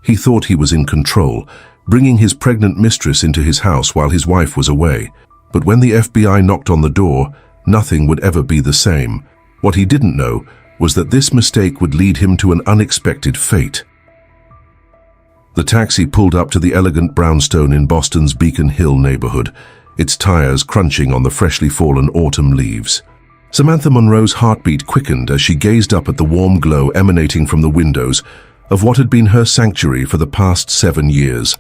He thought he was in control, bringing his pregnant mistress into his house while his wife was away. But when the FBI knocked on the door, nothing would ever be the same. What he didn't know was that this mistake would lead him to an unexpected fate. The taxi pulled up to the elegant brownstone in Boston's Beacon Hill neighborhood, its tires crunching on the freshly fallen autumn leaves. Samantha Monroe's heartbeat quickened as she gazed up at the warm glow emanating from the windows of what had been her sanctuary for the past 7 years.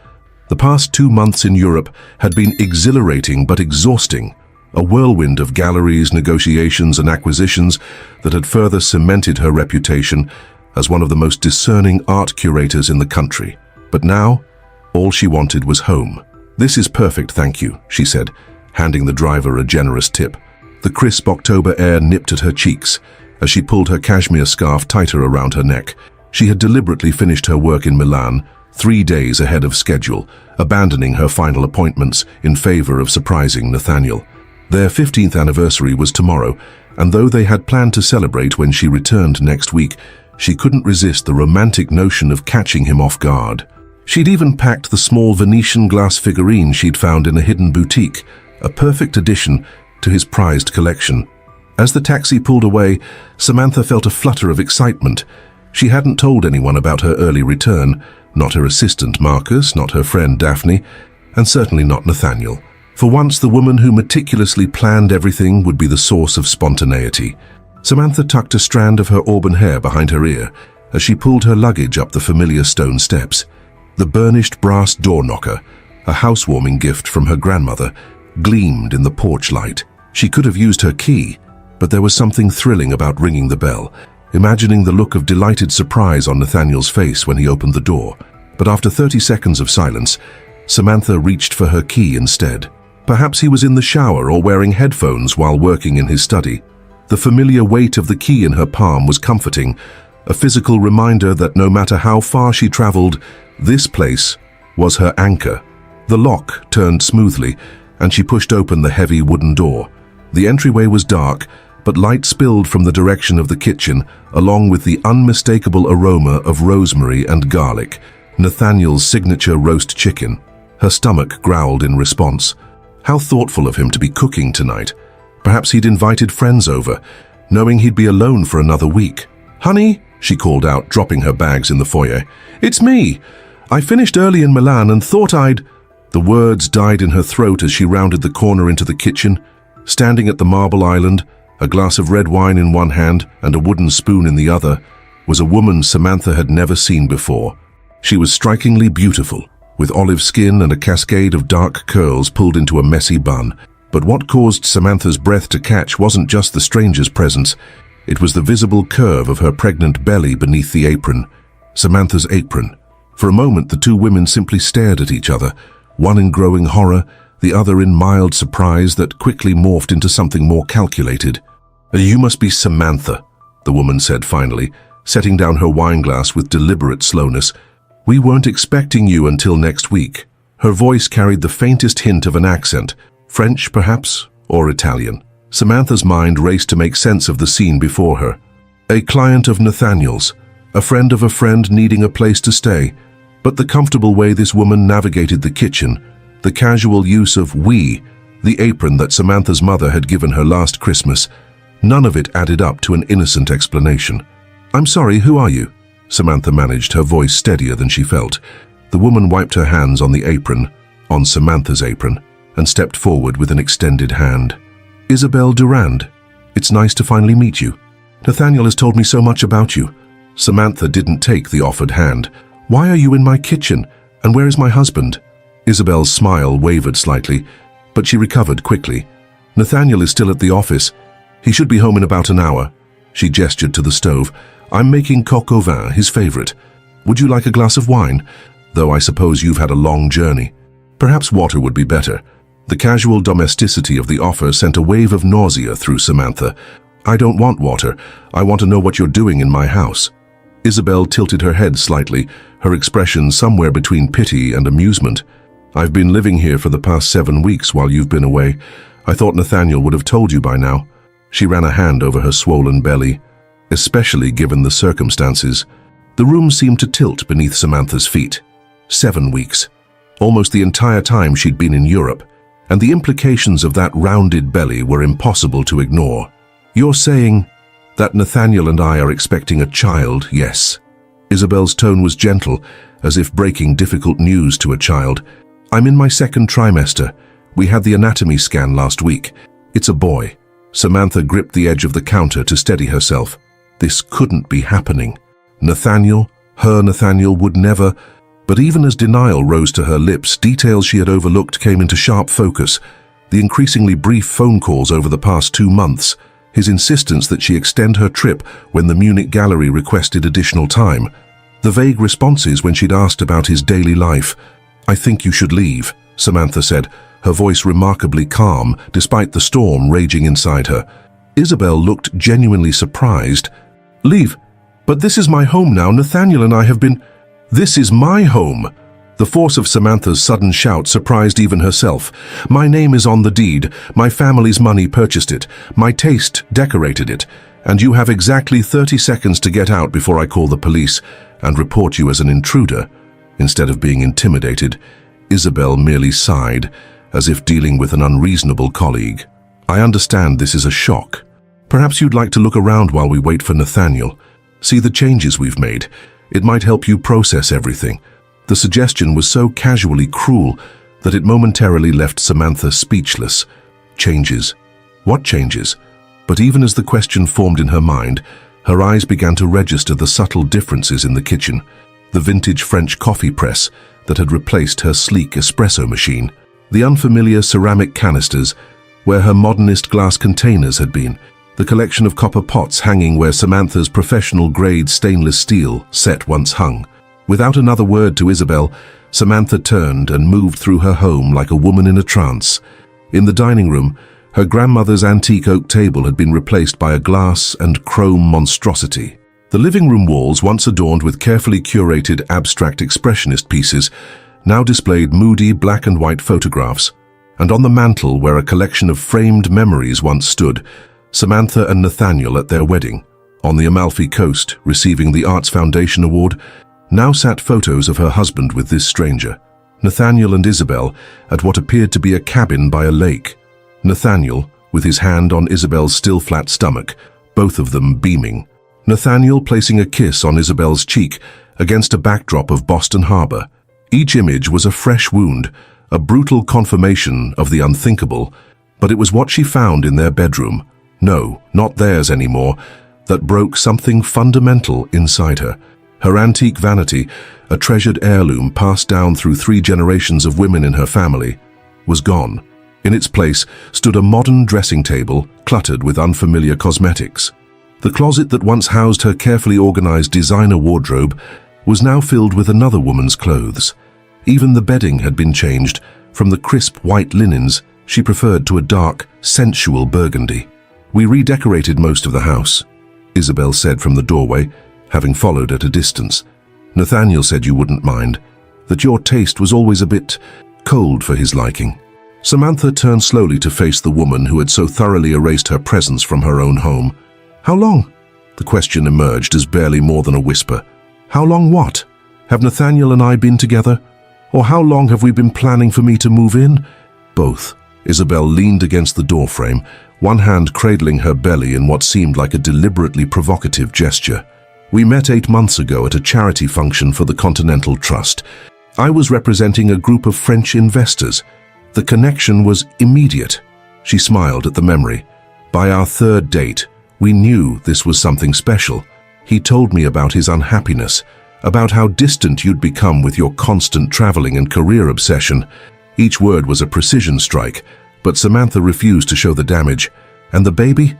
The past 2 months in Europe had been exhilarating but exhausting, a whirlwind of galleries, negotiations, and acquisitions that had further cemented her reputation as one of the most discerning art curators in the country. But now, all she wanted was home. "This is perfect, thank you," she said, handing the driver a generous tip. The crisp October air nipped at her cheeks as she pulled her cashmere scarf tighter around her neck. She had deliberately finished her work in Milan 3 days ahead of schedule, abandoning her final appointments in favor of surprising Nathaniel. Their 15th anniversary was tomorrow, and though they had planned to celebrate when she returned next week, she couldn't resist the romantic notion of catching him off guard. She'd even packed the small Venetian glass figurine she'd found in a hidden boutique, a perfect addition to his prized collection. As the taxi pulled away, Samantha felt a flutter of excitement. She hadn't told anyone about her early return, not her assistant Marcus, not her friend Daphne, and certainly not Nathaniel. For once, the woman who meticulously planned everything would be the source of spontaneity. Samantha tucked a strand of her auburn hair behind her ear as she pulled her luggage up the familiar stone steps. The burnished brass door knocker, a housewarming gift from her grandmother, gleamed in the porch light. She could have used her key, but there was something thrilling about ringing the bell, imagining the look of delighted surprise on Nathaniel's face when he opened the door. But after 30 seconds of silence, Samantha reached for her key instead. Perhaps he was in the shower or wearing headphones while working in his study. The familiar weight of the key in her palm was comforting, a physical reminder that no matter how far she traveled, this place was her anchor. The lock turned smoothly, and she pushed open the heavy wooden door. The entryway was dark, but light spilled from the direction of the kitchen, along with the unmistakable aroma of rosemary and garlic, Nathaniel's signature roast chicken. Her stomach growled in response. How thoughtful of him to be cooking tonight. Perhaps he'd invited friends over, knowing he'd be alone for another week. "Honey," she called out, dropping her bags in the foyer. "It's me. I finished early in Milan and thought I'd—" The words died in her throat as she rounded the corner into the kitchen. Standing at the marble island, a glass of red wine in one hand and a wooden spoon in the other, was a woman Samantha had never seen before. She was strikingly beautiful, with olive skin and a cascade of dark curls pulled into a messy bun. But what caused Samantha's breath to catch wasn't just the stranger's presence. It was the visible curve of her pregnant belly beneath the apron. Samantha's apron. For a moment, the two women simply stared at each other, one in growing horror, the other in mild surprise that quickly morphed into something more calculated. "You must be Samantha," the woman said finally, setting down her wineglass with deliberate slowness. "We weren't expecting you until next week." Her voice carried the faintest hint of an accent, French perhaps, or Italian. Samantha's mind raced to make sense of the scene before her. A client of Nathaniel's, a friend of a friend needing a place to stay. But the comfortable way this woman navigated the kitchen, the casual use of "we," the apron that Samantha's mother had given her last Christmas, none of it added up to an innocent explanation. "I'm sorry, who are you?" Samantha managed, her voice steadier than she felt. The woman wiped her hands on the apron, on Samantha's apron, and stepped forward with an extended hand. "Isabel Durand. It's nice to finally meet you. Nathaniel has told me so much about you." Samantha didn't take the offered hand. "Why are you in my kitchen? And where is my husband?" Isabel's smile wavered slightly, but she recovered quickly. "Nathaniel is still at the office. He should be home in about an hour." She gestured to the stove. "I'm making coq au vin, his favorite. Would you like a glass of wine? Though I suppose you've had a long journey. Perhaps water would be better." The casual domesticity of the offer sent a wave of nausea through Samantha. "I don't want water. I want to know what you're doing in my house." Isabel tilted her head slightly, her expression somewhere between pity and amusement. "I've been living here for the past 7 weeks while you've been away. I thought Nathaniel would have told you by now." She ran a hand over her swollen belly. "Especially given the circumstances." The room seemed to tilt beneath Samantha's feet. 7 weeks. Almost the entire time she'd been in Europe, and the implications of that rounded belly were impossible to ignore. "You're saying that Nathaniel and I are expecting a child, yes?" Isabel's tone was gentle, as if breaking difficult news to a child. "I'm in my 2nd trimester. We had the anatomy scan last week. It's a boy." Samantha gripped the edge of the counter to steady herself. This couldn't be happening. Nathaniel, her Nathaniel, would never... But even as denial rose to her lips, details she had overlooked came into sharp focus. The increasingly brief phone calls over the past 2 months, his insistence that she extend her trip when the Munich gallery requested additional time, the vague responses when she'd asked about his daily life. "I think you should leave," Samantha said, her voice remarkably calm despite the storm raging inside her. Isabel looked genuinely surprised. "Leave? But this is my home now. Nathaniel and I have been..." "This is my home!" The force of Samantha's sudden shout surprised even herself. "My name is on the deed. My family's money purchased it. My taste decorated it. And you have exactly 30 seconds to get out before I call the police and report you as an intruder." Instead of being intimidated, Isabel merely sighed, as if dealing with an unreasonable colleague. "I understand this is a shock. Perhaps you'd like to look around while we wait for Nathaniel. See the changes we've made. It might help you process everything." The suggestion was so casually cruel that it momentarily left Samantha speechless. Changes? What changes? But even as the question formed in her mind, her eyes began to register the subtle differences in the kitchen. The vintage French coffee press that had replaced her sleek espresso machine. The unfamiliar ceramic canisters where her modernist glass containers had been. The collection of copper pots hanging where Samantha's professional-grade stainless steel set once hung. Without another word to Isabel, Samantha turned and moved through her home like a woman in a trance. In the dining room, her grandmother's antique oak table had been replaced by a glass and chrome monstrosity. The living room walls, once adorned with carefully curated abstract expressionist pieces, now displayed moody black and white photographs. And on the mantel, where a collection of framed memories once stood, Samantha and Nathaniel at their wedding. On the Amalfi Coast, receiving the Arts Foundation Award, now sat photos of her husband with this stranger. Nathaniel and Isabel at what appeared to be a cabin by a lake. Nathaniel, with his hand on Isabel's still flat stomach, both of them beaming. Nathaniel placing a kiss on Isabel's cheek against a backdrop of Boston Harbor. Each image was a fresh wound, a brutal confirmation of the unthinkable, but it was what she found in their bedroom, no, not theirs anymore, that broke something fundamental inside her. Her antique vanity, a treasured heirloom passed down through 3 generations of women in her family, was gone. In its place stood a modern dressing table cluttered with unfamiliar cosmetics. The closet that once housed her carefully organized designer wardrobe was now filled with another woman's clothes. Even the bedding had been changed from the crisp white linens she preferred to a dark, sensual burgundy. "We redecorated most of the house," Isabel said from the doorway, having followed at a distance. "Nathaniel said you wouldn't mind, that your taste was always a bit cold for his liking." Samantha turned slowly to face the woman who had so thoroughly erased her presence from her own home. "How long?" The question emerged as barely more than a whisper. "How long what? Have Nathaniel and I been together? Or how long have we been planning for me to move in?" "Both." Isabel leaned against the doorframe, one hand cradling her belly in what seemed like a deliberately provocative gesture. "We met 8 months ago at a charity function for the Continental Trust. I was representing a group of French investors. The connection was immediate." She smiled at the memory. "By our 3rd date, we knew this was something special. He told me about his unhappiness, about how distant you'd become with your constant traveling and career obsession." Each word was a precision strike, but Samantha refused to show the damage. "And the baby?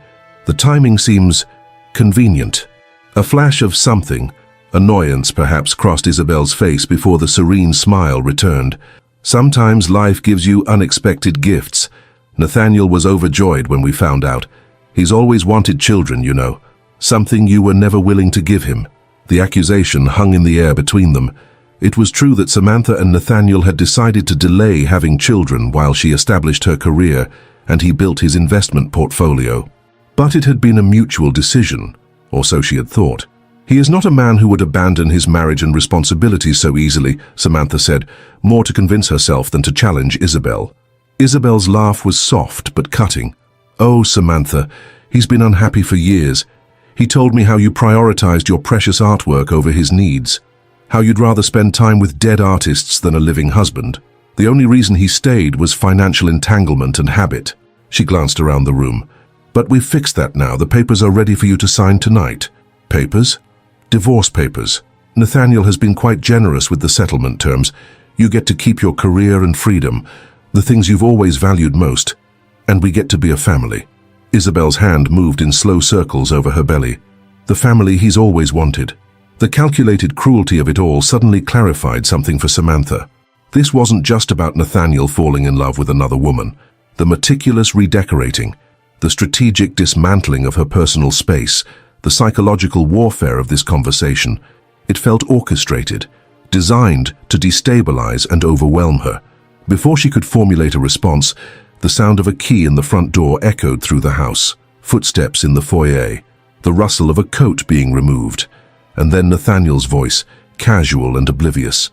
The timing seems convenient." A flash of something, annoyance perhaps, crossed Isabel's face before the serene smile returned. "Sometimes life gives you unexpected gifts. Nathaniel was overjoyed when we found out. He's always wanted children, you know, something you were never willing to give him." The accusation hung in the air between them. It was true that Samantha and Nathaniel had decided to delay having children while she established her career and he built his investment portfolio. But it had been a mutual decision, or so she had thought. He is not a man who would abandon his marriage and responsibilities so easily, Samantha said, more to convince herself than to challenge Isabel. Isabel's laugh was soft but cutting. Oh, Samantha, he's been unhappy for years. He told me how you prioritized your precious artwork over his needs, how you'd rather spend time with dead artists than a living husband. The only reason he stayed was financial entanglement and habit. She glanced around the room. But we've fixed that now. The papers are ready for you to sign tonight. Papers? Divorce papers. Nathaniel has been quite generous with the settlement terms. You get to keep your career and freedom, the things you've always valued most, and we get to be a family. Isabel's hand moved in slow circles over her belly. The family he's always wanted. The calculated cruelty of it all suddenly clarified something for Samantha. This wasn't just about Nathaniel falling in love with another woman. The meticulous redecorating, the strategic dismantling of her personal space, the psychological warfare of this conversation, it felt orchestrated, designed to destabilize and overwhelm her. Before she could formulate a response, the sound of a key in the front door echoed through the house, footsteps in the foyer, the rustle of a coat being removed, and then Nathaniel's voice, casual and oblivious.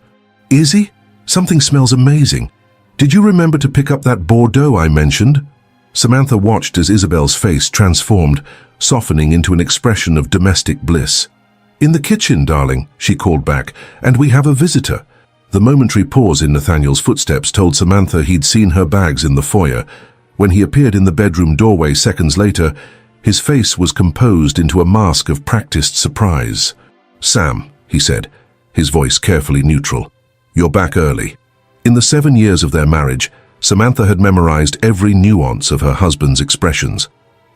"Izzy, something smells amazing. Did you remember to pick up that Bordeaux I mentioned?" Samantha watched as Isabel's face transformed, softening into an expression of domestic bliss. "In the kitchen, darling," she called back, "and we have a visitor." The momentary pause in Nathaniel's footsteps told Samantha he'd seen her bags in the foyer. When he appeared in the bedroom doorway seconds later, his face was composed into a mask of practiced surprise. "Sam," he said, his voice carefully neutral, "you're back early." In the 7 years of their marriage, Samantha had memorized every nuance of her husband's expressions.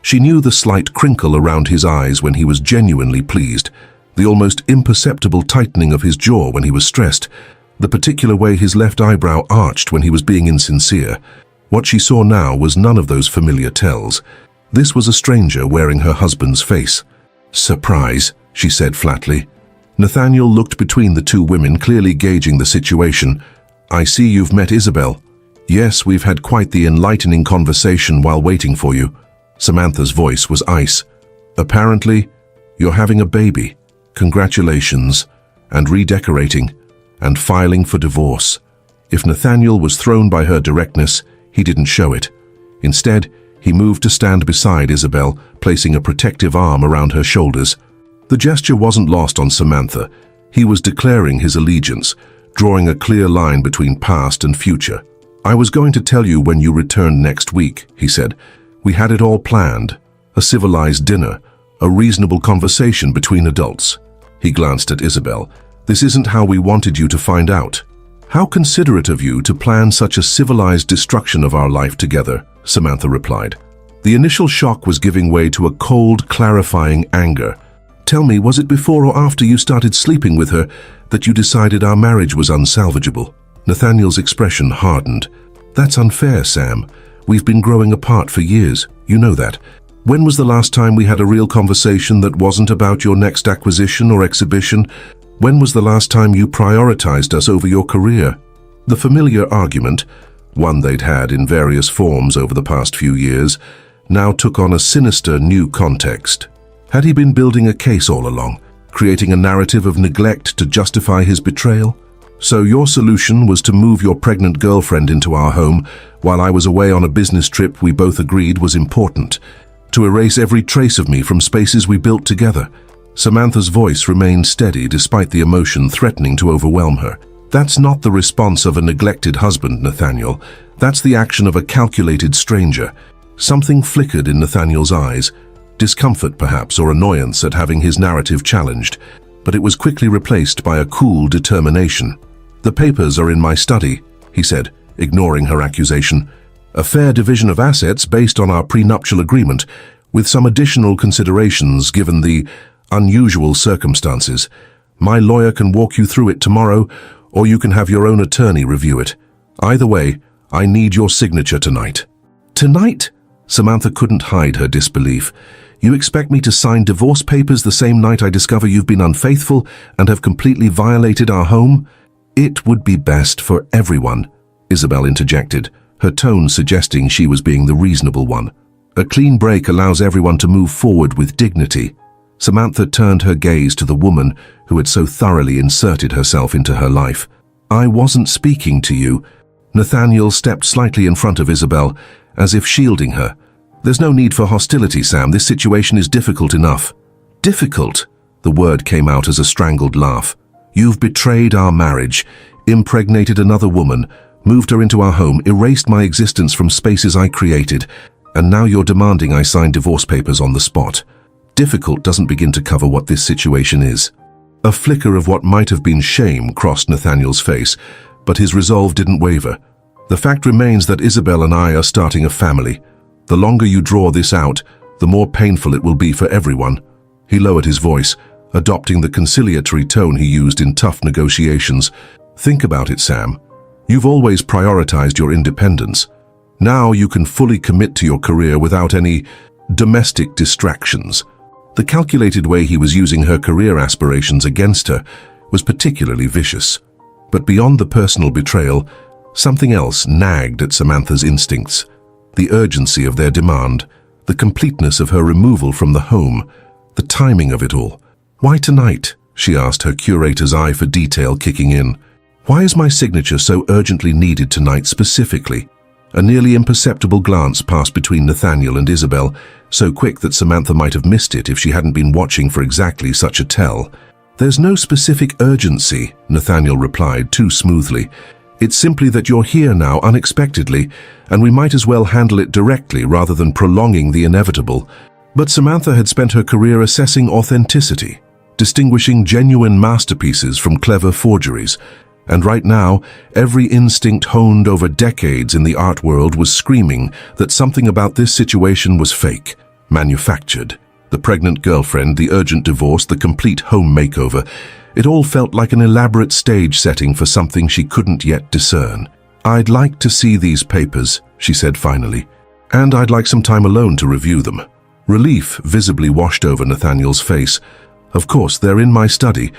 She knew the slight crinkle around his eyes when he was genuinely pleased, the almost imperceptible tightening of his jaw when he was stressed, the particular way his left eyebrow arched when he was being insincere. What she saw now was none of those familiar tells. This was a stranger wearing her husband's face. "Surprise," she said flatly. Nathaniel looked between the two women, clearly gauging the situation. "I see you've met Isabel." "Yes, we've had quite the enlightening conversation while waiting for you." Samantha's voice was ice. "Apparently, you're having a baby. Congratulations. And redecorating. And filing for divorce." If Nathaniel was thrown by her directness, he didn't show it. Instead, he moved to stand beside Isabel, placing a protective arm around her shoulders. The gesture wasn't lost on Samantha. He was declaring his allegiance, drawing a clear line between past and future. "I was going to tell you when you returned next week," he said. "We had it all planned. A civilized dinner, a reasonable conversation between adults." He glanced at Isabel. "This isn't how we wanted you to find out." "How considerate of you to plan such a civilized destruction of our life together," Samantha replied. The initial shock was giving way to a cold, clarifying anger. "Tell me, was it before or after you started sleeping with her that you decided our marriage was unsalvageable?" Nathaniel's expression hardened. "That's unfair, Sam. We've been growing apart for years. You know that. When was the last time we had a real conversation that wasn't about your next acquisition or exhibition? When was the last time you prioritized us over your career?" The familiar argument, one they'd had in various forms over the past few years, now took on a sinister new context. Had he been building a case all along, creating a narrative of neglect to justify his betrayal? "So your solution was to move your pregnant girlfriend into our home while I was away on a business trip we both agreed was important, to erase every trace of me from spaces we built together." Samantha's voice remained steady despite the emotion threatening to overwhelm her. "That's not the response of a neglected husband, Nathaniel. That's the action of a calculated stranger." Something flickered in Nathaniel's eyes, discomfort perhaps, or annoyance at having his narrative challenged, but it was quickly replaced by a cool determination. "The papers are in my study," he said, ignoring her accusation. "A fair division of assets based on our prenuptial agreement, with some additional considerations given the unusual circumstances. My lawyer can walk you through it tomorrow, or you can have your own attorney review it. Either way, I need your signature tonight." "Tonight?" Samantha couldn't hide her disbelief. "You expect me to sign divorce papers the same night I discover you've been unfaithful and have completely violated our home?" "It would be best for everyone," Isabel interjected, her tone suggesting she was being the reasonable one. "A clean break allows everyone to move forward with dignity." Samantha turned her gaze to the woman who had so thoroughly inserted herself into her life. "I wasn't speaking to you." Nathaniel stepped slightly in front of Isabel, as if shielding her. "There's no need for hostility, Sam. This situation is difficult enough." "Difficult?" The word came out as a strangled laugh. "You've betrayed our marriage, impregnated another woman, moved her into our home, erased my existence from spaces I created, and now you're demanding I sign divorce papers on the spot. Difficult doesn't begin to cover what this situation is." A flicker of what might have been shame crossed Nathaniel's face, but his resolve didn't waver. "The fact remains that Isabel and I are starting a family. The longer you draw this out, the more painful it will be for everyone." He lowered his voice, adopting the conciliatory tone he used in tough negotiations. "Think about it, Sam. You've always prioritized your independence. Now you can fully commit to your career without any domestic distractions." The calculated way he was using her career aspirations against her was particularly vicious. But beyond the personal betrayal, something else nagged at Samantha's instincts. The urgency of their demand, the completeness of her removal from the home, the timing of it all. "Why tonight?" she asked, her curator's eye for detail kicking in. "Why is my signature so urgently needed tonight specifically?" A nearly imperceptible glance passed between Nathaniel and Isabel, so quick that Samantha might have missed it if she hadn't been watching for exactly such a tell. "There's no specific urgency," Nathaniel replied too smoothly. "It's simply that you're here now unexpectedly, and we might as well handle it directly rather than prolonging the inevitable." But Samantha had spent her career assessing authenticity, distinguishing genuine masterpieces from clever forgeries. And right now, every instinct honed over decades in the art world was screaming that something about this situation was fake, manufactured. The pregnant girlfriend, the urgent divorce, the complete home makeover. It all felt like an elaborate stage setting for something she couldn't yet discern. "I'd like to see these papers," she said finally, "and I'd like some time alone to review them." Relief visibly washed over Nathaniel's face. "Of course, they're in my study.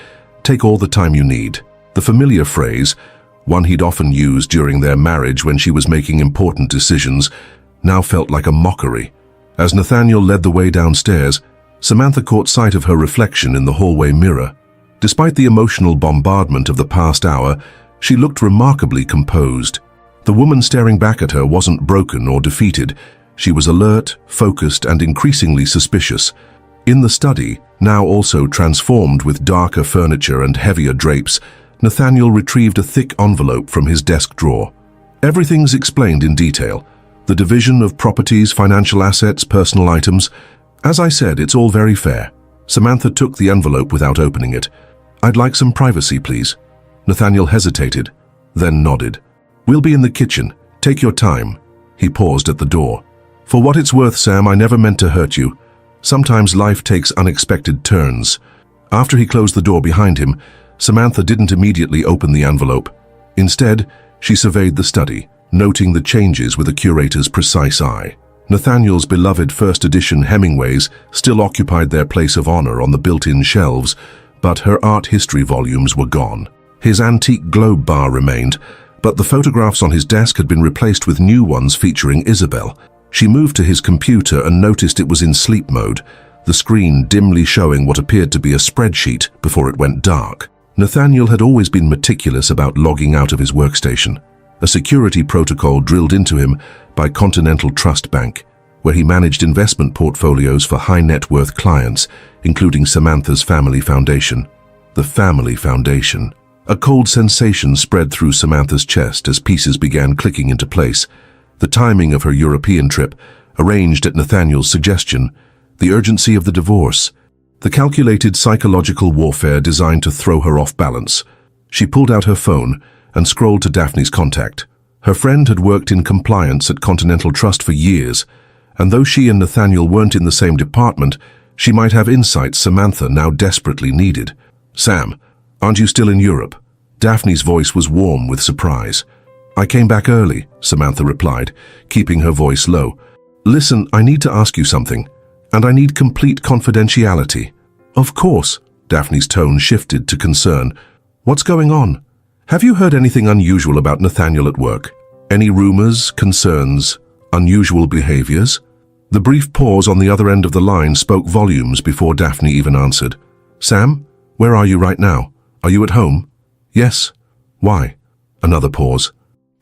Take all the time you need." The familiar phrase, one he'd often used during their marriage when she was making important decisions, now felt like a mockery. As Nathaniel led the way downstairs, Samantha caught sight of her reflection in the hallway mirror. Despite the emotional bombardment of the past hour, she looked remarkably composed. The woman staring back at her wasn't broken or defeated. She was alert, focused, and increasingly suspicious. In the study, now also transformed with darker furniture and heavier drapes, Nathaniel retrieved a thick envelope from his desk drawer. Everything's explained in detail. The division of properties, financial assets, personal items. As I said, it's all very fair. Samantha took the envelope without opening it. "I'd like some privacy, please." Nathaniel hesitated, then nodded. "We'll be in the kitchen. Take your time." He paused at the door. "For what it's worth, Sam, I never meant to hurt you. Sometimes life takes unexpected turns." After he closed the door behind him, Samantha didn't immediately open the envelope. Instead, she surveyed the study, noting the changes with a curator's precise eye. Nathaniel's beloved first edition Hemingways still occupied their place of honor on the built-in shelves, but her art history volumes were gone. His antique globe bar remained, but the photographs on his desk had been replaced with new ones featuring Isabel. She moved to his computer and noticed it was in sleep mode, the screen dimly showing what appeared to be a spreadsheet before it went dark. Nathaniel had always been meticulous about logging out of his workstation, a security protocol drilled into him by Continental Trust Bank, where he managed investment portfolios for high-net-worth clients, including Samantha's family foundation. The family foundation. A cold sensation spread through Samantha's chest as pieces began clicking into place. The timing of her European trip, arranged at Nathaniel's suggestion, the urgency of the divorce, the calculated psychological warfare designed to throw her off balance. She pulled out her phone and scrolled to Daphne's contact. Her friend had worked in compliance at Continental Trust for years, and though she and Nathaniel weren't in the same department, she might have insights Samantha now desperately needed. "Sam, aren't you still in Europe?" Daphne's voice was warm with surprise. "I came back early," Samantha replied, keeping her voice low. "Listen, I need to ask you something, and I need complete confidentiality." "Of course," Daphne's tone shifted to concern. "What's going on? Have you heard anything unusual about Nathaniel at work? Any rumors, concerns, unusual behaviors?" The brief pause on the other end of the line spoke volumes before Daphne even answered. Sam, where are you right now? Are you at home? Yes. Why? Another pause.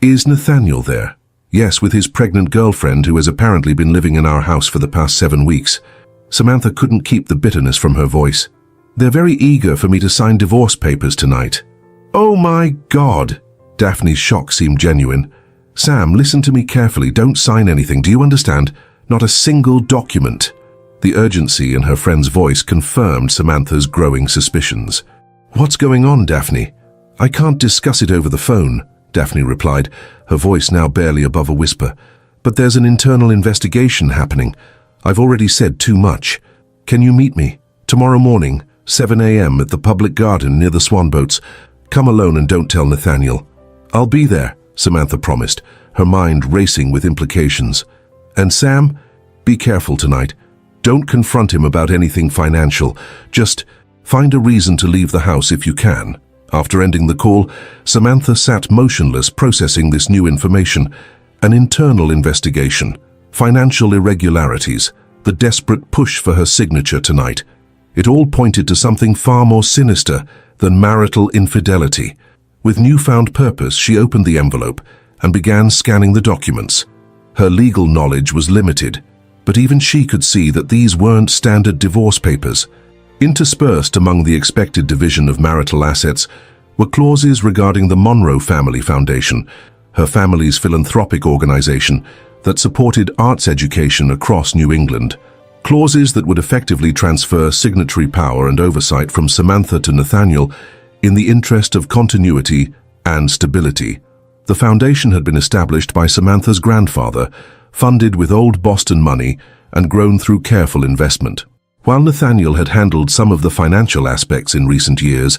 Is Nathaniel there? Yes, with his pregnant girlfriend who has apparently been living in our house for the past 7 weeks. Samantha couldn't keep the bitterness from her voice. They're very eager for me to sign divorce papers tonight. Oh my God! Daphne's shock seemed genuine. Sam, listen to me carefully. Don't sign anything. Do you understand? Not a single document. The urgency in her friend's voice confirmed Samantha's growing suspicions. What's going on, Daphne? I can't discuss it over the phone, Daphne replied, her voice now barely above a whisper. But there's an internal investigation happening. I've already said too much. Can you meet me? Tomorrow morning, 7 a.m. at the public garden near the swan boats. Come alone and don't tell Nathaniel. I'll be there, Samantha promised, her mind racing with implications. And Sam, be careful tonight. Don't confront him about anything financial. Just find a reason to leave the house if you can. After ending the call, Samantha sat motionless, processing this new information. An internal investigation, financial irregularities, the desperate push for her signature tonight. It all pointed to something far more sinister than marital infidelity. With newfound purpose, she opened the envelope and began scanning the documents. Her legal knowledge was limited, but even she could see that these weren't standard divorce papers. Interspersed among the expected division of marital assets were clauses regarding the Monroe Family Foundation, her family's philanthropic organization that supported arts education across New England. Clauses that would effectively transfer signatory power and oversight from Samantha to Nathaniel in the interest of continuity and stability. The foundation had been established by Samantha's grandfather, funded with old Boston money and grown through careful investment. While Nathaniel had handled some of the financial aspects in recent years,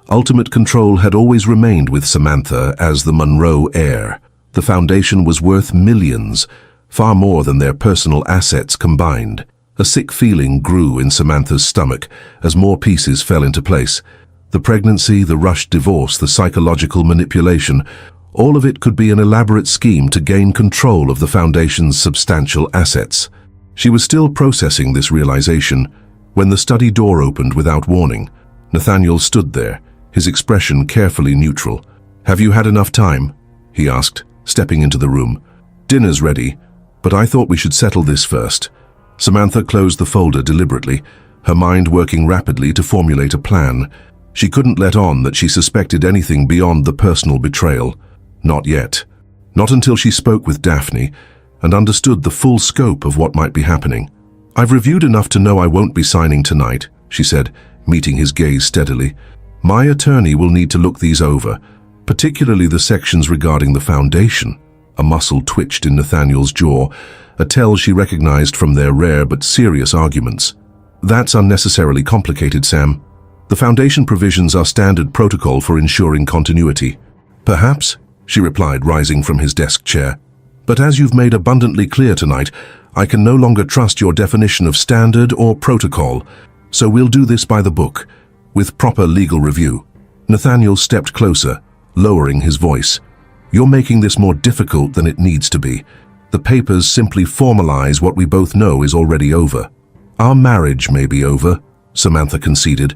ultimate control had always remained with Samantha as the Monroe heir. The foundation was worth millions, far more than their personal assets combined. A sick feeling grew in Samantha's stomach as more pieces fell into place. The pregnancy, the rushed divorce, the psychological manipulation, all of it could be an elaborate scheme to gain control of the foundation's substantial assets. She was still processing this realization when the study door opened without warning. Nathaniel stood there, his expression carefully neutral. "Have you had enough time?" he asked, stepping into the room. "Dinner's ready, but I thought we should settle this first." Samantha closed the folder deliberately, her mind working rapidly to formulate a plan. She couldn't let on that she suspected anything beyond the personal betrayal. Not yet. Not until she spoke with Daphne and understood the full scope of what might be happening. "I've reviewed enough to know I won't be signing tonight," she said, meeting his gaze steadily. "My attorney will need to look these over, particularly the sections regarding the foundation." A muscle twitched in Nathaniel's jaw, a tell she recognized from their rare but serious arguments. "That's unnecessarily complicated, Sam. The foundation provisions are standard protocol for ensuring continuity." "Perhaps," she replied, rising from his desk chair. "But as you've made abundantly clear tonight, I can no longer trust your definition of standard or protocol, so we'll do this by the book, with proper legal review." Nathaniel stepped closer, lowering his voice. "You're making this more difficult than it needs to be. The papers simply formalize what we both know is already over." "Our marriage may be over," Samantha conceded,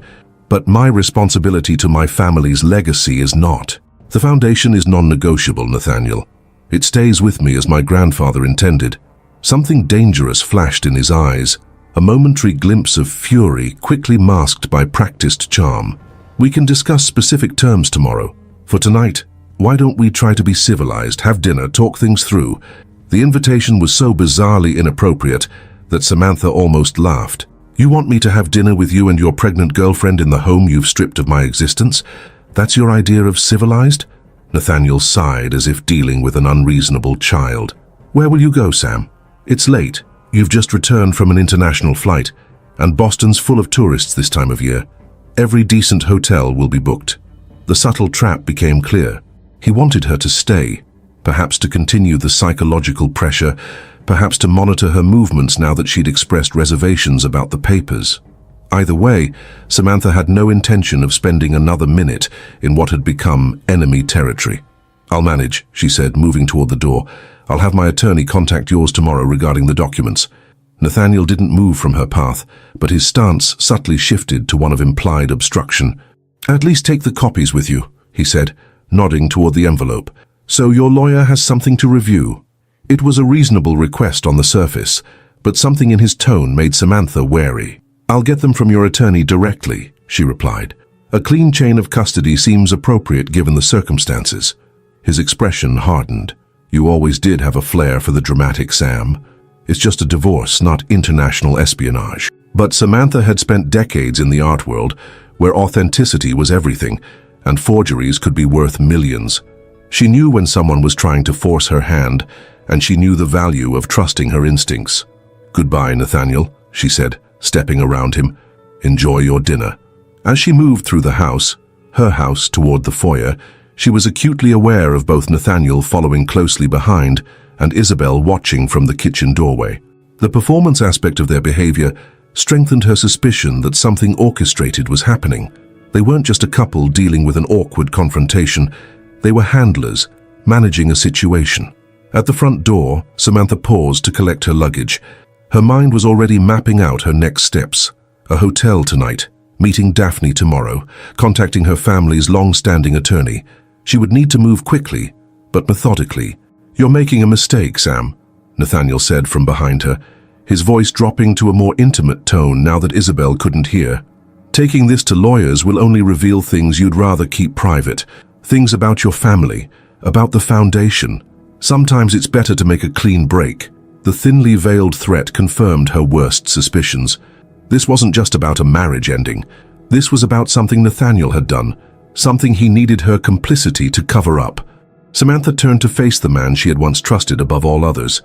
"but my responsibility to my family's legacy is not. The foundation is non-negotiable, Nathaniel. It stays with me as my grandfather intended." Something dangerous flashed in his eyes, a momentary glimpse of fury quickly masked by practiced charm. "We can discuss specific terms tomorrow. For tonight, why don't we try to be civilized, have dinner, talk things through?" The invitation was so bizarrely inappropriate that Samantha almost laughed. "You want me to have dinner with you and your pregnant girlfriend in the home you've stripped of my existence? That's your idea of civilized?" Nathaniel sighed as if dealing with an unreasonable child. "Where will you go, Sam? It's late. You've just returned from an international flight, and Boston's full of tourists this time of year. Every decent hotel will be booked." The subtle trap became clear. He wanted her to stay, perhaps to continue the psychological pressure, perhaps to monitor her movements now that she'd expressed reservations about the papers. Either way, Samantha had no intention of spending another minute in what had become enemy territory. "I'll manage," she said, moving toward the door. "I'll have my attorney contact yours tomorrow regarding the documents." Nathaniel didn't move from her path, but his stance subtly shifted to one of implied obstruction. "At least take the copies with you," he said, nodding toward the envelope. "So your lawyer has something to review." It was a reasonable request on the surface, but something in his tone made Samantha wary. "I'll get them from your attorney directly," she replied. "A clean chain of custody seems appropriate given the circumstances." His expression hardened. "You always did have a flair for the dramatic, Sam. It's just a divorce, not international espionage." But Samantha had spent decades in the art world, where authenticity was everything, and forgeries could be worth millions. She knew when someone was trying to force her hand, and she knew the value of trusting her instincts. "Goodbye, Nathaniel," she said, stepping around him. "Enjoy your dinner." As she moved through the house, her house, toward the foyer, she was acutely aware of both Nathaniel following closely behind and Isabel watching from the kitchen doorway. The performance aspect of their behavior strengthened her suspicion that something orchestrated was happening. They weren't just a couple dealing with an awkward confrontation. They were handlers, managing a situation. At the front door, Samantha paused to collect her luggage. Her mind was already mapping out her next steps. A hotel tonight, meeting Daphne tomorrow, contacting her family's long-standing attorney. She would need to move quickly, but methodically. "You're making a mistake, Sam," Nathaniel said from behind her, his voice dropping to a more intimate tone now that Isabel couldn't hear. "Taking this to lawyers will only reveal things you'd rather keep private, things about your family, about the foundation. Sometimes it's better to make a clean break." The thinly veiled threat confirmed her worst suspicions. This wasn't just about a marriage ending. This was about something Nathaniel had done, something he needed her complicity to cover up. Samantha turned to face the man she had once trusted above all others.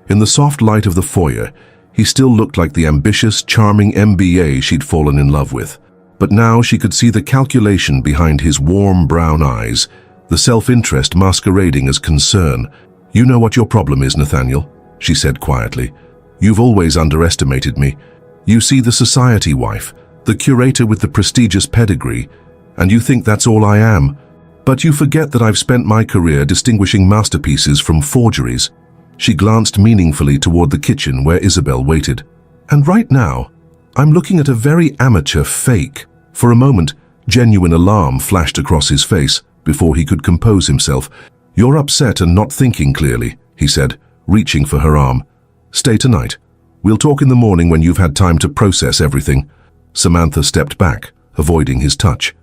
In the soft light of the foyer, he still looked like the ambitious, charming MBA she'd fallen in love with. But now she could see the calculation behind his warm brown eyes, the self-interest masquerading as concern. "You know what your problem is, Nathaniel," she said quietly. "You've always underestimated me. You see the society wife, the curator with the prestigious pedigree, and you think that's all I am. But you forget that I've spent my career distinguishing masterpieces from forgeries." She glanced meaningfully toward the kitchen where Isabel waited. "And right now, I'm looking at a very amateur fake." For a moment, genuine alarm flashed across his face before he could compose himself. "You're upset and not thinking clearly," he said, reaching for her arm. "Stay tonight. We'll talk in the morning when you've had time to process everything." Samantha stepped back, avoiding his touch.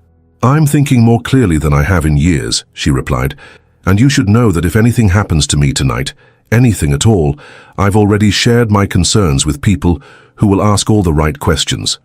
"I'm thinking more clearly than I have in years," she replied, "and you should know that if anything happens to me tonight, anything at all, I've already shared my concerns with people who will ask all the right questions."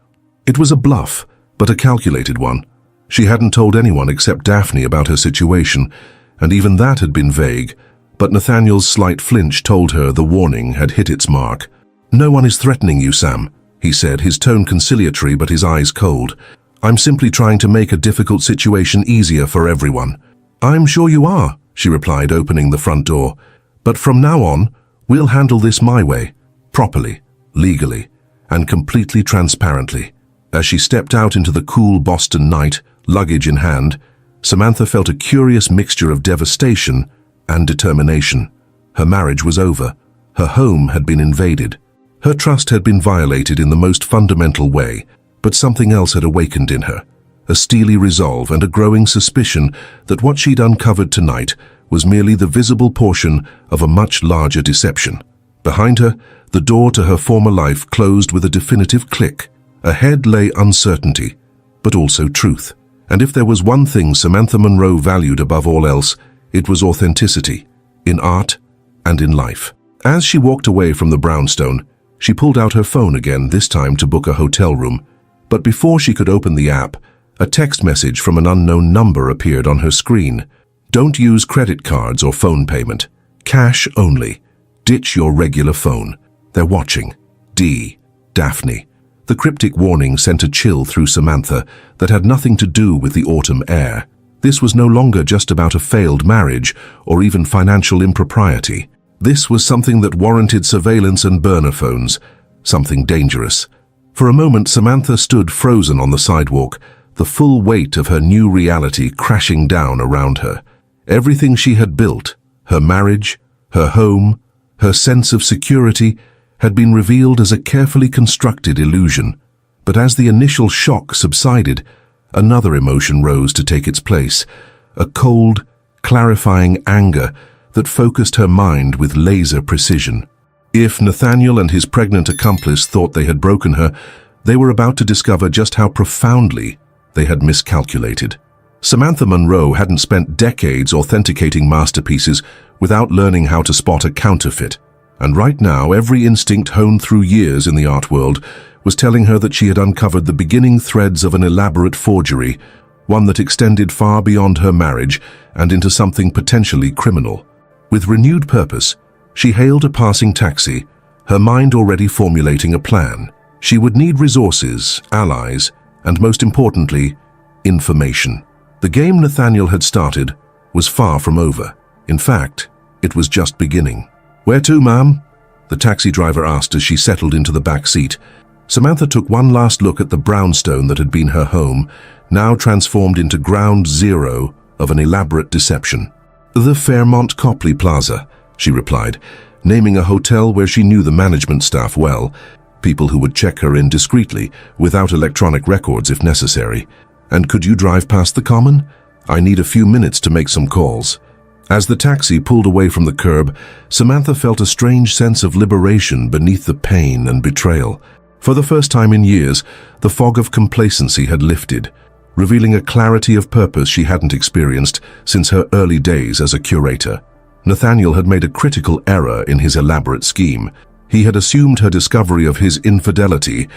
It was a bluff, but a calculated one. She hadn't told anyone except Daphne about her situation, and even that had been vague, but Nathaniel's slight flinch told her the warning had hit its mark. "No one is threatening you, Sam," he said, his tone conciliatory but his eyes cold. "I'm simply trying to make a difficult situation easier for everyone." "I'm sure you are," she replied, opening the front door. "But from now on, we'll handle this my way, properly, legally, and completely transparently." As she stepped out into the cool Boston night, luggage in hand, Samantha felt a curious mixture of devastation and determination. Her marriage was over. Her home had been invaded. Her trust had been violated in the most fundamental way, but something else had awakened in her, a steely resolve and a growing suspicion that what she'd uncovered tonight was merely the visible portion of a much larger deception. Behind her, the door to her former life closed with a definitive click. Ahead lay uncertainty, but also truth. And if there was one thing Samantha Monroe valued above all else, it was authenticity, in art and in life. As she walked away from the brownstone, she pulled out her phone again, this time to book a hotel room. But before she could open the app, a text message from an unknown number appeared on her screen. "Don't use credit cards or phone payment. Cash only. Ditch your regular phone. They're watching. D. Daphne." The cryptic warning sent a chill through Samantha that had nothing to do with the autumn air. This was no longer just about a failed marriage or even financial impropriety. This was something that warranted surveillance and burner phones, something dangerous. For a moment, Samantha stood frozen on the sidewalk, the full weight of her new reality crashing down around her. Everything she had built, her marriage, her home, her sense of security, had been revealed as a carefully constructed illusion. But as the initial shock subsided, another emotion rose to take its place, a cold, clarifying anger that focused her mind with laser precision. If Nathaniel and his pregnant accomplice thought they had broken her, they were about to discover just how profoundly they had miscalculated. Samantha Monroe hadn't spent decades authenticating masterpieces without learning how to spot a counterfeit. And right now, every instinct honed through years in the art world was telling her that she had uncovered the beginning threads of an elaborate forgery, one that extended far beyond her marriage and into something potentially criminal. With renewed purpose, she hailed a passing taxi, her mind already formulating a plan. She would need resources, allies, and most importantly, information. The game Nathaniel had started was far from over. In fact, it was just beginning. "Where to, ma'am?" the taxi driver asked as she settled into the back seat. Samantha took one last look at the brownstone that had been her home, now transformed into ground zero of an elaborate deception. "The Fairmont Copley Plaza," she replied, naming a hotel where she knew the management staff well, people who would check her in discreetly, without electronic records if necessary. "And could you drive past the Common? I need a few minutes to make some calls." As the taxi pulled away from the curb, Samantha felt a strange sense of liberation beneath the pain and betrayal. For the first time in years, the fog of complacency had lifted, revealing a clarity of purpose she hadn't experienced since her early days as a curator. Nathaniel had made a critical error in his elaborate scheme. He had assumed her discovery of his infidelity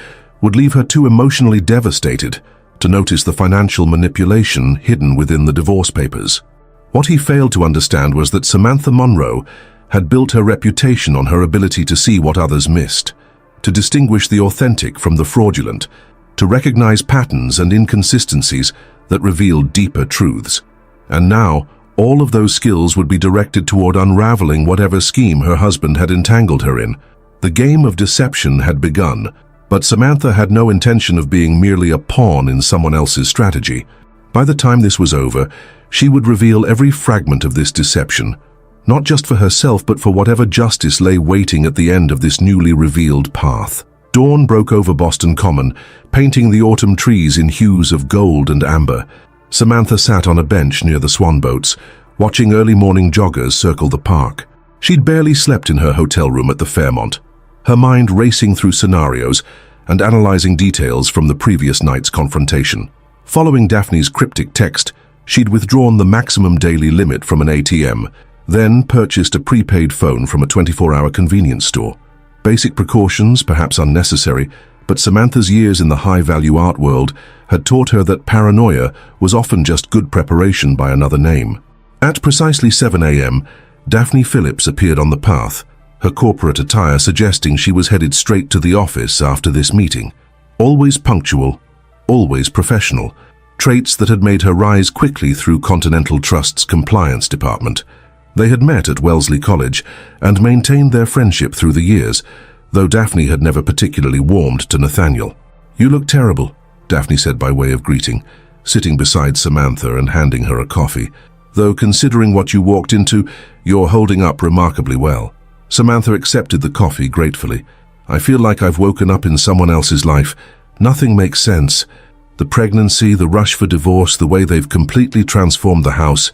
would leave her too emotionally devastated to notice the financial manipulation hidden within the divorce papers. What he failed to understand was that Samantha Monroe had built her reputation on her ability to see what others missed, to distinguish the authentic from the fraudulent, to recognize patterns and inconsistencies that revealed deeper truths. And now, all of those skills would be directed toward unraveling whatever scheme her husband had entangled her in. The game of deception had begun, but Samantha had no intention of being merely a pawn in someone else's strategy. By the time this was over, she would reveal every fragment of this deception, not just for herself but for whatever justice lay waiting at the end of this newly revealed path. Dawn broke over Boston Common, painting the autumn trees in hues of gold and amber. Samantha sat on a bench near the swan boats, watching early morning joggers circle the park. She'd barely slept in her hotel room at the Fairmont, her mind racing through scenarios and analyzing details from the previous night's confrontation. Following Daphne's cryptic text, she'd withdrawn the maximum daily limit from an ATM, then purchased a prepaid phone from a 24-hour convenience store. Basic precautions, perhaps unnecessary, but Samantha's years in the high-value art world had taught her that paranoia was often just good preparation by another name. At precisely 7 a.m., Daphne Phillips appeared on the path, her corporate attire suggesting she was headed straight to the office after this meeting. Always punctual, always professional, traits that had made her rise quickly through Continental Trust's compliance department. They had met at Wellesley College and maintained their friendship through the years, though Daphne had never particularly warmed to Nathaniel. "You look terrible," Daphne said by way of greeting, sitting beside Samantha and handing her a coffee. "Though considering what you walked into, you're holding up remarkably well." Samantha accepted the coffee gratefully. "I feel like I've woken up in someone else's life. Nothing makes sense. The pregnancy, the rush for divorce, the way they've completely transformed the house.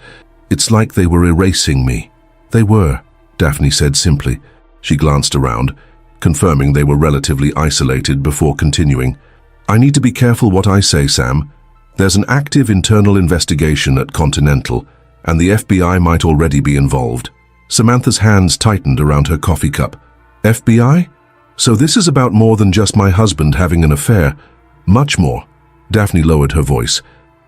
It's like they were erasing me." "They were," Daphne said simply. She glanced around, confirming they were relatively isolated before continuing. "I need to be careful what I say, Sam. There's an active internal investigation at Continental, and the FBI might already be involved." Samantha's hands tightened around her coffee cup. "FBI? So this is about more than just my husband having an affair. Much more." Daphne lowered her voice.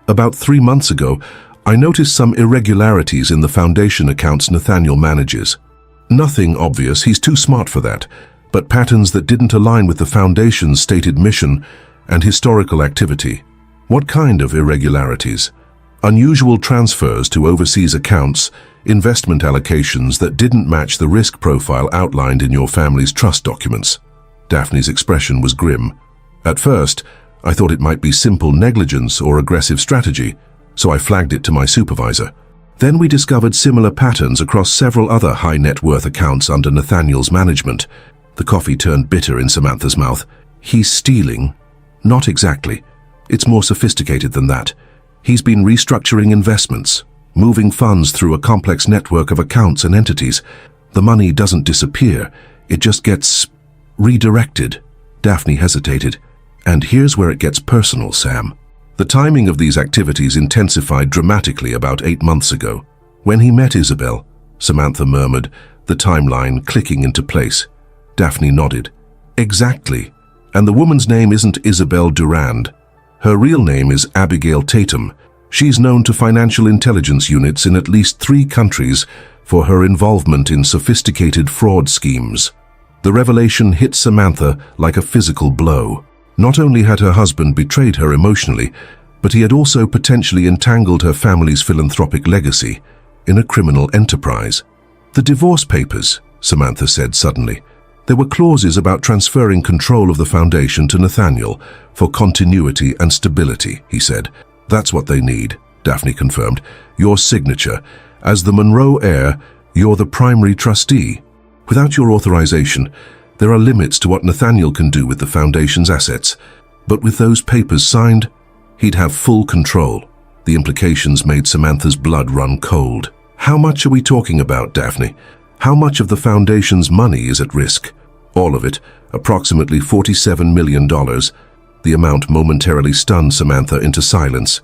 "About 3 months ago, I noticed some irregularities in the foundation accounts Nathaniel manages. Nothing obvious, he's too smart for that, but patterns that didn't align with the foundation's stated mission and historical activity." "What kind of irregularities?" "Unusual transfers to overseas accounts, investment allocations that didn't match the risk profile outlined in your family's trust documents." Daphne's expression was grim. "At first, I thought it might be simple negligence or aggressive strategy, so I flagged it to my supervisor. Then we discovered similar patterns across several other high net worth accounts under Nathaniel's management. The coffee turned bitter in Samantha's mouth. He's stealing? Not exactly. It's more sophisticated than that. He's been restructuring investments, moving funds through a complex network of accounts and entities. The money doesn't disappear. It just gets redirected. Daphne hesitated. And here's where it gets personal, Sam. The timing of these activities intensified dramatically about 8 months ago. When he met Isabel, Samantha murmured, the timeline clicking into place. Daphne nodded. Exactly. And the woman's name isn't Isabel Durand. Her real name is Abigail Tatum. She's known to financial intelligence units in at least 3 countries for her involvement in sophisticated fraud schemes. The revelation hit Samantha like a physical blow. Not only had her husband betrayed her emotionally, but he had also potentially entangled her family's philanthropic legacy in a criminal enterprise. The divorce papers, Samantha said suddenly. There were clauses about transferring control of the foundation to Nathaniel for continuity and stability, he said. That's what they need, Daphne confirmed. Your signature. As the Monroe heir, you're the primary trustee. Without your authorization, there are limits to what Nathaniel can do with the foundation's assets. But with those papers signed, he'd have full control. The implications made Samantha's blood run cold. How much are we talking about, Daphne? How much of the foundation's money is at risk? All of it, approximately $47 million. The amount momentarily stunned Samantha into silence.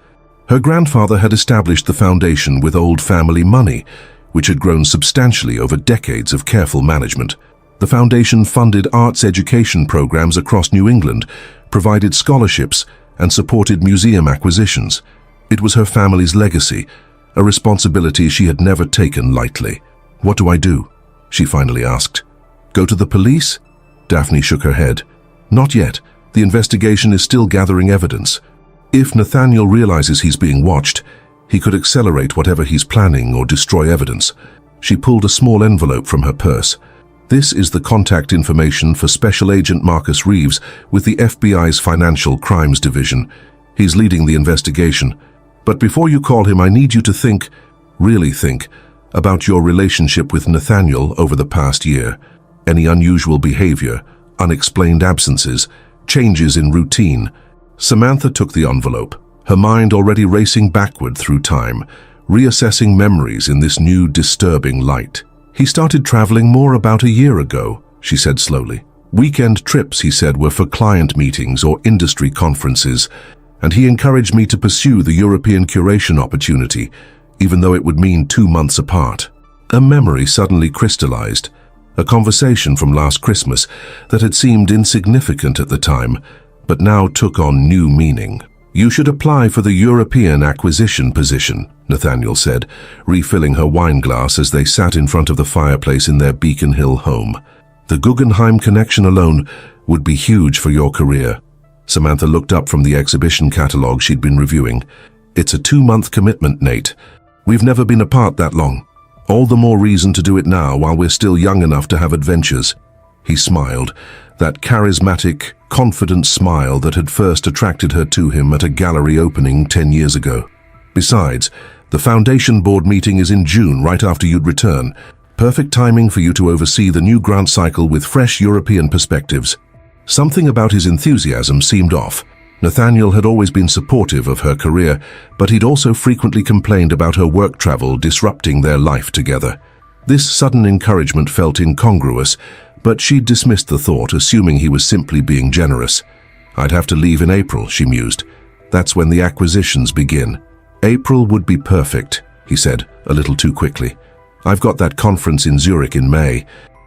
Her grandfather had established the foundation with old family money, which had grown substantially over decades of careful management. The foundation funded arts education programs across New England, provided scholarships, and supported museum acquisitions. It was her family's legacy, a responsibility she had never taken lightly. What do I do? She finally asked. Go to the police? Daphne shook her head. Not yet. The investigation is still gathering evidence. If Nathaniel realizes he's being watched, he could accelerate whatever he's planning or destroy evidence. She pulled a small envelope from her purse. This is the contact information for Special Agent Marcus Reeves with the FBI's Financial Crimes Division. He's leading the investigation. But before you call him, I need you to think, really think, about your relationship with Nathaniel over the past year. Any unusual behavior, unexplained absences, changes in routine. Samantha took the envelope, her mind already racing backward through time, reassessing memories in this new, disturbing light. He started traveling more about a year ago, she said slowly. Weekend trips, he said, were for client meetings or industry conferences, and he encouraged me to pursue the European curation opportunity, even though it would mean 2 months apart. A memory suddenly crystallized, a conversation from last Christmas that had seemed insignificant at the time, but now took on new meaning. You should apply for the European acquisition position, Nathaniel said, refilling her wine glass as they sat in front of the fireplace in their Beacon Hill home. The Guggenheim connection alone would be huge for your career. Samantha looked up from the exhibition catalog she'd been reviewing. It's a 2-month commitment, Nate. We've never been apart that long. All the more reason to do it now while we're still young enough to have adventures. He smiled, that charismatic, confident smile that had first attracted her to him at a gallery opening 10 years ago. Besides, the foundation board meeting is in June, right after you'd return. Perfect timing for you to oversee the new grant cycle with fresh European perspectives. Something about his enthusiasm seemed off. Nathaniel had always been supportive of her career, but he'd also frequently complained about her work travel disrupting their life together. This sudden encouragement felt incongruous, but she'd dismissed the thought, assuming he was simply being generous. I'd have to leave in April, she mused. That's when the acquisitions begin. April would be perfect, he said, a little too quickly. I've got that conference in Zurich in May.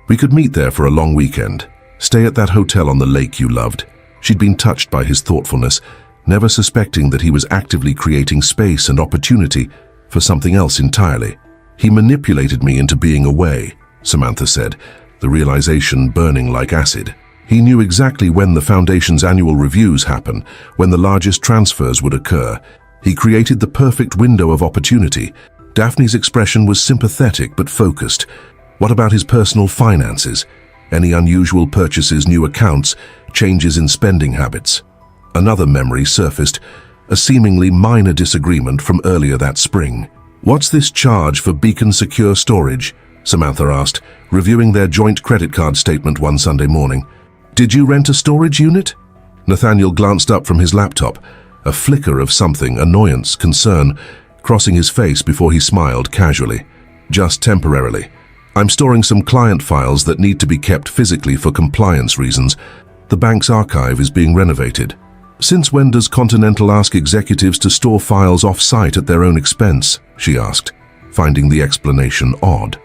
We could meet there for a long weekend. Stay at that hotel on the lake you loved. She'd been touched by his thoughtfulness, never suspecting that he was actively creating space and opportunity for something else entirely. He manipulated me into being away, Samantha said, the realization burning like acid. He knew exactly when the foundation's annual reviews happen, when the largest transfers would occur. He created the perfect window of opportunity. Daphne's expression was sympathetic but focused. What about his personal finances? Any unusual purchases, new accounts, changes in spending habits? Another memory surfaced, a seemingly minor disagreement from earlier that spring. What's this charge for Beacon Secure Storage? Samantha asked, reviewing their joint credit card statement one Sunday morning. Did you rent a storage unit? Nathaniel glanced up from his laptop, a flicker of something, annoyance, concern, crossing his face before he smiled casually. Just temporarily. I'm storing some client files that need to be kept physically for compliance reasons. The bank's archive is being renovated. Since when does Continental ask executives to store files off-site at their own expense? She asked, finding the explanation odd.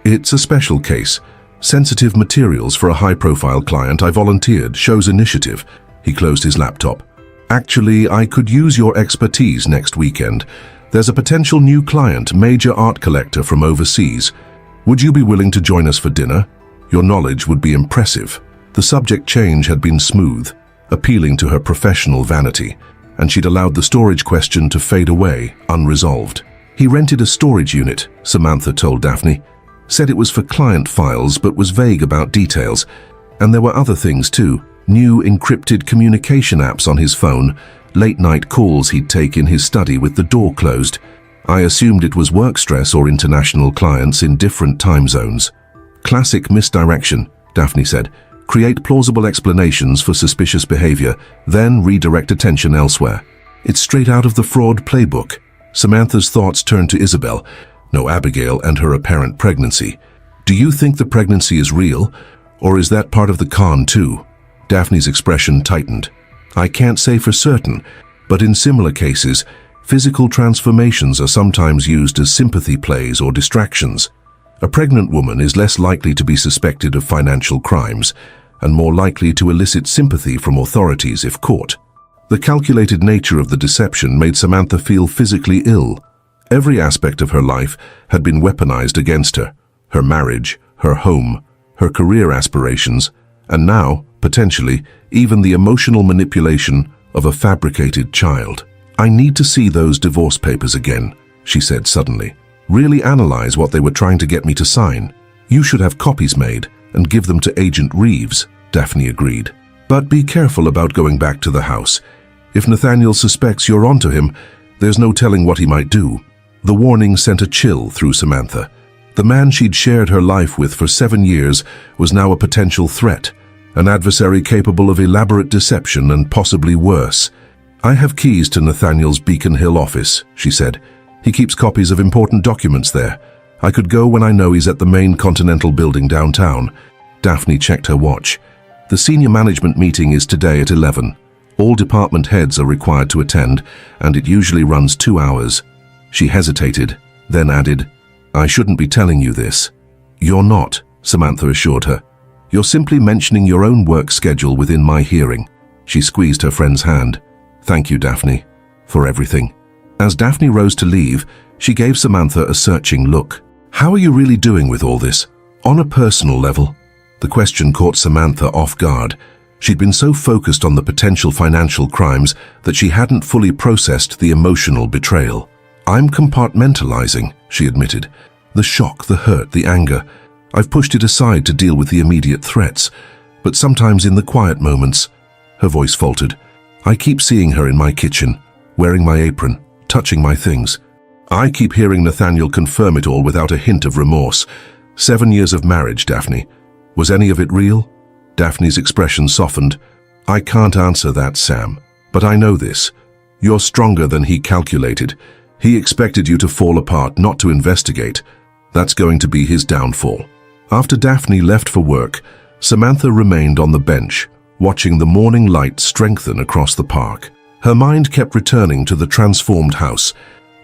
It's a special case. Sensitive materials for a high-profile client I volunteered, shows initiative. He closed his laptop. Actually, I could use your expertise next weekend. There's a potential new client, major art collector from overseas. Would you be willing to join us for dinner? Your knowledge would be impressive. The subject change had been smooth, appealing to her professional vanity, and she'd allowed the storage question to fade away, unresolved. He rented a storage unit, Samantha told Daphne. Said it was for client files but was vague about details. And there were other things too. New encrypted communication apps on his phone, late-night calls he'd take in his study with the door closed. I assumed it was work stress or international clients in different time zones. Classic misdirection, Daphne said. Create plausible explanations for suspicious behavior, then redirect attention elsewhere. It's straight out of the fraud playbook. Samantha's thoughts turned to Isabel, no Abigail, and her apparent pregnancy. Do you think the pregnancy is real, or is that part of the con too? Daphne's expression tightened. I can't say for certain, but in similar cases, physical transformations are sometimes used as sympathy plays or distractions. A pregnant woman is less likely to be suspected of financial crimes and more likely to elicit sympathy from authorities if caught. The calculated nature of the deception made Samantha feel physically ill. Every aspect of her life had been weaponized against her. Her marriage, her home, her career aspirations, and now, potentially, even the emotional manipulation of a fabricated child. I need to see those divorce papers again, she said suddenly. Really analyze what they were trying to get me to sign. You should have copies made and give them to Agent Reeves, Daphne agreed. But be careful about going back to the house. If Nathaniel suspects you're onto him, there's no telling what he might do. The warning sent a chill through Samantha. The man she'd shared her life with for 7 years was now a potential threat, an adversary capable of elaborate deception and possibly worse. I have keys to Nathaniel's Beacon Hill office, she said. He keeps copies of important documents there. I could go when I know he's at the main Continental building downtown. Daphne checked her watch. The senior management meeting is today at 11. All department heads are required to attend, and it usually runs 2 hours. She hesitated, then added, I shouldn't be telling you this. You're not, Samantha assured her. You're simply mentioning your own work schedule within my hearing. She squeezed her friend's hand. Thank you, Daphne, for everything. As Daphne rose to leave, she gave Samantha a searching look. How are you really doing with all this? On a personal level? The question caught Samantha off guard. She'd been so focused on the potential financial crimes that she hadn't fully processed the emotional betrayal. I'm compartmentalizing, she admitted. The shock, the hurt, the anger. I've pushed it aside to deal with the immediate threats. But sometimes in the quiet moments, her voice faltered. I keep seeing her in my kitchen, wearing my apron, touching my things. I keep hearing Nathaniel confirm it all without a hint of remorse. 7 years of marriage, Daphne. Was any of it real? Daphne's expression softened. I can't answer that, Sam. But I know this. You're stronger than he calculated. He expected you to fall apart, not to investigate. That's going to be his downfall. After Daphne left for work, Samantha remained on the bench, watching the morning light strengthen across the park. Her mind kept returning to the transformed house,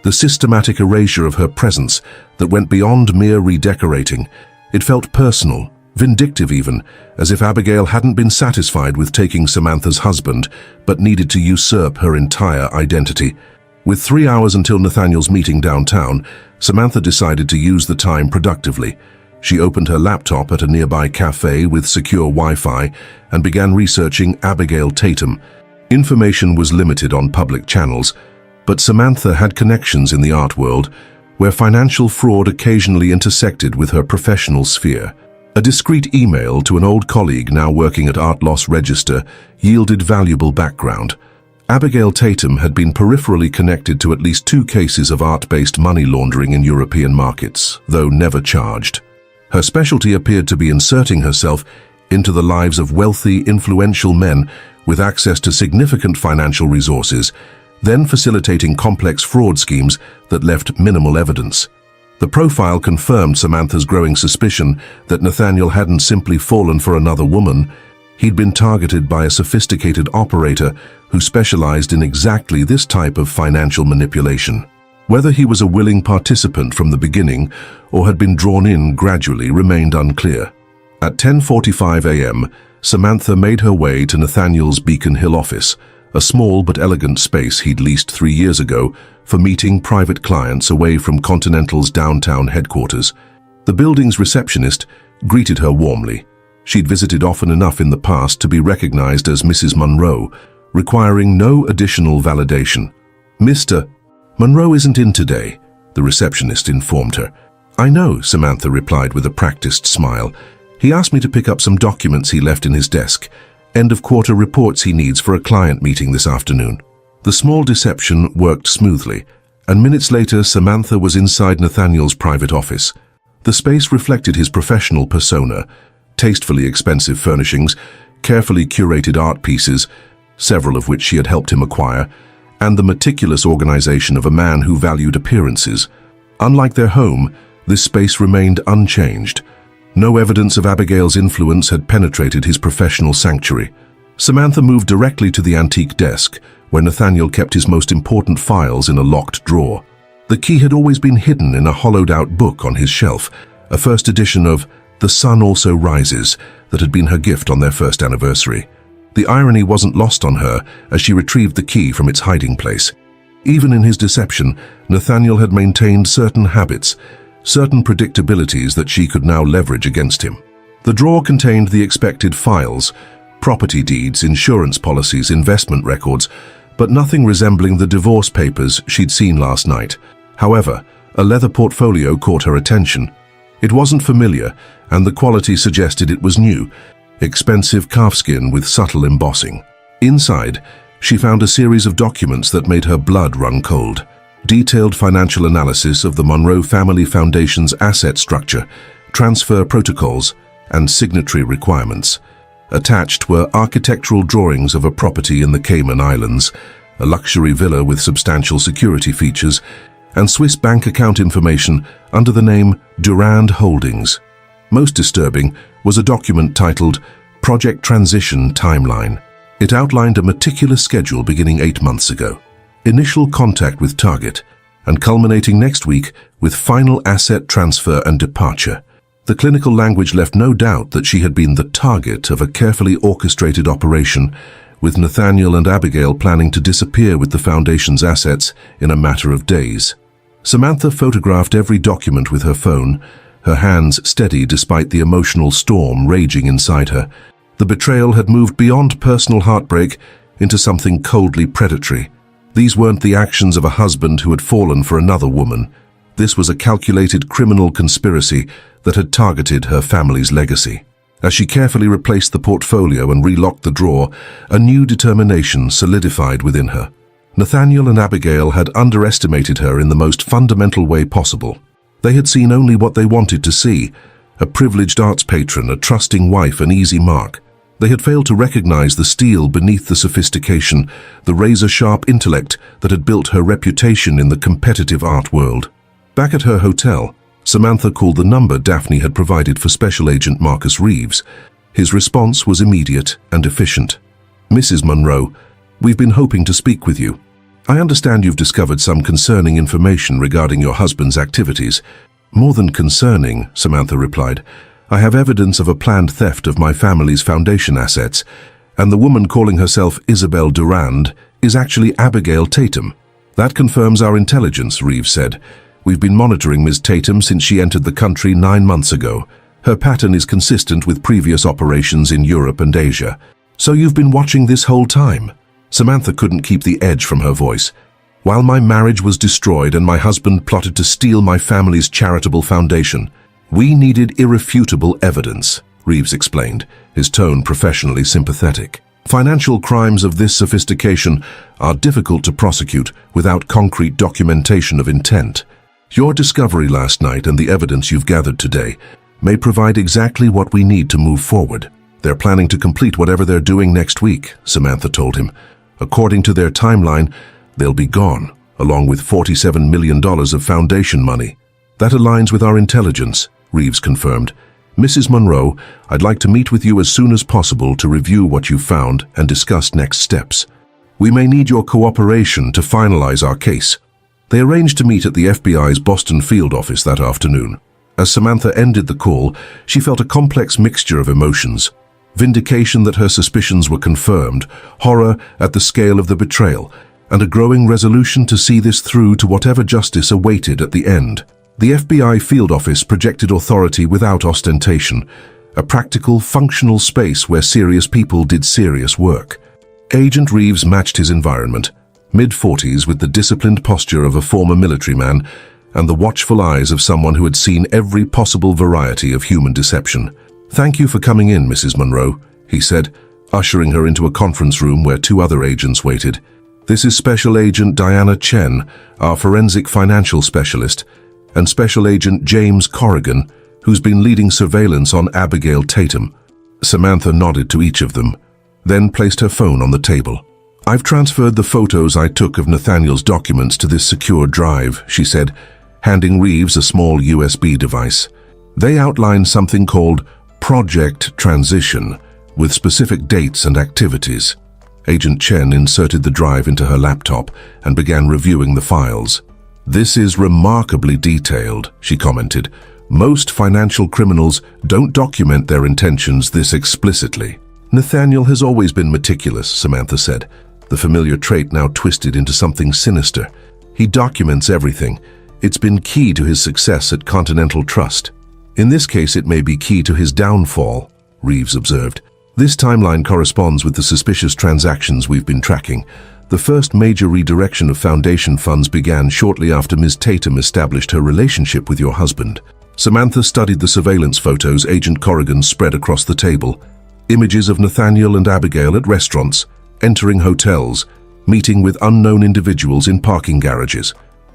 the systematic erasure of her presence that went beyond mere redecorating. It felt personal, vindictive even, as if Abigail hadn't been satisfied with taking Samantha's husband, but needed to usurp her entire identity. With 3 hours until Nathaniel's meeting downtown, Samantha decided to use the time productively. She opened her laptop at a nearby cafe with secure Wi-Fi and began researching Abigail Tatum. Information was limited on public channels, but Samantha had connections in the art world where financial fraud occasionally intersected with her professional sphere. A discreet email to an old colleague now working at Art Loss Register yielded valuable background. Abigail Tatum had been peripherally connected to at least 2 cases of art-based money laundering in European markets, though never charged. Her specialty appeared to be inserting herself into the lives of wealthy, influential men with access to significant financial resources, then facilitating complex fraud schemes that left minimal evidence. The profile confirmed Samantha's growing suspicion that Nathaniel hadn't simply fallen for another woman. He'd been targeted by a sophisticated operator who specialized in exactly this type of financial manipulation. Whether he was a willing participant from the beginning or had been drawn in gradually remained unclear. At 10:45 a.m., Samantha made her way to Nathaniel's Beacon Hill office, a small but elegant space he'd leased 3 years ago for meeting private clients away from Continental's downtown headquarters. The building's receptionist greeted her warmly. She'd visited often enough in the past to be recognized as Mrs. Monroe, requiring no additional validation. "Mr. Monroe isn't in today," the receptionist informed her. "I know," Samantha replied with a practiced smile. "He asked me to pick up some documents he left in his desk, end-of-quarter reports he needs for a client meeting this afternoon." The small deception worked smoothly, and minutes later Samantha was inside Nathaniel's private office. The space reflected his professional persona: tastefully expensive furnishings, carefully curated art pieces, several of which she had helped him acquire, and the meticulous organization of a man who valued appearances. Unlike their home, this space remained unchanged. No evidence of Abigail's influence had penetrated his professional sanctuary. Samantha moved directly to the antique desk, where Nathaniel kept his most important files in a locked drawer. The key had always been hidden in a hollowed-out book on his shelf, a first edition of The Sun Also Rises that had been her gift on their first anniversary. The irony wasn't lost on her as she retrieved the key from its hiding place. Even in his deception, Nathaniel had maintained certain habits, certain predictabilities that she could now leverage against him. The drawer contained the expected files: property deeds, insurance policies, investment records, but nothing resembling the divorce papers she'd seen last night. However, a leather portfolio caught her attention. It wasn't familiar, and the quality suggested it was new: expensive calfskin with subtle embossing. Inside, she found a series of documents that made her blood run cold. Detailed financial analysis of the Monroe Family Foundation's asset structure, transfer protocols, and signatory requirements. Attached were architectural drawings of a property in the Cayman Islands, a luxury villa with substantial security features, and Swiss bank account information under the name Durand Holdings. Most disturbing was a document titled Project Transition Timeline. It outlined a meticulous schedule beginning 8 months ago, initial contact with target, and culminating next week with final asset transfer and departure. The clinical language left no doubt that she had been the target of a carefully orchestrated operation, with Nathaniel and Abigail planning to disappear with the Foundation's assets in a matter of days. Samantha photographed every document with her phone, her hands steady despite the emotional storm raging inside her. The betrayal had moved beyond personal heartbreak into something coldly predatory. These weren't the actions of a husband who had fallen for another woman. This was a calculated criminal conspiracy that had targeted her family's legacy. As she carefully replaced the portfolio and relocked the drawer, a new determination solidified within her. Nathaniel and Abigail had underestimated her in the most fundamental way possible. They had seen only what they wanted to see: a privileged arts patron, a trusting wife, an easy mark. They had failed to recognize the steel beneath the sophistication, the razor-sharp intellect that had built her reputation in the competitive art world. Back at her hotel, Samantha called the number Daphne had provided for Special Agent Marcus Reeves. His response was immediate and efficient. "Mrs. Monroe, we've been hoping to speak with you. I understand you've discovered some concerning information regarding your husband's activities." "More than concerning," Samantha replied. "I have evidence of a planned theft of my family's foundation assets, and the woman calling herself Isabel Durand is actually Abigail Tatum." "That confirms our intelligence," Reeves said. "We've been monitoring Ms. Tatum since she entered the country 9 months ago. Her pattern is consistent with previous operations in Europe and Asia." "So you've been watching this whole time?" Samantha couldn't keep the edge from her voice. "While my marriage was destroyed and my husband plotted to steal my family's charitable foundation, we needed irrefutable evidence," Reeves explained, his tone professionally sympathetic. "Financial crimes of this sophistication are difficult to prosecute without concrete documentation of intent. Your discovery last night and the evidence you've gathered today may provide exactly what we need to move forward. They're planning to complete whatever they're doing next week, Samantha told him. According to their timeline, they'll be gone, along with $47 million of foundation money. That aligns with our intelligence, Reeves confirmed. Mrs. Monroe, I'd like to meet with you as soon as possible to review what you've found and discuss next steps. We may need your cooperation to finalize our case. They arranged to meet at the FBI's Boston field office that afternoon. As Samantha ended the call, she felt a complex mixture of emotions. Vindication that her suspicions were confirmed, horror at the scale of the betrayal, and a growing resolution to see this through to whatever justice awaited at the end. The FBI field office projected authority without ostentation, a practical, functional space where serious people did serious work. Agent Reeves matched his environment, mid-40s with the disciplined posture of a former military man and the watchful eyes of someone who had seen every possible variety of human deception. "Thank you for coming in, Mrs. Monroe," he said, ushering her into a conference room where two other agents waited. "This is Special Agent Diana Chen, our forensic financial specialist, and Special Agent James Corrigan, who's been leading surveillance on Abigail Tatum." Samantha nodded to each of them, then placed her phone on the table. "I've transferred the photos I took of Nathaniel's documents to this secure drive," she said, handing Reeves a small USB device. "They outline something called Project Transition, with specific dates and activities." Agent Chen inserted the drive into her laptop and began reviewing the files. "This is remarkably detailed," she commented. "Most financial criminals don't document their intentions this explicitly." "Nathaniel has always been meticulous," Samantha said, the familiar trait now twisted into something sinister. "He documents everything. It's been key to his success at Continental Trust." "In this case, it may be key to his downfall," Reeves observed. "This timeline corresponds with the suspicious transactions we've been tracking. The first major redirection of foundation funds began shortly after Ms. Tatum established her relationship with your husband." Samantha studied the surveillance photos Agent Corrigan spread across the table. Images of Nathaniel and Abigail at restaurants, entering hotels, meeting with unknown individuals in parking garages.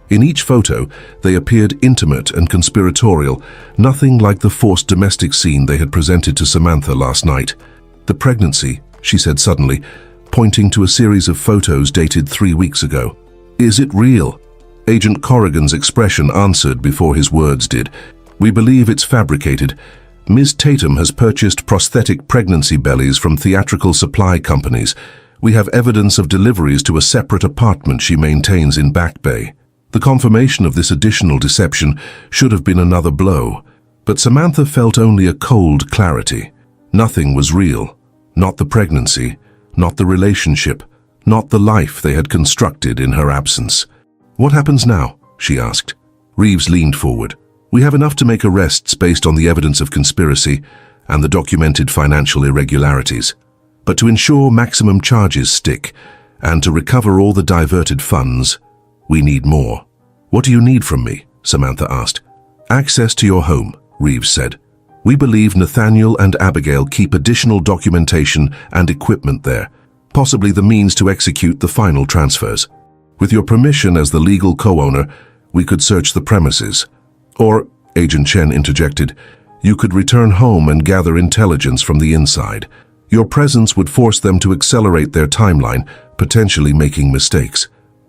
In each photo, they appeared intimate and conspiratorial, nothing like the forced domestic scene they had presented to Samantha last night. "The pregnancy," she said suddenly, pointing to a series of photos dated 3 weeks ago. "Is it real?" Agent Corrigan's expression answered before his words did. "We believe it's fabricated. Ms. Tatum has purchased prosthetic pregnancy bellies from theatrical supply companies. We have evidence of deliveries to a separate apartment she maintains in Back Bay." The confirmation of this additional deception should have been another blow, but Samantha felt only a cold clarity. Nothing was real. Not the pregnancy, not the relationship, not the life they had constructed in her absence. "What happens now?" she asked. Reeves leaned forward. "We have enough to make arrests based on the evidence of conspiracy and the documented financial irregularities. But to ensure maximum charges stick and to recover all the diverted funds, we need more." "What do you need from me?" Samantha asked. "Access to your home," Reeves said. "We believe Nathaniel and Abigail keep additional documentation and equipment there, possibly the means to execute the final transfers. With your permission as the legal co-owner, we could search the premises. Or," Agent Chen interjected, "you could return home and gather intelligence from the inside. Your presence would force them to accelerate their timeline, potentially making mistakes."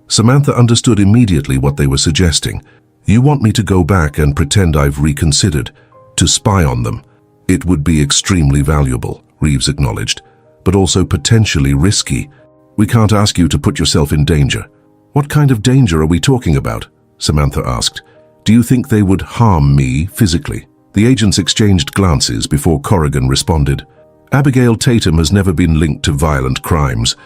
Samantha understood immediately what they were suggesting. "You want me to go back and pretend I've reconsidered, to spy on them?" "It would be extremely valuable," Reeves acknowledged, "but also potentially risky. We can't ask you to put yourself in danger." "What kind of danger are we talking about?" Samantha asked. "Do you think they would harm me physically?" The agents exchanged glances before Corrigan responded. "Abigail Tatum has never been linked to violent crimes.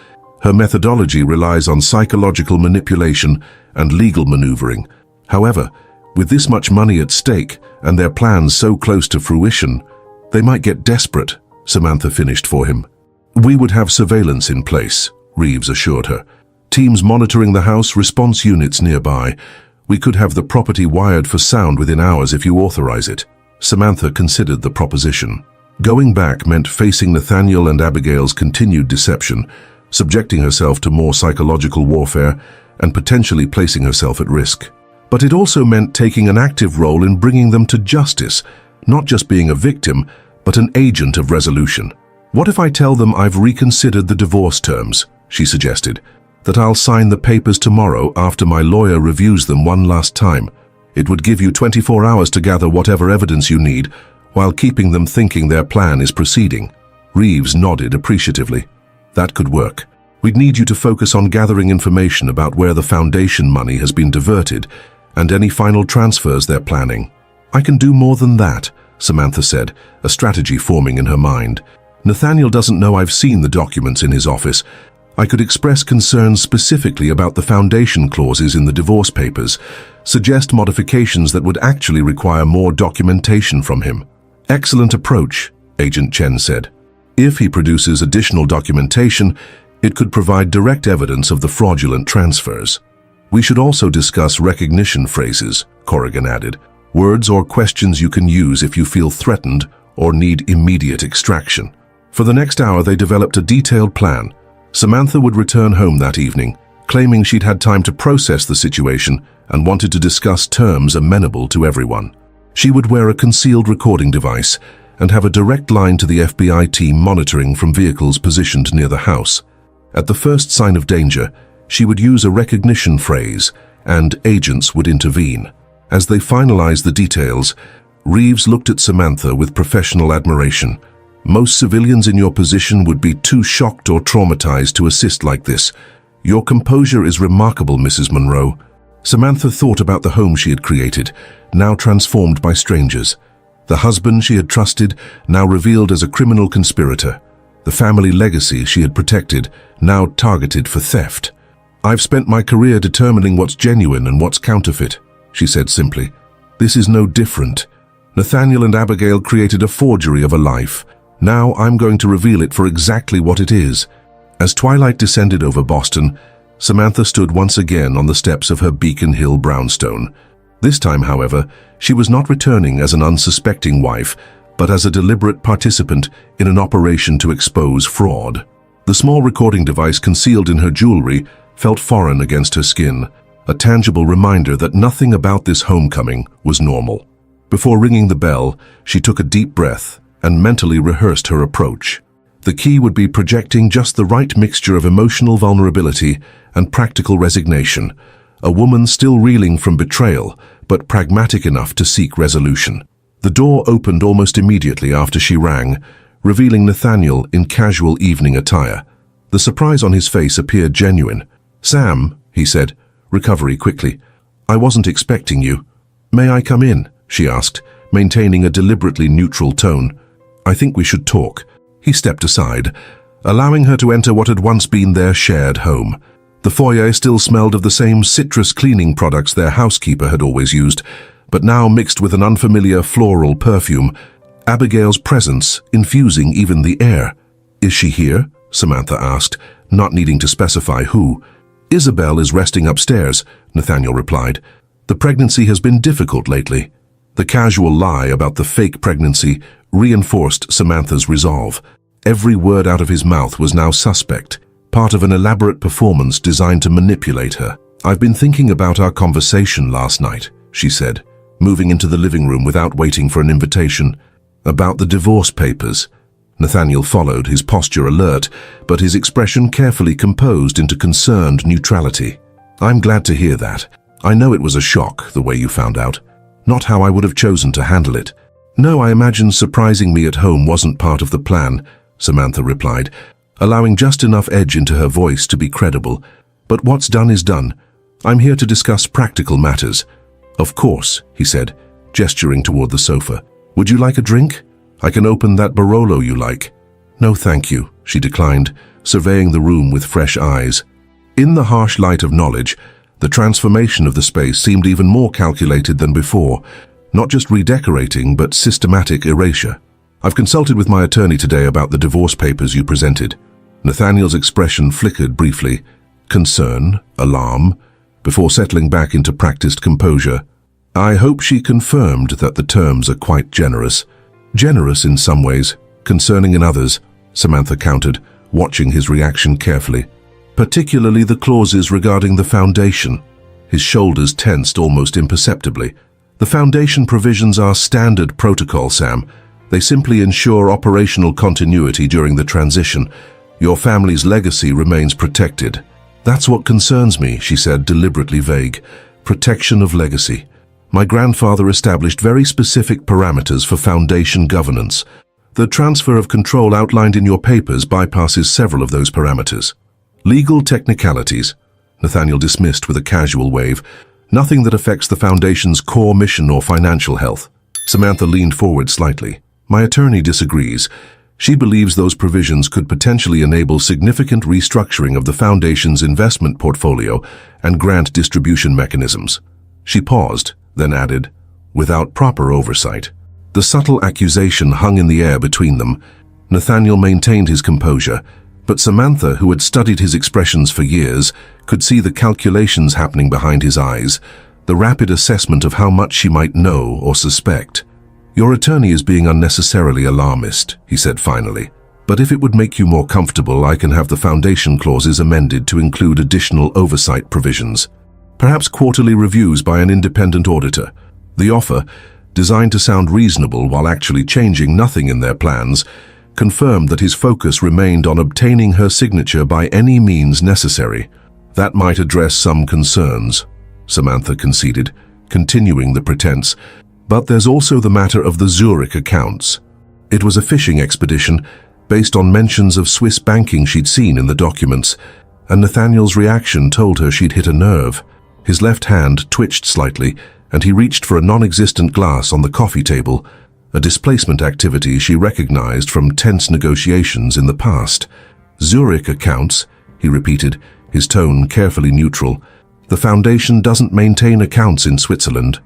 Her methodology relies on psychological manipulation and legal maneuvering. However, with this much money at stake and their plans so close to fruition, they might get desperate," Samantha finished for him. "We would have surveillance in place," Reeves assured her. "Teams monitoring the house, response units nearby. We could have the property wired for sound within hours if you authorize it." Samantha considered the proposition. Going back meant facing Nathaniel and Abigail's continued deception, subjecting herself to more psychological warfare, and potentially placing herself at risk. But it also meant taking an active role in bringing them to justice, not just being a victim, but an agent of resolution. "What if I tell them I've reconsidered the divorce terms?" she suggested. "That I'll sign the papers tomorrow after my lawyer reviews them one last time. It would give you 24 hours to gather whatever evidence you need, while keeping them thinking their plan is proceeding." Reeves nodded appreciatively. "That could work. We'd need you to focus on gathering information about where the foundation money has been diverted and any final transfers they're planning." "I can do more than that," Samantha said, a strategy forming in her mind. "Nathaniel doesn't know I've seen the documents in his office. I could express concerns specifically about the foundation clauses in the divorce papers, suggest modifications that would actually require more documentation from him." "Excellent approach," Agent Chen said. "If he produces additional documentation, it could provide direct evidence of the fraudulent transfers." "We should also discuss recognition phrases," Corrigan added. "Words or questions you can use if you feel threatened or need immediate extraction." For the next hour, they developed a detailed plan. Samantha would return home that evening, claiming she'd had time to process the situation and wanted to discuss terms amenable to everyone. She would wear a concealed recording device and have a direct line to the FBI team monitoring from vehicles positioned near the house. At the first sign of danger, she would use a recognition phrase, and agents would intervene. As they finalized the details, Reeves looked at Samantha with professional admiration. "Most civilians in your position would be too shocked or traumatized to assist like this. Your composure is remarkable, Mrs. Monroe." Samantha thought about the home she had created, now transformed by strangers. The husband she had trusted, now revealed as a criminal conspirator. The family legacy she had protected, now targeted for theft. "I've spent my career determining what's genuine and what's counterfeit," she said simply. "This is no different. Nathaniel and Abigail created a forgery of a life. Now I'm going to reveal it for exactly what it is." As twilight descended over Boston, Samantha stood once again on the steps of her Beacon Hill brownstone. This time, however, she was not returning as an unsuspecting wife, but as a deliberate participant in an operation to expose fraud. The small recording device concealed in her jewelry felt foreign against her skin, a tangible reminder that nothing about this homecoming was normal. Before ringing the bell, she took a deep breath and mentally rehearsed her approach. The key would be projecting just the right mixture of emotional vulnerability and practical resignation, a woman still reeling from betrayal, but pragmatic enough to seek resolution. The door opened almost immediately after she rang, revealing Nathaniel in casual evening attire. The surprise on his face appeared genuine. "Sam," he said, recovery quickly, "I wasn't expecting you." "May I come in?" she asked, maintaining a deliberately neutral tone. "I think we should talk." He stepped aside, allowing her to enter what had once been their shared home. The foyer still smelled of the same citrus cleaning products their housekeeper had always used, but now mixed with an unfamiliar floral perfume, Abigail's presence infusing even the air. "Is she here?" Samantha asked, not needing to specify who. "Isabel is resting upstairs," Nathaniel replied. "The pregnancy has been difficult lately." The casual lie about the fake pregnancy reinforced Samantha's resolve. Every word out of his mouth was now suspect, part of an elaborate performance designed to manipulate her. "I've been thinking about our conversation last night," she said, moving into the living room without waiting for an invitation. "About the divorce papers." Nathaniel followed, his posture alert, but his expression carefully composed into concerned neutrality. "I'm glad to hear that. I know it was a shock, the way you found out. Not how I would have chosen to handle it." "No, I imagine surprising me at home wasn't part of the plan," Samantha replied, allowing just enough edge into her voice to be credible. "But what's done is done. I'm here to discuss practical matters." "Of course," he said, gesturing toward the sofa. "Would you like a drink? I can open that Barolo you like." "No, thank you," she declined, surveying the room with fresh eyes. In the harsh light of knowledge, the transformation of the space seemed even more calculated than before, not just redecorating, but systematic erasure. "I've consulted with my attorney today about the divorce papers you presented." Nathaniel's expression flickered briefly, concern, alarm, before settling back into practiced composure. "I hope she confirmed that the terms are quite generous." "Generous in some ways, concerning in others," Samantha countered, watching his reaction carefully. "Particularly the clauses regarding the foundation." His shoulders tensed almost imperceptibly. The foundation provisions are standard protocol, Sam. They simply ensure operational continuity during the transition. Your family's legacy remains protected. That's what concerns me, she said, deliberately vague. Protection of legacy. My grandfather established very specific parameters for foundation governance. The transfer of control outlined in your papers bypasses several of those parameters. Legal technicalities, Nathaniel dismissed with a casual wave. Nothing that affects the Foundation's core mission or financial health. Samantha leaned forward slightly. My attorney disagrees. She believes those provisions could potentially enable significant restructuring of the Foundation's investment portfolio and grant distribution mechanisms. She paused, then added, without proper oversight. The subtle accusation hung in the air between them. Nathaniel maintained his composure, but Samantha, who had studied his expressions for years, could see the calculations happening behind his eyes, the rapid assessment of how much she might know or suspect. Your attorney is being unnecessarily alarmist, he said finally. But if it would make you more comfortable, I can have the foundation clauses amended to include additional oversight provisions. Perhaps quarterly reviews by an independent auditor. The offer, designed to sound reasonable while actually changing nothing in their plans, confirmed that his focus remained on obtaining her signature by any means necessary. That might address some concerns, Samantha conceded, continuing the pretense. But there's also the matter of the Zurich accounts. It was a fishing expedition based on mentions of Swiss banking she'd seen in the documents, and Nathaniel's reaction told her she'd hit a nerve. His left hand twitched slightly, and he reached for a non-existent glass on the coffee table, a displacement activity she recognized from tense negotiations in the past. Zurich accounts, he repeated, his tone carefully neutral. The Foundation doesn't maintain accounts in Switzerland.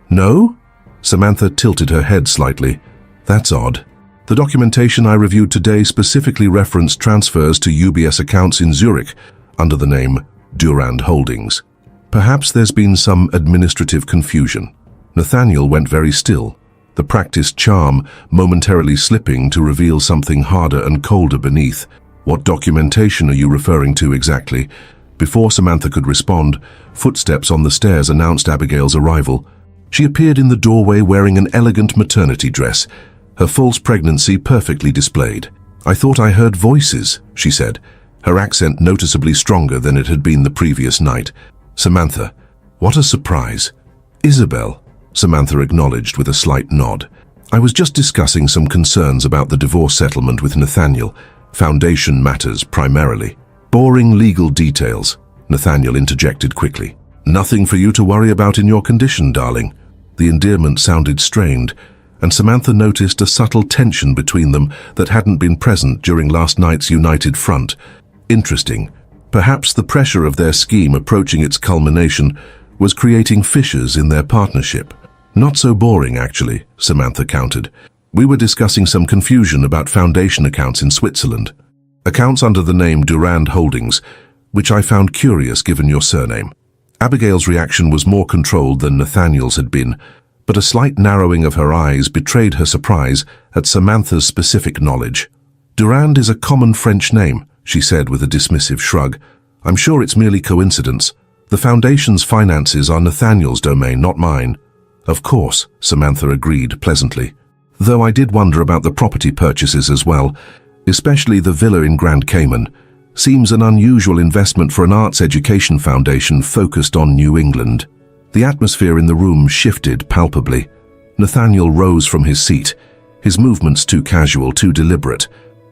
No? Samantha tilted her head slightly. That's odd. The documentation I reviewed today specifically referenced transfers to UBS accounts in Zurich under the name Durand Holdings. Perhaps there's been some administrative confusion. Nathaniel went very still, the practiced charm momentarily slipping to reveal something harder and colder beneath. What documentation are you referring to exactly? Before Samantha could respond, footsteps on the stairs announced Abigail's arrival. She appeared in the doorway wearing an elegant maternity dress, her false pregnancy perfectly displayed. I thought I heard voices, she said, her accent noticeably stronger than it had been the previous night. Samantha, what a surprise. Isabel, Samantha acknowledged with a slight nod. I was just discussing some concerns about the divorce settlement with Nathaniel, foundation matters primarily. Boring legal details, Nathaniel interjected quickly. Nothing for you to worry about in your condition, darling. The endearment sounded strained, and Samantha noticed a subtle tension between them that hadn't been present during last night's united front. Interesting. Perhaps the pressure of their scheme approaching its culmination was creating fissures in their partnership. Not so boring, actually, Samantha countered. We were discussing some confusion about foundation accounts in Switzerland. Accounts under the name Durand Holdings, which I found curious given your surname. Abigail's reaction was more controlled than Nathaniel's had been, but a slight narrowing of her eyes betrayed her surprise at Samantha's specific knowledge. Durand is a common French name, she said with a dismissive shrug. I'm sure it's merely coincidence. The Foundation's finances are Nathaniel's domain, not mine. Of course, Samantha agreed pleasantly. Though I did wonder about the property purchases as well, especially the villa in Grand Cayman. Seems an unusual investment for an arts education foundation focused on New England. The atmosphere in the room shifted palpably. Nathaniel rose from his seat, his movements too casual, too deliberate.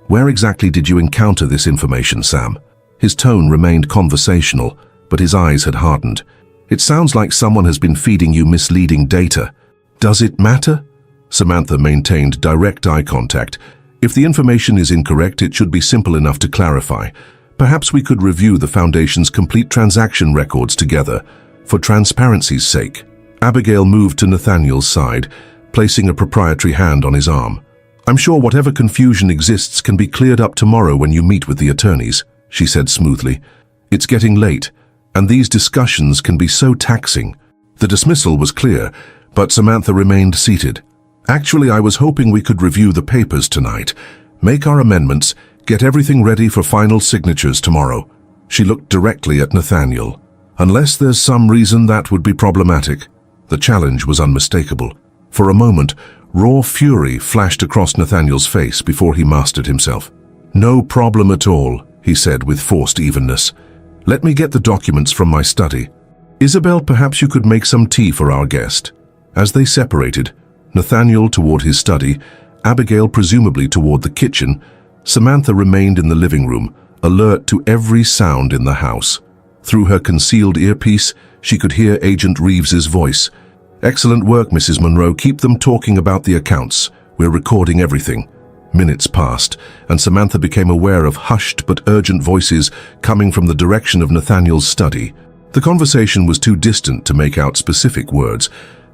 Where exactly did you encounter this information, Sam? His tone remained conversational, but his eyes had hardened. It sounds like someone has been feeding you misleading data. Does it matter? Samantha maintained direct eye contact. If the information is incorrect, it should be simple enough to clarify. Perhaps we could review the Foundation's complete transaction records together, for transparency's sake. Abigail moved to Nathaniel's side, placing a proprietary hand on his arm. I'm sure whatever confusion exists can be cleared up tomorrow when you meet with the attorneys, she said smoothly. It's getting late, and these discussions can be so taxing. The dismissal was clear, but Samantha remained seated. Actually, I was hoping we could review the papers tonight, make our amendments, get everything ready for final signatures tomorrow. She looked directly at Nathaniel. Unless there's some reason that would be problematic. The challenge was unmistakable. For a moment, raw fury flashed across Nathaniel's face before he mastered himself. "No problem at all," he said with forced evenness. "Let me get the documents from my study. Isabel, perhaps you could make some tea for our guest." As they separated, Nathaniel toward his study, Abigail presumably toward the kitchen, Samantha remained in the living room, alert to every sound in the house. Through her concealed earpiece, she could hear Agent Reeves's voice. "Excellent work, Mrs. Monroe. Keep them talking about the accounts. We're recording everything." Minutes passed, and Samantha became aware of hushed but urgent voices coming from the direction of Nathaniel's study. The conversation was too distant to make out specific words,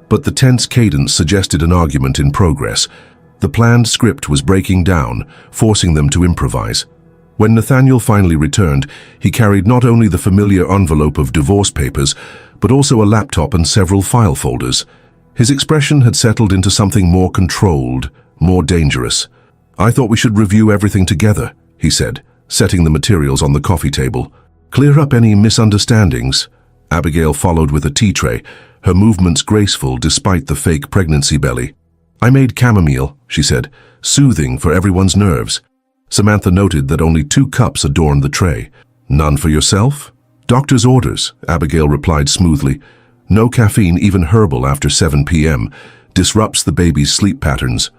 but the tense cadence suggested an argument in progress. The planned script was breaking down, forcing them to improvise. When Nathaniel finally returned, he carried not only the familiar envelope of divorce papers, but also a laptop and several file folders. His expression had settled into something more controlled, more dangerous. "I thought we should review everything together," he said, setting the materials on the coffee table. "Clear up any misunderstandings." Abigail followed with a tea tray, her movements graceful despite the fake pregnancy belly. "I made chamomile," she said, "soothing for everyone's nerves." Samantha noted that only 2 cups adorned the tray. "None for yourself?" "Doctor's orders," Abigail replied smoothly. "No caffeine, even herbal, after 7 p.m. Disrupts the baby's sleep patterns."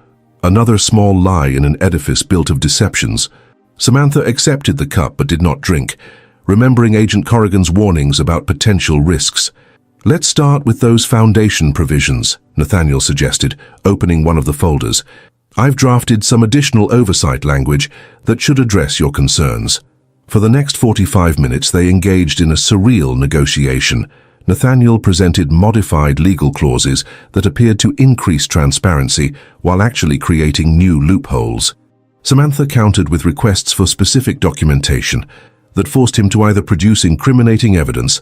Another small lie in an edifice built of deceptions. Samantha accepted the cup but did not drink, remembering Agent Corrigan's warnings about potential risks. "Let's start with those foundation provisions," Nathaniel suggested, opening one of the folders. "I've drafted some additional oversight language that should address your concerns." For the next 45 minutes, they engaged in a surreal negotiation. Nathaniel presented modified legal clauses that appeared to increase transparency while actually creating new loopholes. Samantha countered with requests for specific documentation that forced him to either produce incriminating evidence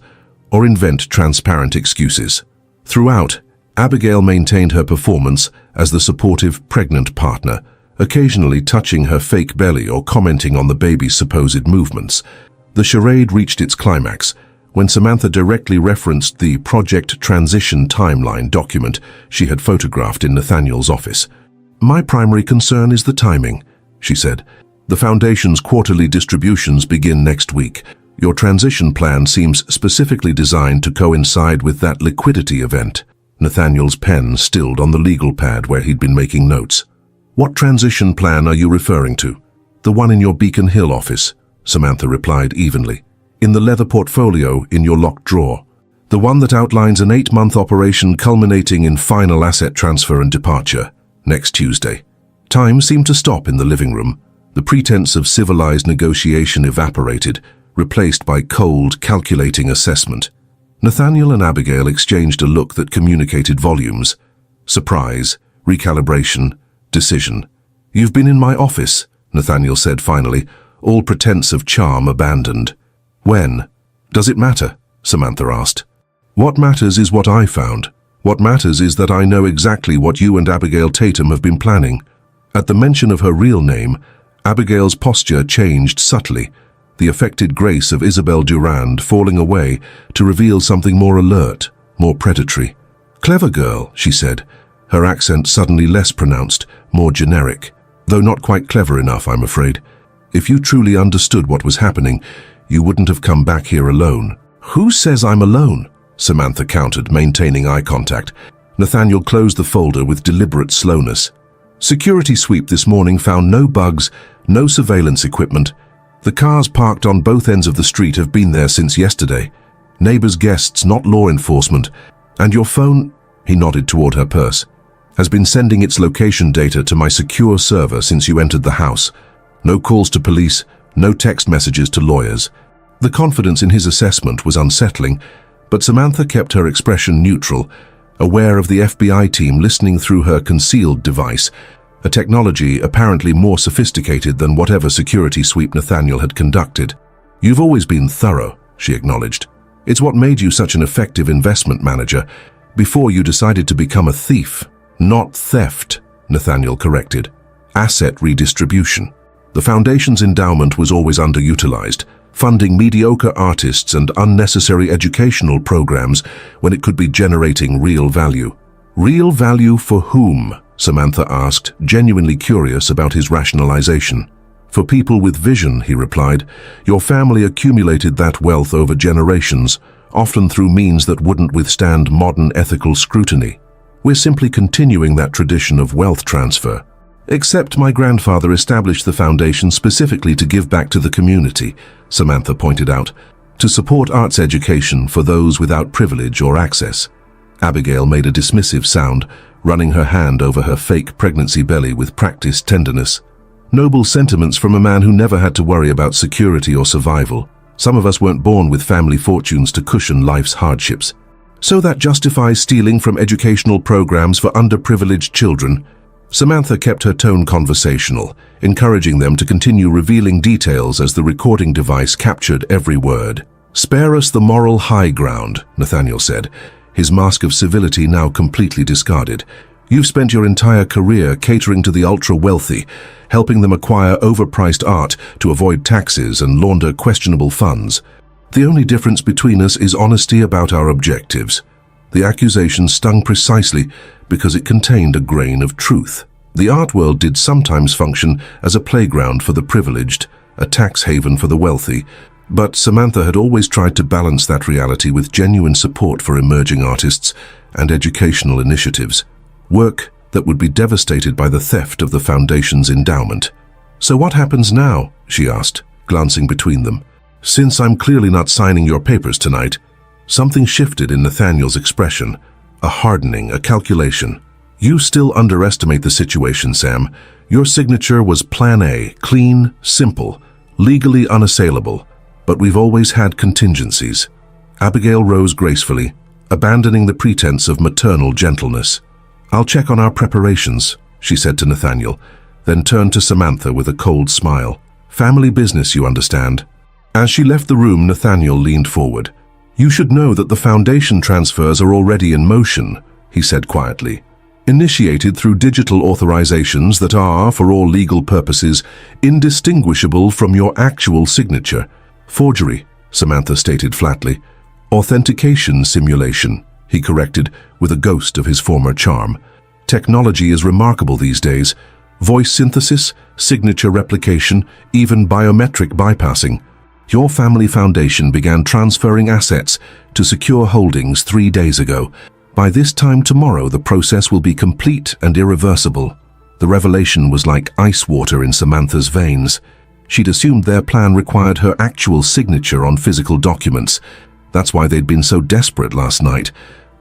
or invent transparent excuses. Throughout, Abigail maintained her performance as the supportive pregnant partner, occasionally touching her fake belly or commenting on the baby's supposed movements. The charade reached its climax when Samantha directly referenced the Project Transition Timeline document she had photographed in Nathaniel's office. "My primary concern is the timing," she said. "The Foundation's quarterly distributions begin next week. Your transition plan seems specifically designed to coincide with that liquidity event." Nathaniel's pen stilled on the legal pad where he'd been making notes. "What transition plan are you referring to?" "The one in your Beacon Hill office," Samantha replied evenly. "In the leather portfolio in your locked drawer. The one that outlines an 8-month operation culminating in final asset transfer and departure, next Tuesday." Time seemed to stop in the living room. The pretense of civilized negotiation evaporated, replaced by cold, calculating assessment. Nathaniel and Abigail exchanged a look that communicated volumes. Surprise, recalibration, decision. "You've been in my office," Nathaniel said finally, all pretense of charm abandoned. "When? Does it matter?" Samantha asked. "What matters is what I found. What matters is that I know exactly what you and Abigail Tatum have been planning." At the mention of her real name, Abigail's posture changed subtly, the affected grace of Isabel Durand falling away to reveal something more alert, more predatory. "Clever girl," she said, her accent suddenly less pronounced, more generic. "Though not quite clever enough, I'm afraid. If you truly understood what was happening, you wouldn't have come back here alone." "Who says I'm alone?" Samantha countered, maintaining eye contact. Nathaniel closed the folder with deliberate slowness. "Security sweep this morning found no bugs, no surveillance equipment. The cars parked on both ends of the street have been there since yesterday. Neighbors' guests, not law enforcement. And your phone," he nodded toward her purse, "has been sending its location data to my secure server since you entered the house. No calls to police, no text messages to lawyers." The confidence in his assessment was unsettling, but Samantha kept her expression neutral, aware of the FBI team listening through her concealed device, a technology apparently more sophisticated than whatever security sweep Nathaniel had conducted. "You've always been thorough," she acknowledged. "It's what made you such an effective investment manager before you decided to become a thief." "Not theft," Nathaniel corrected. "Asset redistribution. The Foundation's endowment was always underutilized. funding mediocre artists and unnecessary educational programs when it could be generating real value. Real value for whom? Samantha asked, genuinely curious about his rationalization. For people with vision, he replied. Your family accumulated that wealth over generations, often through means that wouldn't withstand modern ethical scrutiny. We're simply continuing that tradition of wealth transfer. Except my grandfather established the foundation specifically to give back to the community, Samantha pointed out, to support arts education for those without privilege or access. Abigail made a dismissive sound, running her hand over her fake pregnancy belly with practiced tenderness. Noble sentiments from a man who never had to worry about security or survival. Some of us weren't born with family fortunes to cushion life's hardships. So that justifies stealing from educational programs for underprivileged children. Samantha kept her tone conversational, encouraging them to continue revealing details as the recording device captured every word. Spare us the moral high ground, Nathaniel said, his mask of civility now completely discarded. You've spent your entire career catering to the ultra-wealthy, helping them acquire overpriced art to avoid taxes and launder questionable funds. The only difference between us is honesty about our objectives. The accusation stung precisely because it contained a grain of truth. The art world did sometimes function as a playground for the privileged, a tax haven for the wealthy, but Samantha had always tried to balance that reality with genuine support for emerging artists and educational initiatives. Work that would be devastated by the theft of the foundation's endowment. So what happens now? She asked, glancing between them. Since I'm clearly not signing your papers tonight. Something shifted in Nathaniel's expression, a hardening, a calculation. You still underestimate the situation, Sam. Your signature was Plan A, clean, simple, legally unassailable, but we've always had contingencies. Abigail rose gracefully, abandoning the pretense of maternal gentleness. I'll check on our preparations, she said to Nathaniel, then turned to Samantha with a cold smile. Family business, you understand. As she left the room, Nathaniel leaned forward. You should know that the foundation transfers are already in motion, he said quietly. Initiated through digital authorizations that are, for all legal purposes, indistinguishable from your actual signature. Forgery, Samantha stated flatly. Authentication simulation, he corrected with a ghost of his former charm. Technology is remarkable these days. Voice synthesis, signature replication, even biometric bypassing. Your family foundation began transferring assets to secure holdings 3 days ago. By this time tomorrow, the process will be complete and irreversible. The revelation was like ice water in Samantha's veins. She'd assumed their plan required her actual signature on physical documents. That's why they'd been so desperate last night.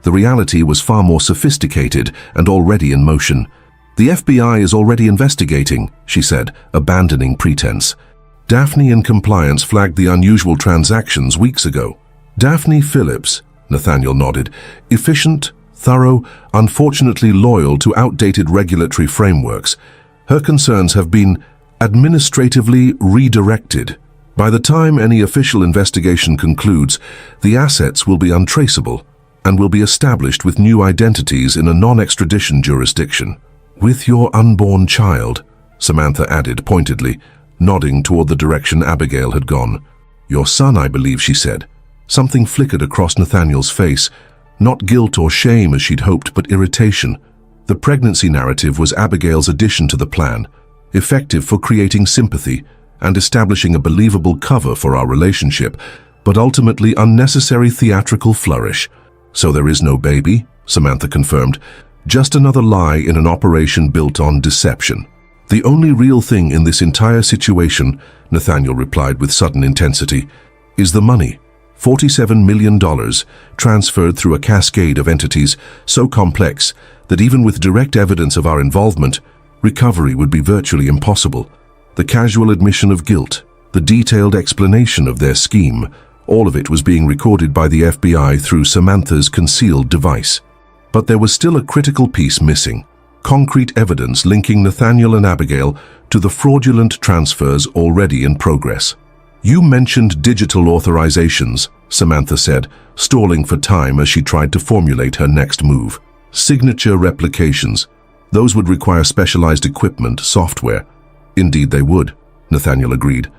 The reality was far more sophisticated and already in motion. The FBI is already investigating, she said, abandoning pretense. Daphne in compliance flagged the unusual transactions weeks ago. Daphne Phillips, Nathaniel nodded, efficient, thorough, unfortunately loyal to outdated regulatory frameworks. Her concerns have been administratively redirected. By the time any official investigation concludes, the assets will be untraceable and will be established with new identities in a non-extradition jurisdiction. With your unborn child, Samantha added pointedly, nodding toward the direction Abigail had gone. Your son, I believe, she said. Something flickered across Nathaniel's face, not guilt or shame as she'd hoped, but irritation. The pregnancy narrative was Abigail's addition to the plan, effective for creating sympathy and establishing a believable cover for our relationship, but ultimately unnecessary theatrical flourish. So there is no baby, Samantha confirmed, just another lie in an operation built on deception. The only real thing in this entire situation, Nathaniel replied with sudden intensity, is the money. $47 million transferred through a cascade of entities so complex that even with direct evidence of our involvement, recovery would be virtually impossible. The casual admission of guilt, the detailed explanation of their scheme, all of it was being recorded by the FBI through Samantha's concealed device. But there was still a critical piece missing, concrete evidence linking Nathaniel and Abigail to the fraudulent transfers already in progress. You mentioned digital authorizations, Samantha said, stalling for time as she tried to formulate her next move. Signature replications. Those would require specialized equipment, software. Indeed they would, Nathaniel agreed.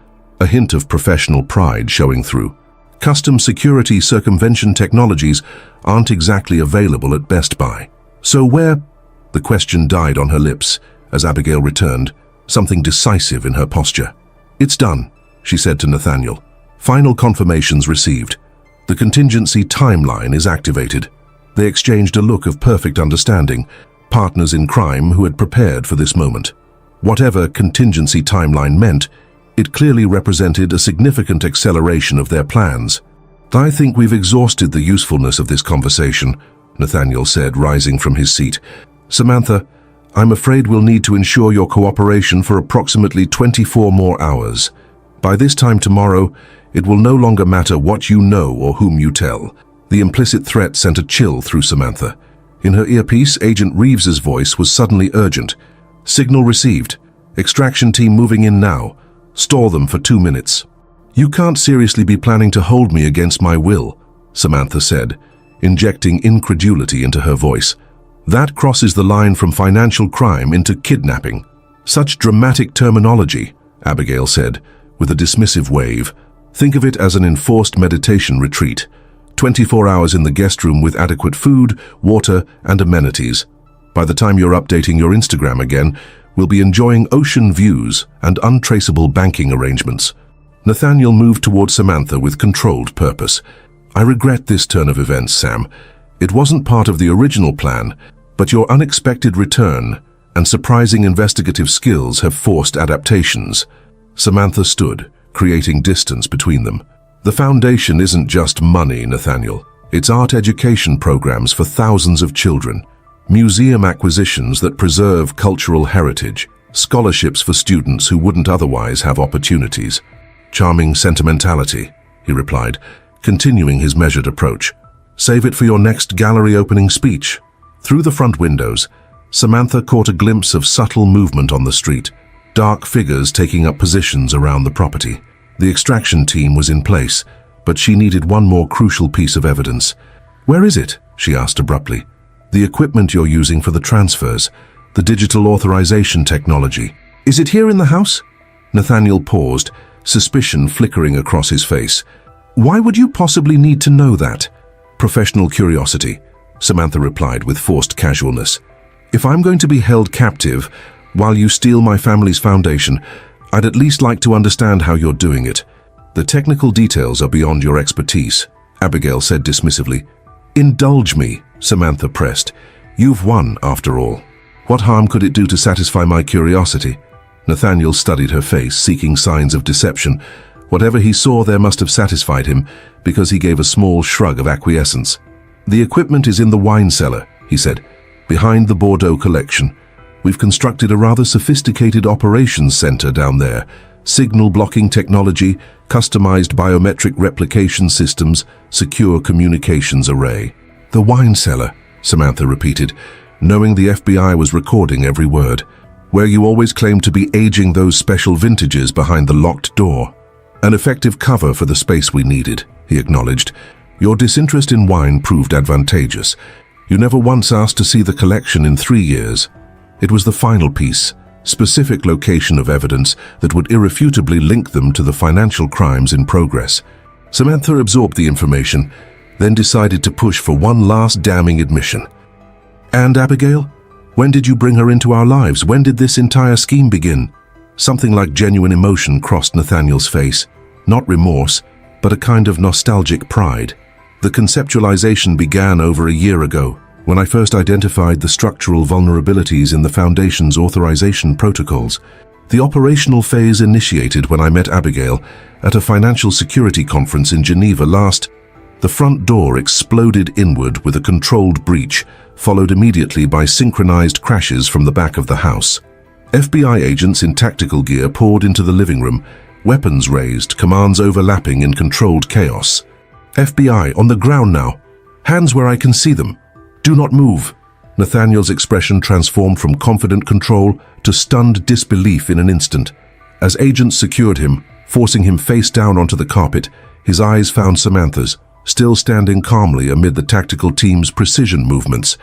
a hint of professional pride showing through. Custom security circumvention technologies aren't exactly available at Best Buy. So where? The question died on her lips as Abigail returned, something decisive in her posture. It's done, she said to Nathaniel. Final confirmations received. The contingency timeline is activated. They exchanged a look of perfect understanding, partners in crime who had prepared for this moment. Whatever contingency timeline meant, it clearly represented a significant acceleration of their plans. I think we've exhausted the usefulness of this conversation, Nathaniel said, rising from his seat. Samantha, I'm afraid we'll need to ensure your cooperation for approximately 24 more hours. By this time tomorrow, it will no longer matter what you know or whom you tell. The implicit threat sent a chill through Samantha. In her earpiece, Agent Reeves's voice was suddenly urgent. Signal received. Extraction team moving in now. Stall them for 2 minutes. You can't seriously be planning to hold me against my will, Samantha said, injecting incredulity into her voice. That crosses the line from financial crime into kidnapping. Such dramatic terminology, Abigail said, with a dismissive wave. Think of it as an enforced meditation retreat. 24 hours in the guest room with adequate food, water, and amenities. By the time you're updating your Instagram again, we'll be enjoying ocean views and untraceable banking arrangements. Nathaniel moved toward Samantha with controlled purpose. I regret this turn of events, Sam. It wasn't part of the original plan, but your unexpected return and surprising investigative skills have forced adaptations. Samantha stood, creating distance between them. The foundation isn't just money, Nathaniel. It's art education programs for thousands of children. Museum acquisitions that preserve cultural heritage, scholarships for students who wouldn't otherwise have opportunities. Charming sentimentality, he replied, continuing his measured approach. Save it for your next gallery opening speech. Through the front windows, Samantha caught a glimpse of subtle movement on the street, dark figures taking up positions around the property. The extraction team was in place, but she needed one more crucial piece of evidence. Where is it? She asked abruptly. The equipment you're using for the transfers, the digital authorization technology. Is it here in the house? Nathaniel paused, suspicion flickering across his face. Why would you possibly need to know that? Professional curiosity, Samantha replied with forced casualness. If I'm going to be held captive while you steal my family's foundation, I'd at least like to understand how you're doing it. The technical details are beyond your expertise, Abigail said dismissively. Indulge me, Samantha pressed. You've won, after all. What harm could it do to satisfy my curiosity? Nathaniel studied her face, seeking signs of deception. Whatever he saw there must have satisfied him, because he gave a small shrug of acquiescence. The equipment is in the wine cellar, he said, behind the Bordeaux collection. We've constructed a rather sophisticated operations center down there. Signal blocking technology, customized biometric replication systems, secure communications array. The wine cellar, Samantha repeated, knowing the FBI was recording every word. Where you always claimed to be aging those special vintages behind the locked door. An effective cover for the space we needed, he acknowledged. Your disinterest in wine proved advantageous. You never once asked to see the collection in 3 years. It was the final piece, specific location of evidence that would irrefutably link them to the financial crimes in progress. Samantha absorbed the information, then decided to push for one last damning admission. And Abigail? When did you bring her into our lives? When did this entire scheme begin? Something like genuine emotion crossed Nathaniel's face. Not remorse, but a kind of nostalgic pride. The conceptualization began over a year ago, when I first identified the structural vulnerabilities in the Foundation's authorization protocols. The operational phase initiated when I met Abigail at a financial security conference in Geneva last. The front door exploded inward with a controlled breach, followed immediately by synchronized crashes from the back of the house. FBI agents in tactical gear poured into the living room, weapons raised, commands overlapping in controlled chaos. FBI on the ground now. Hands where I can see them. Do not move. Nathaniel's expression transformed from confident control to stunned disbelief in an instant. As agents secured him, forcing him face down onto the carpet, his eyes found Samantha's, still standing calmly amid the tactical team's precision movements.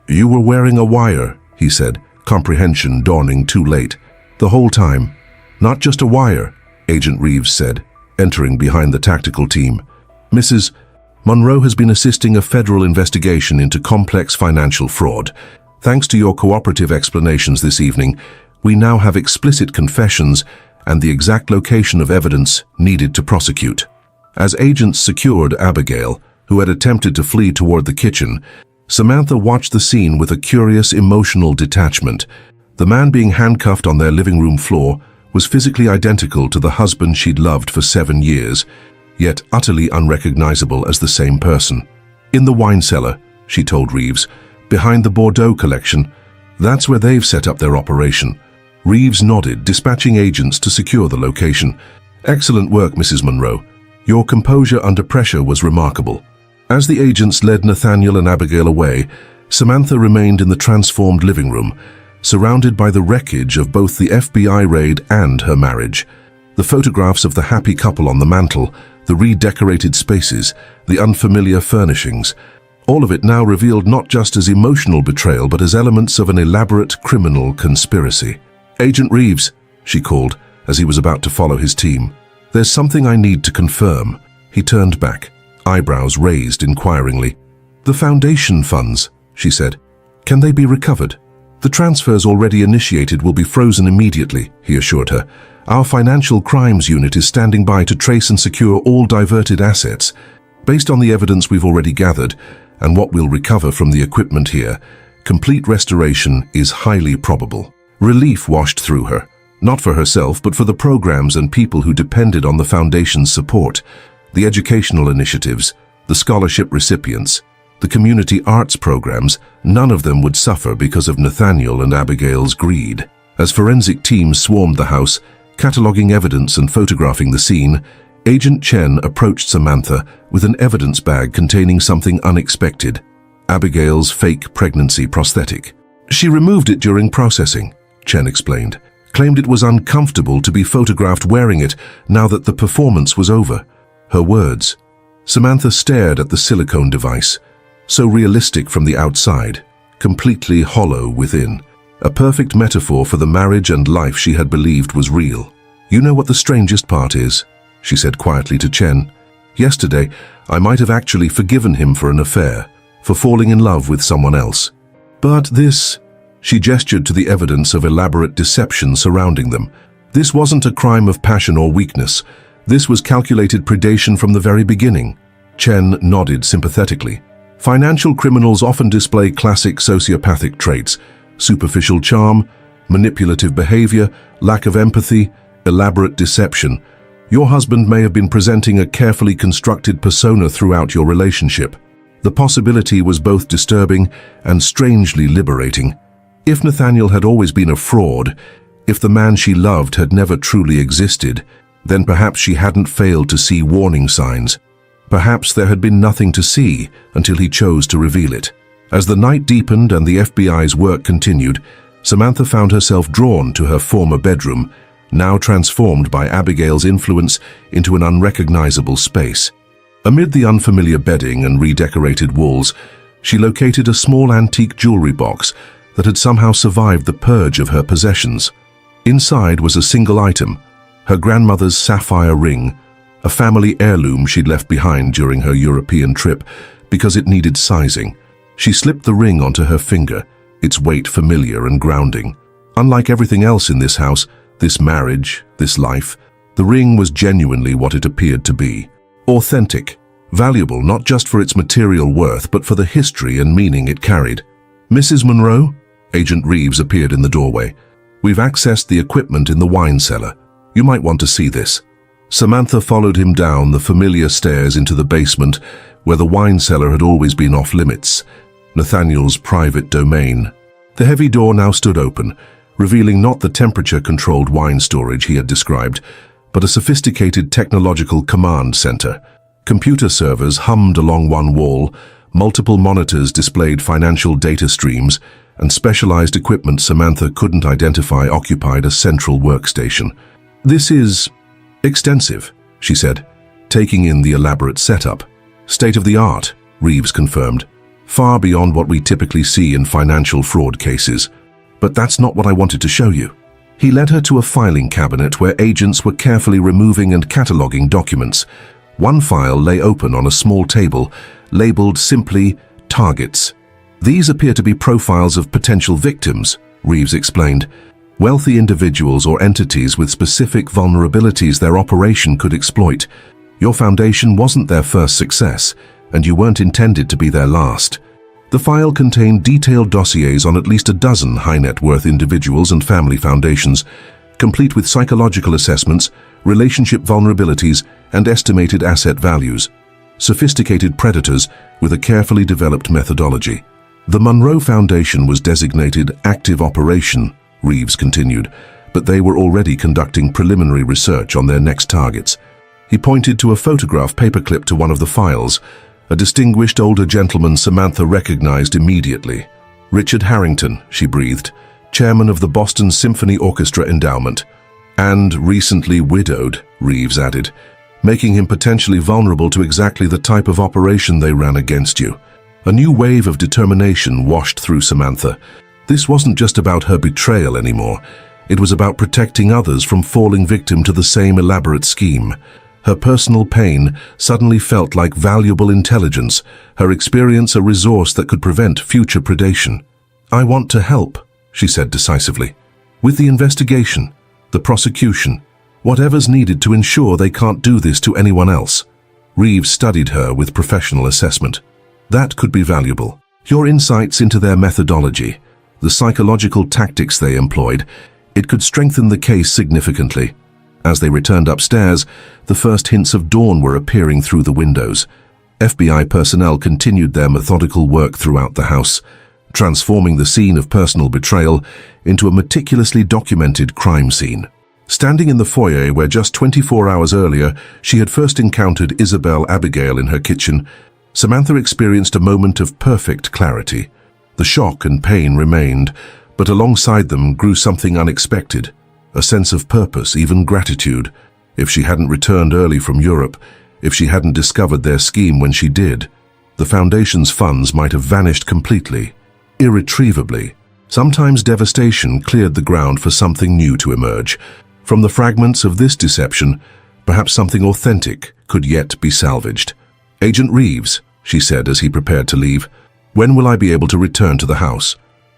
You were wearing a wire, he said, comprehension dawning too late. The whole time. Not just a wire, Agent Reeves said, entering behind the tactical team. Mrs. Monroe has been assisting a federal investigation into complex financial fraud. Thanks to your cooperative explanations this evening, we now have explicit confessions and the exact location of evidence needed to prosecute. As agents secured Abigail, who had attempted to flee toward the kitchen, Samantha watched the scene with a curious emotional detachment. The man being handcuffed on their living room floor was physically identical to the husband she'd loved for 7 years, yet utterly unrecognizable as the same person. In the wine cellar, she told Reeves, behind the Bordeaux collection. That's where they've set up their operation. Reeves nodded, dispatching agents to secure the location. Excellent work, Mrs. Monroe. Your composure under pressure was remarkable. As the agents led Nathaniel and Abigail away, Samantha remained in the transformed living room, surrounded by the wreckage of both the FBI raid and her marriage. The photographs of the happy couple on the mantel, the redecorated spaces, the unfamiliar furnishings, all of it now revealed not just as emotional betrayal but as elements of an elaborate criminal conspiracy. Agent Reeves, she called as he was about to follow his team. There's something I need to confirm. He turned back, eyebrows raised inquiringly. The foundation funds, she said. Can they be recovered? The transfers already initiated will be frozen immediately, he assured her. Our financial crimes unit is standing by to trace and secure all diverted assets. Based on the evidence we've already gathered and what we'll recover from the equipment here, complete restoration is highly probable. Relief washed through her, not for herself but for the programs and people who depended on the foundation's support, the educational initiatives, the scholarship recipients, the community arts programs. None of them would suffer because of Nathaniel and Abigail's greed. As forensic teams swarmed the house, cataloging evidence and photographing the scene, Agent Chen approached Samantha with an evidence bag containing something unexpected: Abigail's fake pregnancy prosthetic. She removed it during processing, Chen explained, claimed it was uncomfortable to be photographed wearing it now that the performance was over. Her words. Samantha stared at the silicone device, so realistic from the outside, completely hollow within. A perfect metaphor for the marriage and life she had believed was real. You know what the strangest part is? She said quietly to Chen. Yesterday, I might have actually forgiven him for an affair, for falling in love with someone else. But this, she gestured to the evidence of elaborate deception surrounding them. This wasn't a crime of passion or weakness. This was calculated predation from the very beginning. Chen nodded sympathetically. Financial criminals often display classic sociopathic traits: superficial charm, manipulative behavior, lack of empathy, elaborate deception. Your husband may have been presenting a carefully constructed persona throughout your relationship. The possibility was both disturbing and strangely liberating. If Nathaniel had always been a fraud, if the man she loved had never truly existed, then perhaps she hadn't failed to see warning signs. Perhaps there had been nothing to see until he chose to reveal it. As the night deepened and the FBI's work continued, Samantha found herself drawn to her former bedroom, now transformed by Abigail's influence into an unrecognizable space. Amid the unfamiliar bedding and redecorated walls, she located a small antique jewelry box that had somehow survived the purge of her possessions. Inside was a single item, her grandmother's sapphire ring, a family heirloom she'd left behind during her European trip because it needed sizing. She slipped the ring onto her finger, its weight familiar and grounding. Unlike everything else in this house, this marriage, this life, the ring was genuinely what it appeared to be. Authentic, valuable not just for its material worth but for the history and meaning it carried. Mrs. Monroe? Agent Reeves appeared in the doorway. We've accessed the equipment in the wine cellar. You might want to see this. Samantha followed him down the familiar stairs into the basement where the wine cellar had always been off limits, Nathaniel's private domain. The heavy door now stood open, revealing not the temperature-controlled wine storage he had described, but a sophisticated technological command center. Computer servers hummed along one wall, multiple monitors displayed financial data streams, and specialized equipment Samantha couldn't identify occupied a central workstation. This is extensive, she said, taking in the elaborate setup. State-of-the-art, Reeves confirmed. Far beyond what we typically see in financial fraud cases. But that's not what I wanted to show you. He led her to a filing cabinet where agents were carefully removing and cataloging documents. One file lay open on a small table, labeled simply Targets. These appear to be profiles of potential victims, Reeves explained. Wealthy individuals or entities with specific vulnerabilities their operation could exploit. Your foundation wasn't their first success, and you weren't intended to be their last. The file contained detailed dossiers on at least a dozen high-net-worth individuals and family foundations, complete with psychological assessments, relationship vulnerabilities, and estimated asset values. Sophisticated predators with a carefully developed methodology. The Monroe Foundation was designated Active Operation, Reeves continued, but they were already conducting preliminary research on their next targets. He pointed to a photograph paperclip to one of the files. A distinguished older gentleman Samantha recognized immediately. Richard Harrington, she breathed, chairman of the Boston Symphony Orchestra Endowment. And recently widowed, Reeves added, making him potentially vulnerable to exactly the type of operation they ran against you. A new wave of determination washed through Samantha. This wasn't just about her betrayal anymore. It was about protecting others from falling victim to the same elaborate scheme. Her personal pain suddenly felt like valuable intelligence, her experience a resource that could prevent future predation. I want to help, she said decisively. With the investigation, the prosecution, whatever's needed to ensure they can't do this to anyone else. Reeves studied her with professional assessment. That could be valuable. Your insights into their methodology, the psychological tactics they employed, it could strengthen the case significantly. As they returned upstairs, the first hints of dawn were appearing through the windows. FBI personnel continued their methodical work throughout the house, transforming the scene of personal betrayal into a meticulously documented crime scene. Standing in the foyer where just 24 hours earlier she had first encountered Isabel Abigail in her kitchen, Samantha experienced a moment of perfect clarity. The shock and pain remained, but alongside them grew something unexpected. A sense of purpose, even gratitude. If she hadn't returned early from Europe, if she hadn't discovered their scheme when she did, the Foundation's funds might have vanished completely, irretrievably. Sometimes devastation cleared the ground for something new to emerge. From the fragments of this deception, perhaps something authentic could yet be salvaged. Agent Reeves, she said as he prepared to leave, when will I be able to return to the house?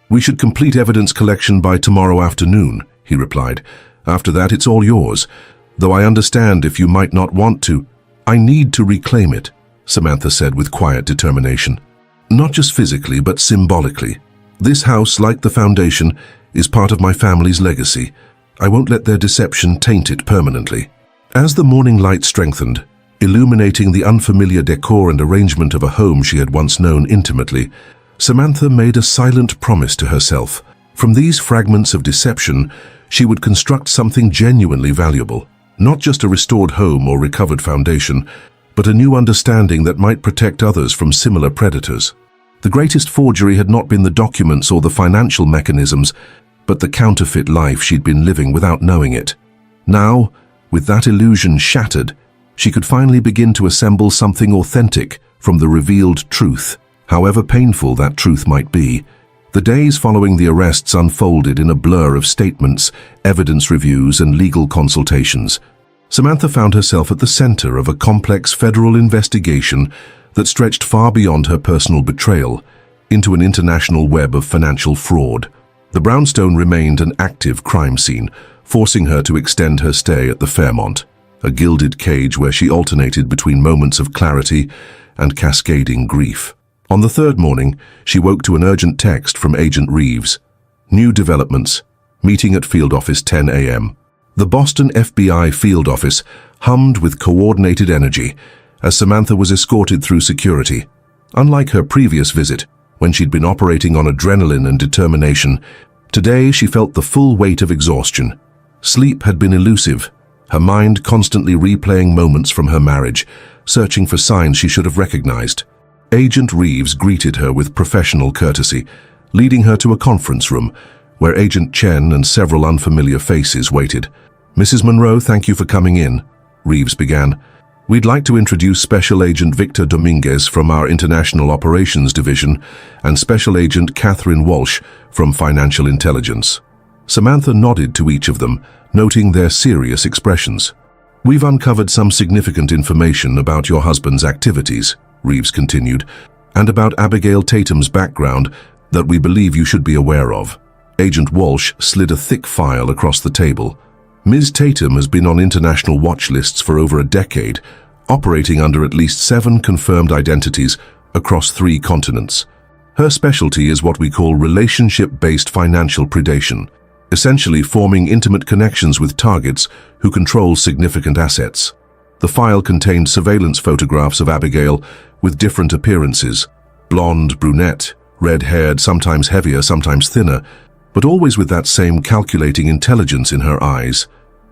We should complete evidence collection by tomorrow afternoon, he replied. After that, it's all yours. Though I understand if you might not want to. I need to reclaim it, Samantha said with quiet determination. Not just physically, but symbolically. This house, like the Foundation, is part of my family's legacy. I won't let their deception taint it permanently. As the morning light strengthened, illuminating the unfamiliar decor and arrangement of a home she had once known intimately, Samantha made a silent promise to herself. From these fragments of deception, she would construct something genuinely valuable. Not just a restored home or recovered foundation, but a new understanding that might protect others from similar predators. The greatest forgery had not been the documents or the financial mechanisms, but the counterfeit life she'd been living without knowing it. Now, with that illusion shattered, she could finally begin to assemble something authentic from the revealed truth, however painful that truth might be. The days following the arrests unfolded in a blur of statements, evidence reviews, and legal consultations. Samantha found herself at the center of a complex federal investigation that stretched far beyond her personal betrayal into an international web of financial fraud. The brownstone remained an active crime scene, forcing her to extend her stay at the Fairmont, a gilded cage where she alternated between moments of clarity and cascading grief. On the third morning, she woke to an urgent text from Agent Reeves. New developments. Meeting at field office 10 a.m. The Boston FBI field office hummed with coordinated energy as Samantha was escorted through security. Unlike her previous visit, when she'd been operating on adrenaline and determination, today she felt the full weight of exhaustion. Sleep had been elusive, her mind constantly replaying moments from her marriage, searching for signs she should have recognized. Agent Reeves greeted her with professional courtesy, leading her to a conference room where Agent Chen and several unfamiliar faces waited. Mrs. Monroe, thank you for coming in, Reeves began. We'd like to introduce Special Agent Victor Dominguez from our International Operations Division and Special Agent Catherine Walsh from Financial Intelligence. Samantha nodded to each of them, noting their serious expressions. "We've uncovered some significant information about your husband's activities," Reeves continued, "and about Abigail Tatum's background that we believe you should be aware of." Agent Walsh slid a thick file across the table. "Ms. Tatum has been on international watch lists for over a decade, operating under at least 7 confirmed identities across 3 continents. Her specialty is what we call relationship-based financial predation, essentially forming intimate connections with targets who control significant assets." The file contained surveillance photographs of Abigail with different appearances: blonde, brunette, red-haired, sometimes heavier, sometimes thinner, but always with that same calculating intelligence in her eyes.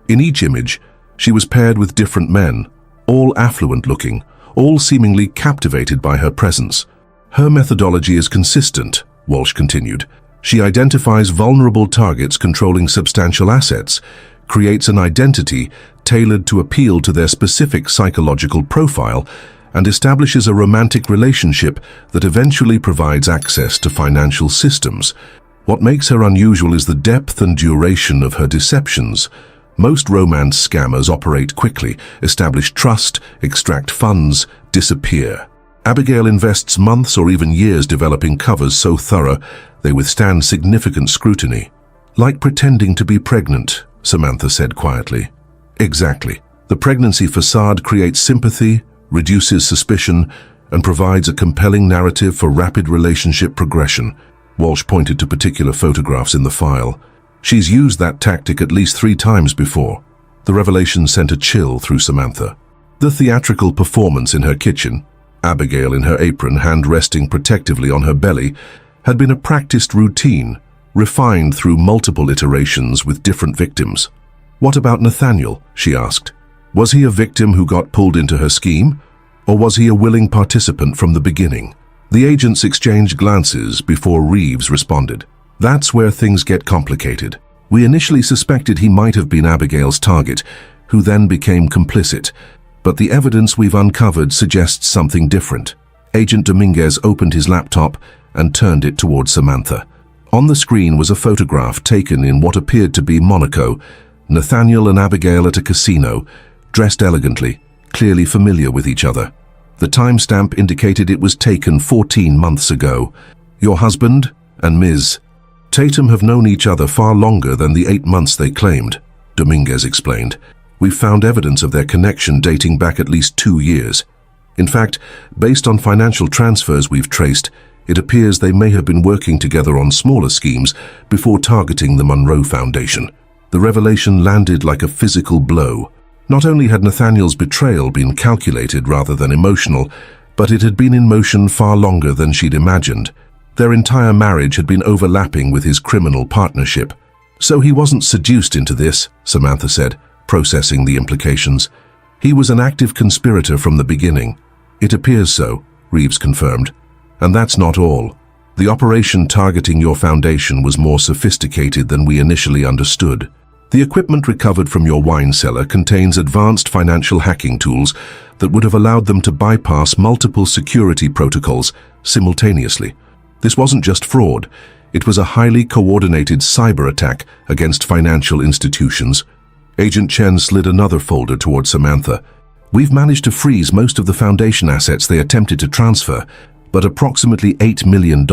In each image, she was paired with different men, all affluent-looking, all seemingly captivated by her presence. "Her methodology is consistent," Walsh continued. "She identifies vulnerable targets controlling substantial assets, creates an identity tailored to appeal to their specific psychological profile, and establishes a romantic relationship that eventually provides access to financial systems. What makes her unusual is the depth and duration of her deceptions. Most romance scammers operate quickly, establish trust, extract funds, disappear. Abigail invests months or even years developing covers so thorough they withstand significant scrutiny." "Like pretending to be pregnant," Samantha said quietly. "Exactly. The pregnancy facade creates sympathy, reduces suspicion, and provides a compelling narrative for rapid relationship progression." Walsh pointed to particular photographs in the file. "She's used that tactic at least 3 times before." The revelation sent a chill through Samantha. The theatrical performance in her kitchen, Abigail in her apron, hand resting protectively on her belly, had been a practiced routine, refined through multiple iterations with different victims. "What about Nathaniel?" she asked. "Was he a victim who got pulled into her scheme, or was he a willing participant from the beginning?" The agents exchanged glances before Reeves responded. "That's where things get complicated. We initially suspected he might have been Abigail's target, who then became complicit, but the evidence we've uncovered suggests something different." Agent Dominguez opened his laptop and turned it towards Samantha. On the screen was a photograph taken in what appeared to be Monaco, Nathaniel and Abigail at a casino, dressed elegantly, clearly familiar with each other. The timestamp indicated it was taken 14 months ago. "Your husband and Ms. Tatum have known each other far longer than the 8 months they claimed," Dominguez explained. "We've found evidence of their connection dating back at least 2 years. In fact, based on financial transfers we've traced, it appears they may have been working together on smaller schemes before targeting the Monroe Foundation." The revelation landed like a physical blow. Not only had Nathaniel's betrayal been calculated rather than emotional, but it had been in motion far longer than she'd imagined. Their entire marriage had been overlapping with his criminal partnership. "So he wasn't seduced into this," Samantha said, processing the implications. "He was an active conspirator from the beginning." "It appears so," Reeves confirmed. "And that's not all. The operation targeting your foundation was more sophisticated than we initially understood. The equipment recovered from your wine cellar contains advanced financial hacking tools that would have allowed them to bypass multiple security protocols simultaneously. This wasn't just fraud, it was a highly coordinated cyber attack against financial institutions." Agent Chen slid another folder toward Samantha. "We've managed to freeze most of the foundation assets they attempted to transfer, but approximately $8 million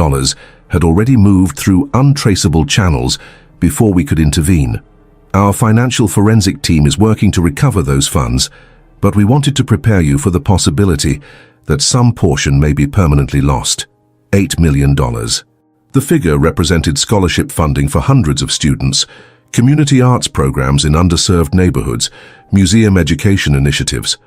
had already moved through untraceable channels before we could intervene. Our financial forensic team is working to recover those funds, but we wanted to prepare you for the possibility that some portion may be permanently lost. $8 million. The figure represented scholarship funding for hundreds of students, community arts programs in underserved neighborhoods, museum education initiatives.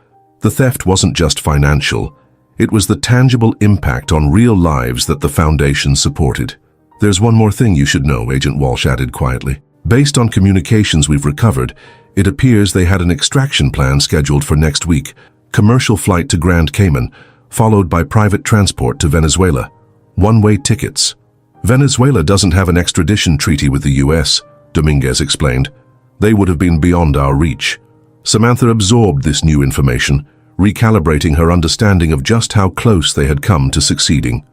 The theft wasn't just financial, it was the tangible impact on real lives that the foundation supported. "There's one more thing you should know," Agent Walsh added quietly. "Based on communications we've recovered, it appears they had an extraction plan scheduled for next week, commercial flight to Grand Cayman, followed by private transport to Venezuela. One-way tickets. Venezuela doesn't have an extradition treaty with the US, Dominguez explained. They would have been beyond our reach." Samantha absorbed this new information, recalibrating her understanding of just how close they had come to succeeding.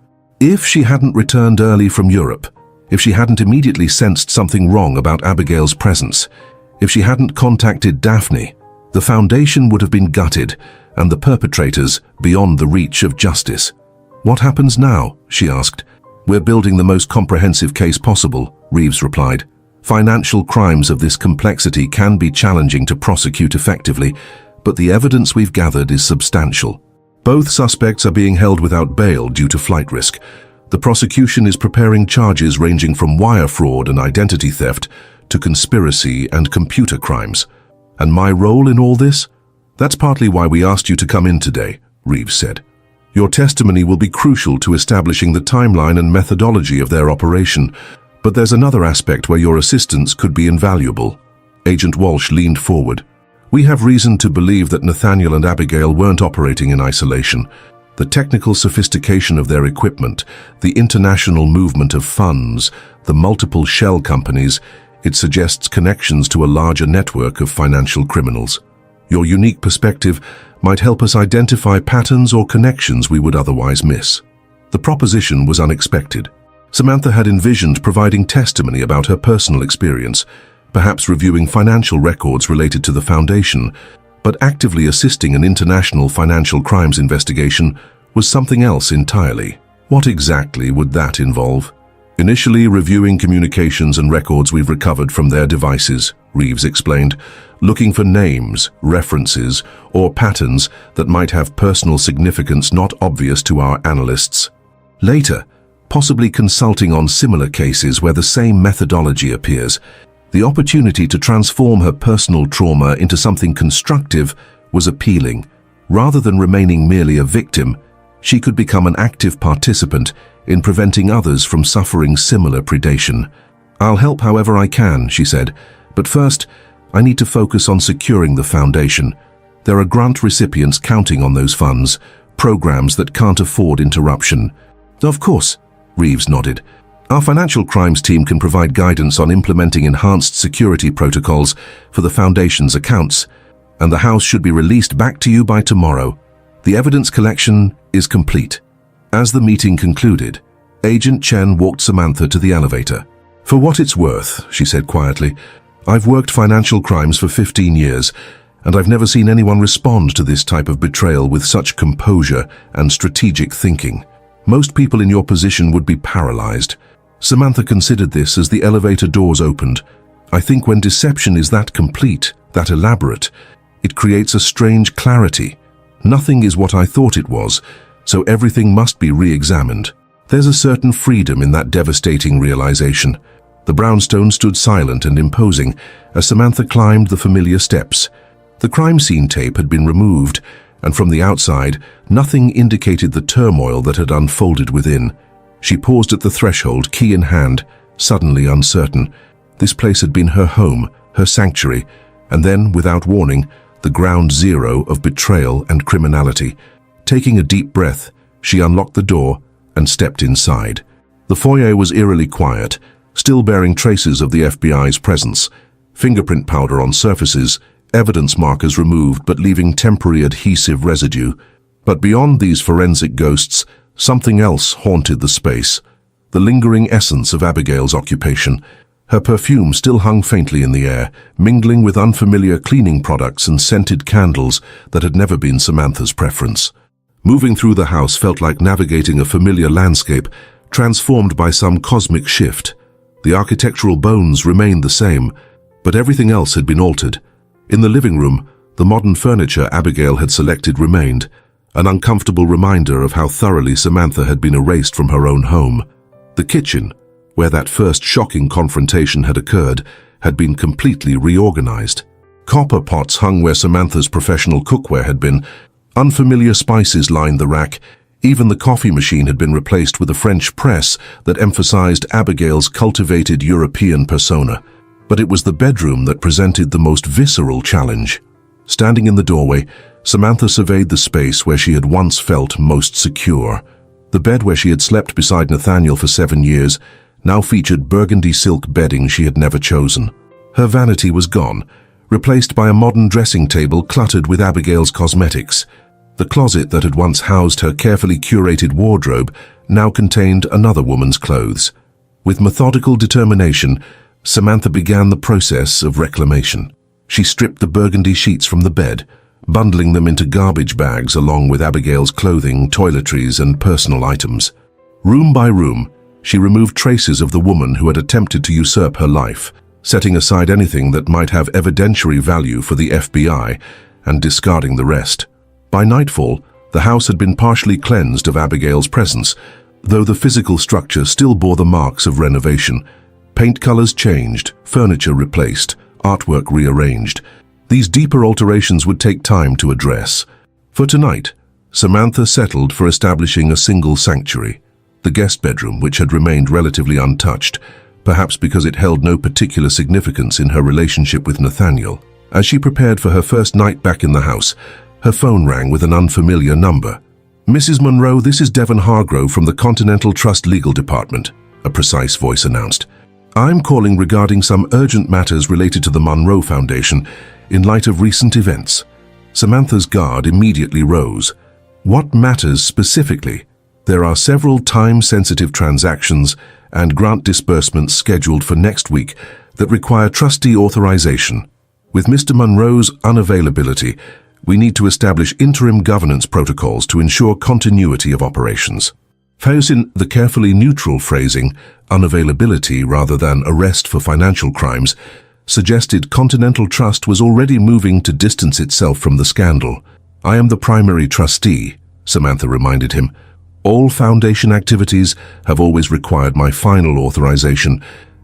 If she hadn't returned early from Europe, if she hadn't immediately sensed something wrong about Abigail's presence, if she hadn't contacted Daphne, the foundation would have been gutted and the perpetrators beyond the reach of justice. "What happens now?" she asked. "We're building the most comprehensive case possible," Reeves replied. "Financial crimes of this complexity can be challenging to prosecute effectively, but the evidence we've gathered is substantial. Both suspects are being held without bail due to flight risk. The prosecution is preparing charges ranging from wire fraud and identity theft to conspiracy and computer crimes. And my role in all this? That's partly why we asked you to come in today," Reeves said. "Your testimony will be crucial to establishing the timeline and methodology of their operation, but there's another aspect where your assistance could be invaluable." Agent Walsh leaned forward. "We have reason to believe that Nathaniel and Abigail weren't operating in isolation. The technical sophistication of their equipment, the international movement of funds, the multiple shell companies, it suggests connections to a larger network of financial criminals. Your unique perspective might help us identify patterns or connections we would otherwise miss." The proposition was unexpected. Samantha had envisioned providing testimony about her personal experience, perhaps reviewing financial records related to the foundation, but actively assisting an international financial crimes investigation was something else entirely. What exactly would that involve? "Initially reviewing communications and records we've recovered from their devices," Reeves explained, "looking for names, references, or patterns that might have personal significance not obvious to our analysts. Later, possibly consulting on similar cases where the same methodology appears. The opportunity to transform her personal trauma into something constructive was appealing. Rather than remaining merely a victim, she could become an active participant in preventing others from suffering similar predation. "I'll help however I can," she said, "but first, I need to focus on securing the foundation. There are grant recipients counting on those funds, programs that can't afford interruption." "Of course," Reeves nodded. "Our financial crimes team can provide guidance on implementing enhanced security protocols for the Foundation's accounts, and the house should be released back to you by tomorrow. The evidence collection is complete." As the meeting concluded, Agent Chen walked Samantha to the elevator. "For what it's worth," she said quietly, "I've worked financial crimes for 15 years, and I've never seen anyone respond to this type of betrayal with such composure and strategic thinking. Most people in your position would be paralyzed." Samantha considered this as the elevator doors opened. "I think when deception is that complete, that elaborate, it creates a strange clarity. Nothing is what I thought it was, so everything must be re-examined. There's a certain freedom in that devastating realization." The brownstone stood silent and imposing as Samantha climbed the familiar steps. The crime scene tape had been removed, and from the outside, nothing indicated the turmoil that had unfolded within. She paused at the threshold, key in hand, suddenly uncertain. This place had been her home, her sanctuary, and then, without warning, the ground zero of betrayal and criminality. Taking a deep breath, she unlocked the door and stepped inside. The foyer was eerily quiet, still bearing traces of the FBI's presence. Fingerprint powder on surfaces, evidence markers removed but leaving temporary adhesive residue. But beyond these forensic ghosts, something else haunted the space. The lingering essence of Abigail's occupation. Her perfume still hung faintly in the air, mingling with unfamiliar cleaning products and scented candles that had never been Samantha's preference. Moving through the house felt like navigating a familiar landscape, transformed by some cosmic shift. The architectural bones remained the same, but everything else had been altered. In the living room, the modern furniture Abigail had selected remained, an uncomfortable reminder of how thoroughly Samantha had been erased from her own home. The kitchen, where that first shocking confrontation had occurred, had been completely reorganized. Copper pots hung where Samantha's professional cookware had been. Unfamiliar spices lined the rack. Even the coffee machine had been replaced with a French press that emphasized Abigail's cultivated European persona. But it was the bedroom that presented the most visceral challenge. Standing in the doorway, Samantha surveyed the space where she had once felt most secure. The bed where she had slept beside Nathaniel for 7 years now featured burgundy silk bedding she had never chosen. Her vanity was gone, replaced by a modern dressing table cluttered with Abigail's cosmetics. The closet that had once housed her carefully curated wardrobe now contained another woman's clothes. With methodical determination, Samantha began the process of reclamation. She stripped the burgundy sheets from the bed, bundling them into garbage bags along with Abigail's clothing, toiletries, and personal items. Room by room, she removed traces of the woman who had attempted to usurp her life, setting aside anything that might have evidentiary value for the FBI and discarding the rest. By nightfall, the house had been partially cleansed of Abigail's presence, though the physical structure still bore the marks of renovation. Paint colors changed, furniture replaced, artwork rearranged. These deeper alterations would take time to address. For tonight, Samantha settled for establishing a single sanctuary, the guest bedroom, which had remained relatively untouched, perhaps because it held no particular significance in her relationship with Nathaniel. As she prepared for her first night back in the house, her phone rang with an unfamiliar number. "Mrs. Monroe, this is Devon Hargrove from the Continental Trust Legal Department," a precise voice announced. "I'm calling regarding some urgent matters related to the Monroe Foundation in light of recent events." Samantha's guard immediately rose. "What matters specifically?" "There are several time-sensitive transactions and grant disbursements scheduled for next week that require trustee authorization. With Mr. Monroe's unavailability, we need to establish interim governance protocols to ensure continuity of operations." Using the carefully neutral phrasing, unavailability rather than arrest for financial crimes, suggested Continental Trust was already moving to distance itself from the scandal. "I am the primary trustee," Samantha reminded him. "All foundation activities have always required my final authorization,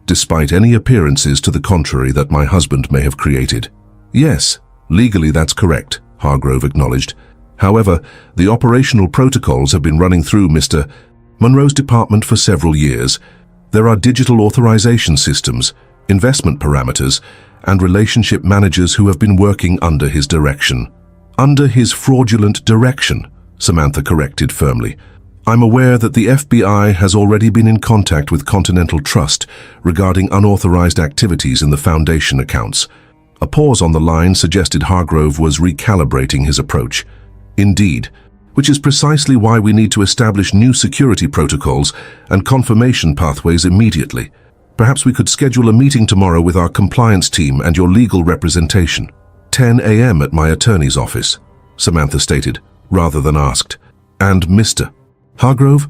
despite any appearances to the contrary that my husband may have created." "Yes, legally that's correct," Hargrove acknowledged. "However, the operational protocols have been running through Mr. Monroe's department for several years. There are digital authorization systems, investment parameters, and relationship managers who have been working under his direction." "Under his fraudulent direction," Samantha corrected firmly. "I'm aware that the FBI has already been in contact with Continental Trust regarding unauthorized activities in the foundation accounts." A pause on the line suggested Hargrove was recalibrating his approach. "Indeed, which is precisely why we need to establish new security protocols and confirmation pathways immediately. Perhaps we could schedule a meeting tomorrow with our compliance team and your legal representation." 10 a.m. at my attorney's office, Samantha stated, rather than asked. "And Mr. Hargrove,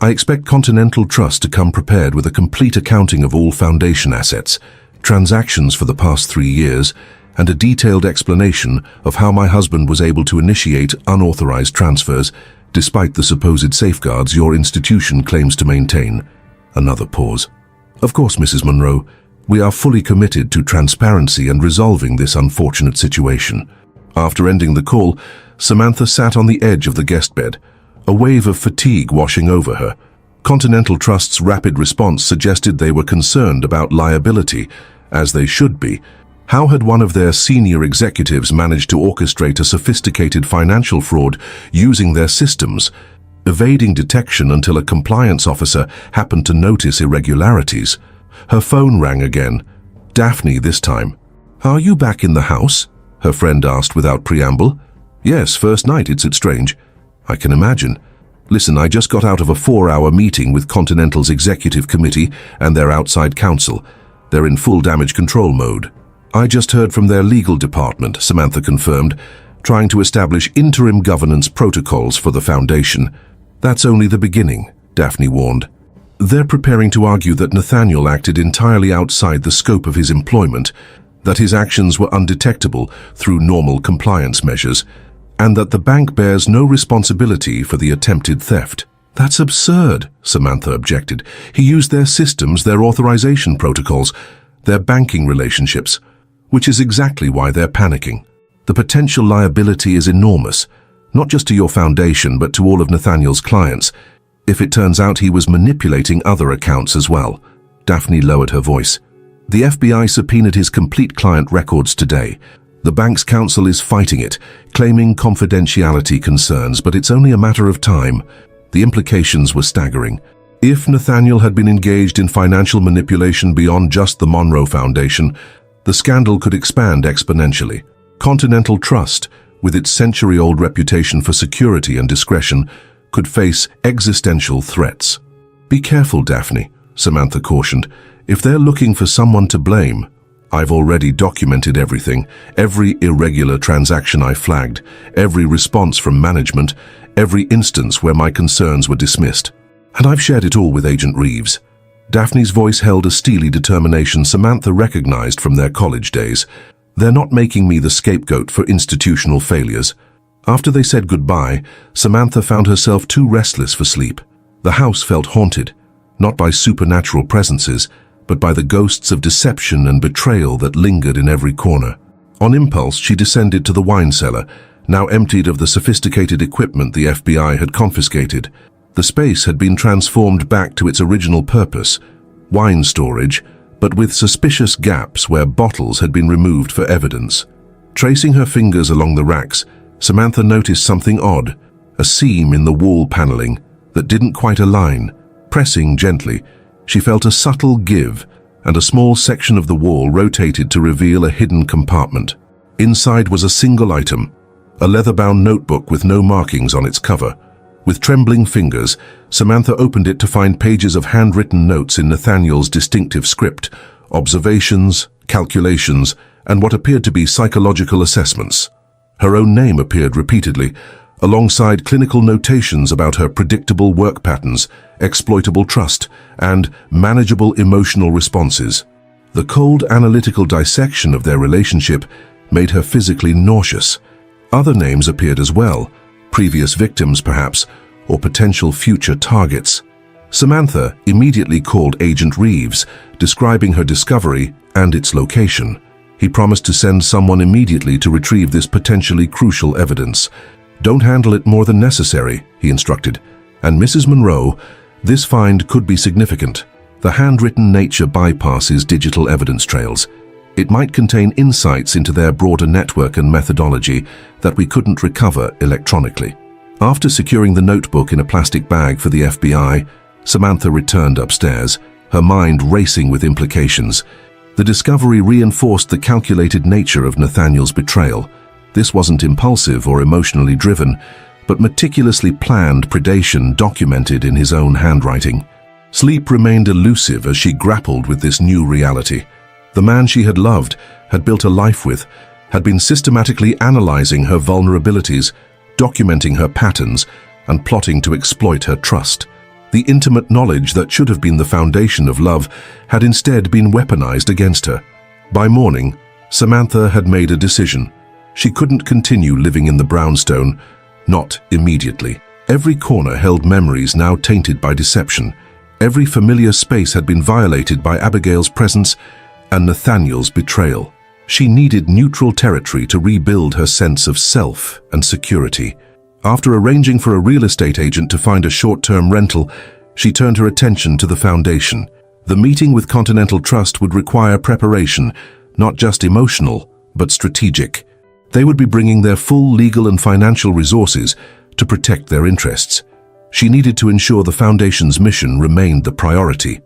I expect Continental Trust to come prepared with a complete accounting of all foundation assets, transactions for the past 3 years, and a detailed explanation of how my husband was able to initiate unauthorized transfers despite the supposed safeguards your institution claims to maintain." Another pause. "Of course, Mrs. Monroe, we are fully committed to transparency and resolving this unfortunate situation." After ending the call, Samantha sat on the edge of the guest bed, a wave of fatigue washing over her. Continental Trust's rapid response suggested they were concerned about liability, as they should be. How had one of their senior executives managed to orchestrate a sophisticated financial fraud using their systems, evading detection until a compliance officer happened to notice irregularities? Her phone rang again. Daphne this time. "Are you back in the house?" her friend asked without preamble. "Yes, first night, it's strange." "I can imagine. Listen, I just got out of a 4-hour meeting with Continental's executive committee and their outside counsel. They're in full damage control mode." "I just heard from their legal department," Samantha confirmed, "trying to establish interim governance protocols for the foundation." "That's only the beginning," Daphne warned. "They're preparing to argue that Nathaniel acted entirely outside the scope of his employment, that his actions were undetectable through normal compliance measures, and that the bank bears no responsibility for the attempted theft." "That's absurd," Samantha objected. "He used their systems, their authorization protocols, their banking relationships, which is exactly why they're panicking. The potential liability is enormous, not just to your foundation, but to all of Nathaniel's clients, if it turns out he was manipulating other accounts as well." Daphne lowered her voice. "The FBI subpoenaed his complete client records today. The bank's counsel is fighting it, claiming confidentiality concerns, but it's only a matter of time." The implications were staggering. If Nathaniel had been engaged in financial manipulation beyond just the Monroe Foundation, the scandal could expand exponentially. Continental Trust, with its century-old reputation for security and discretion, could face existential threats. "Be careful, Daphne," Samantha cautioned. "If they're looking for someone to blame, I've already documented everything, every irregular transaction I flagged, every response from management, every instance where my concerns were dismissed. And I've shared it all with Agent Reeves." Daphne's voice held a steely determination Samantha recognized from their college days. "They're not making me the scapegoat for institutional failures." After they said goodbye, Samantha found herself too restless for sleep. The house felt haunted, not by supernatural presences, but by the ghosts of deception and betrayal that lingered in every corner. On impulse, she descended to the wine cellar, now emptied of the sophisticated equipment the FBI had confiscated. The space had been transformed back to its original purpose, wine storage, but with suspicious gaps where bottles had been removed for evidence. Tracing her fingers along the racks, Samantha noticed something odd, a seam in the wall paneling that didn't quite align. Pressing gently, she felt a subtle give, and a small section of the wall rotated to reveal a hidden compartment. Inside was a single item, a leather-bound notebook with no markings on its cover. With trembling fingers, Samantha opened it to find pages of handwritten notes in Nathaniel's distinctive script, observations, calculations, and what appeared to be psychological assessments. Her own name appeared repeatedly, alongside clinical notations about her predictable work patterns, exploitable trust, and manageable emotional responses. The cold analytical dissection of their relationship made her physically nauseous. Other names appeared as well, previous victims perhaps, or potential future targets. Samantha immediately called Agent Reeves, describing her discovery and its location. He promised to send someone immediately to retrieve this potentially crucial evidence. "Don't handle it more than necessary," he instructed. "And Mrs. Monroe, this find could be significant. The handwritten nature bypasses digital evidence trails. It might contain insights into their broader network and methodology that we couldn't recover electronically." After securing the notebook in a plastic bag for the FBI, Samantha returned upstairs, her mind racing with implications. The discovery reinforced the calculated nature of Nathaniel's betrayal. This wasn't impulsive or emotionally driven, but meticulously planned predation documented in his own handwriting. Sleep remained elusive as she grappled with this new reality. The man she had loved, had built a life with, had been systematically analyzing her vulnerabilities, documenting her patterns, and plotting to exploit her trust. The intimate knowledge that should have been the foundation of love had instead been weaponized against her. By morning, Samantha had made a decision. She couldn't continue living in the brownstone, not immediately. Every corner held memories now tainted by deception. Every familiar space had been violated by Abigail's presence and Nathaniel's betrayal. She needed neutral territory to rebuild her sense of self and security. After arranging for a real estate agent to find a short-term rental, she turned her attention to the foundation. The meeting with Continental Trust would require preparation, not just emotional, but strategic. They would be bringing their full legal and financial resources to protect their interests. She needed to ensure the foundation's mission remained the priority.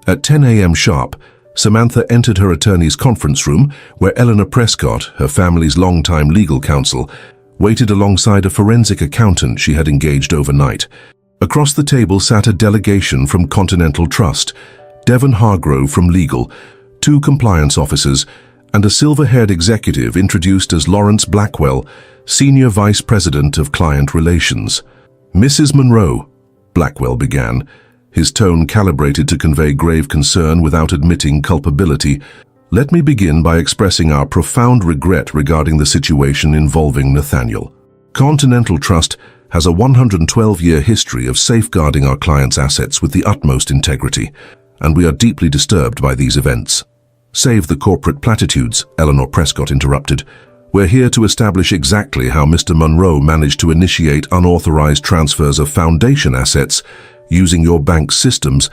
At 10 a.m. sharp, Samantha entered her attorney's conference room, where Eleanor Prescott, her family's longtime legal counsel, waited alongside a forensic accountant she had engaged overnight. Across the table sat a delegation from Continental Trust, Devon Hargrove from legal, 2 compliance officers, and a silver-haired executive introduced as Lawrence Blackwell, Senior Vice President of Client Relations. "Mrs. Monroe," Blackwell began, his tone calibrated to convey grave concern without admitting culpability, "let me begin by expressing our profound regret regarding the situation involving Nathaniel. Continental Trust has a 112-year history of safeguarding our clients' assets with the utmost integrity, and we are deeply disturbed by these events." "Save the corporate platitudes," Eleanor Prescott interrupted. "We're here to establish exactly how Mr. Monroe managed to initiate unauthorized transfers of foundation assets using your bank's systems,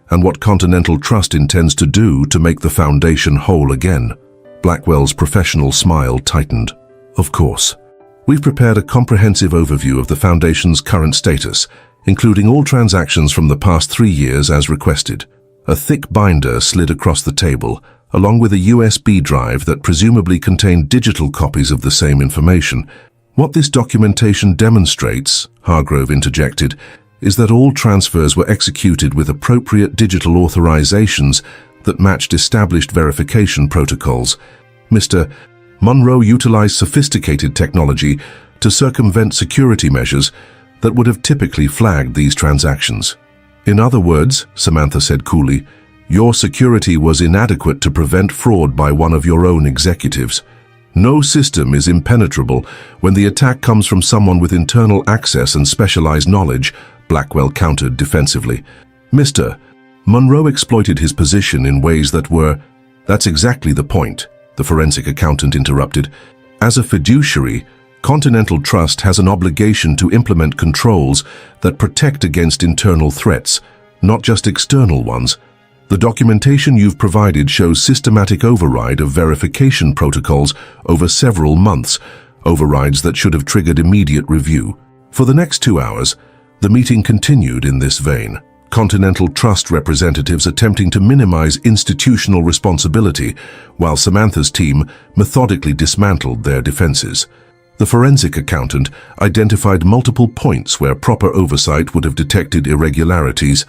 and what Continental Trust intends to do to make the foundation whole again." Blackwell's professional smile tightened. "Of course. We've prepared a comprehensive overview of the foundation's current status, including all transactions from the past 3 years as requested." A thick binder slid across the table, along with a USB drive that presumably contained digital copies of the same information. "What this documentation demonstrates," Hargrove interjected, is that all transfers were executed with appropriate digital authorizations that matched established verification protocols. Mr. Monroe utilized sophisticated technology to circumvent security measures that would have typically flagged these transactions. In other words, Samantha said coolly, your security was inadequate to prevent fraud by one of your own executives. No system is impenetrable when the attack comes from someone with internal access and specialized knowledge, Blackwell countered defensively. Mr. Monroe exploited his position in ways that were— That's exactly the point, the forensic accountant interrupted. As a fiduciary, Continental Trust has an obligation to implement controls that protect against internal threats, not just external ones. The documentation you've provided shows systematic override of verification protocols over several months, overrides that should have triggered immediate review. For the next 2 hours, the meeting continued in this vein. Continental Trust representatives attempting to minimize institutional responsibility, while Samantha's team methodically dismantled their defenses. The forensic accountant identified multiple points where proper oversight would have detected irregularities,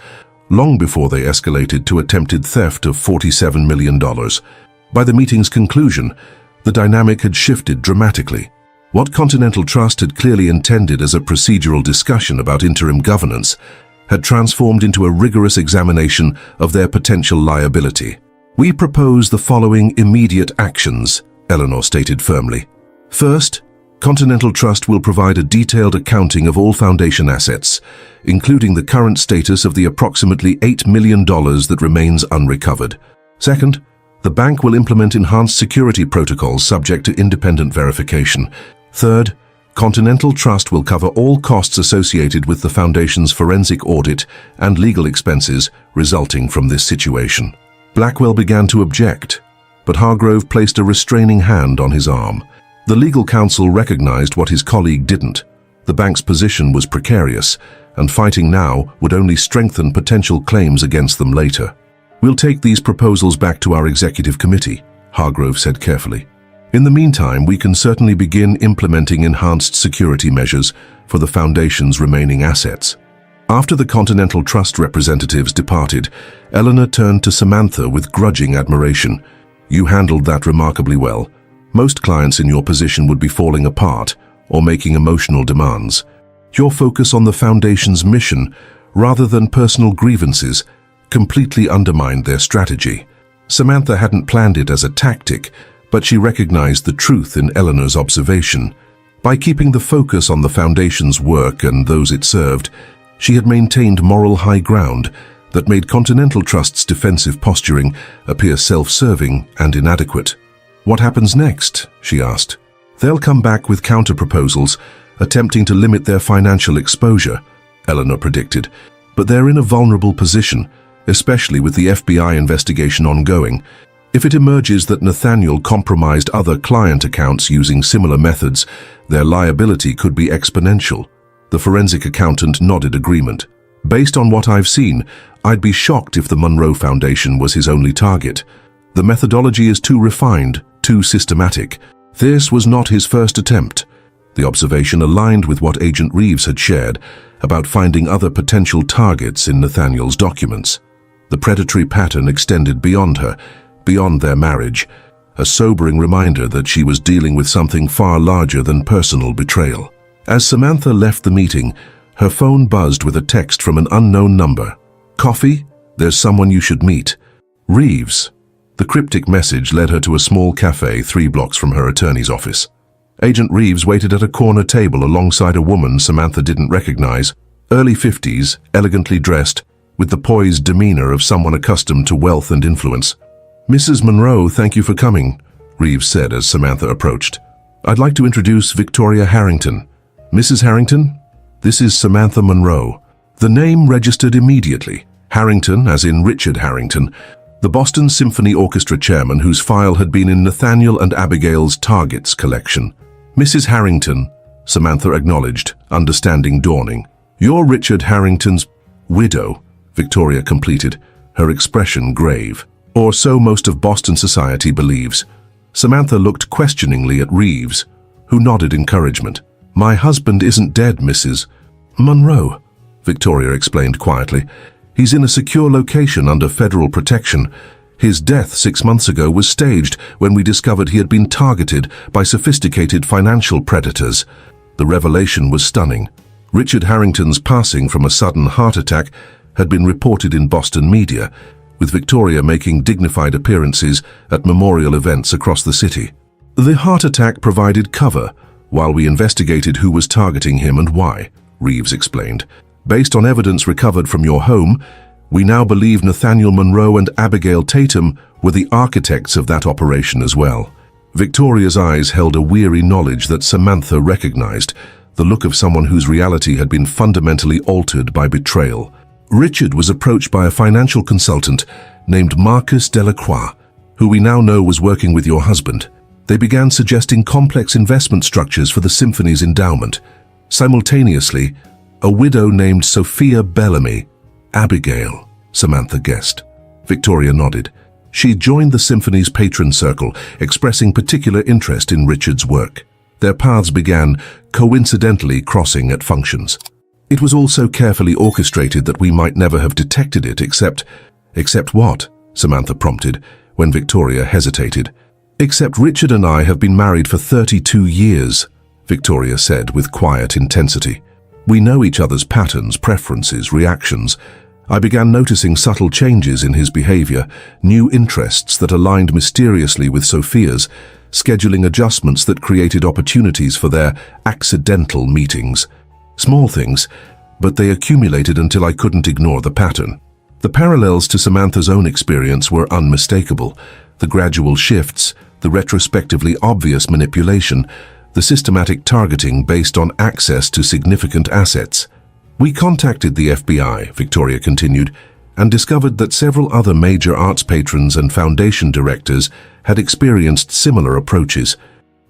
long before they escalated to attempted theft of $47 million. By the meeting's conclusion, the dynamic had shifted dramatically. What Continental Trust had clearly intended as a procedural discussion about interim governance had transformed into a rigorous examination of their potential liability. We propose the following immediate actions, Eleanor stated firmly. First, Continental Trust will provide a detailed accounting of all foundation assets, including the current status of the approximately $8 million that remains unrecovered. Second, the bank will implement enhanced security protocols subject to independent verification. Third, Continental Trust will cover all costs associated with the Foundation's forensic audit and legal expenses resulting from this situation. Blackwell began to object, but Hargrove placed a restraining hand on his arm. The legal counsel recognized what his colleague didn't. The bank's position was precarious, and fighting now would only strengthen potential claims against them later. We'll take these proposals back to our executive committee, Hargrove said carefully. In the meantime, we can certainly begin implementing enhanced security measures for the Foundation's remaining assets. After the Continental Trust representatives departed, Eleanor turned to Samantha with grudging admiration. You handled that remarkably well. Most clients in your position would be falling apart or making emotional demands. Your focus on the Foundation's mission, rather than personal grievances, completely undermined their strategy. Samantha hadn't planned it as a tactic, but she recognized the truth in Eleanor's observation. By keeping the focus on the Foundation's work and those it served, she had maintained moral high ground that made Continental Trust's defensive posturing appear self-serving and inadequate. What happens next? She asked. They'll come back with counter-proposals, attempting to limit their financial exposure, Eleanor predicted. But they're in a vulnerable position, especially with the FBI investigation ongoing. If it emerges that Nathaniel compromised other client accounts using similar methods, their liability could be exponential. The forensic accountant nodded agreement. Based on what I've seen, I'd be shocked if the Monroe Foundation was his only target. The methodology is too refined, too systematic. This was not his first attempt. The observation aligned with what Agent Reeves had shared about finding other potential targets in Nathaniel's documents. The predatory pattern extended beyond her, beyond their marriage, a sobering reminder that she was dealing with something far larger than personal betrayal. As Samantha left the meeting, her phone buzzed with a text from an unknown number. Coffee? There's someone you should meet. Reeves. The cryptic message led her to a small cafe 3 blocks from her attorney's office. Agent Reeves waited at a corner table alongside a woman Samantha didn't recognize, early 50s, elegantly dressed, with the poised demeanor of someone accustomed to wealth and influence. Mrs. Monroe, thank you for coming, Reeves said as Samantha approached. I'd like to introduce Victoria Harrington. Mrs. Harrington? This is Samantha Monroe. The name registered immediately. Harrington, as in Richard Harrington, the Boston Symphony Orchestra chairman whose file had been in Nathaniel and Abigail's Targets collection. Mrs. Harrington, Samantha acknowledged, understanding dawning. You're Richard Harrington's widow, Victoria completed, her expression grave. Or so most of Boston society believes. Samantha looked questioningly at Reeves, who nodded encouragement. My husband isn't dead, Mrs. Monroe, Victoria explained quietly. "He's in a secure location under federal protection. His death 6 months ago was staged when we discovered he had been targeted by sophisticated financial predators." The revelation was stunning. Richard Harrington's passing from a sudden heart attack had been reported in Boston media, with Victoria making dignified appearances at memorial events across the city. "The heart attack provided cover while we investigated who was targeting him and why," Reeves explained. "Based on evidence recovered from your home, we now believe Nathaniel Monroe and Abigail Tatum were the architects of that operation as well." Victoria's eyes held a weary knowledge that Samantha recognized, the look of someone whose reality had been fundamentally altered by betrayal. "Richard was approached by a financial consultant named Marcus Delacroix, who we now know was working with your husband. They began suggesting complex investment structures for the symphony's endowment. Simultaneously, a widow named Sophia Bellamy, Abigail," Samantha guessed. Victoria nodded. She joined the symphony's patron circle, expressing particular interest in Richard's work. Their paths began coincidentally crossing at functions. "It was all so carefully orchestrated that we might never have detected it except what?" Samantha prompted, when Victoria hesitated. "Except Richard and I have been married for 32 years, Victoria said with quiet intensity. "We know each other's patterns, preferences, reactions. I began noticing subtle changes in his behavior, new interests that aligned mysteriously with Sophia's, scheduling adjustments that created opportunities for their accidental meetings. Small things, but they accumulated until I couldn't ignore the pattern." The parallels to Samantha's own experience were unmistakable. The gradual shifts, the retrospectively obvious manipulation, the systematic targeting based on access to significant assets. "We contacted the FBI," Victoria continued, "and discovered that several other major arts patrons and foundation directors had experienced similar approaches.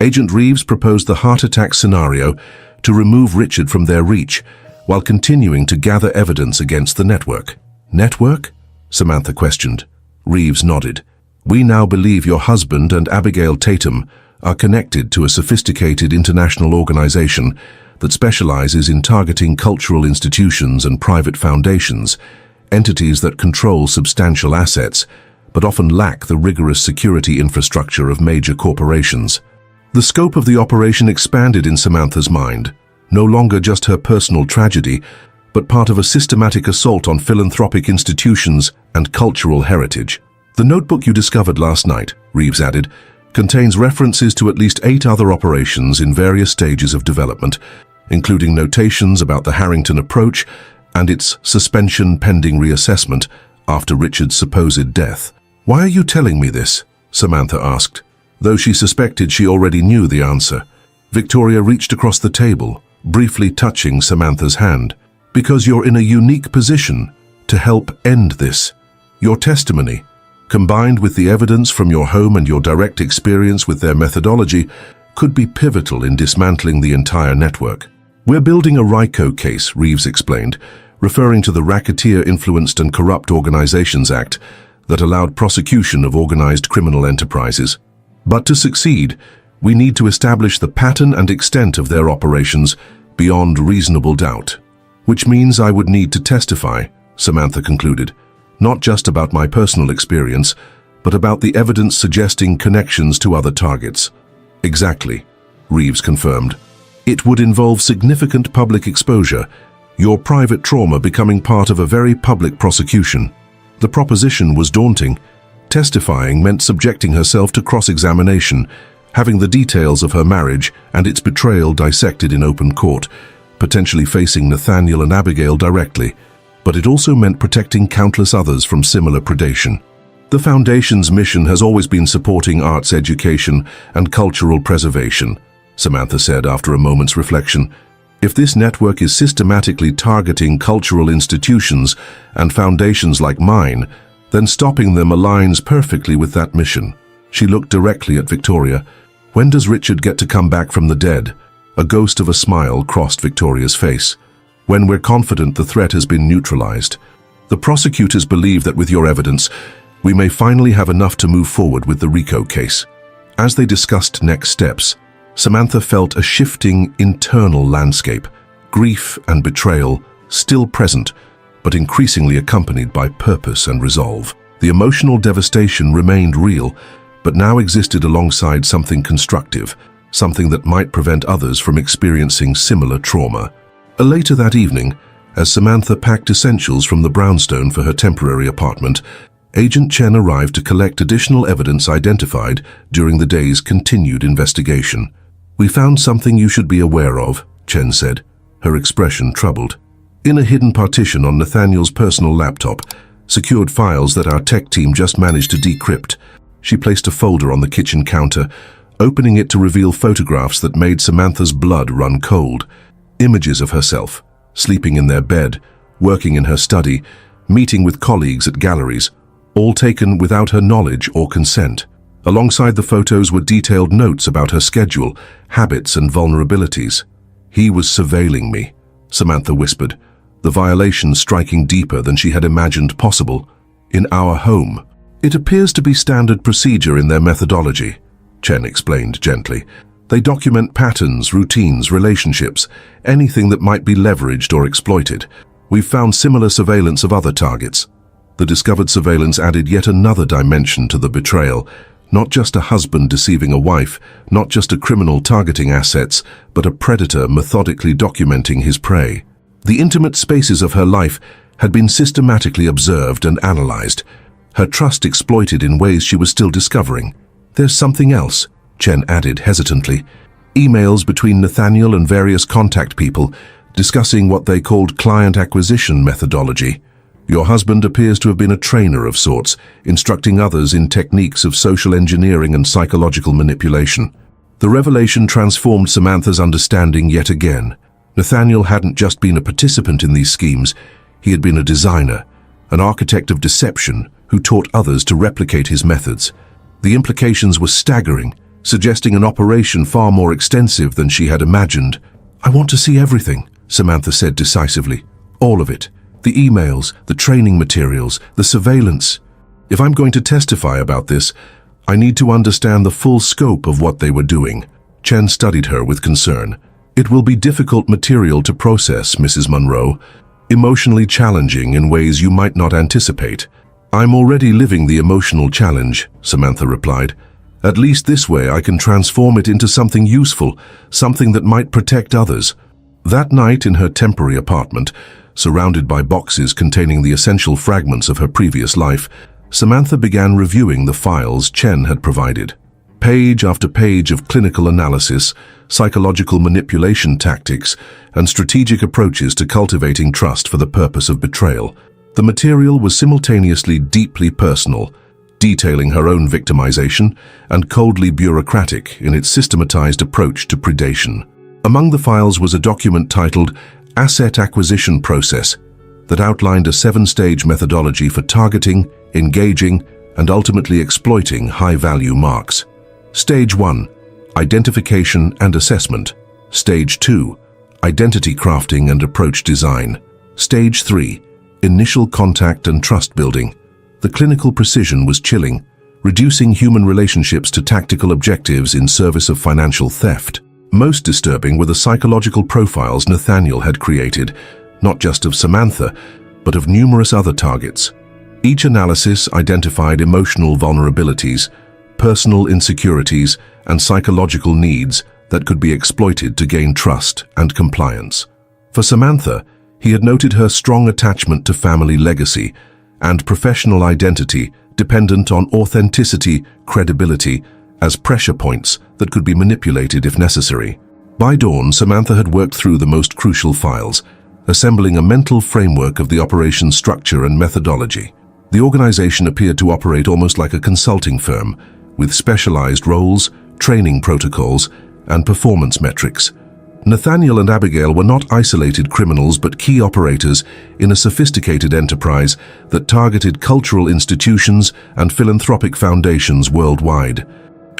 Agent Reeves proposed the heart attack scenario to remove Richard from their reach, while continuing to gather evidence against the network." "Network?" Samantha questioned. Reeves nodded. "We now believe your husband and Abigail Tatum are connected to a sophisticated international organization that specializes in targeting cultural institutions and private foundations, entities that control substantial assets, but often lack the rigorous security infrastructure of major corporations." The scope of the operation expanded in Samantha's mind, no longer just her personal tragedy, but part of a systematic assault on philanthropic institutions and cultural heritage. "The notebook you discovered last night," Reeves added, "contains references to at least 8 other operations in various stages of development, including notations about the Harrington approach and its suspension pending reassessment after Richard's supposed death." "Why are you telling me this?" Samantha asked, though she suspected she already knew the answer. Victoria reached across the table, briefly touching Samantha's hand. "Because you're in a unique position to help end this. Your testimony, combined with the evidence from your home and your direct experience with their methodology, could be pivotal in dismantling the entire network." "We're building a RICO case," Reeves explained, referring to the Racketeer-Influenced and Corrupt Organizations Act that allowed prosecution of organized criminal enterprises. "But to succeed, we need to establish the pattern and extent of their operations beyond reasonable doubt. Which means I would need to testify," Samantha concluded, "not just about my personal experience, but about the evidence suggesting connections to other targets." "Exactly," Reeves confirmed. "It would involve significant public exposure, your private trauma becoming part of a very public prosecution." The proposition was daunting. Testifying meant subjecting herself to cross-examination, having the details of her marriage and its betrayal dissected in open court, potentially facing Nathaniel and Abigail directly, but it also meant protecting countless others from similar predation. "The Foundation's mission has always been supporting arts education and cultural preservation," Samantha said after a moment's reflection. "If this network is systematically targeting cultural institutions and foundations like mine, then stopping them aligns perfectly with that mission." She looked directly at Victoria. "When does Richard get to come back from the dead?" A ghost of a smile crossed Victoria's face. "When we're confident the threat has been neutralized. The prosecutors believe that with your evidence, we may finally have enough to move forward with the RICO case." As they discussed next steps, Samantha felt a shifting internal landscape. Grief and betrayal still present, but increasingly accompanied by purpose and resolve. The emotional devastation remained real, but now existed alongside something constructive, something that might prevent others from experiencing similar trauma. Later that evening, as Samantha packed essentials from the brownstone for her temporary apartment, Agent Chen arrived to collect additional evidence identified during the day's continued investigation. "We found something you should be aware of," Chen said, her expression troubled. In a hidden partition on Nathaniel's personal laptop, secured files that our tech team just managed to decrypt. She placed a folder on the kitchen counter, opening it to reveal photographs that made Samantha's blood run cold. Images of herself, sleeping in their bed, working in her study, meeting with colleagues at galleries, all taken without her knowledge or consent. Alongside the photos were detailed notes about her schedule, habits, and vulnerabilities. "He was surveilling me," Samantha whispered, the violation striking deeper than she had imagined possible. "In our home." "It appears to be standard procedure in their methodology," Chen explained gently. "They document patterns, routines, relationships, anything that might be leveraged or exploited. We've found similar surveillance of other targets." The discovered surveillance added yet another dimension to the betrayal. Not just a husband deceiving a wife, not just a criminal targeting assets, but a predator methodically documenting his prey. The intimate spaces of her life had been systematically observed and analyzed, her trust exploited in ways she was still discovering. "There's something else," Chen added hesitantly. "Emails between Nathaniel and various contact people discussing what they called client acquisition methodology. Your husband appears to have been a trainer of sorts, instructing others in techniques of social engineering and psychological manipulation." The revelation transformed Samantha's understanding yet again. Nathaniel hadn't just been a participant in these schemes, he had been a designer, an architect of deception who taught others to replicate his methods. The implications were staggering, suggesting an operation far more extensive than she had imagined. "I want to see everything," Samantha said decisively. "All of it. The emails, the training materials, the surveillance. If I'm going to testify about this, I need to understand the full scope of what they were doing." Chen studied her with concern. "It will be difficult material to process, Mrs. Monroe. Emotionally challenging in ways you might not anticipate." "I'm already living the emotional challenge," Samantha replied. "At least this way I can transform it into something useful, something that might protect others." That night in her temporary apartment, surrounded by boxes containing the essential fragments of her previous life, Samantha began reviewing the files Chen had provided. Page after page of clinical analysis, psychological manipulation tactics, and strategic approaches to cultivating trust for the purpose of betrayal. The material was simultaneously deeply personal, detailing her own victimization, and coldly bureaucratic in its systematized approach to predation. Among the files was a document titled Asset Acquisition Process that outlined a 7-stage methodology for targeting, engaging, and ultimately exploiting high-value marks. Stage 1, Identification and Assessment. Stage 2, Identity Crafting and Approach Design. Stage 3, Initial Contact and Trust Building. The clinical precision was chilling, reducing human relationships to tactical objectives in service of financial theft. Most disturbing were the psychological profiles Nathaniel had created, not just of Samantha, but of numerous other targets. Each analysis identified emotional vulnerabilities, personal insecurities, and psychological needs that could be exploited to gain trust and compliance. For Samantha, he had noted her strong attachment to family legacy and professional identity dependent on authenticity, credibility, as pressure points that could be manipulated if necessary. By dawn, Samantha had worked through the most crucial files, assembling a mental framework of the operation's structure and methodology. The organization appeared to operate almost like a consulting firm, with specialized roles, training protocols, and performance metrics. Nathaniel and Abigail were not isolated criminals but key operators in a sophisticated enterprise that targeted cultural institutions and philanthropic foundations worldwide.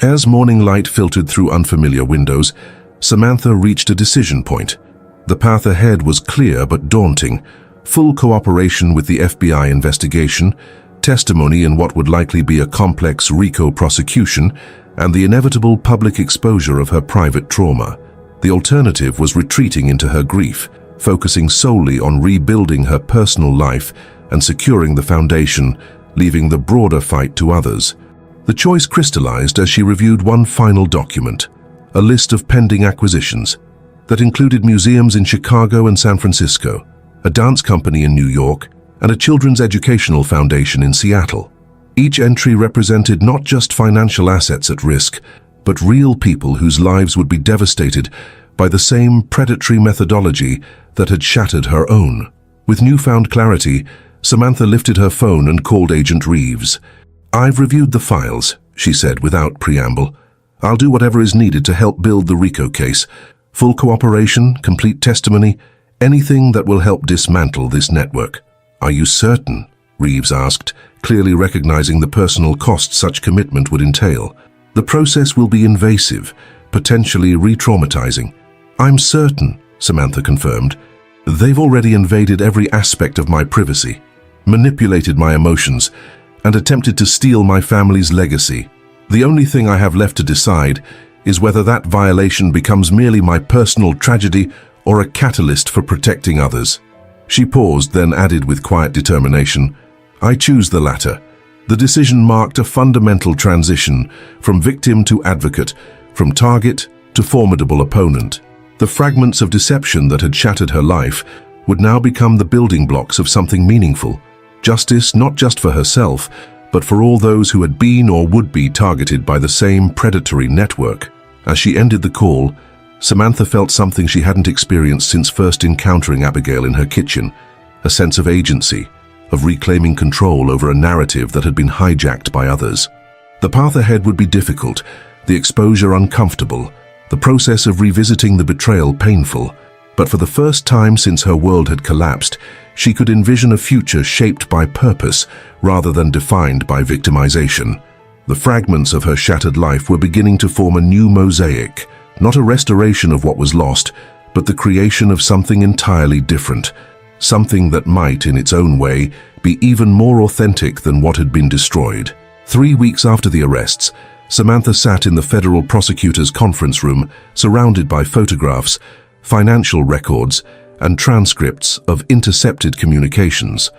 As morning light filtered through unfamiliar windows, Samantha reached a decision point. The path ahead was clear but daunting: full cooperation with the FBI investigation, testimony in what would likely be a complex RICO prosecution, and the inevitable public exposure of her private trauma. The alternative was retreating into her grief, focusing solely on rebuilding her personal life and securing the foundation, leaving the broader fight to others. The choice crystallized as she reviewed one final document, a list of pending acquisitions that included museums in Chicago and San Francisco, a dance company in New York, and a children's educational foundation in Seattle. Each entry represented not just financial assets at risk, but real people whose lives would be devastated by the same predatory methodology that had shattered her own. With newfound clarity, Samantha lifted her phone and called Agent Reeves. "I've reviewed the files," she said without preamble. "I'll do whatever is needed to help build the RICO case. Full cooperation, complete testimony, anything that will help dismantle this network." "Are you certain?" Reeves asked, clearly recognizing the personal cost such commitment would entail. "The process will be invasive, potentially re-traumatizing." "I'm certain," Samantha confirmed. "They've already invaded every aspect of my privacy, manipulated my emotions, and attempted to steal my family's legacy. The only thing I have left to decide is whether that violation becomes merely my personal tragedy or a catalyst for protecting others." She paused, then added with quiet determination, "I choose the latter." The decision marked a fundamental transition from victim to advocate, from target to formidable opponent. The fragments of deception that had shattered her life would now become the building blocks of something meaningful. Justice not just for herself, but for all those who had been or would be targeted by the same predatory network. As she ended the call, Samantha felt something she hadn't experienced since first encountering Abigail in her kitchen, a sense of agency, of reclaiming control over a narrative that had been hijacked by others. The path ahead would be difficult, the exposure uncomfortable, the process of revisiting the betrayal painful, but for the first time since her world had collapsed, she could envision a future shaped by purpose rather than defined by victimization. The fragments of her shattered life were beginning to form a new mosaic, not a restoration of what was lost, but the creation of something entirely different, something that might, in its own way, be even more authentic than what had been destroyed. 3 weeks after the arrests, Samantha sat in the federal prosecutor's conference room, surrounded by photographs, financial records, and transcripts of intercepted communications.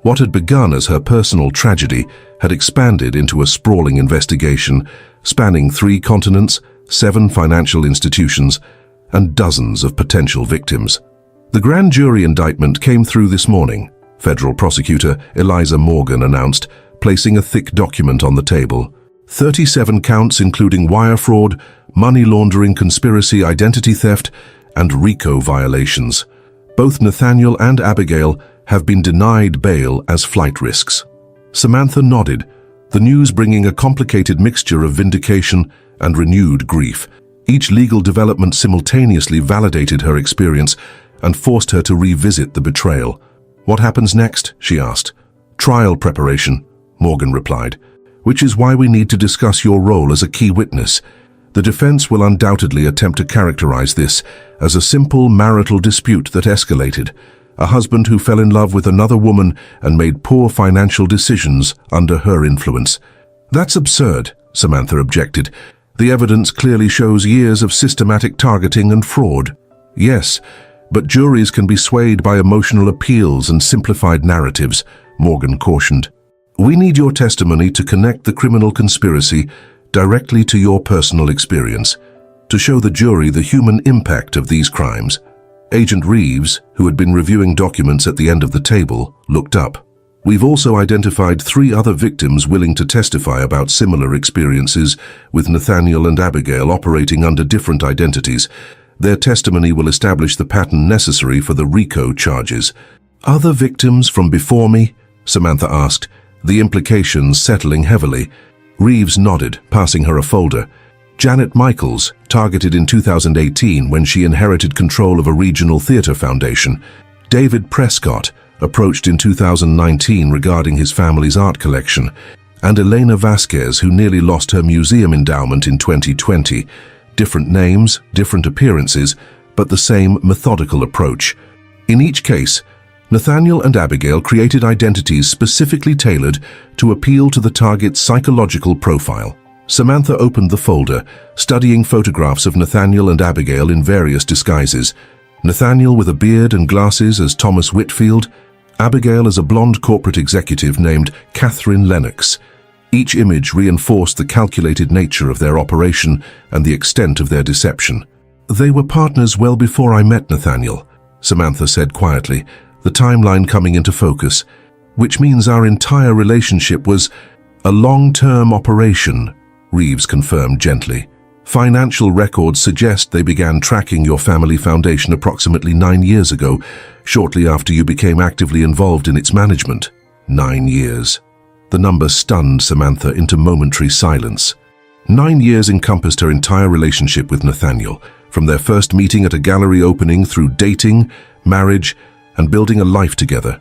What had begun as her personal tragedy had expanded into a sprawling investigation spanning 3 continents, 7 financial institutions, and dozens of potential victims. The grand jury indictment came through this morning, Federal Prosecutor Eliza Morgan announced, placing a thick document on the table. 37 counts including wire fraud, money laundering, conspiracy, identity theft, and RICO violations. Both Nathaniel and Abigail have been denied bail as flight risks. Samantha nodded, the news bringing a complicated mixture of vindication and renewed grief. Each legal development simultaneously validated her experience and forced her to revisit the betrayal. "What happens next?" she asked. "Trial preparation," Morgan replied, "which is why we need to discuss your role as a key witness. The defense will undoubtedly attempt to characterize this as a simple marital dispute that escalated, a husband who fell in love with another woman and made poor financial decisions under her influence." "That's absurd," Samantha objected. "The evidence clearly shows years of systematic targeting and fraud." "Yes, but juries can be swayed by emotional appeals and simplified narratives," Morgan cautioned. "We need your testimony to connect the criminal conspiracy directly to your personal experience, to show the jury the human impact of these crimes." Agent Reeves, who had been reviewing documents at the end of the table, looked up. "We've also identified 3 other victims willing to testify about similar experiences, with Nathaniel and Abigail operating under different identities. Their testimony will establish the pattern necessary for the RICO charges." "Other victims from before me?" Samantha asked, the implications settling heavily. Reeves nodded, passing her a folder. Janet Michaels, targeted in 2018 when she inherited control of a regional theater foundation. David Prescott, approached in 2019 regarding his family's art collection. And Elena Vasquez, who nearly lost her museum endowment in 2020. Different names, different appearances, but the same methodical approach. In each case, Nathaniel and Abigail created identities specifically tailored to appeal to the target's psychological profile. Samantha opened the folder, studying photographs of Nathaniel and Abigail in various disguises. Nathaniel with a beard and glasses as Thomas Whitfield, Abigail as a blonde corporate executive named Catherine Lennox. Each image reinforced the calculated nature of their operation and the extent of their deception. "They were partners well before I met Nathaniel," Samantha said quietly, the timeline coming into focus, "which means our entire relationship was a long-term operation," Reeves confirmed gently. "Financial records suggest they began tracking your family foundation approximately 9 years ago, shortly after you became actively involved in its management." 9 years. The number stunned Samantha into momentary silence. 9 years encompassed her entire relationship with Nathaniel, from their first meeting at a gallery opening through dating, marriage, and building a life together.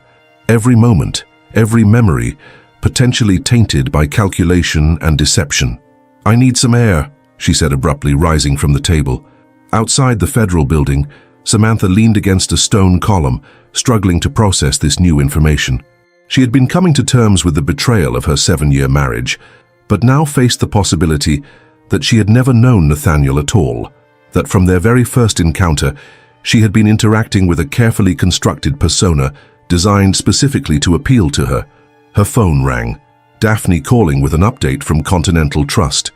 Every moment, every memory, potentially tainted by calculation and deception. "I need some air," she said abruptly, rising from the table. Outside the federal building, Samantha leaned against a stone column, struggling to process this new information. She had been coming to terms with the betrayal of her 7-year marriage, but now faced the possibility that she had never known Nathaniel at all, that from their very first encounter, she had been interacting with a carefully constructed persona designed specifically to appeal to her. Her phone rang, Daphne calling with an update from Continental Trust.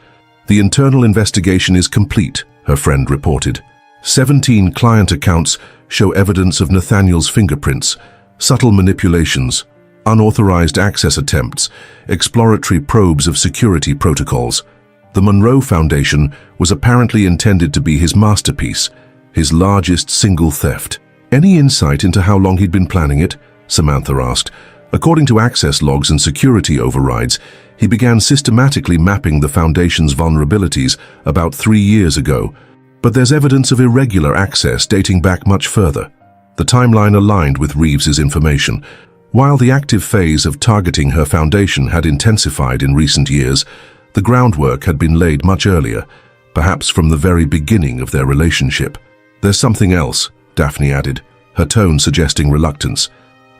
"The internal investigation is complete," her friend reported. 17 client accounts show evidence of Nathaniel's fingerprints, subtle manipulations, unauthorized access attempts, exploratory probes of security protocols. The Monroe Foundation was apparently intended to be his masterpiece, his largest single theft. "Any insight into how long he'd been planning it?" Samantha asked. "According to access logs and security overrides, he began systematically mapping the Foundation's vulnerabilities about 3 years ago, but there's evidence of irregular access dating back much further." The timeline aligned with Reeves's information. While the active phase of targeting her foundation had intensified in recent years, the groundwork had been laid much earlier, perhaps from the very beginning of their relationship. "There's something else," Daphne added, her tone suggesting reluctance.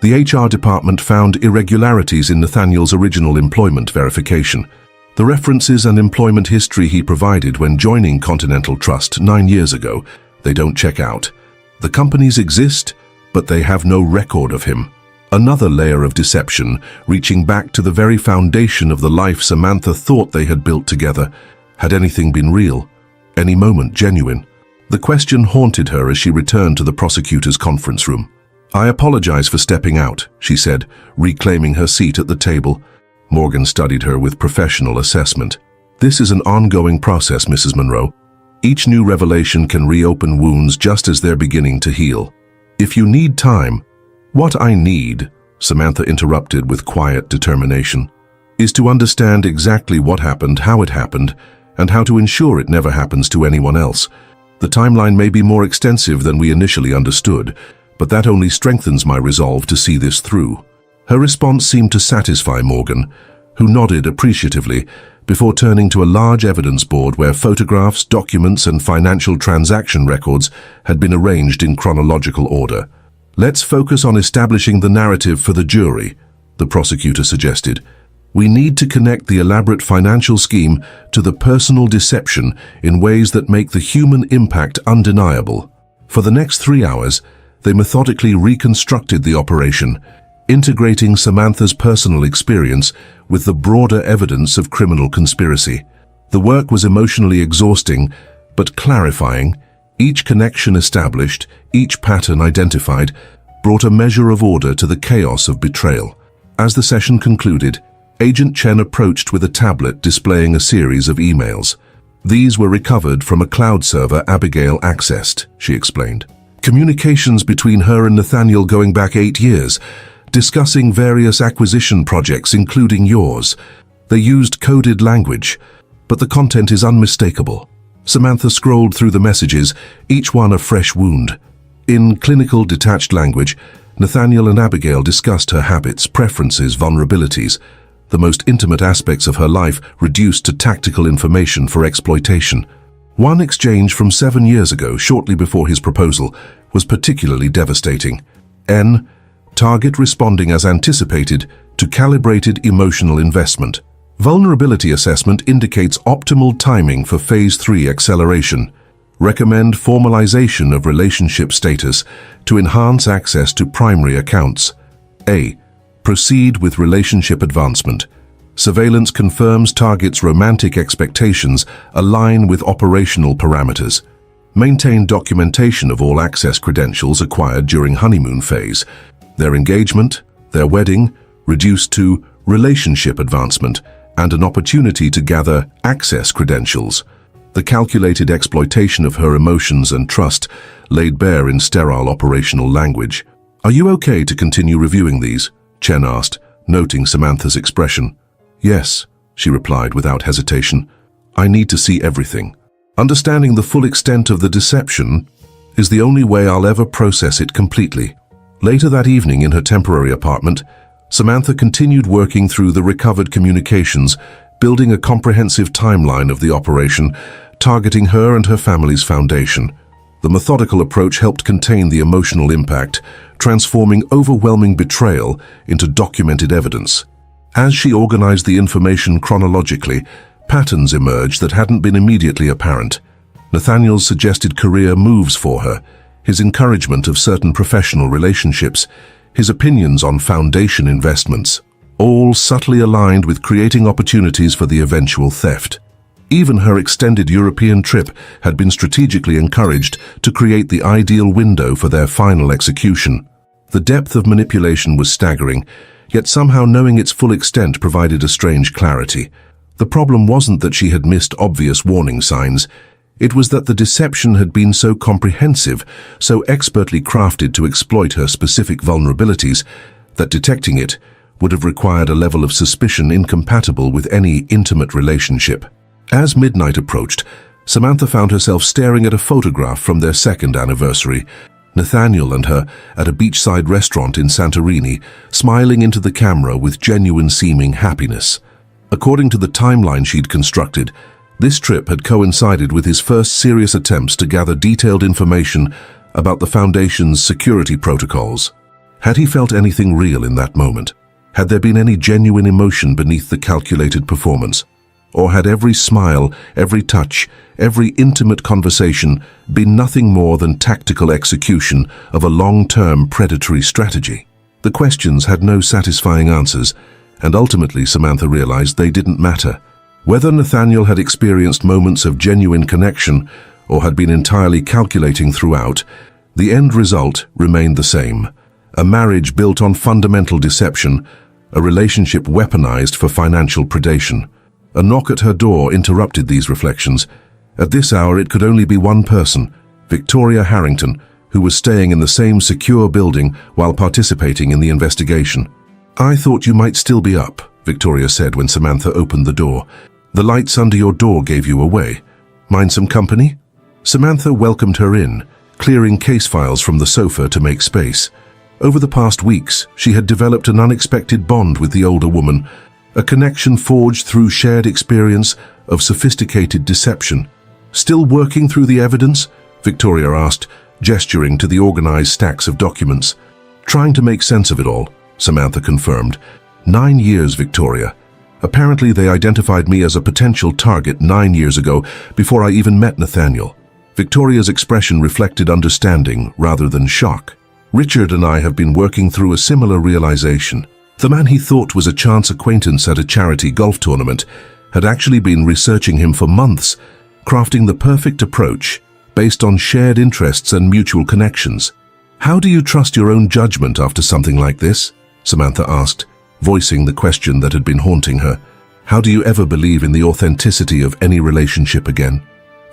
"The HR department found irregularities in Nathaniel's original employment verification. The references and employment history he provided when joining Continental Trust 9 years ago, they don't check out. The companies exist, but they have no record of him." Another layer of deception, reaching back to the very foundation of the life Samantha thought they had built together. Had anything been real? Any moment genuine? The question haunted her as she returned to the prosecutor's conference room. "I apologize for stepping out," she said, reclaiming her seat at the table. Morgan studied her with professional assessment. "This is an ongoing process, Mrs. Monroe. Each new revelation can reopen wounds just as they're beginning to heal. If you need time—" "What I need," Samantha interrupted with quiet determination, "is to understand exactly what happened, how it happened, and how to ensure it never happens to anyone else. The timeline may be more extensive than we initially understood, but that only strengthens my resolve to see this through." Her response seemed to satisfy Morgan, who nodded appreciatively before turning to a large evidence board where photographs, documents, and financial transaction records had been arranged in chronological order. "Let's focus on establishing the narrative for the jury," the prosecutor suggested. "We need to connect the elaborate financial scheme to the personal deception in ways that make the human impact undeniable." For the next 3 hours, they methodically reconstructed the operation, integrating Samantha's personal experience with the broader evidence of criminal conspiracy. The work was emotionally exhausting, but clarifying. Each connection established, each pattern identified, brought a measure of order to the chaos of betrayal. As the session concluded, Agent Chen approached with a tablet displaying a series of emails. "These were recovered from a cloud server Abigail accessed," she explained. "Communications between her and Nathaniel going back 8 years, discussing various acquisition projects, including yours. They used coded language, but the content is unmistakable." Samantha scrolled through the messages, each one a fresh wound. In clinical, detached language, Nathaniel and Abigail discussed her habits, preferences, vulnerabilities, the most intimate aspects of her life reduced to tactical information for exploitation. One exchange from 7 years ago, shortly before his proposal, was particularly devastating. N. Target responding as anticipated to calibrated emotional investment. Vulnerability assessment indicates optimal timing for Phase 3 acceleration. Recommend formalization of relationship status to enhance access to primary accounts. A. Proceed with relationship advancement. Surveillance confirms target's romantic expectations align with operational parameters. Maintain documentation of all access credentials acquired during honeymoon phase. Their engagement, their wedding, reduced to relationship advancement and an opportunity to gather access credentials. The calculated exploitation of her emotions and trust laid bare in sterile operational language. "Are you okay to continue reviewing these?" Chen asked, noting Samantha's expression. "Yes," she replied without hesitation. "I need to see everything. Understanding the full extent of the deception is the only way I'll ever process it completely." Later that evening in her temporary apartment, Samantha continued working through the recovered communications, building a comprehensive timeline of the operation, targeting her and her family's foundation. The methodical approach helped contain the emotional impact, transforming overwhelming betrayal into documented evidence. As she organized the information chronologically, patterns emerged that hadn't been immediately apparent. Nathaniel's suggested career moves for her, his encouragement of certain professional relationships, his opinions on foundation investments, all subtly aligned with creating opportunities for the eventual theft. Even her extended European trip had been strategically encouraged to create the ideal window for their final execution. The depth of manipulation was staggering, yet somehow knowing its full extent provided a strange clarity. The problem wasn't that she had missed obvious warning signs. It was that the deception had been so comprehensive, so expertly crafted to exploit her specific vulnerabilities, that detecting it would have required a level of suspicion incompatible with any intimate relationship. As midnight approached, Samantha found herself staring at a photograph from their second anniversary. Nathaniel and her at a beachside restaurant in Santorini, smiling into the camera with genuine-seeming happiness. According to the timeline she'd constructed, this trip had coincided with his first serious attempts to gather detailed information about the Foundation's security protocols. Had he felt anything real in that moment? Had there been any genuine emotion beneath the calculated performance? Or had every smile, every touch, every intimate conversation been nothing more than tactical execution of a long-term predatory strategy? The questions had no satisfying answers, and ultimately Samantha realized they didn't matter. Whether Nathaniel had experienced moments of genuine connection or had been entirely calculating throughout, the end result remained the same. A marriage built on fundamental deception, a relationship weaponized for financial predation. A knock at her door interrupted these reflections. At this hour it could only be one person, Victoria Harrington, who was staying in the same secure building while participating in the investigation. "I thought you might still be up," Victoria said when Samantha opened the door. "The lights under your door gave you away. Mind some company?" Samantha welcomed her in, clearing case files from the sofa to make space. Over the past weeks, she had developed an unexpected bond with the older woman, a connection forged through shared experience of sophisticated deception. "Still working through the evidence?" Victoria asked, gesturing to the organized stacks of documents. "Trying to make sense of it all," Samantha confirmed. 9 years, Victoria. Apparently they identified me as a potential target 9 years ago, before I even met Nathaniel. Victoria's expression reflected understanding rather than shock. "Richard and I have been working through a similar realization. The man he thought was a chance acquaintance at a charity golf tournament had actually been researching him for months, crafting the perfect approach based on shared interests and mutual connections." "How do you trust your own judgment after something like this?" Samantha asked, voicing the question that had been haunting her. "How do you ever believe in the authenticity of any relationship again?"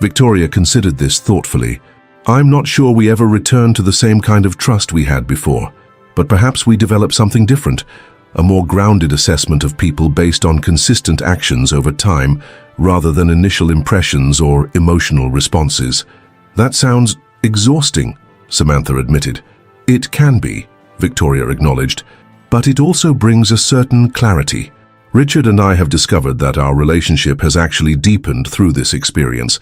Victoria considered this thoughtfully. "I'm not sure we ever returned to the same kind of trust we had before, but perhaps we developed something different, a more grounded assessment of people based on consistent actions over time rather than initial impressions or emotional responses." "That sounds exhausting," Samantha admitted. "It can be," Victoria acknowledged, "but it also brings a certain clarity. Richard and I have discovered that our relationship has actually deepened through this experience.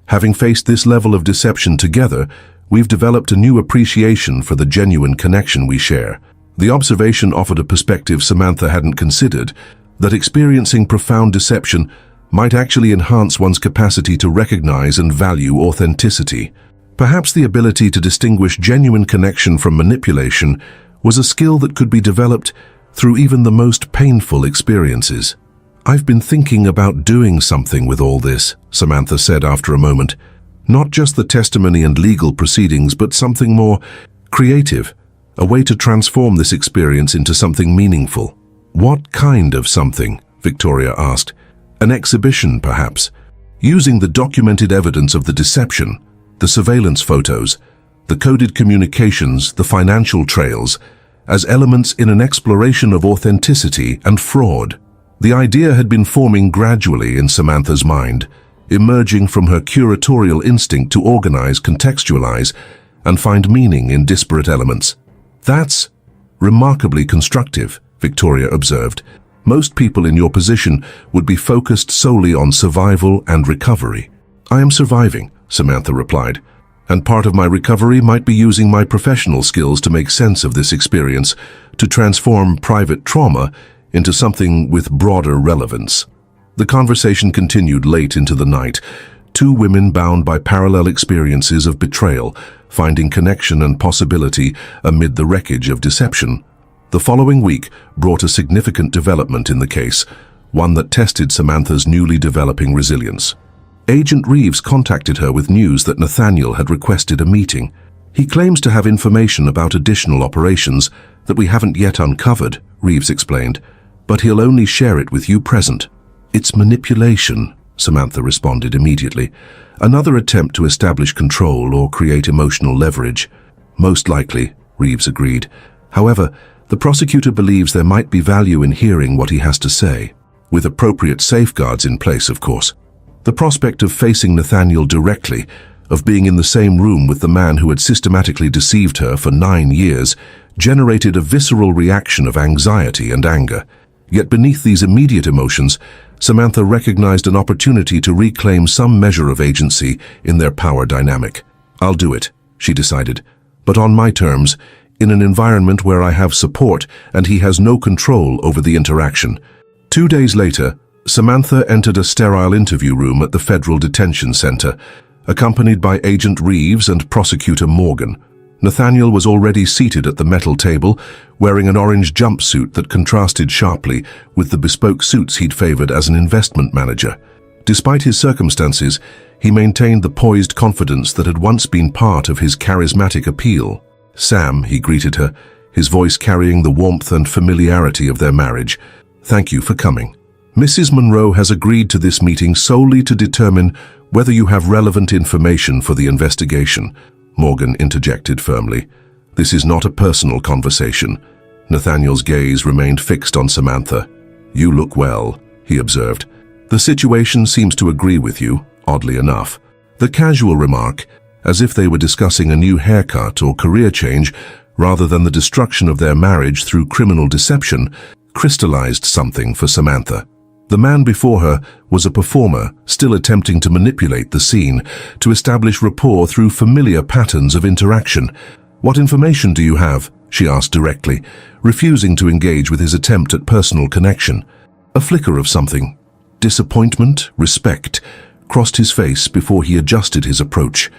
Having faced this level of deception together, we've developed a new appreciation for the genuine connection we share." The observation offered a perspective Samantha hadn't considered, that experiencing profound deception might actually enhance one's capacity to recognize and value authenticity. Perhaps the ability to distinguish genuine connection from manipulation was a skill that could be developed through even the most painful experiences. "I've been thinking about doing something with all this," Samantha said after a moment. "Not just the testimony and legal proceedings, but something more creative, a way to transform this experience into something meaningful." "What kind of something?" Victoria asked. "An exhibition, perhaps, using the documented evidence of the deception, the surveillance photos, the coded communications, the financial trails, as elements in an exploration of authenticity and fraud." The idea had been forming gradually in Samantha's mind, emerging from her curatorial instinct to organize, contextualize, and find meaning in disparate elements. "That's remarkably constructive," Victoria observed. "Most people in your position would be focused solely on survival and recovery." "I am surviving," Samantha replied, "and part of my recovery might be using my professional skills to make sense of this experience, to transform private trauma into something with broader relevance." The conversation continued late into the night, two women bound by parallel experiences of betrayal, finding connection and possibility amid the wreckage of deception. The following week brought a significant development in the case, one that tested Samantha's newly developing resilience. Agent Reeves contacted her with news that Nathaniel had requested a meeting. "He claims to have information about additional operations that we haven't yet uncovered," Reeves explained, "but he'll only share it with you present." "It's manipulation," Samantha responded immediately. "Another attempt to establish control or create emotional leverage." "Most likely," Reeves agreed. "However, the prosecutor believes there might be value in hearing what he has to say, with appropriate safeguards in place, of course." The prospect of facing Nathaniel directly, of being in the same room with the man who had systematically deceived her for 9 years, generated a visceral reaction of anxiety and anger. Yet beneath these immediate emotions, Samantha recognized an opportunity to reclaim some measure of agency in their power dynamic. "I'll do it," she decided, "but on my terms, in an environment where I have support and he has no control over the interaction." 2 days later, Samantha entered a sterile interview room at the Federal Detention Center, accompanied by Agent Reeves and Prosecutor Morgan. Nathaniel was already seated at the metal table, wearing an orange jumpsuit that contrasted sharply with the bespoke suits he'd favored as an investment manager. Despite his circumstances, he maintained the poised confidence that had once been part of his charismatic appeal. "Sam," he greeted her, his voice carrying the warmth and familiarity of their marriage. "Thank you for coming. Mrs. Monroe has agreed to this meeting solely to determine whether you have relevant information for the investigation," Morgan interjected firmly. "This is not a personal conversation." Nathaniel's gaze remained fixed on Samantha. "You look well," he observed. "The situation seems to agree with you, oddly enough." The casual remark, as if they were discussing a new haircut or career change rather than the destruction of their marriage through criminal deception, crystallized something for Samantha. The man before her was a performer, still attempting to manipulate the scene, to establish rapport through familiar patterns of interaction. "What information do you have?" she asked directly, refusing to engage with his attempt at personal connection. A flicker of something, disappointment, respect, crossed his face before he adjusted his approach.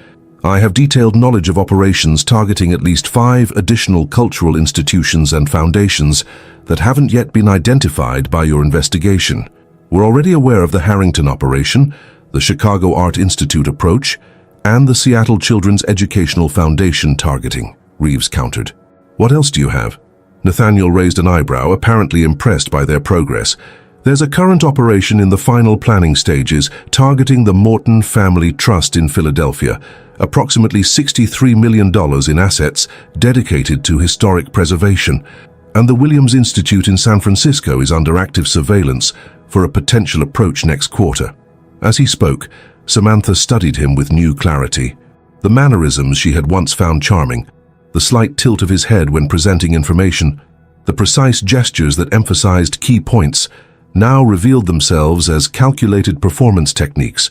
"I have detailed knowledge of operations targeting at least 5 additional cultural institutions and foundations that haven't yet been identified by your investigation. We're already aware of the Harrington operation, the Chicago Art Institute approach, and the Seattle Children's Educational Foundation targeting," Reeves countered. "What else do you have?" Nathaniel raised an eyebrow, apparently impressed by their progress. "There's a current operation in the final planning stages targeting the Morton Family Trust in Philadelphia, approximately $63 million in assets dedicated to historic preservation, and the Williams Institute in San Francisco is under active surveillance for a potential approach next quarter." As he spoke, Samantha studied him with new clarity. The mannerisms she had once found charming, the slight tilt of his head when presenting information, the precise gestures that emphasized key points, now revealed themselves as calculated performance techniques.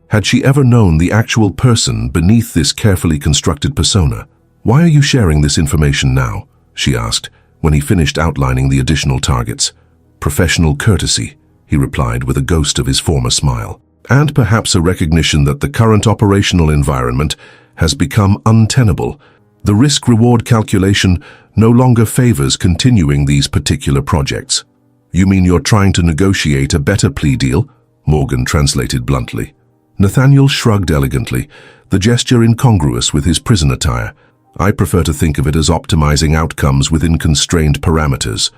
Had she ever known the actual person beneath this carefully constructed persona? "Why are you sharing this information now?" she asked, when he finished outlining the additional targets. "Professional courtesy," he replied with a ghost of his former smile. And perhaps a recognition that the current operational environment has become untenable. The risk-reward calculation no longer favors continuing these particular projects. You mean you're trying to negotiate a better plea deal? Morgan translated bluntly. Nathaniel shrugged elegantly, the gesture incongruous with his prison attire. I prefer to think of it as optimizing outcomes within constrained parameters.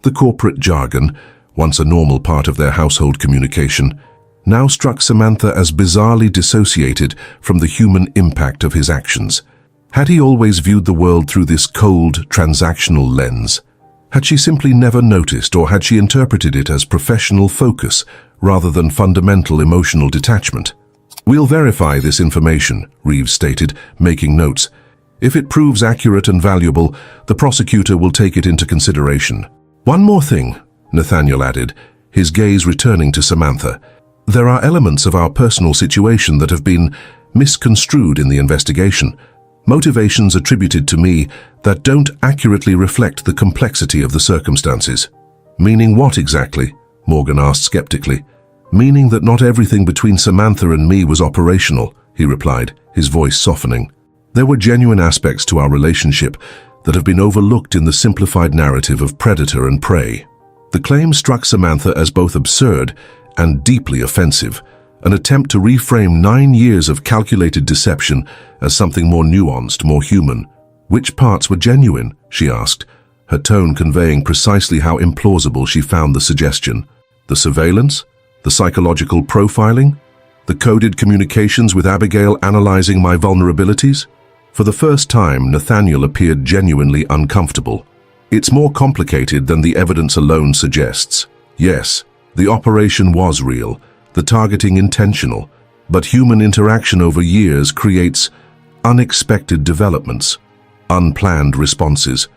The corporate jargon, once a normal part of their household communication, now struck Samantha as bizarrely dissociated from the human impact of his actions. Had he always viewed the world through this cold, transactional lens? Had she simply never noticed, or had she interpreted it as professional focus rather than fundamental emotional detachment? We'll verify this information, Reeves stated, making notes. If it proves accurate and valuable, the prosecutor will take it into consideration. One more thing, Nathaniel added, his gaze returning to Samantha. There are elements of our personal situation that have been misconstrued in the investigation. Motivations attributed to me that don't accurately reflect the complexity of the circumstances. Meaning what exactly? Morgan asked skeptically. Meaning that not everything between Samantha and me was operational, he replied, his voice softening. There were genuine aspects to our relationship that have been overlooked in the simplified narrative of predator and prey. The claim struck Samantha as both absurd and deeply offensive, an attempt to reframe 9 years of calculated deception as something more nuanced, more human. Which parts were genuine? She asked, her tone conveying precisely how implausible she found the suggestion. The surveillance? The psychological profiling? The coded communications with Abigail analyzing my vulnerabilities? For the first time, Nathaniel appeared genuinely uncomfortable. It's more complicated than the evidence alone suggests. Yes, the operation was real, the targeting intentional, but human interaction over years creates unexpected developments, unplanned responses.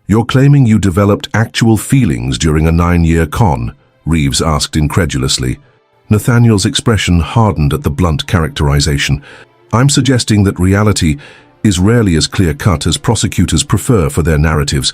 You're claiming you developed actual feelings during a 9-year con? Reeves asked incredulously. Nathaniel's expression hardened at the blunt characterization. I'm suggesting that reality is rarely as clear-cut as prosecutors prefer for their narratives.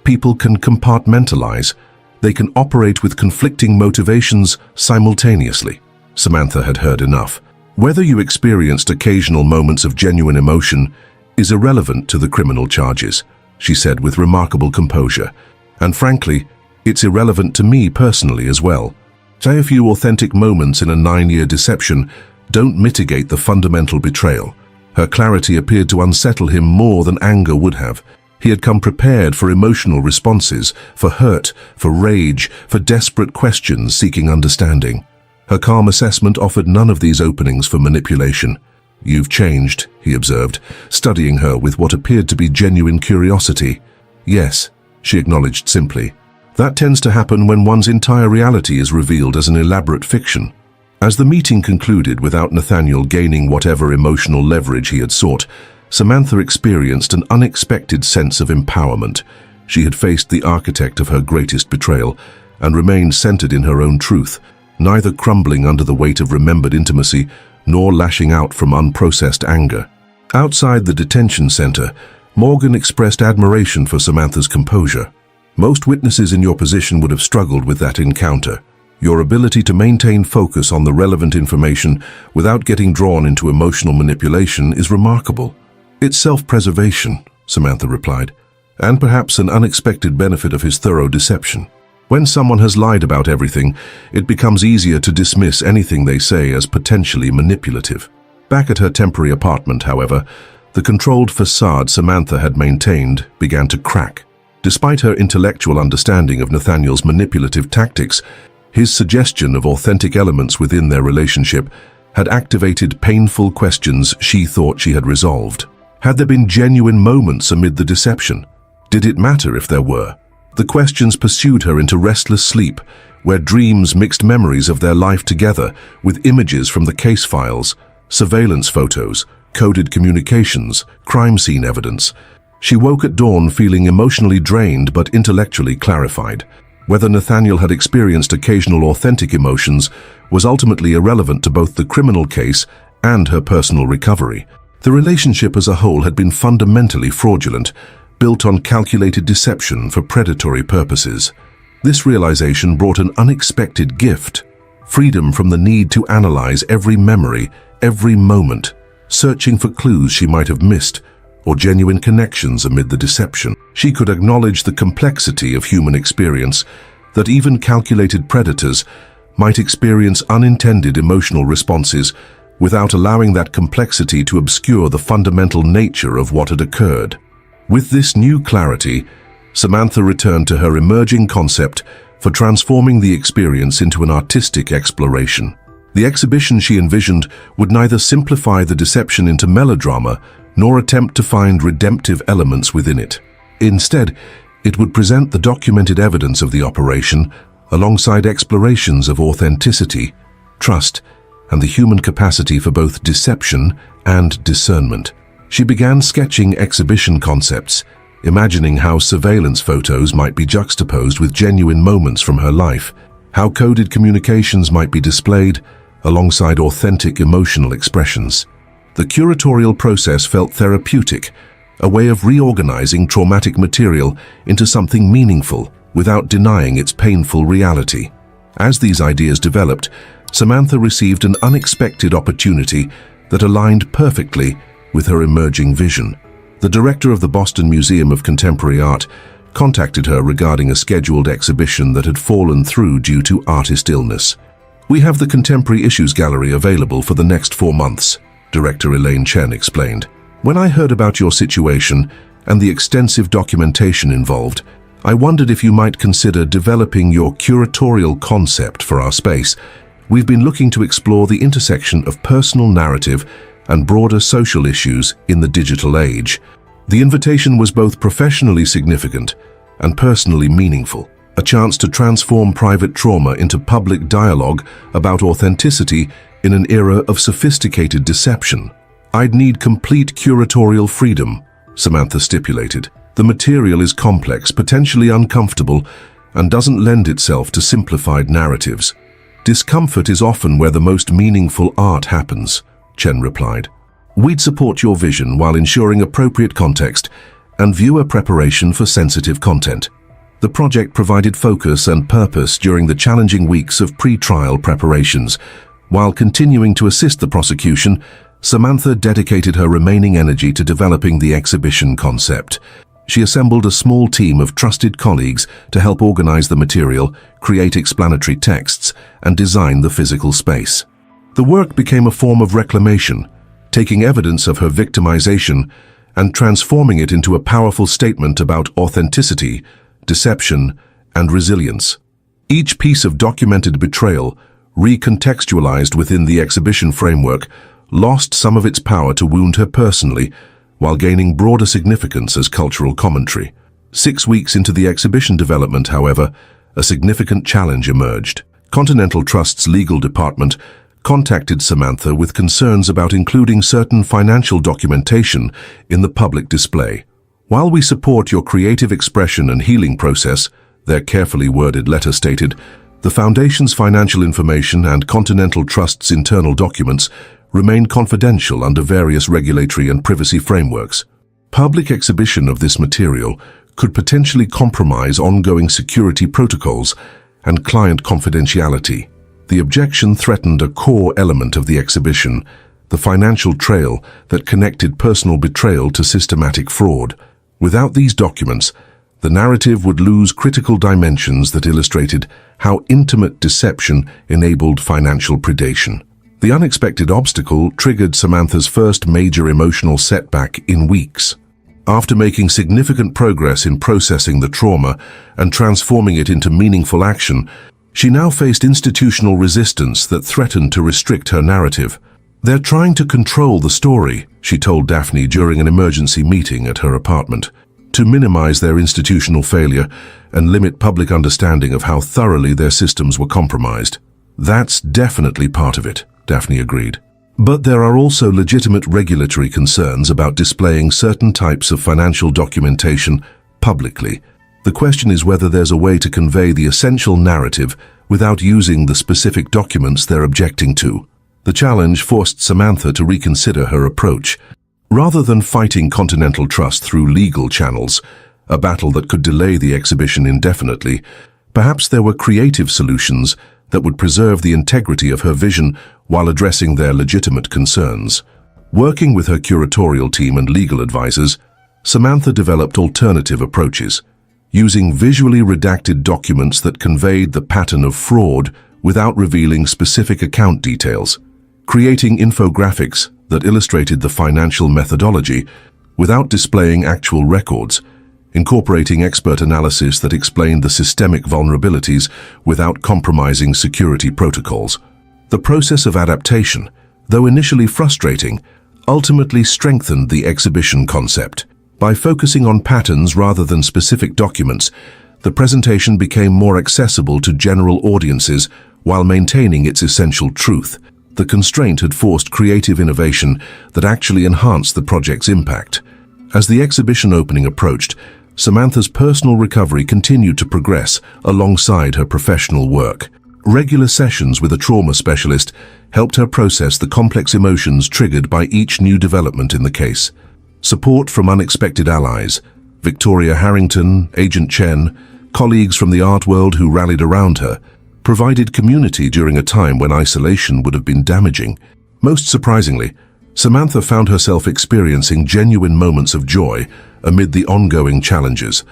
People can compartmentalize. They can operate with conflicting motivations simultaneously. Samantha had heard enough. Whether you experienced occasional moments of genuine emotion is irrelevant to the criminal charges, she said with remarkable composure. And frankly, it's irrelevant to me personally as well. Say a few authentic moments in a 9-year deception don't mitigate the fundamental betrayal. Her clarity appeared to unsettle him more than anger would have. He had come prepared for emotional responses, for hurt, for rage, for desperate questions seeking understanding. Her calm assessment offered none of these openings for manipulation. You've changed, he observed, studying her with what appeared to be genuine curiosity. Yes, she acknowledged simply. That tends to happen when one's entire reality is revealed as an elaborate fiction. As the meeting concluded without Nathaniel gaining whatever emotional leverage he had sought, Samantha experienced an unexpected sense of empowerment. She had faced the architect of her greatest betrayal and remained centered in her own truth, neither crumbling under the weight of remembered intimacy nor lashing out from unprocessed anger. Outside the detention center, Morgan expressed admiration for Samantha's composure. Most witnesses in your position would have struggled with that encounter. Your ability to maintain focus on the relevant information without getting drawn into emotional manipulation is remarkable. It's self-preservation, Samantha replied, and perhaps an unexpected benefit of his thorough deception. When someone has lied about everything, it becomes easier to dismiss anything they say as potentially manipulative. Back at her temporary apartment, however, the controlled facade Samantha had maintained began to crack. Despite her intellectual understanding of Nathaniel's manipulative tactics, his suggestion of authentic elements within their relationship had activated painful questions she thought she had resolved. Had there been genuine moments amid the deception? Did it matter if there were? The questions pursued her into restless sleep, where dreams mixed memories of their life together with images from the case files, surveillance photos, coded communications, crime scene evidence. She woke at dawn feeling emotionally drained but intellectually clarified. Whether Nathaniel had experienced occasional authentic emotions was ultimately irrelevant to both the criminal case and her personal recovery. The relationship as a whole had been fundamentally fraudulent, built on calculated deception for predatory purposes. This realization brought an unexpected gift: freedom from the need to analyze every memory, every moment, searching for clues she might have missed or genuine connections amid the deception. She could acknowledge the complexity of human experience, that even calculated predators might experience unintended emotional responses without allowing that complexity to obscure the fundamental nature of what had occurred. With this new clarity, Samantha returned to her emerging concept for transforming the experience into an artistic exploration. The exhibition she envisioned would neither simplify the deception into melodrama nor attempt to find redemptive elements within it. Instead, it would present the documented evidence of the operation alongside explorations of authenticity, trust, and the human capacity for both deception and discernment. She began sketching exhibition concepts, imagining how surveillance photos might be juxtaposed with genuine moments from her life, how coded communications might be displayed alongside authentic emotional expressions. The curatorial process felt therapeutic, a way of reorganizing traumatic material into something meaningful without denying its painful reality. As these ideas developed, Samantha received an unexpected opportunity that aligned perfectly with her emerging vision. The director of the Boston Museum of Contemporary Art contacted her regarding a scheduled exhibition that had fallen through due to artist illness. "We have the Contemporary Issues Gallery available for the next 4 months," Director Elaine Chen explained. "When I heard about your situation and the extensive documentation involved, I wondered if you might consider developing your curatorial concept for our space. We've been looking to explore the intersection of personal narrative and broader social issues in the digital age." The invitation was both professionally significant and personally meaningful, a chance to transform private trauma into public dialogue about authenticity in an era of sophisticated deception. "I'd need complete curatorial freedom," Samantha stipulated. "The material is complex, potentially uncomfortable, and doesn't lend itself to simplified narratives. Discomfort is often where the most meaningful art happens," Chen replied. "We'd support your vision while ensuring appropriate context and viewer preparation for sensitive content." The project provided focus and purpose during the challenging weeks of pre-trial preparations. While continuing to assist the prosecution, Samantha dedicated her remaining energy to developing the exhibition concept. She assembled a small team of trusted colleagues to help organize the material, create explanatory texts, and design the physical space. The work became a form of reclamation, taking evidence of her victimization and transforming it into a powerful statement about authenticity, deception, and resilience. Each piece of documented betrayal, recontextualized within the exhibition framework, lost some of its power to wound her personally, while gaining broader significance as cultural commentary. 6 weeks into the exhibition development, however, a significant challenge emerged. Continental Trust's legal department contacted Samantha with concerns about including certain financial documentation in the public display. "While we support your creative expression and healing process," their carefully worded letter stated, "the Foundation's financial information and Continental Trust's internal documents remain confidential under various regulatory and privacy frameworks. Public exhibition of this material could potentially compromise ongoing security protocols and client confidentiality." The objection threatened a core element of the exhibition, the financial trail that connected personal betrayal to systematic fraud. Without these documents, the narrative would lose critical dimensions that illustrated how intimate deception enabled financial predation. The unexpected obstacle triggered Samantha's first major emotional setback in weeks. After making significant progress in processing the trauma and transforming it into meaningful action, she now faced institutional resistance that threatened to restrict her narrative. "They're trying to control the story," she told Daphne during an emergency meeting at her apartment, "to minimize their institutional failure and limit public understanding of how thoroughly their systems were compromised." "That's definitely part of it," Daphne agreed. "But there are also legitimate regulatory concerns about displaying certain types of financial documentation publicly. The question is whether there's a way to convey the essential narrative without using the specific documents they're objecting to." The challenge forced Samantha to reconsider her approach. Rather than fighting Continental Trust through legal channels, a battle that could delay the exhibition indefinitely, Perhaps there were creative solutions that would preserve the integrity of her vision while addressing their legitimate concerns. Working with her curatorial team and legal advisors, Samantha developed alternative approaches, using visually redacted documents that conveyed the pattern of fraud without revealing specific account details, creating infographics that illustrated the financial methodology without displaying actual records, incorporating expert analysis that explained the systemic vulnerabilities without compromising security protocols. The process of adaptation, though initially frustrating, ultimately strengthened the exhibition concept. By focusing on patterns rather than specific documents, the presentation became more accessible to general audiences while maintaining its essential truth. The constraint had forced creative innovation that actually enhanced the project's impact. As the exhibition opening approached, Samantha's personal recovery continued to progress alongside her professional work. Regular sessions with a trauma specialist helped her process the complex emotions triggered by each new development in the case. Support from unexpected allies, Victoria Harrington, Agent Chen, colleagues from the art world who rallied around her, provided community during a time when isolation would have been damaging. Most surprisingly, Samantha found herself experiencing genuine moments of joy amid the ongoing challenges,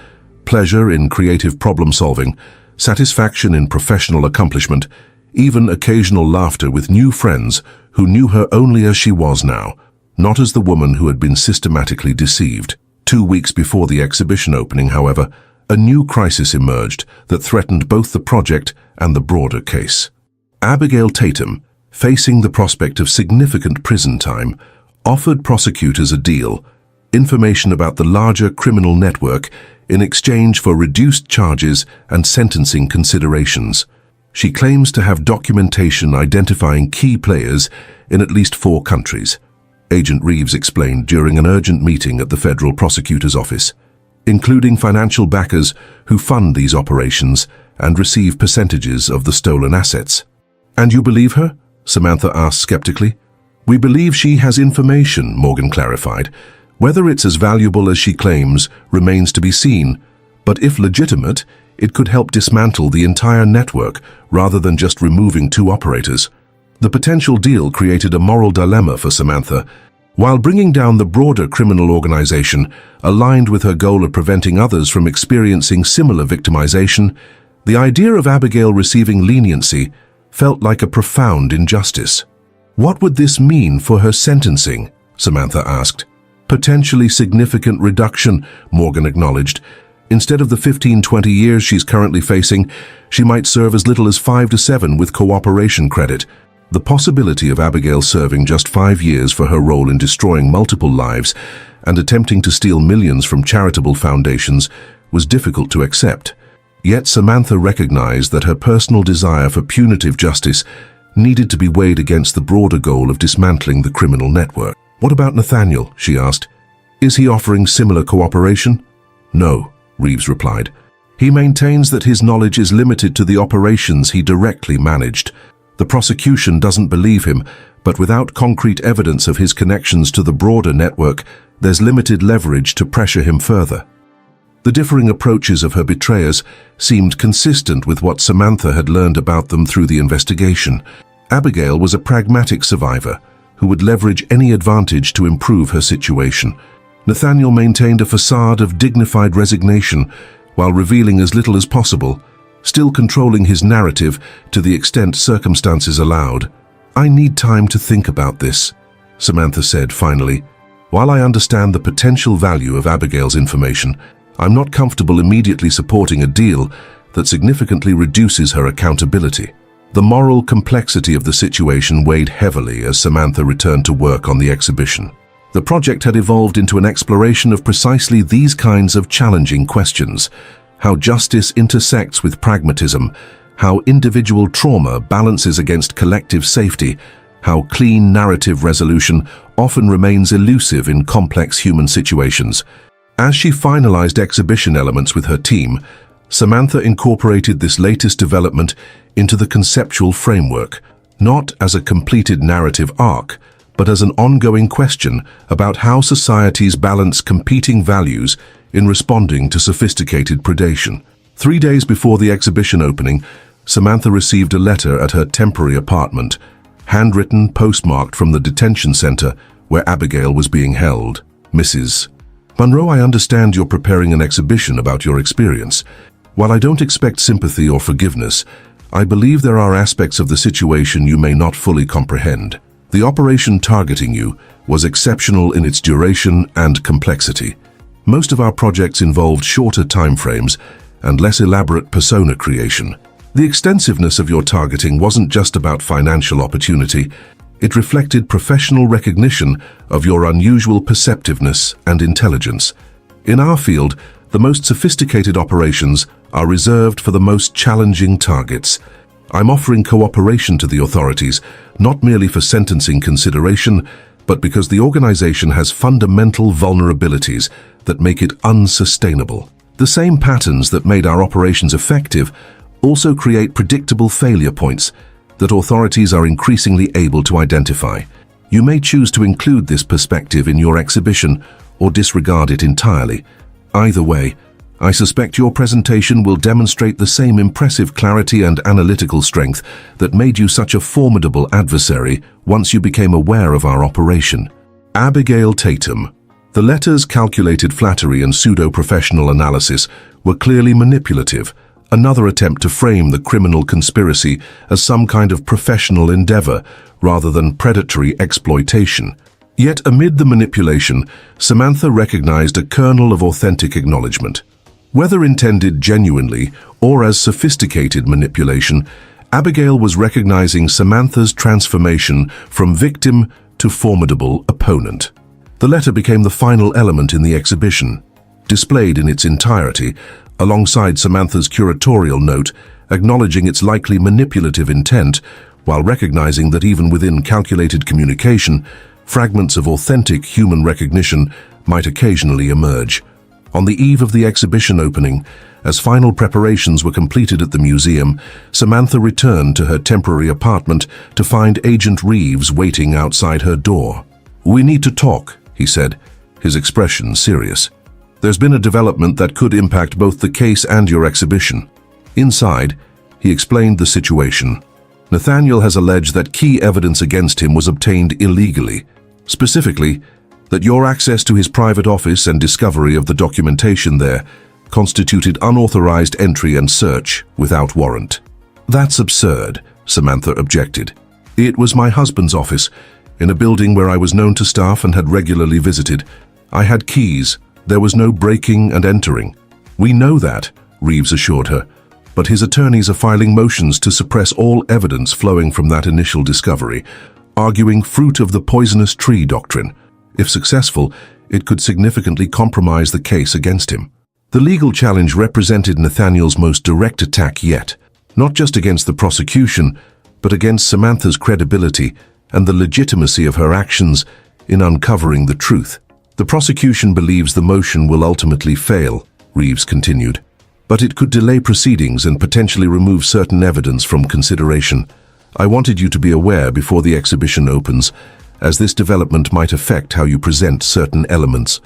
pleasure in creative problem-solving, satisfaction in professional accomplishment, even occasional laughter with new friends who knew her only as she was now, not as the woman who had been systematically deceived. 2 weeks before the exhibition opening, however, a new crisis emerged that threatened both the project and the broader case. Abigail Tatum, facing the prospect of significant prison time, offered prosecutors a deal: information about the larger criminal network in exchange for reduced charges and sentencing considerations. She claims to have documentation identifying key players in at least 4 countries, Agent Reeves explained during an urgent meeting at the federal prosecutor's office, including financial backers who fund these operations and receive percentages of the stolen assets. "And you believe her?" Samantha asked skeptically. "We believe she has information," Morgan clarified. "Whether it's as valuable as she claims remains to be seen, but if legitimate, it could help dismantle the entire network rather than just removing 2 operators." The potential deal created a moral dilemma for Samantha. While bringing down the broader criminal organization aligned with her goal of preventing others from experiencing similar victimization, the idea of Abigail receiving leniency felt like a profound injustice. "What would this mean for her sentencing?" Samantha asked. "Potentially significant reduction," Morgan acknowledged. "Instead of the 15-20 years she's currently facing, she might serve as little as 5 to 7 with cooperation credit." The possibility of Abigail serving just 5 years for her role in destroying multiple lives and attempting to steal millions from charitable foundations was difficult to accept. Yet Samantha recognized that her personal desire for punitive justice needed to be weighed against the broader goal of dismantling the criminal network. "What about Nathaniel?" she asked. "Is he offering similar cooperation?" "No," Reeves replied. "He maintains that his knowledge is limited to the operations he directly managed. The prosecution doesn't believe him, but without concrete evidence of his connections to the broader network, there's limited leverage to pressure him further." The differing approaches of her betrayers seemed consistent with what Samantha had learned about them through the investigation. Abigail was a pragmatic survivor who would leverage any advantage to improve her situation. Nathaniel maintained a facade of dignified resignation while revealing as little as possible, still controlling his narrative to the extent circumstances allowed. "I need time to think about this," Samantha said finally. "While I understand the potential value of Abigail's information, I'm not comfortable immediately supporting a deal that significantly reduces her accountability." The moral complexity of the situation weighed heavily as Samantha returned to work on the exhibition. The project had evolved into an exploration of precisely these kinds of challenging questions: how justice intersects with pragmatism, how individual trauma balances against collective safety, how clean narrative resolution often remains elusive in complex human situations. As she finalized exhibition elements with her team, Samantha incorporated this latest development into the conceptual framework, not as a completed narrative arc, but as an ongoing question about how societies balance competing values in responding to sophisticated predation. 3 days before the exhibition opening, Samantha received a letter at her temporary apartment, handwritten, postmarked from the detention center where Abigail was being held. Mrs. Monroe, I understand you're preparing an exhibition about your experience. While I don't expect sympathy or forgiveness, I believe there are aspects of the situation you may not fully comprehend. The operation targeting you was exceptional in its duration and complexity. Most of our projects involved shorter timeframes and less elaborate persona creation. The extensiveness of your targeting wasn't just about financial opportunity. It reflected professional recognition of your unusual perceptiveness and intelligence. In our field, the most sophisticated operations are reserved for the most challenging targets. I'm offering cooperation to the authorities, not merely for sentencing consideration, but because the organization has fundamental vulnerabilities that make it unsustainable. The same patterns that made our operations effective also create predictable failure points that authorities are increasingly able to identify. You may choose to include this perspective in your exhibition or disregard it entirely. Either way, I suspect your presentation will demonstrate the same impressive clarity and analytical strength that made you such a formidable adversary once you became aware of our operation. Abigail Tatum. The letter's calculated flattery and pseudo-professional analysis were clearly manipulative, another attempt to frame the criminal conspiracy as some kind of professional endeavor rather than predatory exploitation. Yet amid the manipulation, Samantha recognized a kernel of authentic acknowledgement. Whether intended genuinely or as sophisticated manipulation, Abigail was recognizing Samantha's transformation from victim to formidable opponent. The letter became the final element in the exhibition, displayed in its entirety, alongside Samantha's curatorial note, acknowledging its likely manipulative intent, while recognizing that even within calculated communication, fragments of authentic human recognition might occasionally emerge. On the eve of the exhibition opening, as final preparations were completed at the museum, Samantha returned to her temporary apartment to find Agent Reeves waiting outside her door. "We need to talk," he said, his expression serious. "There's been a development that could impact both the case and your exhibition." Inside, he explained the situation. Nathaniel has alleged that key evidence against him was obtained illegally. Specifically, that your access to his private office and discovery of the documentation there constituted unauthorized entry and search without warrant. "That's absurd," Samantha objected. "It was my husband's office, in a building where I was known to staff and had regularly visited. I had keys. There was no breaking and entering." "We know that," Reeves assured her, "but his attorneys are filing motions to suppress all evidence flowing from that initial discovery, arguing fruit of the poisonous tree doctrine. If successful, it could significantly compromise the case against him." The legal challenge represented Nathaniel's most direct attack yet, not just against the prosecution, but against Samantha's credibility and the legitimacy of her actions in uncovering the truth. "The prosecution believes the motion will ultimately fail," Reeves continued, "but it could delay proceedings and potentially remove certain evidence from consideration. I wanted you to be aware before the exhibition opens, as this development might affect how you present certain elements."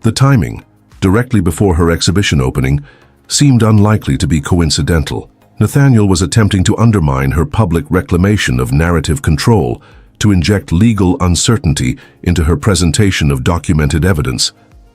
The timing, directly before her exhibition opening, seemed unlikely to be coincidental. Nathaniel was attempting to undermine her public reclamation of narrative control, to inject legal uncertainty into her presentation of documented evidence.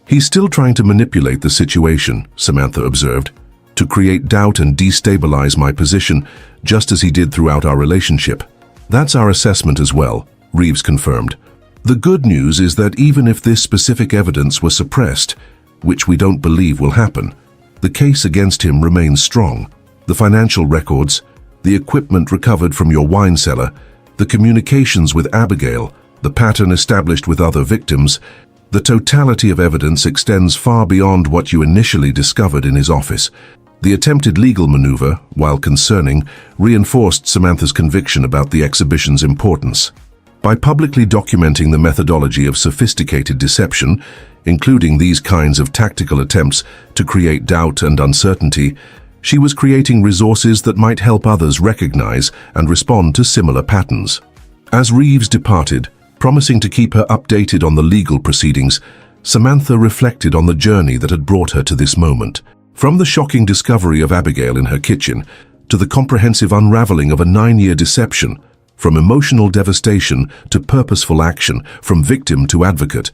"He's still trying to manipulate the situation," Samantha observed, "to create doubt and destabilize my position, just as he did throughout our relationship." "That's our assessment as well," Reeves confirmed. "The good news is that even if this specific evidence was suppressed, which we don't believe will happen, the case against him remains strong. The financial records, the equipment recovered from your wine cellar, the communications with Abigail, the pattern established with other victims, the totality of evidence extends far beyond what you initially discovered in his office." The attempted legal maneuver, while concerning, reinforced Samantha's conviction about the exhibition's importance. By publicly documenting the methodology of sophisticated deception, including these kinds of tactical attempts to create doubt and uncertainty, she was creating resources that might help others recognize and respond to similar patterns. As Reeves departed, promising to keep her updated on the legal proceedings, Samantha reflected on the journey that had brought her to this moment. From the shocking discovery of Abigail in her kitchen to the comprehensive unraveling of a 9-year deception, from emotional devastation to purposeful action, from victim to advocate,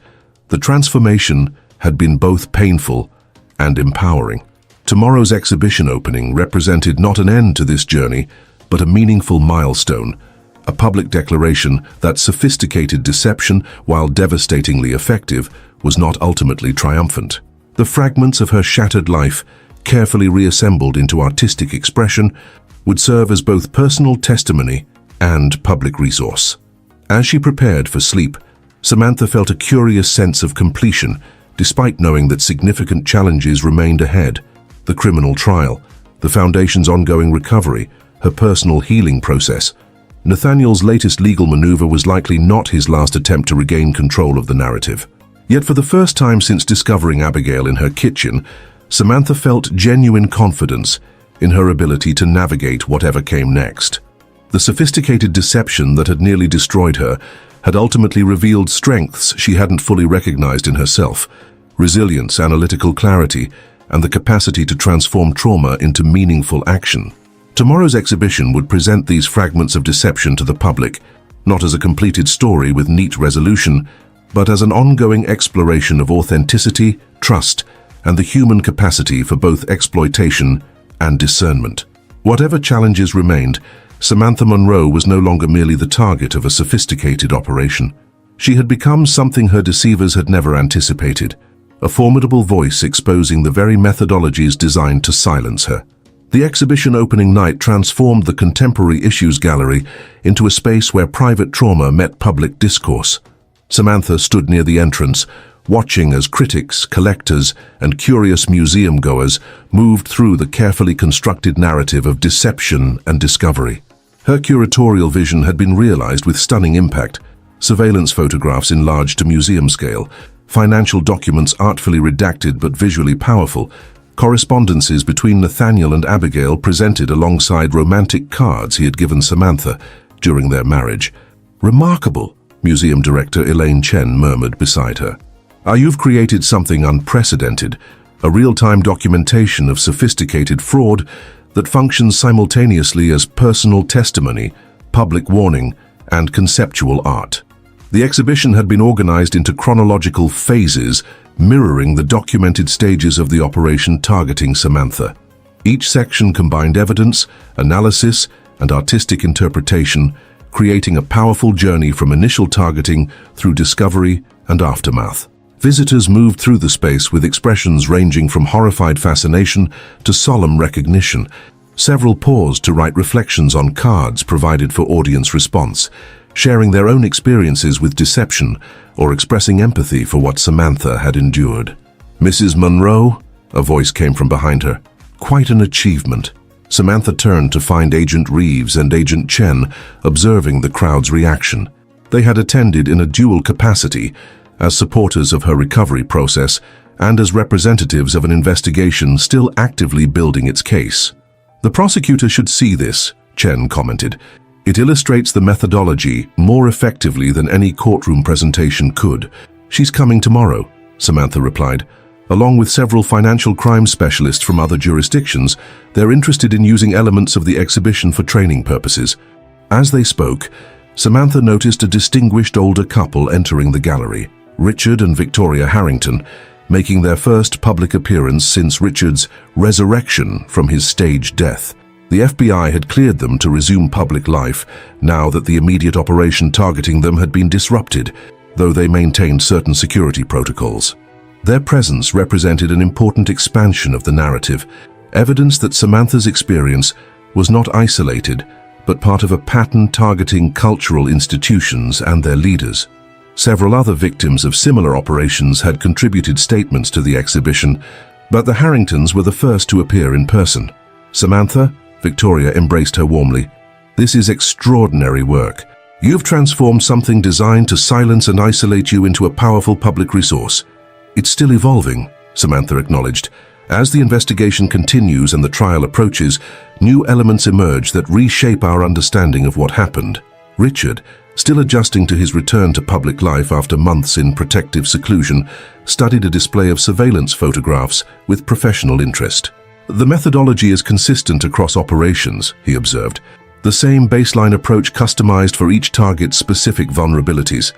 the transformation had been both painful and empowering. Tomorrow's exhibition opening represented not an end to this journey, but a meaningful milestone, a public declaration that sophisticated deception, while devastatingly effective, was not ultimately triumphant. The fragments of her shattered life, carefully reassembled into artistic expression, would serve as both personal testimony and public resource. As she prepared for sleep, Samantha felt a curious sense of completion, despite knowing that significant challenges remained ahead. The criminal trial, the Foundation's ongoing recovery, her personal healing process. Nathaniel's latest legal maneuver was likely not his last attempt to regain control of the narrative. Yet for the first time since discovering Abigail in her kitchen, Samantha felt genuine confidence in her ability to navigate whatever came next. The sophisticated deception that had nearly destroyed her had ultimately revealed strengths she hadn't fully recognized in herself: resilience, analytical clarity, and the capacity to transform trauma into meaningful action. Tomorrow's exhibition would present these fragments of deception to the public, not as a completed story with neat resolution, but as an ongoing exploration of authenticity, trust, and the human capacity for both exploitation and discernment. Whatever challenges remained, Samantha Monroe was no longer merely the target of a sophisticated operation. She had become something her deceivers had never anticipated, a formidable voice exposing the very methodologies designed to silence her. The exhibition opening night transformed the Contemporary Issues Gallery into a space where private trauma met public discourse. Samantha stood near the entrance, watching as critics, collectors, and curious museum-goers moved through the carefully constructed narrative of deception and discovery. Her curatorial vision had been realized with stunning impact: surveillance photographs enlarged to museum scale, financial documents artfully redacted but visually powerful, correspondences between Nathaniel and Abigail presented alongside romantic cards he had given Samantha during their marriage. "Remarkable," Museum Director Elaine Chen murmured beside her. "You've created something unprecedented, a real-time documentation of sophisticated fraud that functions simultaneously as personal testimony, public warning, and conceptual art." The exhibition had been organized into chronological phases, mirroring the documented stages of the operation targeting Samantha. Each section combined evidence, analysis, and artistic interpretation, creating a powerful journey from initial targeting through discovery and aftermath. Visitors moved through the space with expressions ranging from horrified fascination to solemn recognition. Several paused to write reflections on cards provided for audience response, sharing their own experiences with deception or expressing empathy for what Samantha had endured. "Mrs. Monroe?" a voice came from behind her. "Quite an achievement." Samantha turned to find Agent Reeves and Agent Chen observing the crowd's reaction. They had attended in a dual capacity, as supporters of her recovery process and as representatives of an investigation still actively building its case. "The prosecutor should see this," Chen commented. "It illustrates the methodology more effectively than any courtroom presentation could." "She's coming tomorrow," Samantha replied. Along with several financial crime specialists from other jurisdictions, they're interested in using elements of the exhibition for training purposes. As they spoke, Samantha noticed a distinguished older couple entering the gallery, Richard and Victoria Harrington, making their first public appearance since Richard's resurrection from his staged death. The FBI had cleared them to resume public life now that the immediate operation targeting them had been disrupted, though they maintained certain security protocols. Their presence represented an important expansion of the narrative, evidence that Samantha's experience was not isolated, but part of a pattern targeting cultural institutions and their leaders. Several other victims of similar operations had contributed statements to the exhibition, but the Harringtons were the first to appear in person. "Samantha," Victoria embraced her warmly, "this is extraordinary work. You've transformed something designed to silence and isolate you into a powerful public resource." "It's still evolving," Samantha acknowledged. "As the investigation continues and the trial approaches, new elements emerge that reshape our understanding of what happened." Richard, still adjusting to his return to public life after months in protective seclusion, studied a display of surveillance photographs with professional interest. "The methodology is consistent across operations," he observed. "The same baseline approach customized for each target's specific vulnerabilities."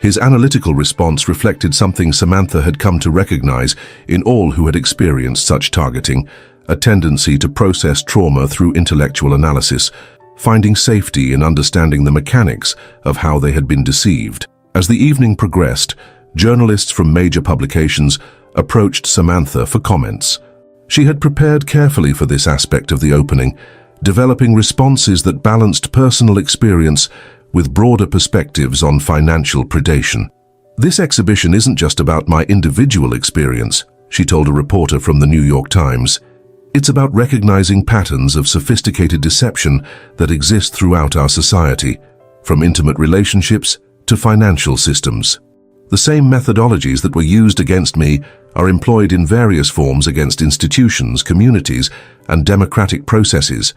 His analytical response reflected something Samantha had come to recognize in all who had experienced such targeting: a tendency to process trauma through intellectual analysis, finding safety in understanding the mechanics of how they had been deceived. As the evening progressed, journalists from major publications approached Samantha for comments. She had prepared carefully for this aspect of the opening, developing responses that balanced personal experience with broader perspectives on financial predation. "This exhibition isn't just about my individual experience," she told a reporter from the New York Times. "It's about recognizing patterns of sophisticated deception that exist throughout our society, from intimate relationships to financial systems. The same methodologies that were used against me are employed in various forms against institutions, communities, and democratic processes."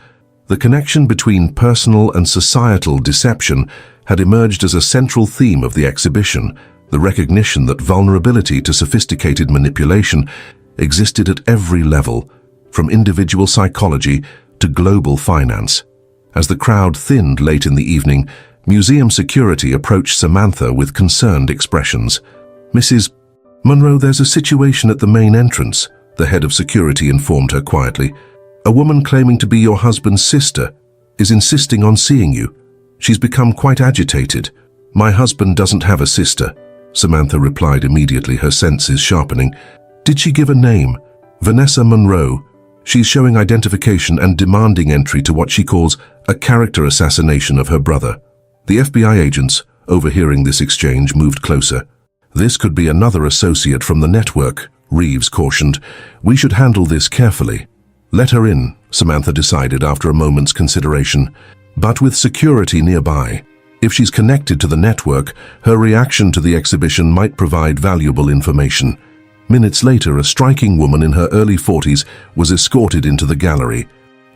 The connection between personal and societal deception had emerged as a central theme of the exhibition, the recognition that vulnerability to sophisticated manipulation existed at every level, from individual psychology to global finance. As the crowd thinned late in the evening, museum security approached Samantha with concerned expressions. "Mrs. Monroe, there's a situation at the main entrance," the head of security informed her quietly. "A woman claiming to be your husband's sister is insisting on seeing you. She's become quite agitated." "My husband doesn't have a sister," Samantha replied immediately, her senses sharpening. "Did she give a name?" "Vanessa Monroe. She's showing identification and demanding entry to what she calls a character assassination of her brother." The FBI agents, overhearing this exchange, moved closer. "This could be another associate from the network," Reeves cautioned. "We should handle this carefully." "Let her in," Samantha decided after a moment's consideration, "but with security nearby. If she's connected to the network, her reaction to the exhibition might provide valuable information." Minutes later, a striking woman in her early 40s was escorted into the gallery.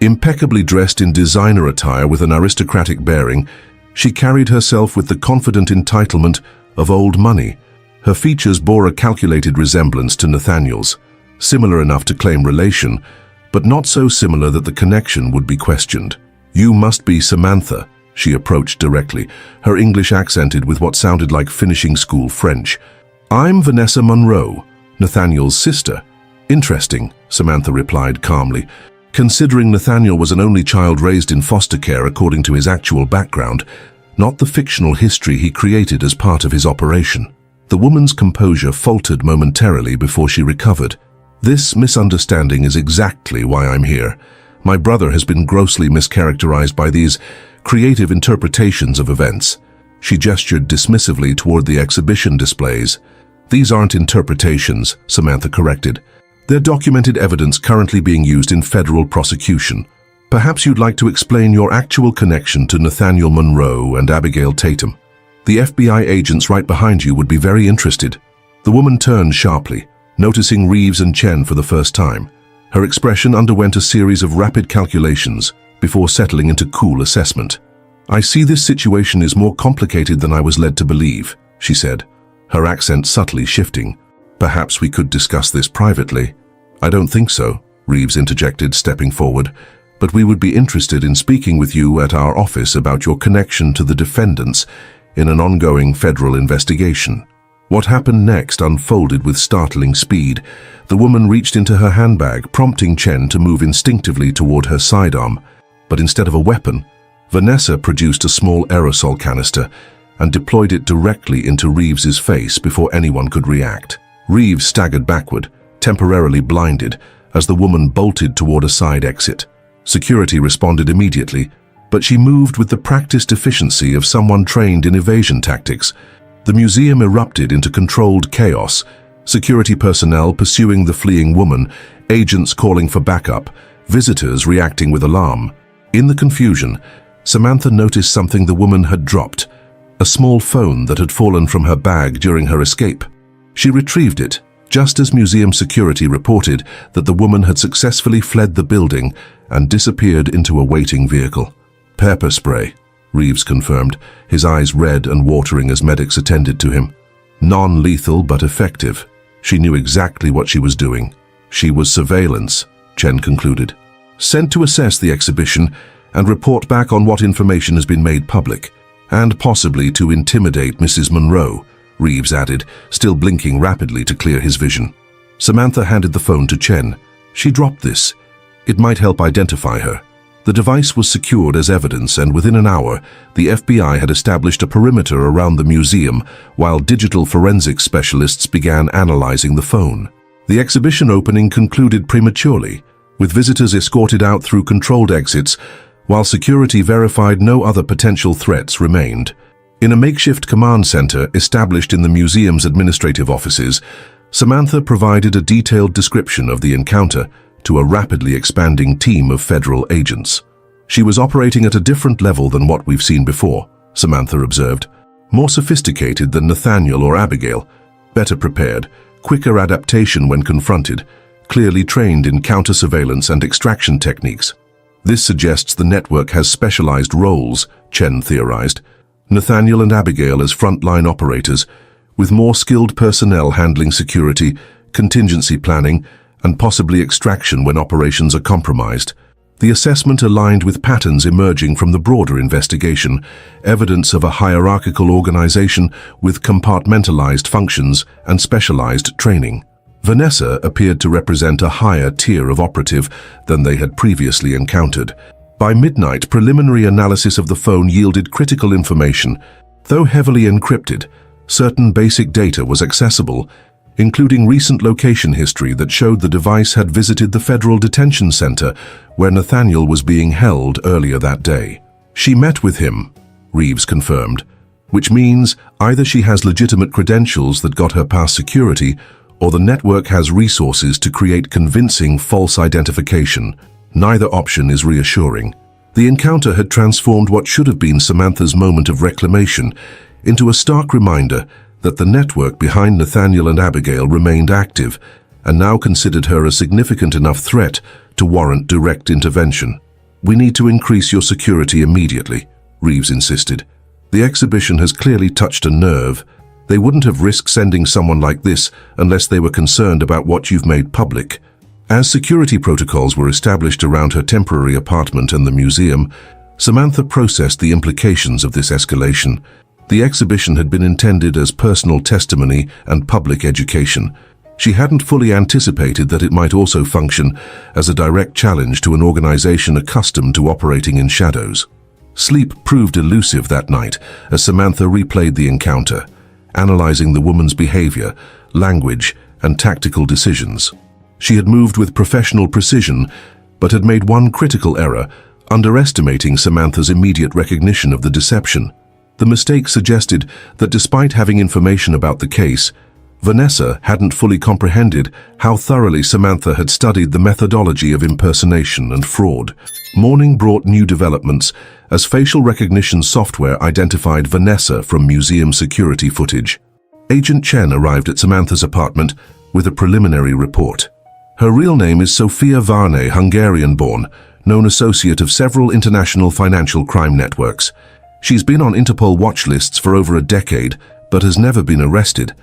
Impeccably dressed in designer attire with an aristocratic bearing, she carried herself with the confident entitlement of old money. Her features bore a calculated resemblance to Nathaniel's, similar enough to claim relation, but not so similar that the connection would be questioned. "You must be Samantha," she approached directly, her English accented with what sounded like finishing school French. "I'm Vanessa Monroe, Nathaniel's sister." "Interesting," Samantha replied calmly. Considering Nathaniel was an only child raised in foster care according to his actual background, not the fictional history he created as part of his operation. The woman's composure faltered momentarily before she recovered. "This misunderstanding is exactly why I'm here. My brother has been grossly mischaracterized by these creative interpretations of events." She gestured dismissively toward the exhibition displays. "These aren't interpretations," Samantha corrected. "They're documented evidence currently being used in federal prosecution. Perhaps you'd like to explain your actual connection to Nathaniel Monroe and Abigail Tatum. The FBI agents right behind you would be very interested." The woman turned sharply, noticing Reeves and Chen for the first time. Her expression underwent a series of rapid calculations before settling into cool assessment. "I see this situation is more complicated than I was led to believe," she said, her accent subtly shifting. "Perhaps we could discuss this privately." "I don't think so," Reeves interjected, stepping forward. "But we would be interested in speaking with you at our office about your connection to the defendants in an ongoing federal investigation." What happened next unfolded with startling speed. The woman reached into her handbag, prompting Chen to move instinctively toward her sidearm. But instead of a weapon, Vanessa produced a small aerosol canister and deployed it directly into Reeves's face before anyone could react. Reeves staggered backward, temporarily blinded, as the woman bolted toward a side exit. Security responded immediately, but she moved with the practiced efficiency of someone trained in evasion tactics. The museum erupted into controlled chaos, security personnel pursuing the fleeing woman, agents calling for backup, visitors reacting with alarm. In the confusion, Samantha noticed something the woman had dropped, a small phone that had fallen from her bag during her escape. She retrieved it, just as museum security reported that the woman had successfully fled the building and disappeared into a waiting vehicle. "Pepper spray," Reeves confirmed, his eyes red and watering as medics attended to him. "Non-lethal but effective." She knew exactly what she was doing. She was surveillance, Chen concluded. Sent to assess the exhibition and report back on what information has been made public, and possibly to intimidate Mrs. Monroe, Reeves added, still blinking rapidly to clear his vision. Samantha handed the phone to Chen. She dropped this. It might help identify her. The device was secured as evidence, and within an hour, the FBI had established a perimeter around the museum while digital forensics specialists began analyzing the phone. The exhibition opening concluded prematurely, with visitors escorted out through controlled exits, while security verified no other potential threats remained. In a makeshift command center established in the museum's administrative offices, Samantha provided a detailed description of the encounter to a rapidly expanding team of federal agents. She was operating at a different level than what we've seen before, Samantha observed. More sophisticated than Nathaniel or Abigail, better prepared, quicker adaptation when confronted, clearly trained in counter-surveillance and extraction techniques. This suggests the network has specialized roles, Chen theorized. Nathaniel and Abigail as frontline operators, with more skilled personnel handling security, contingency planning, and possibly extraction when operations are compromised. The assessment aligned with patterns emerging from the broader investigation, evidence of a hierarchical organization with compartmentalized functions and specialized training. Vanessa appeared to represent a higher tier of operative than they had previously encountered. By midnight, preliminary analysis of the phone yielded critical information. Though heavily encrypted, certain basic data was accessible, including recent location history that showed the device had visited the Federal Detention Center, where Nathaniel was being held earlier that day. She met with him, Reeves confirmed, which means either she has legitimate credentials that got her past security, or the network has resources to create convincing false identification. Neither option is reassuring. The encounter had transformed what should have been Samantha's moment of reclamation into a stark reminder that the network behind Nathaniel and Abigail remained active and now considered her a significant enough threat to warrant direct intervention. "We need to increase your security immediately," Reeves insisted. "The exhibition has clearly touched a nerve. They wouldn't have risked sending someone like this unless they were concerned about what you've made public." As security protocols were established around her temporary apartment and the museum, Samantha processed the implications of this escalation. The exhibition had been intended as personal testimony and public education. She hadn't fully anticipated that it might also function as a direct challenge to an organization accustomed to operating in shadows. Sleep proved elusive that night as Samantha replayed the encounter, analyzing the woman's behavior, language, and tactical decisions. She had moved with professional precision, but had made one critical error, underestimating Samantha's immediate recognition of the deception. The mistake suggested that despite having information about the case, Vanessa hadn't fully comprehended how thoroughly Samantha had studied the methodology of impersonation and fraud. Morning brought new developments as facial recognition software identified Vanessa from museum security footage. Agent Chen arrived at Samantha's apartment with a preliminary report. Her real name is Sophia Varney, Hungarian-born, known associate of several international financial crime networks. She's been on Interpol watch lists for over a decade, but has never been arrested.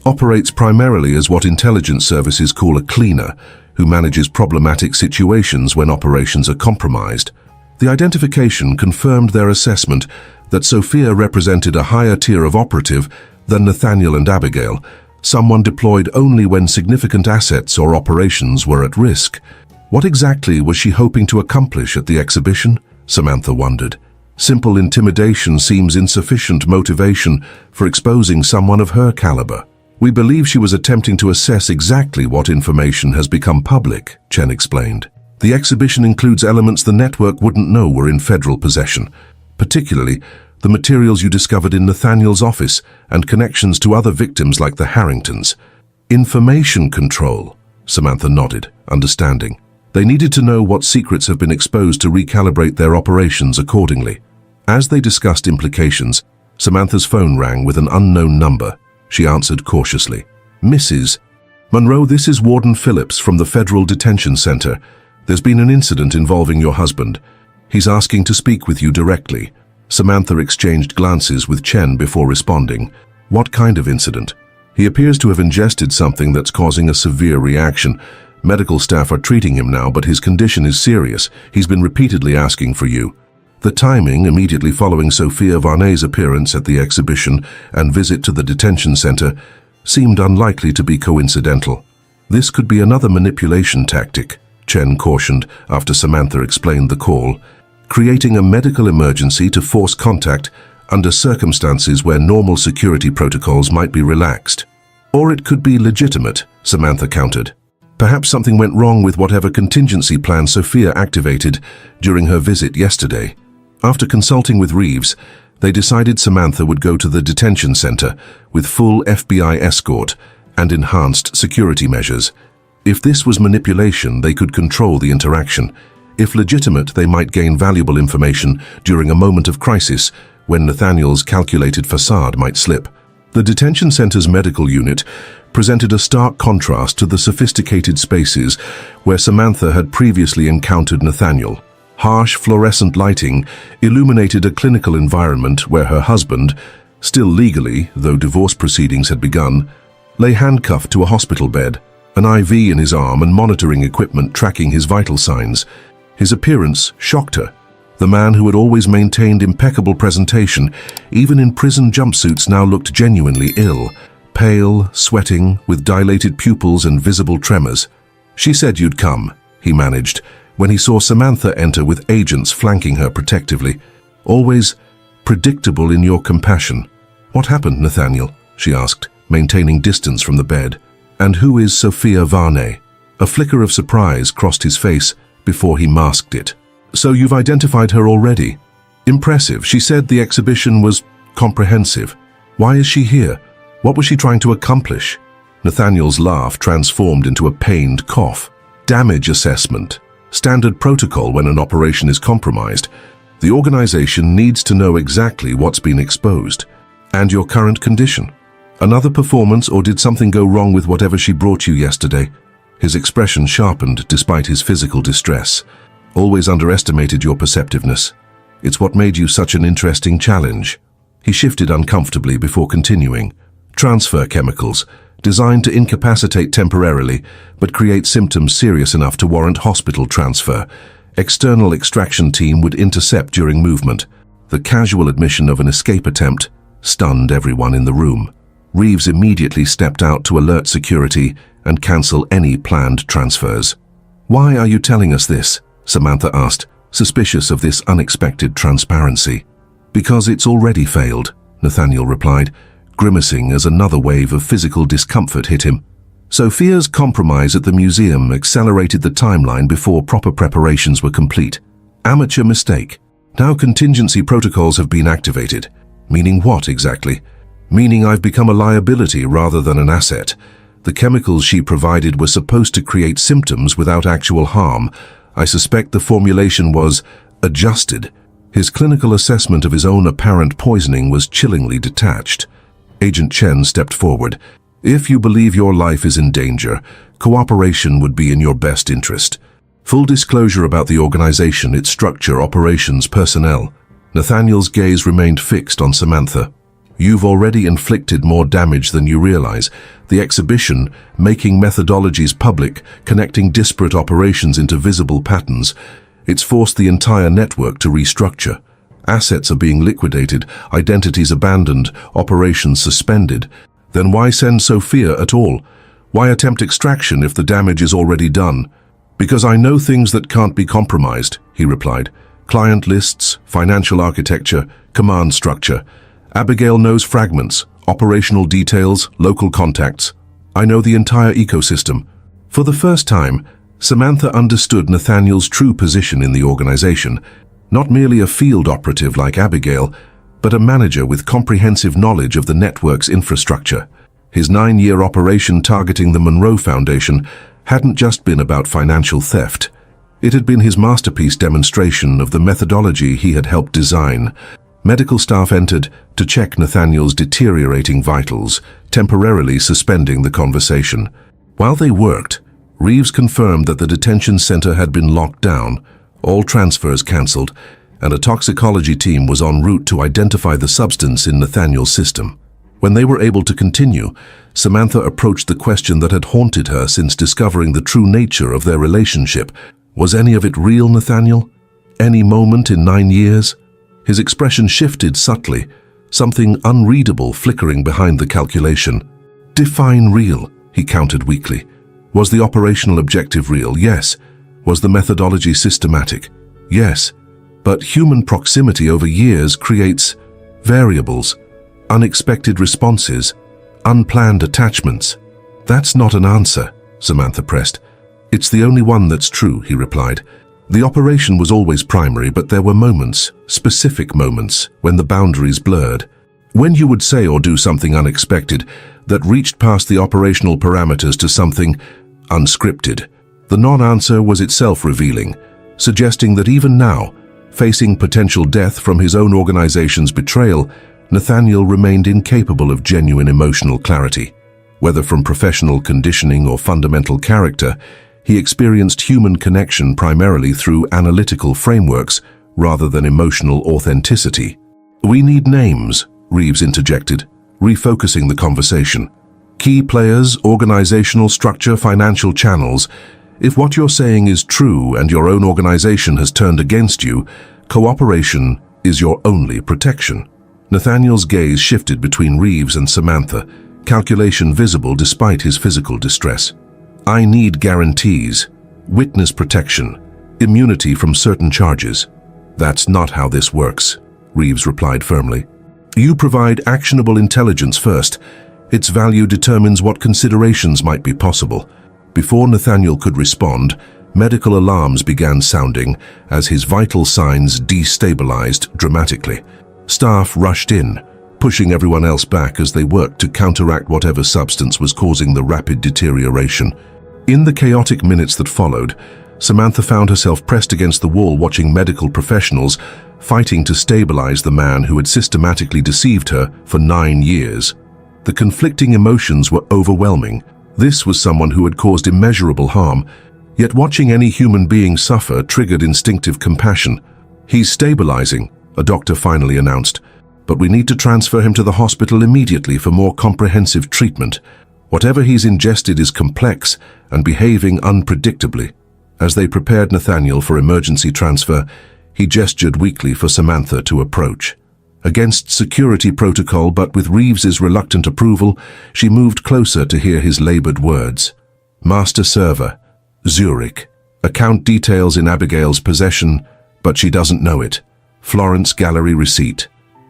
Operates primarily as what intelligence services call a cleaner, who manages problematic situations when operations are compromised. The identification confirmed their assessment that Sophia represented a higher tier of operative than Nathaniel and Abigail, someone deployed only when significant assets or operations were at risk. What exactly was she hoping to accomplish at the exhibition? Samantha wondered. Simple intimidation seems insufficient motivation for exposing someone of her caliber. "We believe she was attempting to assess exactly what information has become public," Chen explained. "The exhibition includes elements the network wouldn't know were in federal possession, particularly the materials you discovered in Nathaniel's office and connections to other victims like the Harringtons." "Information control," Samantha nodded, understanding. They needed to know what secrets have been exposed to recalibrate their operations accordingly. As they discussed implications, Samantha's phone rang with an unknown number. She answered cautiously. "Mrs. Monroe, this is Warden Phillips from the Federal Detention Center. There's been an incident involving your husband. He's asking to speak with you directly." Samantha exchanged glances with Chen before responding. "What kind of incident?" He appears to have ingested something that's causing a severe reaction. Medical staff are treating him now, but his condition is serious. He's been repeatedly asking for you." The timing immediately following Sophia Varney's appearance at the exhibition and visit to the detention center seemed unlikely to be coincidental. This could be another manipulation tactic, Chen cautioned after Samantha explained the call, creating a medical emergency to force contact under circumstances where normal security protocols might be relaxed. Or it could be legitimate, Samantha countered. Perhaps something went wrong with whatever contingency plan Sophia activated during her visit yesterday. After consulting with Reeves, they decided Samantha would go to the detention center with full FBI escort and enhanced security measures. If this was manipulation, they could control the interaction. If legitimate, they might gain valuable information during a moment of crisis when Nathaniel's calculated facade might slip. The detention center's medical unit presented a stark contrast to the sophisticated spaces where Samantha had previously encountered Nathaniel. Harsh fluorescent lighting illuminated a clinical environment where her husband, still legally, though divorce proceedings had begun, lay handcuffed to a hospital bed, an IV in his arm and monitoring equipment tracking his vital signs. His appearance shocked her. The man who had always maintained impeccable presentation, even in prison jumpsuits, now looked genuinely ill, pale, sweating, with dilated pupils and visible tremors. "She said you'd come," he managed, when he saw Samantha enter with agents flanking her protectively. "Always predictable in your compassion." "What happened, Nathaniel?" she asked, maintaining distance from the bed. "And who is Sophia Varney?" A flicker of surprise crossed his face before he masked it. "So you've identified her already? Impressive. She said the exhibition was comprehensive. Why is she here? What was she trying to accomplish?" Nathaniel's laugh transformed into a pained cough. "Damage assessment. Standard protocol when an operation is compromised. The organization needs to know exactly what's been exposed. And your current condition. Another performance, or did something go wrong with whatever she brought you yesterday?" His expression sharpened despite his physical distress. "Always underestimated your perceptiveness. It's what made you such an interesting challenge." He shifted uncomfortably before continuing. "Transfer chemicals, designed to incapacitate temporarily, but create symptoms serious enough to warrant hospital transfer. External extraction team would intercept during movement." The casual admission of an escape attempt stunned everyone in the room. Reeves immediately stepped out to alert security and cancel any planned transfers. "Why are you telling us this?" Samantha asked, suspicious of this unexpected transparency. "Because it's already failed," Nathaniel replied, grimacing as another wave of physical discomfort hit him. Sophia's compromise at the museum accelerated the timeline before proper preparations were complete. Amateur mistake. Now contingency protocols have been activated. Meaning what exactly? Meaning I've become a liability rather than an asset. The chemicals she provided were supposed to create symptoms without actual harm. I suspect the formulation was adjusted. His clinical assessment of his own apparent poisoning was chillingly detached. Agent Chen stepped forward. "If you believe your life is in danger, cooperation would be in your best interest. Full disclosure about the organization, its structure, operations, personnel." Nathaniel's gaze remained fixed on Samantha. "You've already inflicted more damage than you realize. The exhibition, making methodologies public, connecting disparate operations into visible patterns. It's forced the entire network to restructure. Assets are being liquidated, identities abandoned, operations suspended. Then why send Sophia at all? Why attempt extraction if the damage is already done?" "Because I know things that can't be compromised," he replied. "Client lists, financial architecture, command structure. Abigail knows fragments, operational details, local contacts. I know the entire ecosystem." For the first time, Samantha understood Nathaniel's true position in the organization. Not merely a field operative like Abigail, but a manager with comprehensive knowledge of the network's infrastructure. His 9-year operation targeting the Monroe Foundation hadn't just been about financial theft. It had been his masterpiece demonstration of the methodology he had helped design. Medical staff entered to check Nathaniel's deteriorating vitals, temporarily suspending the conversation. While they worked, Reeves confirmed that the detention center had been locked down, all transfers cancelled, and a toxicology team was en route to identify the substance in Nathaniel's system. When they were able to continue, Samantha approached the question that had haunted her since discovering the true nature of their relationship. Was any of it real, Nathaniel? Any moment in 9 years? His expression shifted subtly, something unreadable flickering behind the calculation. Define real, he countered weakly. Was the operational objective real? Yes. Was the methodology systematic? Yes. But human proximity over years creates variables, unexpected responses, unplanned attachments. That's not an answer, Samantha pressed. It's the only one that's true, he replied. The operation was always primary, but there were moments, specific moments, when the boundaries blurred. When you would say or do something unexpected that reached past the operational parameters to something unscripted. The non-answer was itself revealing, suggesting that even now, facing potential death from his own organization's betrayal, Nathaniel remained incapable of genuine emotional clarity. Whether from professional conditioning or fundamental character, he experienced human connection primarily through analytical frameworks rather than emotional authenticity. We need names, Reeves interjected, refocusing the conversation. Key players, organizational structure, financial channels. If what you're saying is true and your own organization has turned against you, cooperation is your only protection. Nathaniel's gaze shifted between Reeves and Samantha, calculation visible despite his physical distress. I need guarantees, witness protection, immunity from certain charges. That's not how this works, Reeves replied firmly. You provide actionable intelligence first. Its value determines what considerations might be possible. Before Nathaniel could respond, medical alarms began sounding as his vital signs destabilized dramatically. Staff rushed in, pushing everyone else back as they worked to counteract whatever substance was causing the rapid deterioration. In the chaotic minutes that followed, Samantha found herself pressed against the wall watching medical professionals fighting to stabilize the man who had systematically deceived her for 9 years. The conflicting emotions were overwhelming. This was someone who had caused immeasurable harm, yet watching any human being suffer triggered instinctive compassion. He's stabilizing, a doctor finally announced, but we need to transfer him to the hospital immediately for more comprehensive treatment. Whatever he's ingested is complex and behaving unpredictably. As they prepared Nathaniel for emergency transfer, he gestured weakly for Samantha to approach. Against security protocol, but with Reeves's reluctant approval, she moved closer to hear his labored words. Master server, Zurich. Account details in Abigail's possession, but she doesn't know it. Florence gallery receipt.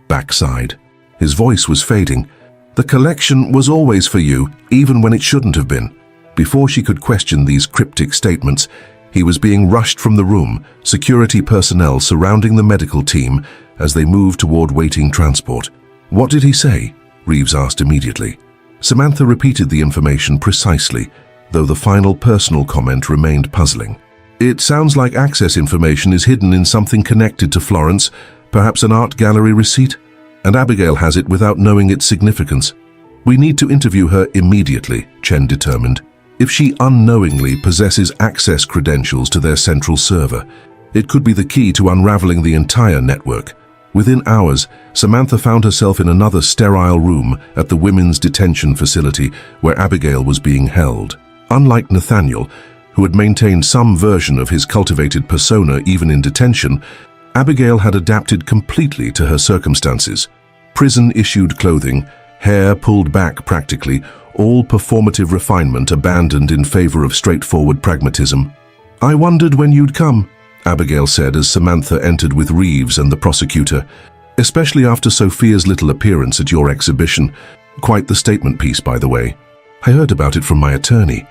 Backside. His voice was fading. The collection was always for you, even when it shouldn't have been. Before she could question these cryptic statements, he was being rushed from the room, security personnel surrounding the medical team as they moved toward waiting transport. What did he say? Reeves asked immediately. Samantha repeated the information precisely, though the final personal comment remained puzzling. It sounds like access information is hidden in something connected to Florence, perhaps an art gallery receipt, and Abigail has it without knowing its significance. We need to interview her immediately, Chen determined. If she unknowingly possesses access credentials to their central server, it could be the key to unraveling the entire network. Within hours, Samantha found herself in another sterile room at the women's detention facility where Abigail was being held. Unlike Nathaniel, who had maintained some version of his cultivated persona even in detention, Abigail had adapted completely to her circumstances. Prison-issued clothing, hair pulled back practically, all performative refinement abandoned in favor of straightforward pragmatism. I wondered when you'd come, Abigail said as Samantha entered with Reeves and the prosecutor, especially after Sophia's little appearance at your exhibition. Quite the statement piece, by the way. I heard about it from my attorney.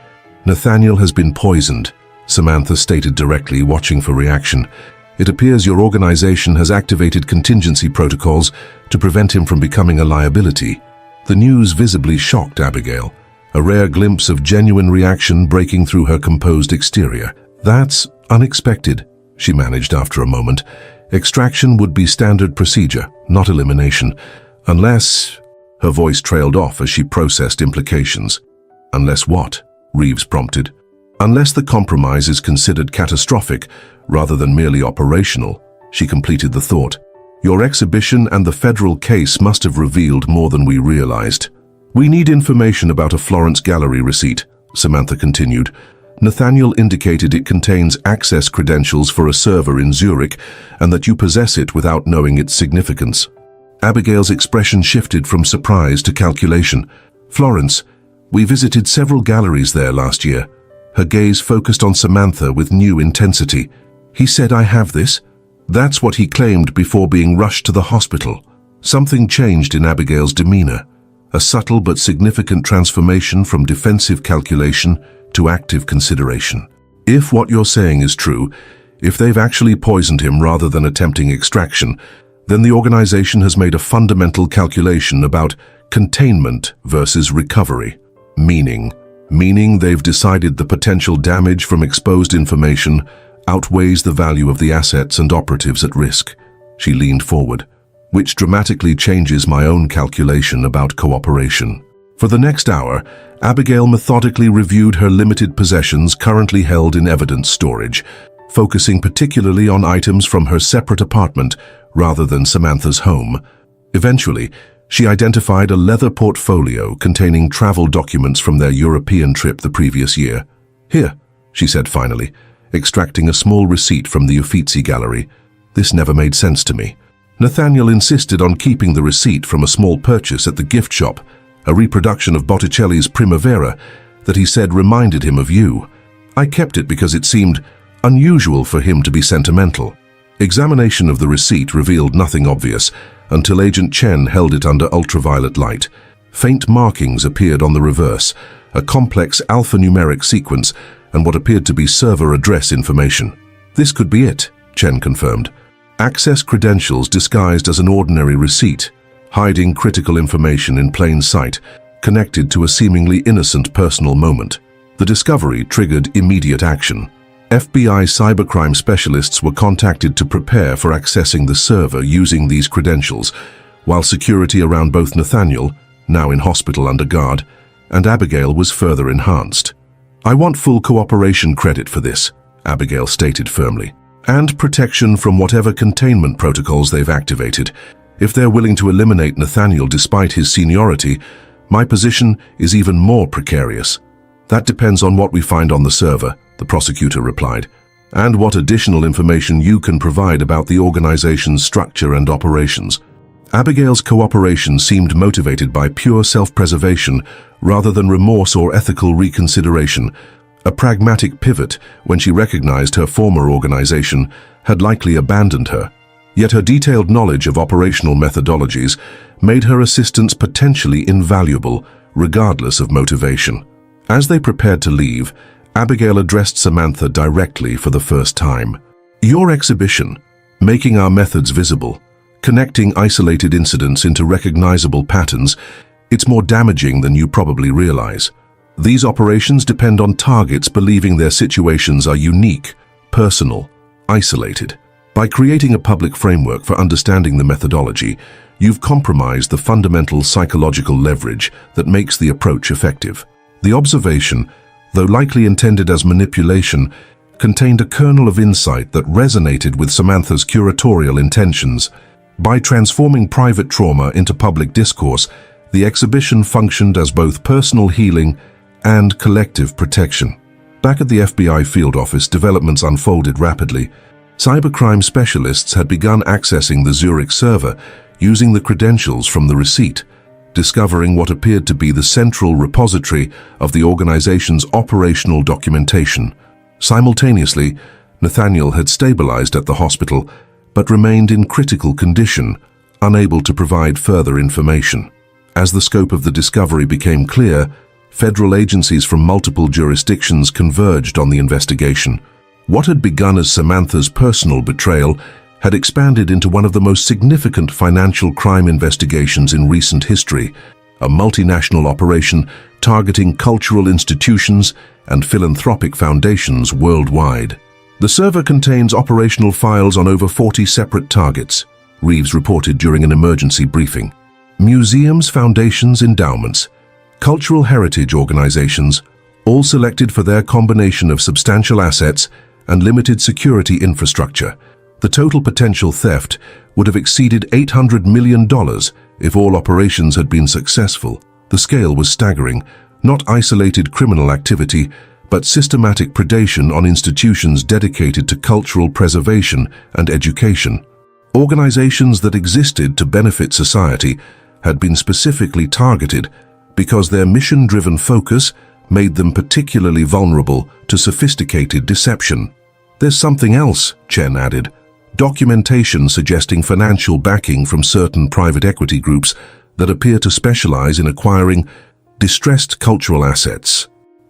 Nathaniel has been poisoned, Samantha stated directly, watching for reaction. It appears your organization has activated contingency protocols to prevent him from becoming a liability. The news visibly shocked Abigail, a rare glimpse of genuine reaction breaking through her composed exterior. That's unexpected, she managed after a moment. Extraction would be standard procedure, not elimination. Unless... Her voice trailed off as she processed implications. Unless what? Reeves prompted. Unless the compromise is considered catastrophic rather than merely operational, she completed the thought. Your exhibition and the federal case must have revealed more than we realized. We need information about a Florence gallery receipt, Samantha continued. Nathaniel indicated it contains access credentials for a server in Zurich and that you possess it without knowing its significance. Abigail's expression shifted from surprise to calculation. Florence, we visited several galleries there last year. Her gaze focused on Samantha with new intensity. He said, I have this? That's what he claimed before being rushed to the hospital. Something changed in Abigail's demeanor. A subtle but significant transformation from defensive calculation to active consideration. If what you're saying is true, if they've actually poisoned him rather than attempting extraction, then the organization has made a fundamental calculation about containment versus recovery. Meaning they've decided the potential damage from exposed information outweighs the value of the assets and operatives at risk. She leaned forward, which dramatically changes my own calculation about cooperation. For the next hour, Abigail methodically reviewed her limited possessions currently held in evidence storage, focusing particularly on items from her separate apartment rather than Samantha's home. Eventually, she identified a leather portfolio containing travel documents from their European trip the previous year. Here, she said finally, extracting a small receipt from the Uffizi gallery. This never made sense to me. Nathaniel insisted on keeping the receipt from a small purchase at the gift shop, a reproduction of Botticelli's Primavera that he said reminded him of you. I kept it because it seemed unusual for him to be sentimental. Examination of the receipt revealed nothing obvious until Agent Chen held it under ultraviolet light. Faint markings appeared on the reverse, a complex alphanumeric sequence and what appeared to be server address information. This could be it, Chen confirmed. Access credentials disguised as an ordinary receipt, hiding critical information in plain sight, connected to a seemingly innocent personal moment. The discovery triggered immediate action. FBI cybercrime specialists were contacted to prepare for accessing the server using these credentials, while security around both Nathaniel, now in hospital under guard, and Abigail was further enhanced. I want full cooperation credit for this, Abigail stated firmly, and protection from whatever containment protocols they've activated. If they're willing to eliminate Nathaniel despite his seniority, my position is even more precarious. That depends on what we find on the server, the prosecutor replied, and what additional information you can provide about the organization's structure and operations. Abigail's cooperation seemed motivated by pure self-preservation rather than remorse or ethical reconsideration, a pragmatic pivot when she recognized her former organization had likely abandoned her. Yet her detailed knowledge of operational methodologies made her assistance potentially invaluable, regardless of motivation. As they prepared to leave, Abigail addressed Samantha directly for the first time. Your exhibition, making our methods visible, connecting isolated incidents into recognizable patterns, it's more damaging than you probably realize. These operations depend on targets believing their situations are unique, personal, isolated. By creating a public framework for understanding the methodology, you've compromised the fundamental psychological leverage that makes the approach effective. The observation, though likely intended as manipulation, contained a kernel of insight that resonated with Samantha's curatorial intentions. By transforming private trauma into public discourse, the exhibition functioned as both personal healing and collective protection. Back at the FBI field office, developments unfolded rapidly. Cybercrime specialists had begun accessing the Zurich server using the credentials from the receipt, discovering what appeared to be the central repository of the organization's operational documentation. Simultaneously, Nathaniel had stabilized at the hospital, but remained in critical condition, unable to provide further information. As the scope of the discovery became clear, federal agencies from multiple jurisdictions converged on the investigation. What had begun as Samantha's personal betrayal had expanded into one of the most significant financial crime investigations in recent history, a multinational operation targeting cultural institutions and philanthropic foundations worldwide. The server contains operational files on over 40 separate targets, Reeves reported during an emergency briefing. Museums, foundations, endowments, cultural heritage organizations, all selected for their combination of substantial assets and limited security infrastructure. The total potential theft would have exceeded $800 million if all operations had been successful. The scale was staggering, not isolated criminal activity, but systematic predation on institutions dedicated to cultural preservation and education. Organizations that existed to benefit society had been specifically targeted because their mission-driven focus made them particularly vulnerable to sophisticated deception. "There's something else," Chen added. "Documentation suggesting financial backing from certain private equity groups that appear to specialize in acquiring distressed cultural assets.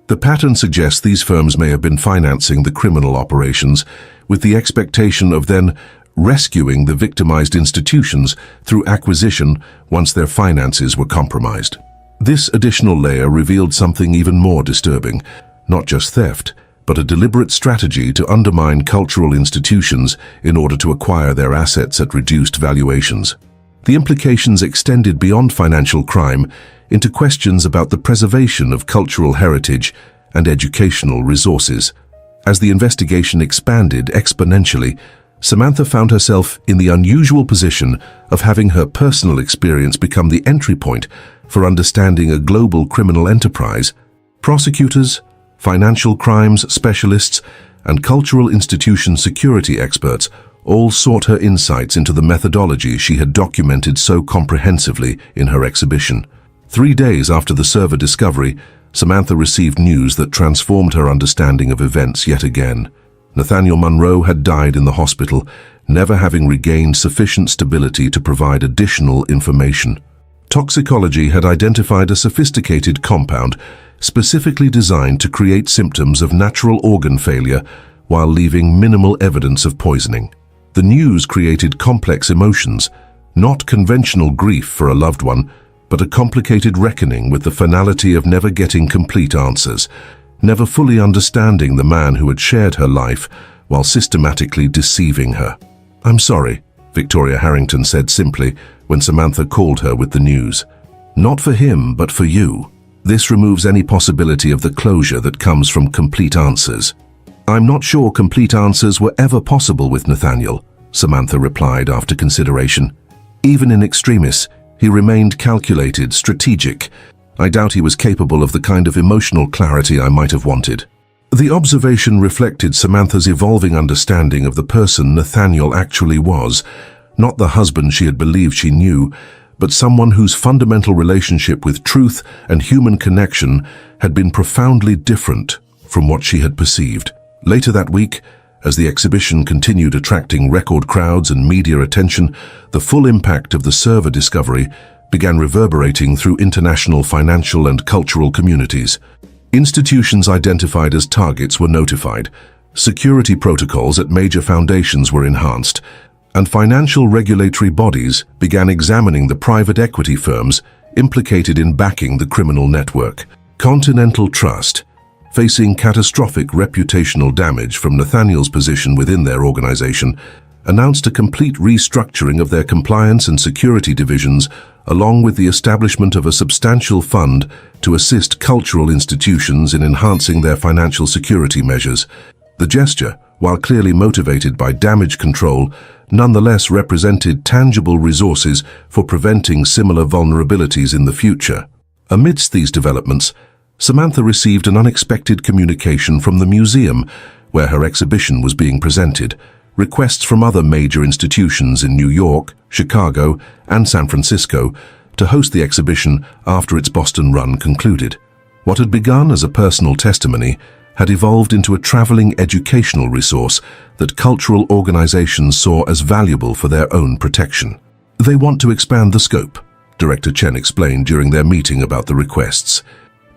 The pattern suggests these firms may have been financing the criminal operations with the expectation of then rescuing the victimized institutions through acquisition once their finances were compromised." This additional layer revealed something even more disturbing: not just theft, but a deliberate strategy to undermine cultural institutions in order to acquire their assets at reduced valuations. The implications extended beyond financial crime into questions about the preservation of cultural heritage and educational resources. As the investigation expanded exponentially, Samantha found herself in the unusual position of having her personal experience become the entry point for understanding a global criminal enterprise. Prosecutors, financial crimes specialists, and cultural institution security experts all sought her insights into the methodology she had documented so comprehensively in her exhibition. 3 days after the server discovery, Samantha received news that transformed her understanding of events yet again. Nathaniel Monroe had died in the hospital, never having regained sufficient stability to provide additional information. Toxicology had identified a sophisticated compound specifically designed to create symptoms of natural organ failure while leaving minimal evidence of poisoning. The news created complex emotions, not conventional grief for a loved one, but a complicated reckoning with the finality of never getting complete answers, never fully understanding the man who had shared her life while systematically deceiving her. "I'm sorry," Victoria Harrington said simply when Samantha called her with the news. "Not for him, but for you. This removes any possibility of the closure that comes from complete answers." "I'm not sure complete answers were ever possible with Nathaniel," Samantha replied after consideration. "Even in extremis, he remained calculated, strategic. I doubt he was capable of the kind of emotional clarity I might have wanted." The observation reflected Samantha's evolving understanding of the person Nathaniel actually was, not the husband she had believed she knew, but someone whose fundamental relationship with truth and human connection had been profoundly different from what she had perceived. Later that week, as the exhibition continued attracting record crowds and media attention, the full impact of the server discovery began reverberating through international financial and cultural communities. Institutions identified as targets were notified, security protocols at major foundations were enhanced, and financial regulatory bodies began examining the private equity firms implicated in backing the criminal network. Continental Trust, facing catastrophic reputational damage from Nathaniel's position within their organization, announced a complete restructuring of their compliance and security divisions, along with the establishment of a substantial fund to assist cultural institutions in enhancing their financial security measures. The gesture, while clearly motivated by damage control, nonetheless represented tangible resources for preventing similar vulnerabilities in the future. Amidst these developments, Samantha received an unexpected communication from the museum where her exhibition was being presented. Requests from other major institutions in New York, Chicago, and San Francisco to host the exhibition after its Boston run concluded. What had begun as a personal testimony had evolved into a traveling educational resource that cultural organizations saw as valuable for their own protection. "They want to expand the scope," Director Chen explained during their meeting about the requests,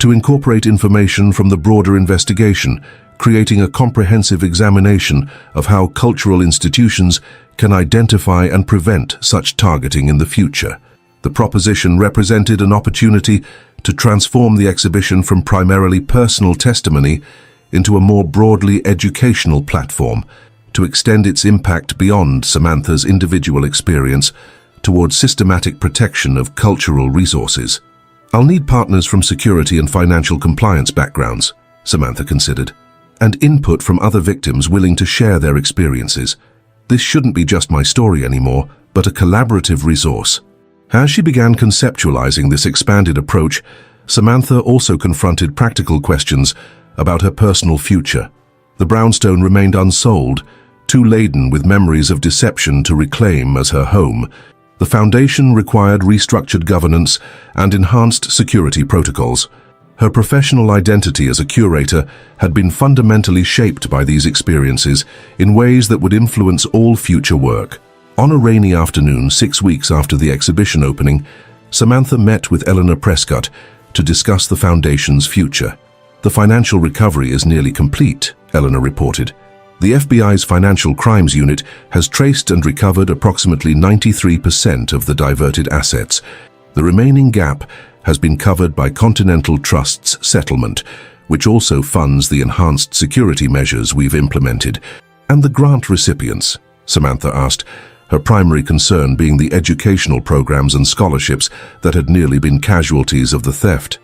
"to incorporate information from the broader investigation, creating a comprehensive examination of how cultural institutions can identify and prevent such targeting in the future." The proposition represented an opportunity to transform the exhibition from primarily personal testimony into a more broadly educational platform, to extend its impact beyond Samantha's individual experience towards systematic protection of cultural resources. "I'll need partners from security and financial compliance backgrounds," Samantha considered, "and input from other victims willing to share their experiences. This shouldn't be just my story anymore, but a collaborative resource. As she began conceptualizing this expanded approach, Samantha also confronted practical questions about her personal future. The brownstone remained unsold, too laden with memories of deception to reclaim as her home. The foundation required restructured governance and enhanced security protocols. Her professional identity as a curator had been fundamentally shaped by these experiences in ways that would influence all future work. On a rainy afternoon 6 weeks after the exhibition opening, Samantha met with Eleanor Prescott to discuss the foundation's future. "The financial recovery is nearly complete," Eleanor reported. "The FBI's Financial Crimes Unit has traced and recovered approximately 93% of the diverted assets. The remaining gap has been covered by Continental Trust's settlement, which also funds the enhanced security measures we've implemented." "And the grant recipients?" Samantha asked, her primary concern being the educational programs and scholarships that had nearly been casualties of the theft.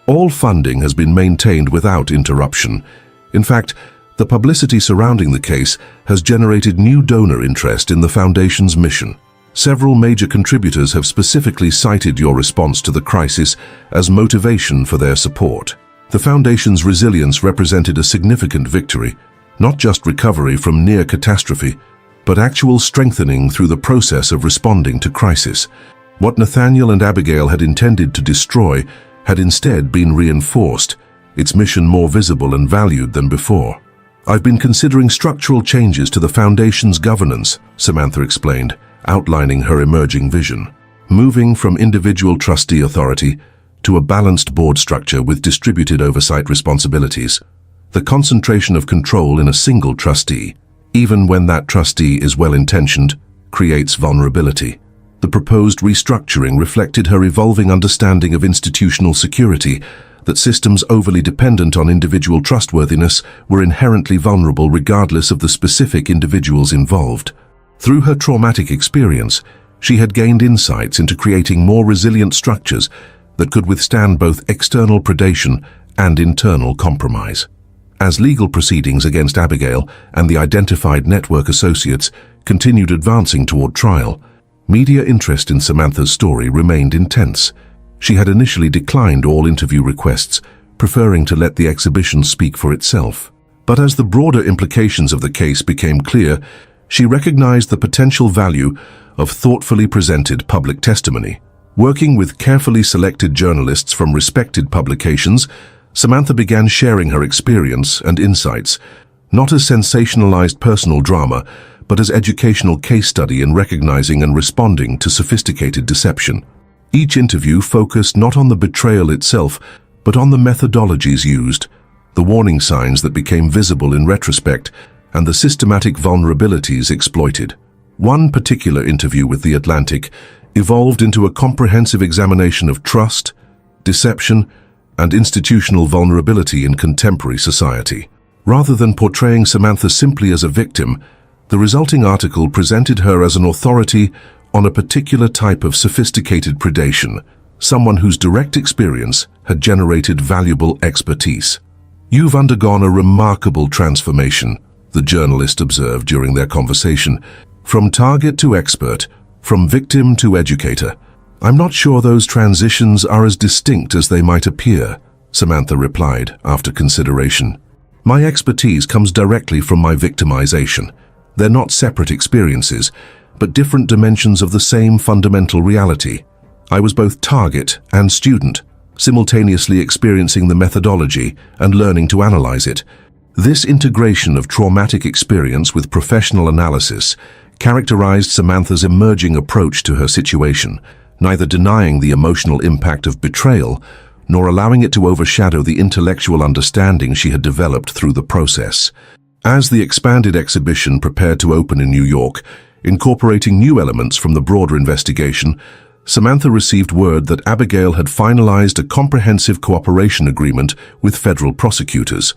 "All funding has been maintained without interruption. In fact, the publicity surrounding the case has generated new donor interest in the Foundation's mission. Several major contributors have specifically cited your response to the crisis as motivation for their support. The Foundation's resilience represented a significant victory, not just recovery from near catastrophe, but actual strengthening through the process of responding to crisis. What Nathaniel and Abigail had intended to destroy had instead been reinforced, its mission more visible and valued than before. I've been considering structural changes to the Foundation's governance," Samantha explained, outlining her emerging vision. "Moving from individual trustee authority to a balanced board structure with distributed oversight responsibilities. The concentration of control in a single trustee, even when that trustee is well-intentioned, creates vulnerability." The proposed restructuring reflected her evolving understanding of institutional security, that systems overly dependent on individual trustworthiness were inherently vulnerable regardless of the specific individuals involved. Through her traumatic experience, she had gained insights into creating more resilient structures that could withstand both external predation and internal compromise. As legal proceedings against Abigail and the identified network associates continued advancing toward trial, media interest in Samantha's story remained intense. She had initially declined all interview requests, preferring to let the exhibition speak for itself. But as the broader implications of the case became clear, she recognized the potential value of thoughtfully presented public testimony. Working with carefully selected journalists from respected publications, Samantha began sharing her experience and insights, not as sensationalized personal drama, but as educational case study in recognizing and responding to sophisticated deception. Each interview focused not on the betrayal itself, but on the methodologies used, the warning signs that became visible in retrospect, and the systematic vulnerabilities exploited. One particular interview with The Atlantic evolved into a comprehensive examination of trust, deception, and institutional vulnerability in contemporary society. Rather than portraying Samantha simply as a victim, the resulting article presented her as an authority on a particular type of sophisticated predation, someone whose direct experience had generated valuable expertise. "You've undergone a remarkable transformation," the journalist observed during their conversation. "From target to expert, from victim to educator. I'm not sure those transitions are as distinct as they might appear," Samantha replied after consideration. "My expertise comes directly from my victimization. They're not separate experiences, but different dimensions of the same fundamental reality. I was both target and student, simultaneously experiencing the methodology and learning to analyze it. This integration of traumatic experience with professional analysis characterized Samantha's emerging approach to her situation, neither denying the emotional impact of betrayal nor allowing it to overshadow the intellectual understanding she had developed through the process. As the expanded exhibition prepared to open in New York, incorporating new elements from the broader investigation, Samantha received word that Abigail had finalized a comprehensive cooperation agreement with federal prosecutors.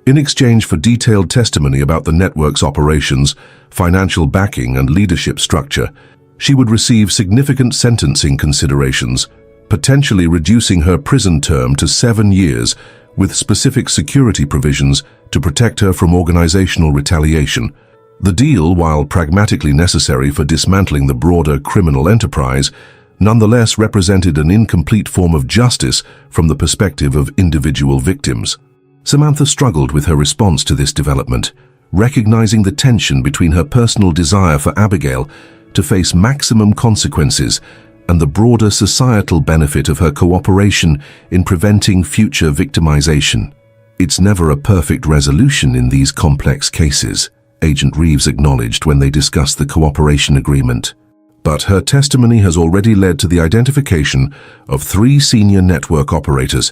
In exchange for detailed testimony about the network's operations, financial backing, and leadership structure, she would receive significant sentencing considerations, potentially reducing her prison term to 7 years, with specific security provisions to protect her from organizational retaliation. The deal, while pragmatically necessary for dismantling the broader criminal enterprise, nonetheless represented an incomplete form of justice from the perspective of individual victims. Samantha struggled with her response to this development, recognizing the tension between her personal desire for Abigail to face maximum consequences and the broader societal benefit of her cooperation in preventing future victimization. "It's never a perfect resolution in these complex cases," Agent Reeves acknowledged when they discussed the cooperation agreement. But her testimony has already led to the identification of 3 senior network operators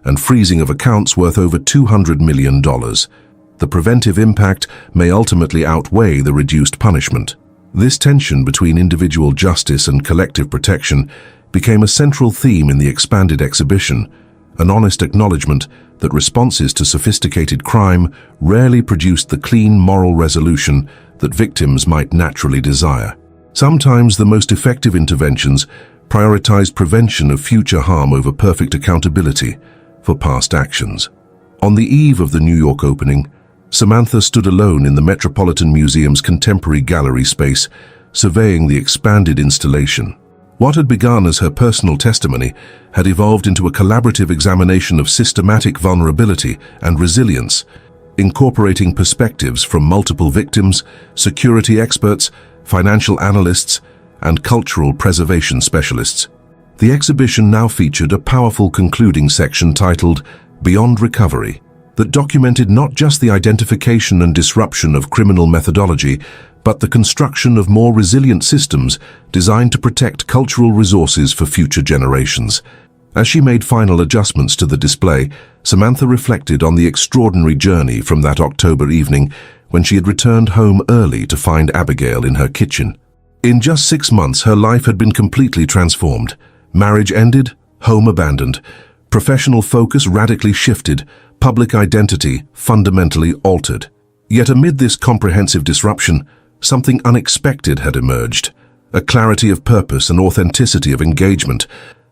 and freezing of accounts worth over $200 million. The preventive impact may ultimately outweigh the reduced punishment. This tension between individual justice and collective protection became a central theme in the expanded exhibition, an honest acknowledgement that responses to sophisticated crime rarely produced the clean moral resolution that victims might naturally desire. Sometimes the most effective interventions prioritize prevention of future harm over perfect accountability for past actions. On the eve of the New York opening, Samantha stood alone in the Metropolitan Museum's contemporary gallery space, surveying the expanded installation. What had begun as her personal testimony had evolved into a collaborative examination of systematic vulnerability and resilience, incorporating perspectives from multiple victims, security experts, financial analysts, and cultural preservation specialists. The exhibition now featured a powerful concluding section titled "Beyond Recovery" that documented not just the identification and disruption of criminal methodology, but the construction of more resilient systems designed to protect cultural resources for future generations. As she made final adjustments to the display, Samantha reflected on the extraordinary journey from that October evening when she had returned home early to find Abigail in her kitchen. In just 6 months, her life had been completely transformed. Marriage ended, home abandoned, professional focus radically shifted, public identity fundamentally altered. Yet amid this comprehensive disruption, something unexpected had emerged, a clarity of purpose and authenticity of engagement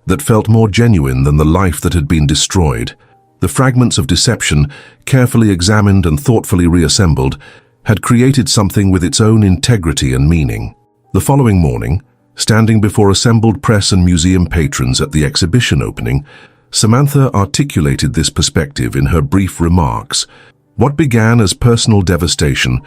that felt more genuine than the life that had been destroyed. The fragments of deception, carefully examined and thoughtfully reassembled, had created something with its own integrity and meaning. The following morning, standing before assembled press and museum patrons at the exhibition opening, Samantha articulated this perspective in her brief remarks. What began as personal devastation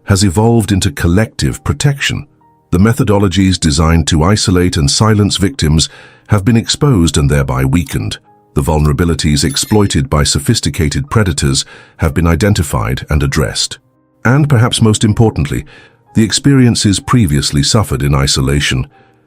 has evolved into collective protection. The methodologies designed to isolate and silence victims have been exposed and thereby weakened. The vulnerabilities exploited by sophisticated predators have been identified and addressed. And perhaps most importantly, the experiences previously suffered in isolation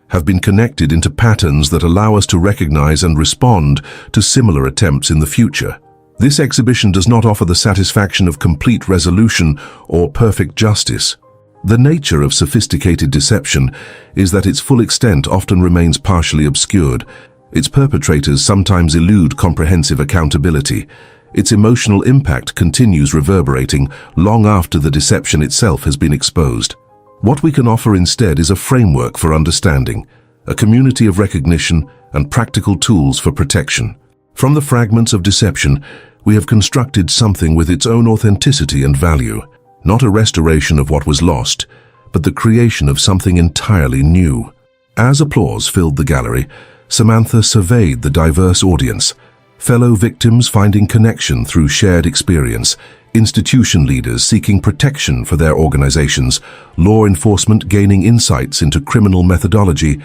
have been connected into patterns that allow us to recognize and respond to similar attempts in the future. This exhibition does not offer the satisfaction of complete resolution or perfect justice. The nature of sophisticated deception is that its full extent often remains partially obscured. Its perpetrators sometimes elude comprehensive accountability. Its emotional impact continues reverberating long after the deception itself has been exposed. What we can offer instead is a framework for understanding, a community of recognition, and practical tools for protection. From the fragments of deception, we have constructed something with its own authenticity and value, not a restoration of what was lost, but the creation of something entirely new. As applause filled the gallery, Samantha surveyed the diverse audience, fellow victims finding connection through shared experience, institution leaders seeking protection for their organizations, law enforcement gaining insights into criminal methodology,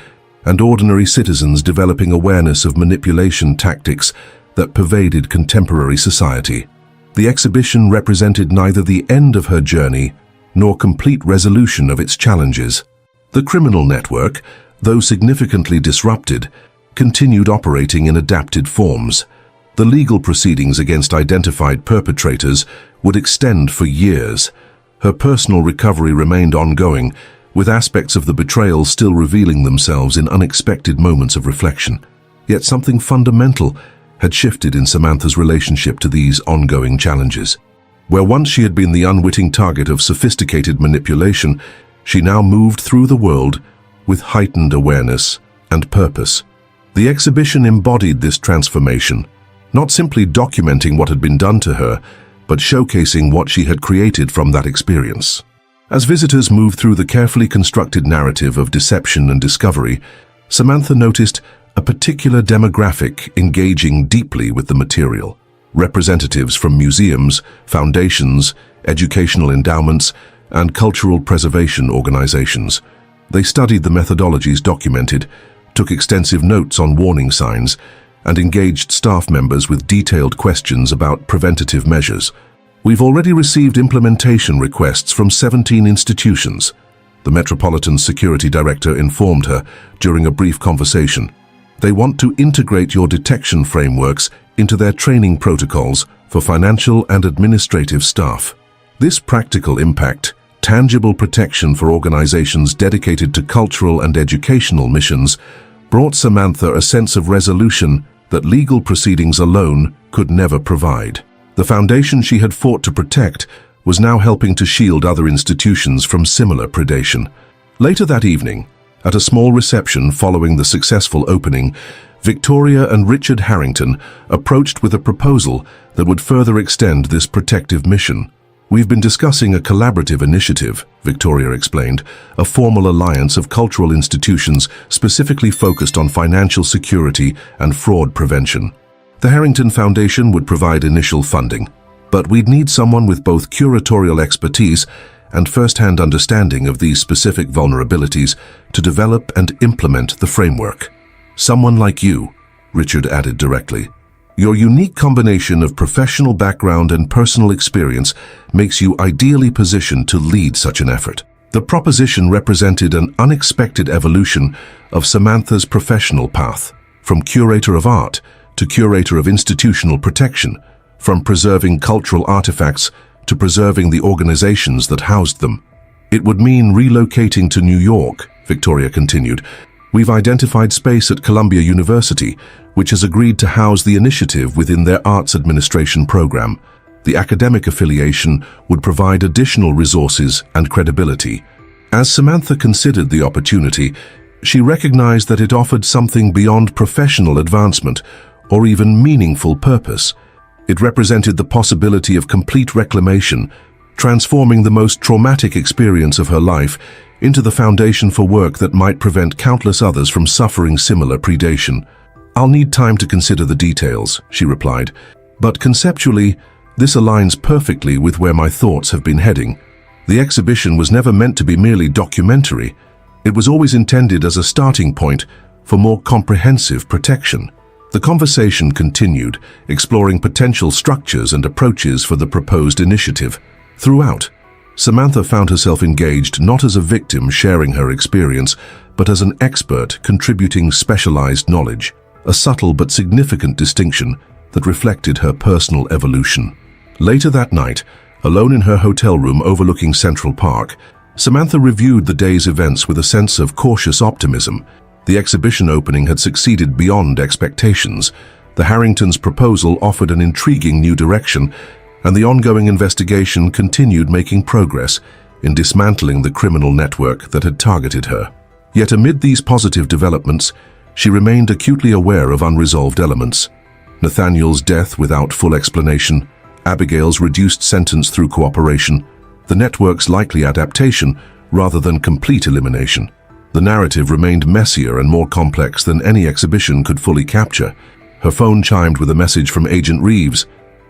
and ordinary citizens developing awareness of manipulation tactics that pervaded contemporary society. The exhibition represented neither the end of her journey nor complete resolution of its challenges. The criminal network, though significantly disrupted, continued operating in adapted forms. The legal proceedings against identified perpetrators would extend for years. Her personal recovery remained ongoing, with aspects of the betrayal still revealing themselves in unexpected moments of reflection. Yet something fundamental had shifted in Samantha's relationship to these ongoing challenges. Where once she had been the unwitting target of sophisticated manipulation, she now moved through the world with heightened awareness and purpose. The exhibition embodied this transformation, not simply documenting what had been done to her, but showcasing what she had created from that experience. As visitors moved through the carefully constructed narrative of deception and discovery, Samantha noticed a particular demographic engaging deeply with the material. Representatives from museums, foundations, educational endowments, and cultural preservation organizations. They studied the methodologies documented, took extensive notes on warning signs, and engaged staff members with detailed questions about preventative measures. We've already received implementation requests from 17 institutions, the Metropolitan Security Director informed her during a brief conversation. They want to integrate your detection frameworks into their training protocols for financial and administrative staff. This practical impact, tangible protection for organizations dedicated to cultural and educational missions, brought Samantha a sense of resolution that legal proceedings alone could never provide. The foundation she had fought to protect was now helping to shield other institutions from similar predation. Later that evening, at a small reception following the successful opening, Victoria and Richard Harrington approached with a proposal that would further extend this protective mission. We've been discussing a collaborative initiative, Victoria explained, a formal alliance of cultural institutions specifically focused on financial security and fraud prevention. The Harrington Foundation would provide initial funding, but we'd need someone with both curatorial expertise and first-hand understanding of these specific vulnerabilities to develop and implement the framework. Someone like you, Richard added directly. Your unique combination of professional background and personal experience makes you ideally positioned to lead such an effort. The proposition represented an unexpected evolution of Samantha's professional path, from curator of art to curator of institutional protection, from preserving cultural artifacts to preserving the organizations that housed them. It would mean relocating to New York, Victoria continued. We've identified space at Columbia University, which has agreed to house the initiative within their arts administration program. The academic affiliation would provide additional resources and credibility. As Samantha considered the opportunity, she recognized that it offered something beyond professional advancement or even meaningful purpose. It represented the possibility of complete reclamation, transforming the most traumatic experience of her life into the foundation for work that might prevent countless others from suffering similar predation. I'll need time to consider the details, she replied, but conceptually, this aligns perfectly with where my thoughts have been heading. The exhibition was never meant to be merely documentary. It was always intended as a starting point for more comprehensive protection. The conversation continued, exploring potential structures and approaches for the proposed initiative. Throughout, Samantha found herself engaged not as a victim sharing her experience, but as an expert contributing specialized knowledge, a subtle but significant distinction that reflected her personal evolution. Later that night, alone in her hotel room overlooking Central Park, Samantha reviewed the day's events with a sense of cautious optimism. The exhibition opening had succeeded beyond expectations. The Harringtons' proposal offered an intriguing new direction, and the ongoing investigation continued making progress in dismantling the criminal network that had targeted her. Yet amid these positive developments, she remained acutely aware of unresolved elements. Nathaniel's death without full explanation, Abigail's reduced sentence through cooperation, the network's likely adaptation rather than complete elimination. The narrative remained messier and more complex than any exhibition could fully capture. Her phone chimed with a message from Agent Reeves.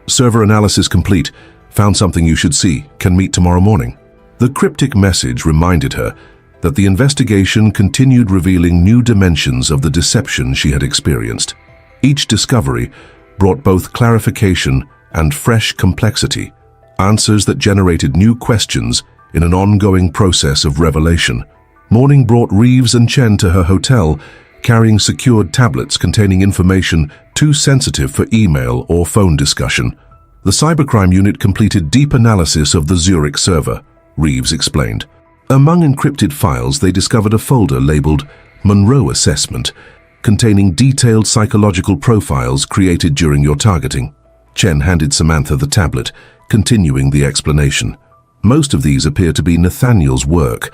Server analysis complete. Found something you should see. Can meet tomorrow morning. The cryptic message reminded her that the investigation continued revealing new dimensions of the deception she had experienced. Each discovery brought both clarification and fresh complexity, answers that generated new questions in an ongoing process of revelation. Morning brought Reeves and Chen to her hotel, carrying secured tablets containing information too sensitive for email or phone discussion. The cybercrime unit completed deep analysis of the Zurich server, Reeves explained. Among encrypted files, they discovered a folder labeled Monroe Assessment, containing detailed psychological profiles created during your targeting. Chen handed Samantha the tablet, continuing the explanation. Most of these appear to be Nathaniel's work,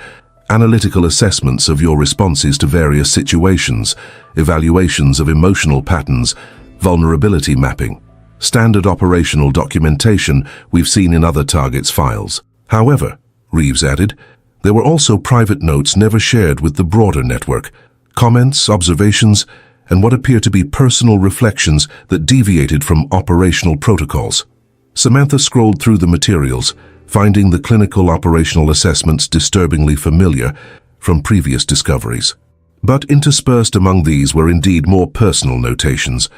analytical assessments of your responses to various situations, evaluations of emotional patterns, vulnerability mapping, standard operational documentation we've seen in other targets' files. However, Reeves added. There were also private notes never shared with the broader network, comments, observations, and what appear to be personal reflections that deviated from operational protocols. Samantha scrolled through the materials, finding the clinical operational assessments disturbingly familiar from previous discoveries. But interspersed among these were indeed more personal notations,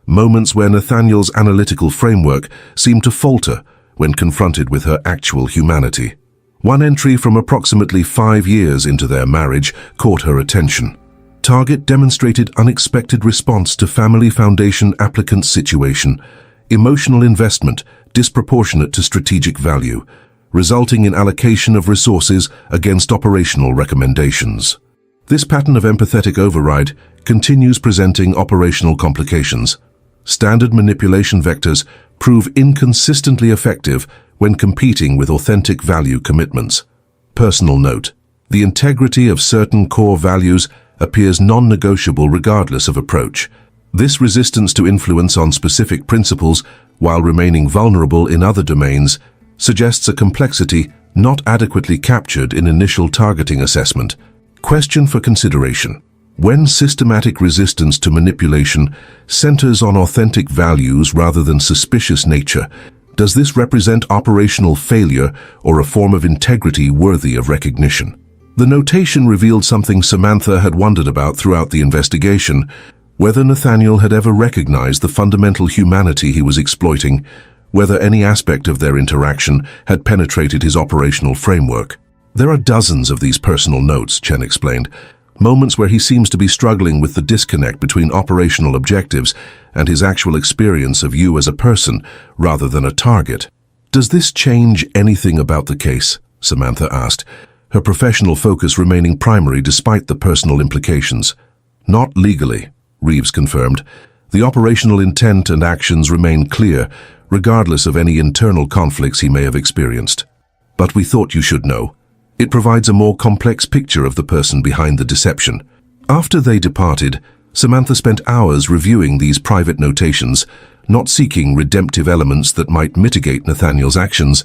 moments where Nathaniel's analytical framework seemed to falter when confronted with her actual humanity. One entry from approximately 5 years into their marriage caught her attention. Target demonstrated unexpected response to Family Foundation applicant's situation, emotional investment disproportionate to strategic value, resulting in allocation of resources against operational recommendations. This pattern of empathetic override continues presenting operational complications. Standard manipulation vectors prove inconsistently effective when competing with authentic value commitments. Personal note: the integrity of certain core values appears non-negotiable regardless of approach. This resistance to influence on specific principles while remaining vulnerable in other domains suggests a complexity not adequately captured in initial targeting assessment. Question for consideration: when systematic resistance to manipulation centers on authentic values rather than suspicious nature, does this represent operational failure or a form of integrity worthy of recognition? The notation revealed something Samantha had wondered about throughout the investigation: whether Nathaniel had ever recognized the fundamental humanity he was exploiting, whether any aspect of their interaction had penetrated his operational framework. There are dozens of these personal notes, Chen explained, moments where he seems to be struggling with the disconnect between operational objectives and his actual experience of you as a person rather than a target. Does this change anything about the case? Samantha asked, her professional focus remaining primary despite the personal implications. Not legally, Reeves confirmed. The operational intent and actions remain clear, regardless of any internal conflicts he may have experienced. But we thought you should know. It provides a more complex picture of the person behind the deception. After they departed, Samantha spent hours reviewing these private notations, not seeking redemptive elements that might mitigate Nathaniel's actions,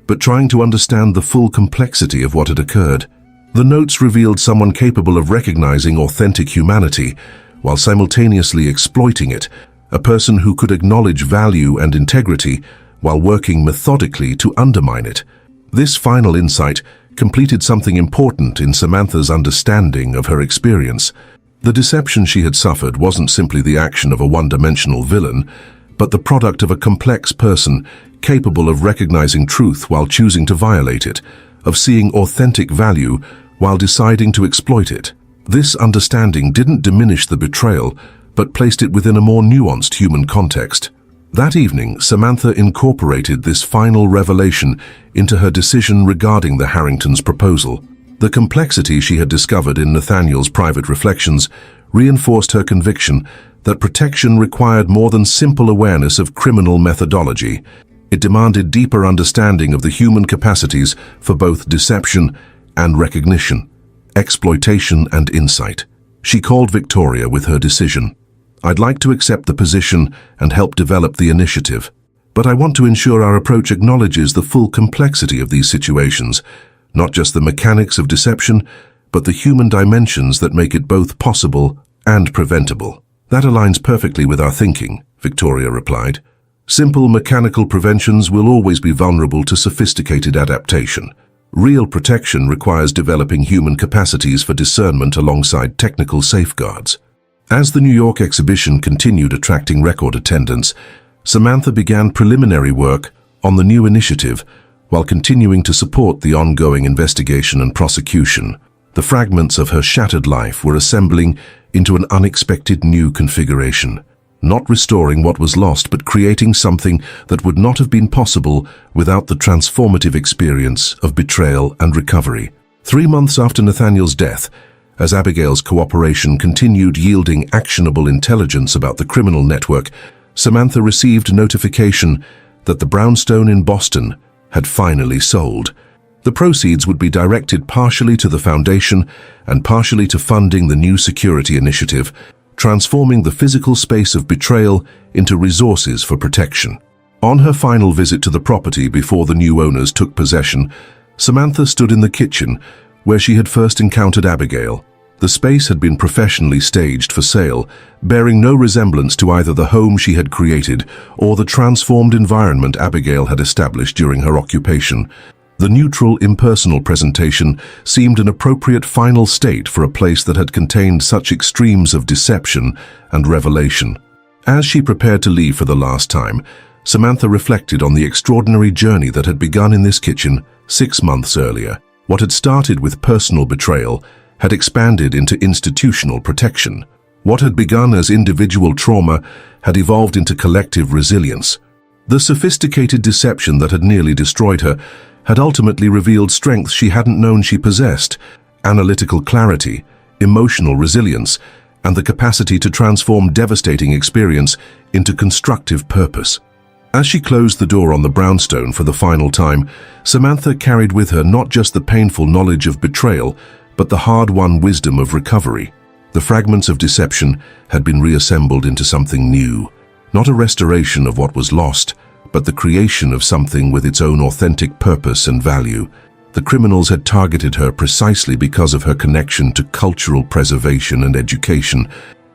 but trying to understand the full complexity of what had occurred. The notes revealed someone capable of recognizing authentic humanity while simultaneously exploiting it, a person who could acknowledge value and integrity while working methodically to undermine it. This final insight completed something important in Samantha's understanding of her experience. The deception she had suffered wasn't simply the action of a one-dimensional villain, but the product of a complex person capable of recognizing truth while choosing to violate it, of seeing authentic value while deciding to exploit it. This understanding didn't diminish the betrayal, but placed it within a more nuanced human context. That evening, Samantha incorporated this final revelation into her decision regarding the Harringtons' proposal. The complexity she had discovered in Nathaniel's private reflections reinforced her conviction that protection required more than simple awareness of criminal methodology. It demanded deeper understanding of the human capacities for both deception and recognition, exploitation and insight. She called Victoria with her decision. I'd like to accept the position and help develop the initiative, but I want to ensure our approach acknowledges the full complexity of these situations, not just the mechanics of deception, but the human dimensions that make it both possible and preventable. That aligns perfectly with our thinking, Victoria replied. Simple mechanical preventions will always be vulnerable to sophisticated adaptation. Real protection requires developing human capacities for discernment alongside technical safeguards. As the New York exhibition continued attracting record attendance, Samantha began preliminary work on the new initiative while continuing to support the ongoing investigation and prosecution. The fragments of her shattered life were assembling into an unexpected new configuration, not restoring what was lost but creating something that would not have been possible without the transformative experience of betrayal and recovery. 3 months after Nathaniel's death, as Abigail's cooperation continued yielding actionable intelligence about the criminal network, Samantha received notification that the brownstone in Boston had finally sold. The proceeds would be directed partially to the foundation and partially to funding the new security initiative, transforming the physical space of betrayal into resources for protection. On her final visit to the property before the new owners took possession, Samantha stood in the kitchen, where she had first encountered Abigail. The space had been professionally staged for sale, bearing no resemblance to either the home she had created or the transformed environment Abigail had established during her occupation. The neutral, impersonal presentation seemed an appropriate final state for a place that had contained such extremes of deception and revelation. As she prepared to leave for the last time, Samantha reflected on the extraordinary journey that had begun in this kitchen 6 months earlier. What had started with personal betrayal had expanded into institutional protection. What had begun as individual trauma had evolved into collective resilience. The sophisticated deception that had nearly destroyed her had ultimately revealed strengths she hadn't known she possessed: analytical clarity, emotional resilience, and the capacity to transform devastating experience into constructive purpose. As she closed the door on the brownstone for the final time, Samantha carried with her not just the painful knowledge of betrayal, but the hard-won wisdom of recovery. The fragments of deception had been reassembled into something new, not a restoration of what was lost, but the creation of something with its own authentic purpose and value. The criminals had targeted her precisely because of her connection to cultural preservation and education.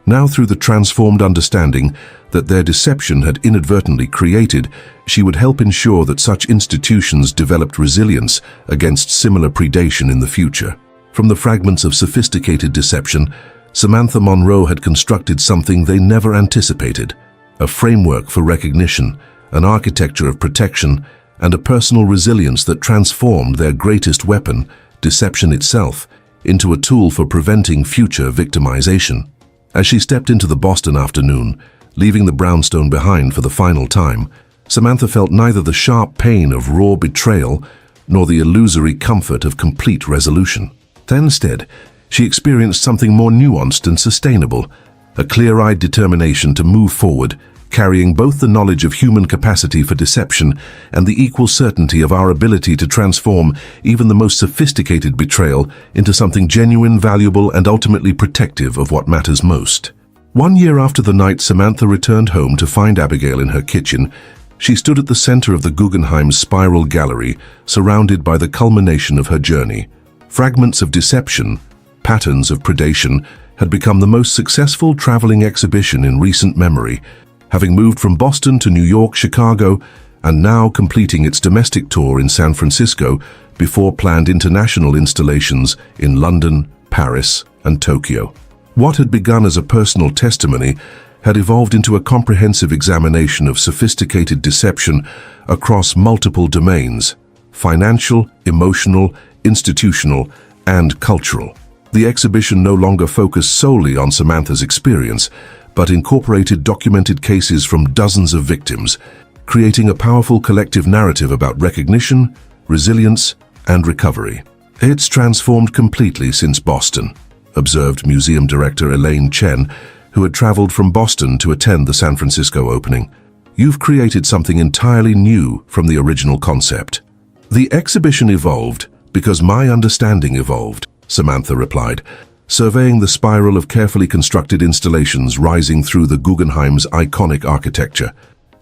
Now, through the transformed understanding that their deception had inadvertently created, she would help ensure that such institutions developed resilience against similar predation in the future. From the fragments of sophisticated deception, Samantha Monroe had constructed something they never anticipated: a framework for recognition, an architecture of protection, and a personal resilience that transformed their greatest weapon, deception itself, into a tool for preventing future victimization. As she stepped into the Boston afternoon, leaving the brownstone behind for the final time, Samantha felt neither the sharp pain of raw betrayal nor the illusory comfort of complete resolution. Instead, she experienced something more nuanced and sustainable: a clear-eyed determination to move forward, carrying both the knowledge of human capacity for deception and the equal certainty of our ability to transform even the most sophisticated betrayal into something genuine, valuable, and ultimately protective of what matters most. 1 year after the night Samantha returned home to find Abigail in her kitchen, she stood at the center of the Guggenheim Spiral Gallery, surrounded by the culmination of her journey. Fragments of Deception, Patterns of Predation, had become the most successful traveling exhibition in recent memory, having moved from Boston to New York, Chicago, and now completing its domestic tour in San Francisco before planned international installations in London, Paris, and Tokyo. What had begun as a personal testimony had evolved into a comprehensive examination of sophisticated deception across multiple domains: financial, emotional, institutional, and cultural. The exhibition no longer focused solely on Samantha's experience, but incorporated documented cases from dozens of victims, creating a powerful collective narrative about recognition, resilience, and recovery. "It's transformed completely since Boston," observed museum director Elaine Chen, who had traveled from Boston to attend the San Francisco opening. "You've created something entirely new from the original concept." "The exhibition evolved because my understanding evolved," Samantha replied, surveying the spiral of carefully constructed installations rising through the Guggenheim's iconic architecture.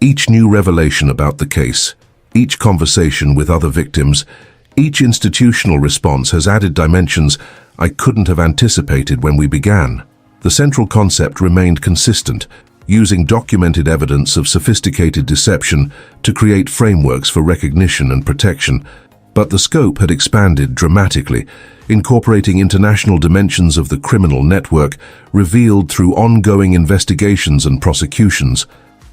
Each new revelation about the case, each conversation with other victims, each institutional response has added dimensions I couldn't have anticipated when we began. The central concept remained consistent, using documented evidence of sophisticated deception to create frameworks for recognition and protection, but the scope had expanded dramatically, incorporating international dimensions of the criminal network revealed through ongoing investigations and prosecutions.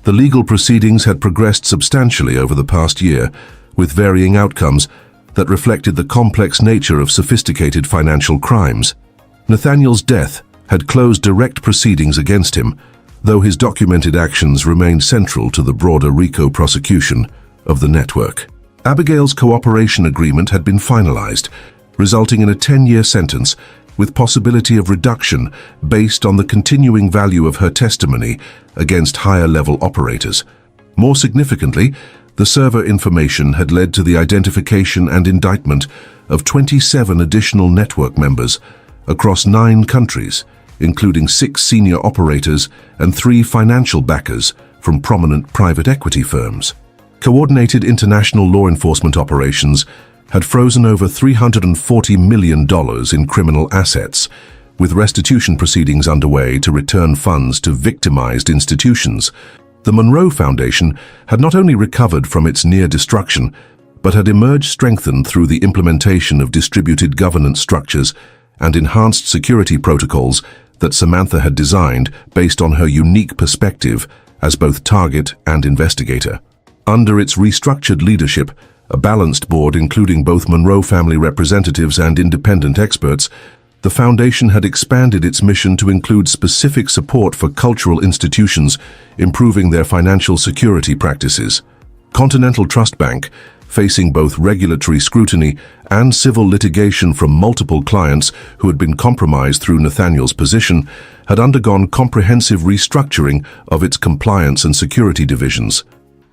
The legal proceedings had progressed substantially over the past year, with varying outcomes that reflected the complex nature of sophisticated financial crimes. Nathaniel's death had closed direct proceedings against him, though his documented actions remained central to the broader RICO prosecution of the network. Abigail's cooperation agreement had been finalized, resulting in a 10-year sentence with possibility of reduction based on the continuing value of her testimony against higher-level operators. More significantly, the server information had led to the identification and indictment of 27 additional network members across 9 countries, including 6 senior operators and 3 financial backers from prominent private equity firms. Coordinated international law enforcement operations had frozen over $340 million in criminal assets, with restitution proceedings underway to return funds to victimized institutions. The Monroe Foundation had not only recovered from its near destruction, but had emerged strengthened through the implementation of distributed governance structures and enhanced security protocols that Samantha had designed based on her unique perspective as both target and investigator. Under its restructured leadership, a balanced board including both Monroe family representatives and independent experts, the foundation had expanded its mission to include specific support for cultural institutions, improving their financial security practices. Continental Trust Bank, facing both regulatory scrutiny and civil litigation from multiple clients who had been compromised through Nathaniel's position, had undergone comprehensive restructuring of its compliance and security divisions.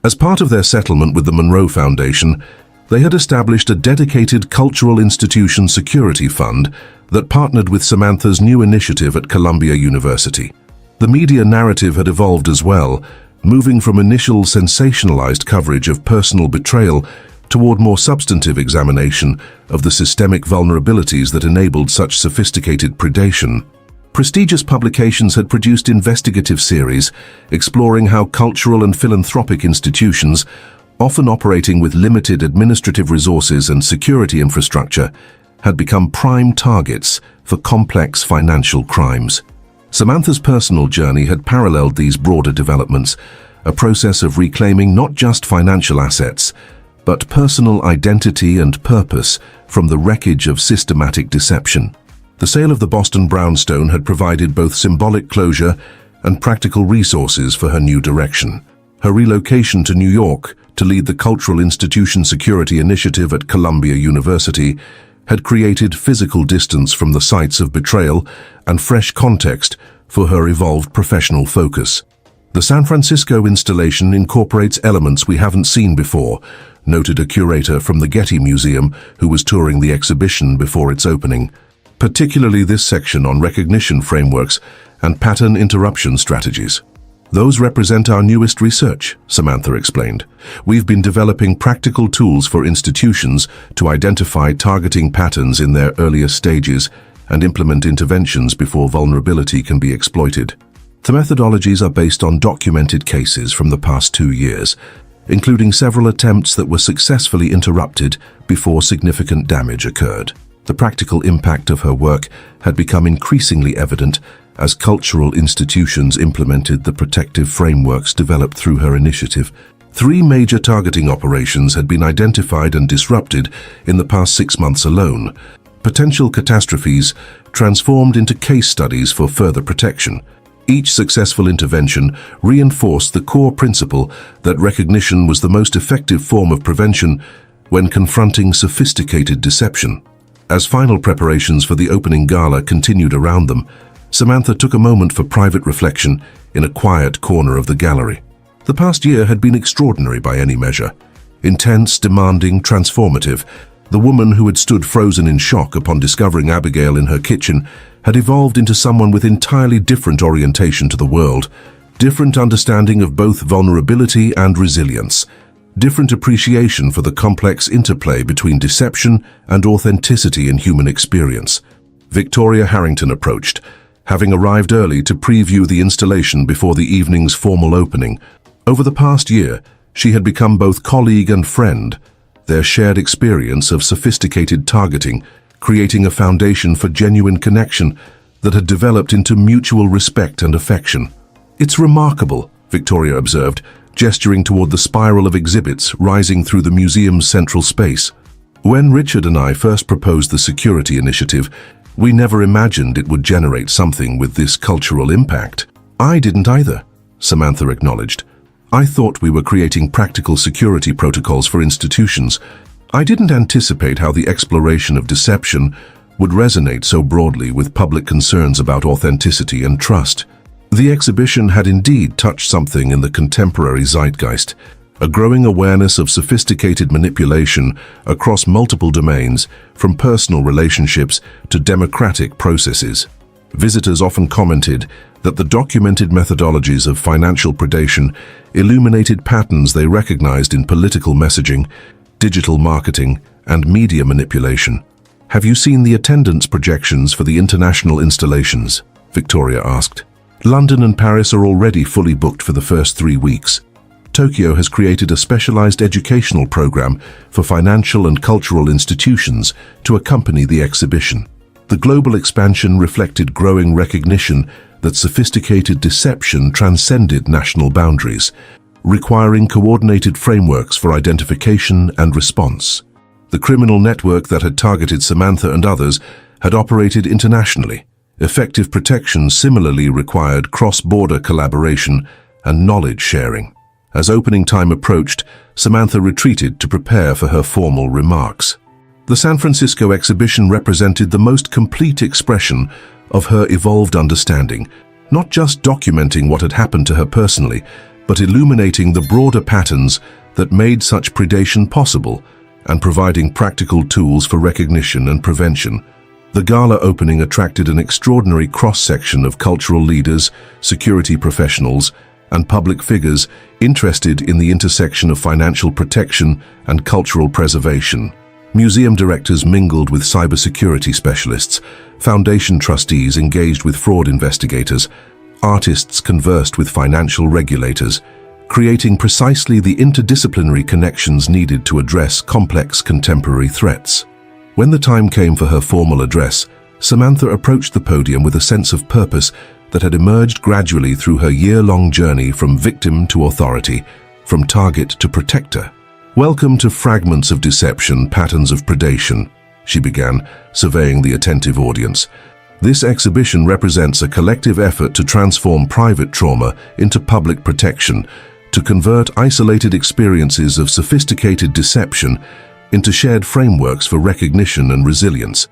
As part of their settlement with the Monroe Foundation, they had established a dedicated cultural institution security fund that partnered with Samantha's new initiative at Columbia University. The media narrative had evolved as well, moving from initial sensationalized coverage of personal betrayal toward more substantive examination of the systemic vulnerabilities that enabled such sophisticated predation. Prestigious publications had produced investigative series exploring how cultural and philanthropic institutions, often operating with limited administrative resources and security infrastructure, had become prime targets for complex financial crimes. Samantha's personal journey had paralleled these broader developments, a process of reclaiming not just financial assets, but personal identity and purpose from the wreckage of systematic deception. The sale of the Boston brownstone had provided both symbolic closure and practical resources for her new direction. Her relocation to New York to lead the Cultural Institution Security Initiative at Columbia University had created physical distance from the sites of betrayal and fresh context for her evolved professional focus. The San Francisco installation incorporates elements we haven't seen before, noted a curator from the Getty Museum who was touring the exhibition before its opening. Particularly this section on recognition frameworks and pattern interruption strategies. Those represent our newest research, Samantha explained. We've been developing practical tools for institutions to identify targeting patterns in their earliest stages and implement interventions before vulnerability can be exploited. The methodologies are based on documented cases from the past 2 years, including several attempts that were successfully interrupted before significant damage occurred. The practical impact of her work had become increasingly evident as cultural institutions implemented the protective frameworks developed through her initiative. 3 major targeting operations had been identified and disrupted in the past 6 months alone. Potential catastrophes transformed into case studies for further protection. Each successful intervention reinforced the core principle that recognition was the most effective form of prevention when confronting sophisticated deception. As final preparations for the opening gala continued around them, Samantha took a moment for private reflection in a quiet corner of the gallery. The past year had been extraordinary by any measure. Intense, demanding, transformative. The woman who had stood frozen in shock upon discovering Abigail in her kitchen had evolved into someone with entirely different orientation to the world, different understanding of both vulnerability and resilience, different appreciation for the complex interplay between deception and authenticity in human experience. Victoria Harrington approached, having arrived early to preview the installation before the evening's formal opening. Over the past year, she had become both colleague and friend, their shared experience of sophisticated targeting, creating a foundation for genuine connection that had developed into mutual respect and affection. "It's remarkable," Victoria observed, gesturing toward the spiral of exhibits rising through the museum's central space. "When Richard and I first proposed the security initiative, we never imagined it would generate something with this cultural impact." "I didn't either," Samantha acknowledged. "I thought we were creating practical security protocols for institutions. I didn't anticipate how the exploration of deception would resonate so broadly with public concerns about authenticity and trust." The exhibition had indeed touched something in the contemporary zeitgeist, a growing awareness of sophisticated manipulation across multiple domains, from personal relationships to democratic processes. Visitors often commented that the documented methodologies of financial predation illuminated patterns they recognized in political messaging, digital marketing, and media manipulation. "Have you seen the attendance projections for the international installations?" Victoria asked. "London and Paris are already fully booked for the first 3 weeks. Tokyo has created a specialized educational program for financial and cultural institutions to accompany the exhibition." The global expansion reflected growing recognition that sophisticated deception transcended national boundaries, requiring coordinated frameworks for identification and response. The criminal network that had targeted Samantha and others had operated internationally. Effective protection similarly required cross-border collaboration and knowledge sharing. As opening time approached, Samantha retreated to prepare for her formal remarks. The San Francisco exhibition represented the most complete expression of her evolved understanding, not just documenting what had happened to her personally, but illuminating the broader patterns that made such predation possible and providing practical tools for recognition and prevention. The gala opening attracted an extraordinary cross-section of cultural leaders, security professionals, and public figures interested in the intersection of financial protection and cultural preservation. Museum directors mingled with cybersecurity specialists, foundation trustees engaged with fraud investigators, artists conversed with financial regulators, creating precisely the interdisciplinary connections needed to address complex contemporary threats. When the time came for her formal address, Samantha approached the podium with a sense of purpose that had emerged gradually through her year-long journey from victim to authority, from target to protector. "Welcome to Fragments of Deception, Patterns of Predation," she began, surveying the attentive audience. "This exhibition represents a collective effort to transform private trauma into public protection, to convert isolated experiences of sophisticated deception into shared frameworks for recognition and resilience.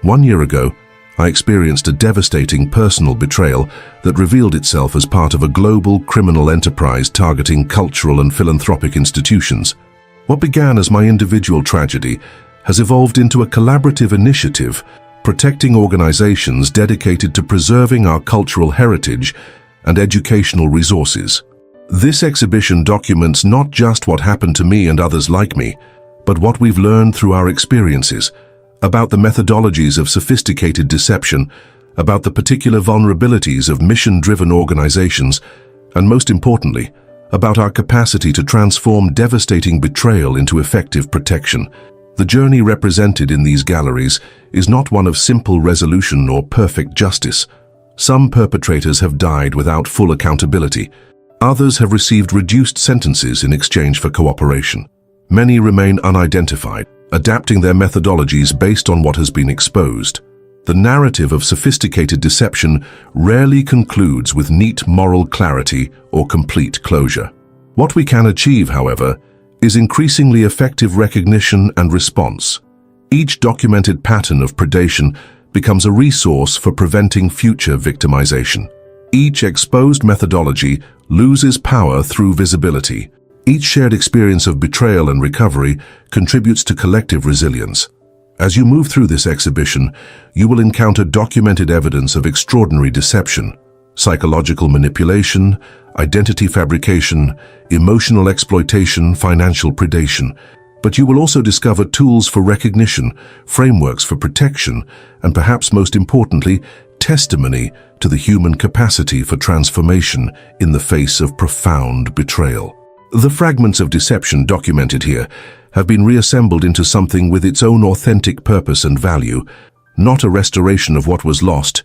1 year ago, I experienced a devastating personal betrayal that revealed itself as part of a global criminal enterprise targeting cultural and philanthropic institutions. What began as my individual tragedy has evolved into a collaborative initiative protecting organizations dedicated to preserving our cultural heritage and educational resources. This exhibition documents not just what happened to me and others like me, but what we've learned through our experiences, about the methodologies of sophisticated deception, about the particular vulnerabilities of mission-driven organizations, and most importantly, about our capacity to transform devastating betrayal into effective protection. The journey represented in these galleries is not one of simple resolution or perfect justice. Some perpetrators have died without full accountability. Others have received reduced sentences in exchange for cooperation. Many remain unidentified, adapting their methodologies based on what has been exposed. The narrative of sophisticated deception rarely concludes with neat moral clarity or complete closure. What we can achieve, however, is increasingly effective recognition and response. Each documented pattern of predation becomes a resource for preventing future victimization. Each exposed methodology loses power through visibility. Each shared experience of betrayal and recovery contributes to collective resilience. As you move through this exhibition, you will encounter documented evidence of extraordinary deception, psychological manipulation, identity fabrication, emotional exploitation, financial predation. But you will also discover tools for recognition, frameworks for protection, and perhaps most importantly, testimony to the human capacity for transformation in the face of profound betrayal. The fragments of deception documented here have been reassembled into something with its own authentic purpose and value, not a restoration of what was lost,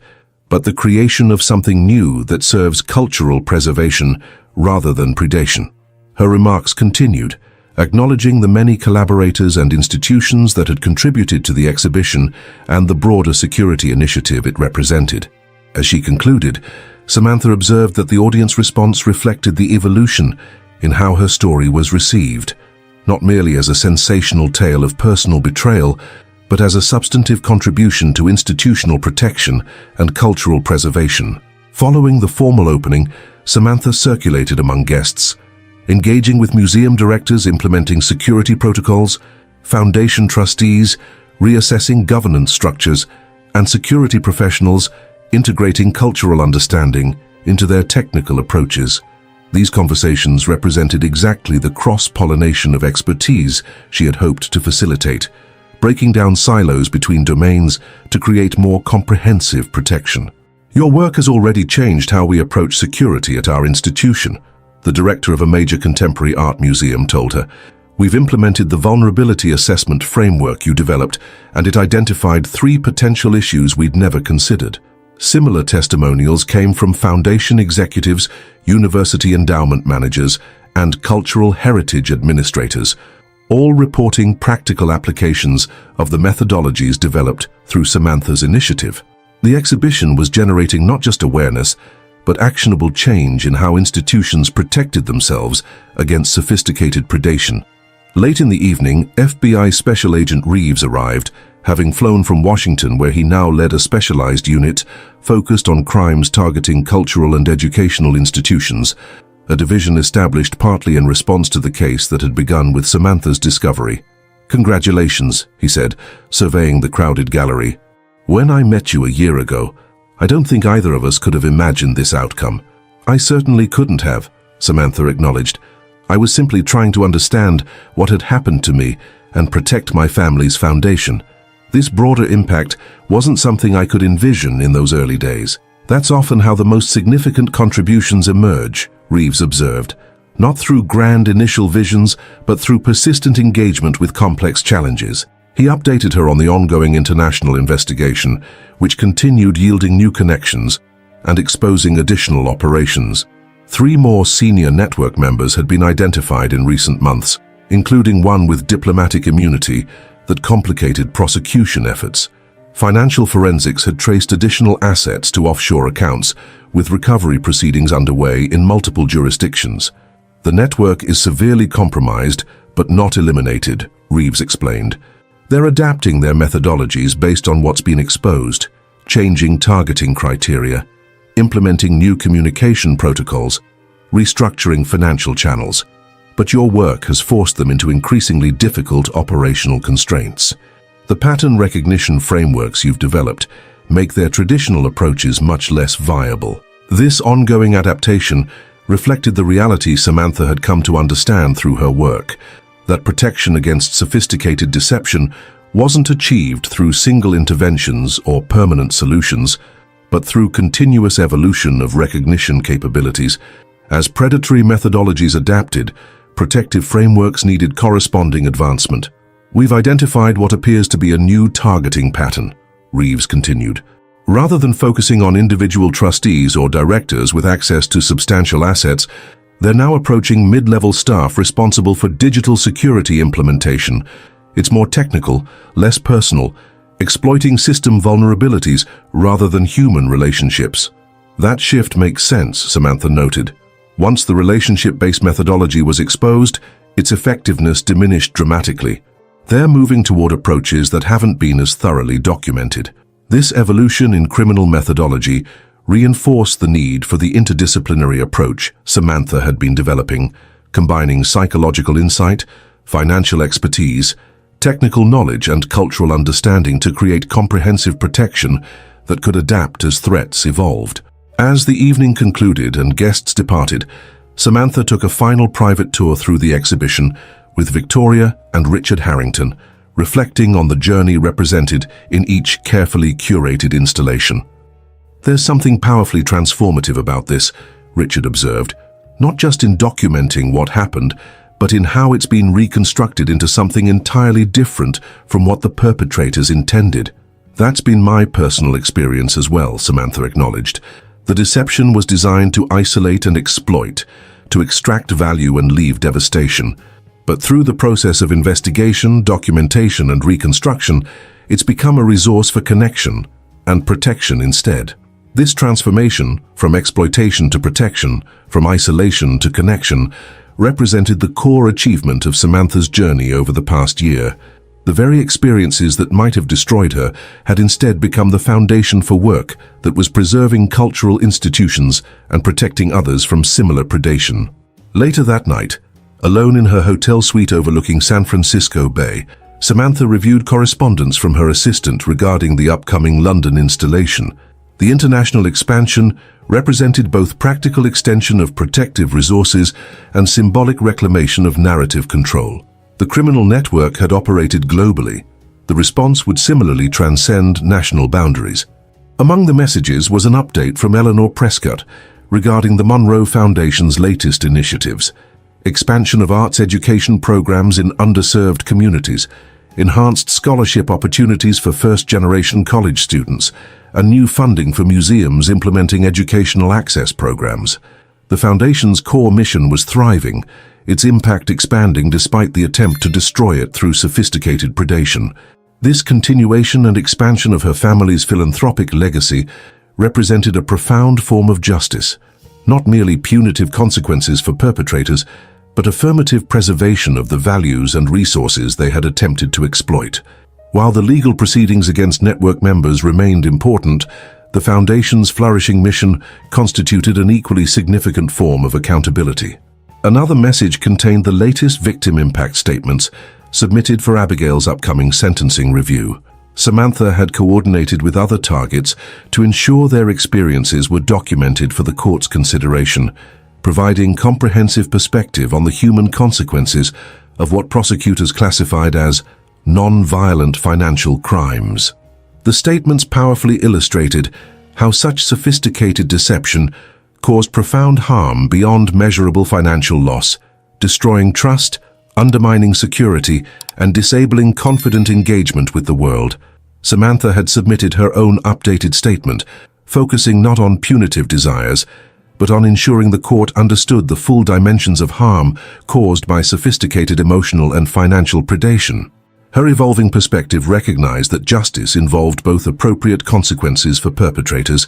but the creation of something new that serves cultural preservation rather than predation. Her remarks continued, acknowledging the many collaborators and institutions that had contributed to the exhibition and the broader security initiative it represented. As she concluded, Samantha observed that the audience response reflected the evolution in how her story was received, not merely as a sensational tale of personal betrayal, but as a substantive contribution to institutional protection and cultural preservation. Following the formal opening, Samantha circulated among guests, engaging with museum directors implementing security protocols, foundation trustees reassessing governance structures, and security professionals integrating cultural understanding into their technical approaches. These conversations represented exactly the cross-pollination of expertise she had hoped to facilitate, breaking down silos between domains to create more comprehensive protection. Your work has already changed how we approach security at our institution, the director of a major contemporary art museum told her. We've implemented the vulnerability assessment framework you developed, and it identified 3 potential issues we'd never considered. Similar testimonials came from foundation executives, university endowment managers, and cultural heritage administrators, all reporting practical applications of the methodologies developed through Samantha's initiative. The exhibition was generating not just awareness, but actionable change in how institutions protected themselves against sophisticated predation. Late in the evening, FBI Special Agent Reeves arrived, having flown from Washington, where he now led a specialized unit focused on crimes targeting cultural and educational institutions, a division established partly in response to the case that had begun with Samantha's discovery. "Congratulations," he said, surveying the crowded gallery. "When I met you a year ago, I don't think either of us could have imagined this outcome." "I certainly couldn't have," Samantha acknowledged. "I was simply trying to understand what had happened to me and protect my family's foundation. This broader impact wasn't something I could envision in those early days." "That's often how the most significant contributions emerge," Reeves observed. "Not through grand initial visions, but through persistent engagement with complex challenges." He updated her on the ongoing international investigation, which continued yielding new connections and exposing additional operations. 3 more senior network members had been identified in recent months, including one with diplomatic immunity that complicated prosecution efforts. Financial forensics had traced additional assets to offshore accounts, with recovery proceedings underway in multiple jurisdictions. "The network is severely compromised, but not eliminated," Reeves explained. "They're adapting their methodologies based on what's been exposed, changing targeting criteria, implementing new communication protocols, restructuring financial channels. But your work has forced them into increasingly difficult operational constraints. The pattern recognition frameworks you've developed make their traditional approaches much less viable." This ongoing adaptation reflected the reality Samantha had come to understand through her work, that protection against sophisticated deception wasn't achieved through single interventions or permanent solutions, but through continuous evolution of recognition capabilities. As predatory methodologies adapted, protective frameworks needed corresponding advancement. "We've identified what appears to be a new targeting pattern," Reeves continued. "Rather than focusing on individual trustees or directors with access to substantial assets, they're now approaching mid-level staff responsible for digital security implementation. It's more technical, less personal, exploiting system vulnerabilities rather than human relationships." "That shift makes sense," Samantha noted. "Once the relationship-based methodology was exposed, its effectiveness diminished dramatically. They're moving toward approaches that haven't been as thoroughly documented." This evolution in criminal methodology reinforced the need for the interdisciplinary approach Samantha had been developing, combining psychological insight, financial expertise, technical knowledge, and cultural understanding to create comprehensive protection that could adapt as threats evolved. As the evening concluded and guests departed, Samantha took a final private tour through the exhibition with Victoria and Richard Harrington, reflecting on the journey represented in each carefully curated installation. "There's something powerfully transformative about this," Richard observed, "not just in documenting what happened, but in how it's been reconstructed into something entirely different from what the perpetrators intended." "That's been my personal experience as well," Samantha acknowledged. "The deception was designed to isolate and exploit, to extract value and leave devastation. But through the process of investigation, documentation, and reconstruction, it's become a resource for connection and protection instead." This transformation, from exploitation to protection, from isolation to connection, represented the core achievement of Samantha's journey over the past year. The very experiences that might have destroyed her had instead become the foundation for work that was preserving cultural institutions and protecting others from similar predation. Later that night, alone in her hotel suite overlooking San Francisco Bay, Samantha reviewed correspondence from her assistant regarding the upcoming London installation. The international expansion represented both practical extension of protective resources and symbolic reclamation of narrative control. The criminal network had operated globally, the response would similarly transcend national boundaries. Among the messages was an update from Eleanor Prescott regarding the Monroe Foundation's latest initiatives: expansion of arts education programs in underserved communities, enhanced scholarship opportunities for first-generation college students, and new funding for museums implementing educational access programs. The Foundation's core mission was thriving, its impact expanding despite the attempt to destroy it through sophisticated predation. This continuation and expansion of her family's philanthropic legacy represented a profound form of justice, not merely punitive consequences for perpetrators, but affirmative preservation of the values and resources they had attempted to exploit. While the legal proceedings against network members remained important, the Foundation's flourishing mission constituted an equally significant form of accountability. Another message contained the latest victim impact statements submitted for Abigail's upcoming sentencing review. Samantha had coordinated with other targets to ensure their experiences were documented for the court's consideration, providing comprehensive perspective on the human consequences of what prosecutors classified as non-violent financial crimes. The statements powerfully illustrated how such sophisticated deception caused profound harm beyond measurable financial loss, destroying trust, undermining security, and disabling confident engagement with the world. Samantha had submitted her own updated statement, focusing not on punitive desires, but on ensuring the court understood the full dimensions of harm caused by sophisticated emotional and financial predation. Her evolving perspective recognized that justice involved both appropriate consequences for perpetrators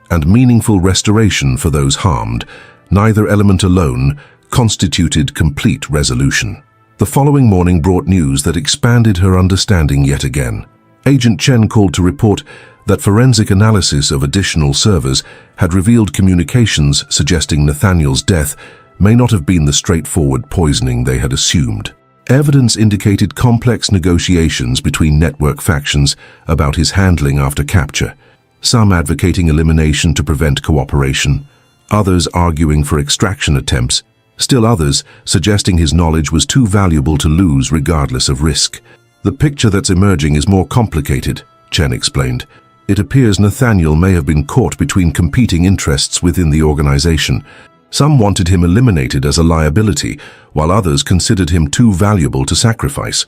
and meaningful restoration for those harmed. Neither element alone constituted complete resolution. The following morning brought news that expanded her understanding yet again. Agent Chen called to report that forensic analysis of additional servers had revealed communications suggesting Nathaniel's death may not have been the straightforward poisoning they had assumed. Evidence indicated complex negotiations between network factions about his handling after capture, some advocating elimination to prevent cooperation, others arguing for extraction attempts, still others suggesting his knowledge was too valuable to lose regardless of risk. "The picture that's emerging is more complicated," Chen explained. "It appears Nathaniel may have been caught between competing interests within the organization. Some wanted him eliminated as a liability, while others considered him too valuable to sacrifice.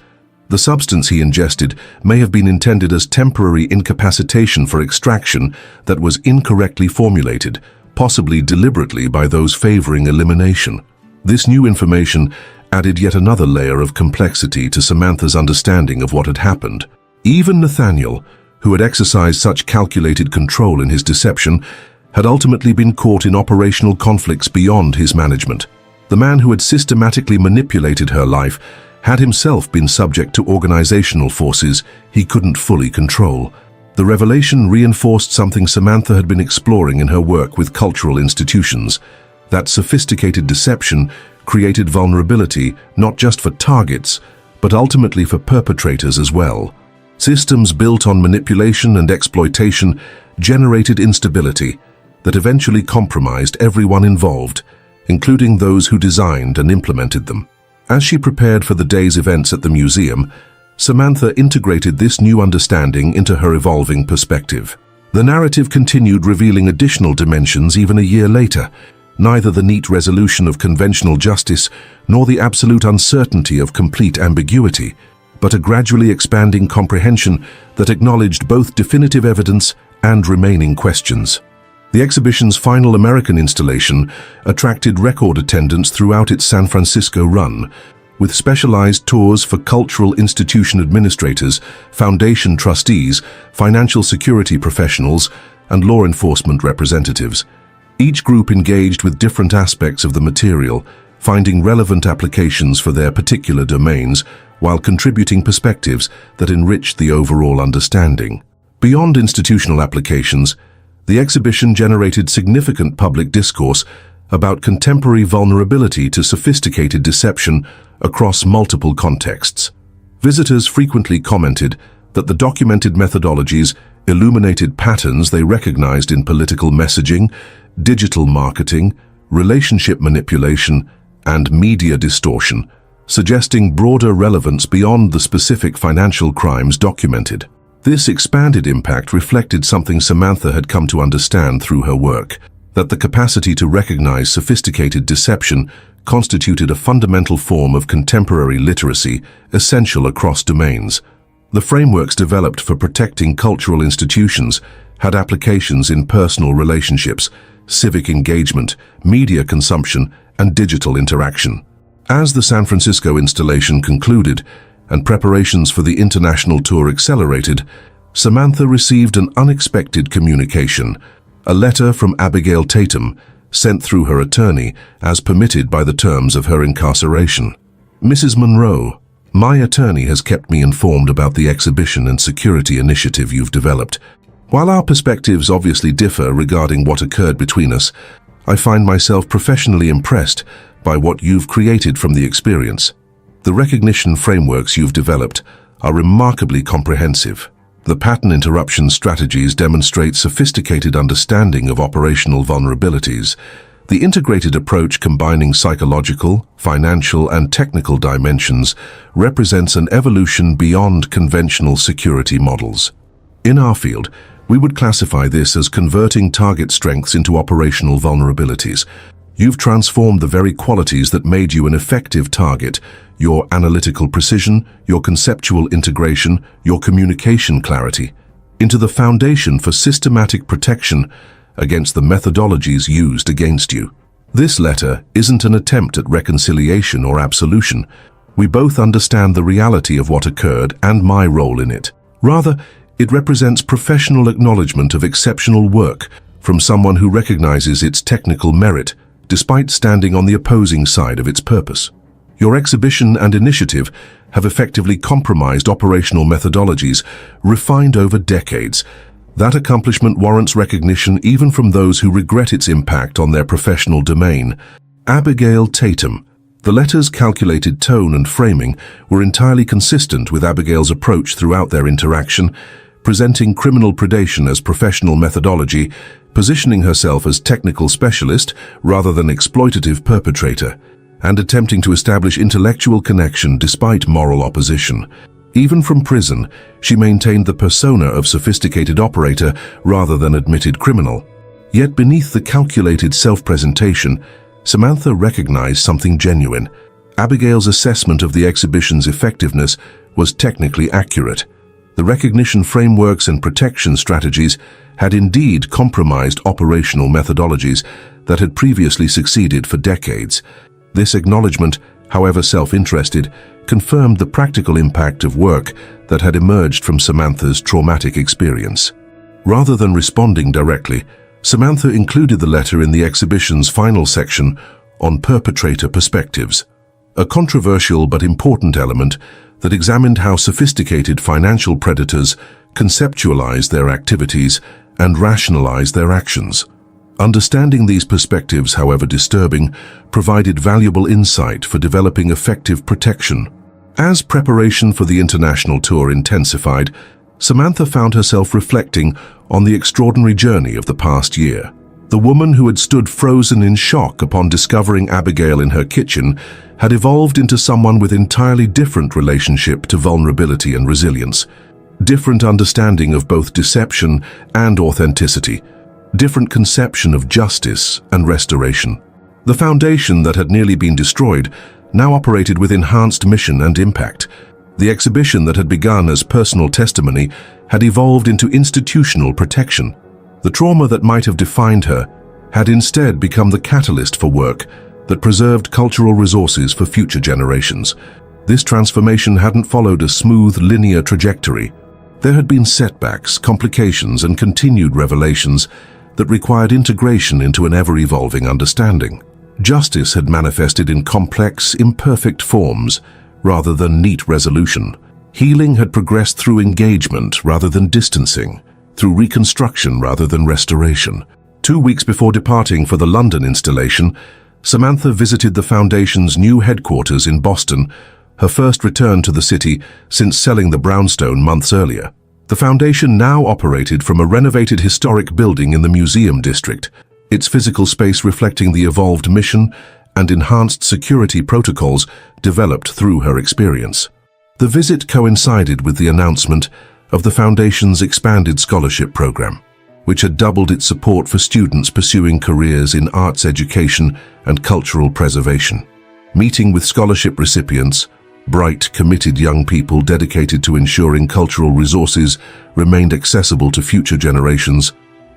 The substance he ingested may have been intended as temporary incapacitation for extraction that was incorrectly formulated, possibly deliberately by those favoring elimination." This new information added yet another layer of complexity to Samantha's understanding of what had happened. Even Nathaniel, who had exercised such calculated control in his deception, had ultimately been caught in operational conflicts beyond his management. The man who had systematically manipulated her life had himself been subject to organizational forces he couldn't fully control. The revelation reinforced something Samantha had been exploring in her work with cultural institutions: that sophisticated deception created vulnerability not just for targets, but ultimately for perpetrators as well. Systems built on manipulation and exploitation generated instability that eventually compromised everyone involved, including those who designed and implemented them. As she prepared for the day's events at the museum, Samantha integrated this new understanding into her evolving perspective. The narrative continued, revealing additional dimensions even a year later. Neither the neat resolution of conventional justice nor the absolute uncertainty of complete ambiguity, but a gradually expanding comprehension that acknowledged both definitive evidence and remaining questions. The exhibition's final American installation attracted record attendance throughout its San Francisco run, with specialized tours for cultural institution administrators, foundation trustees, financial security professionals, and law enforcement representatives. Each group engaged with different aspects of the material, finding relevant applications for their particular domains, while contributing perspectives that enriched the overall understanding. Beyond institutional applications, the exhibition generated significant public discourse about contemporary vulnerability to sophisticated deception across multiple contexts. Visitors frequently commented that the documented methodologies illuminated patterns they recognized in political messaging, digital marketing, relationship manipulation, and media distortion, suggesting broader relevance beyond the specific financial crimes documented. This expanded impact reflected something Samantha had come to understand through her work, that the capacity to recognize sophisticated deception constituted a fundamental form of contemporary literacy essential across domains. The frameworks developed for protecting cultural institutions had applications in personal relationships, civic engagement, media consumption, and digital interaction. As the San Francisco installation concluded and preparations for the international tour accelerated, Samantha received an unexpected communication, a letter from Abigail Tatum, sent through her attorney as permitted by the terms of her incarceration. Mrs. Monroe, my attorney has kept me informed about the exhibition and security initiative you've developed. While our perspectives obviously differ regarding what occurred between us, I find myself professionally impressed by what you've created from the experience. The recognition frameworks you've developed are remarkably comprehensive. The pattern interruption strategies demonstrate sophisticated understanding of operational vulnerabilities. The integrated approach combining psychological, financial, and technical dimensions represents an evolution beyond conventional security models. In our field, we would classify this as converting target strengths into operational vulnerabilities. You've transformed the very qualities that made you an effective target: your analytical precision, your conceptual integration, your communication clarity, into the foundation for systematic protection against the methodologies used against you. This letter isn't an attempt at reconciliation or absolution. We both understand the reality of what occurred and my role in it. Rather, it represents professional acknowledgement of exceptional work from someone who recognizes its technical merit, despite standing on the opposing side of its purpose. Your exhibition and initiative have effectively compromised operational methodologies refined over decades. That accomplishment warrants recognition even from those who regret its impact on their professional domain. Abigail Tatum. The letter's calculated tone and framing were entirely consistent with Abigail's approach throughout their interaction, presenting criminal predation as professional methodology, positioning herself as technical specialist rather than exploitative perpetrator, and attempting to establish intellectual connection despite moral opposition. Even from prison, she maintained the persona of sophisticated operator rather than admitted criminal. Yet beneath the calculated self-presentation, Samantha recognized something genuine. Abigail's assessment of the exhibition's effectiveness was technically accurate. The recognition frameworks and protection strategies had indeed compromised operational methodologies that had previously succeeded for decades. This acknowledgement, however self-interested, confirmed the practical impact of work that had emerged from Samantha's traumatic experience. Rather than responding directly, Samantha included the letter in the exhibition's final section on perpetrator perspectives, a controversial but important element that examined how sophisticated financial predators conceptualize their activities and rationalize their actions. Understanding these perspectives, however disturbing, provided valuable insight for developing effective protection. As preparation for the international tour intensified, Samantha found herself reflecting on the extraordinary journey of the past year. The woman who had stood frozen in shock upon discovering Abigail in her kitchen had evolved into someone with entirely different relationship to vulnerability and resilience, different understanding of both deception and authenticity, different conception of justice and restoration. The foundation that had nearly been destroyed now operated with enhanced mission and impact. The exhibition that had begun as personal testimony had evolved into institutional protection. The trauma that might have defined her had instead become the catalyst for work that preserved cultural resources for future generations. This transformation hadn't followed a smooth, linear trajectory. There had been setbacks, complications, and continued revelations that required integration into an ever-evolving understanding. Justice had manifested in complex, imperfect forms rather than neat resolution. Healing had progressed through engagement rather than distancing, through reconstruction rather than restoration. 2 weeks before departing for the London installation, Samantha visited the Foundation's new headquarters in Boston, her first return to the city since selling the brownstone months earlier. The Foundation now operated from a renovated historic building in the Museum District, its physical space reflecting the evolved mission and enhanced security protocols developed through her experience. The visit coincided with the announcement of the Foundation's expanded scholarship program, which had doubled its support for students pursuing careers in arts education and cultural preservation. Meeting with scholarship recipients, bright, committed young people dedicated to ensuring cultural resources remained accessible to future generations,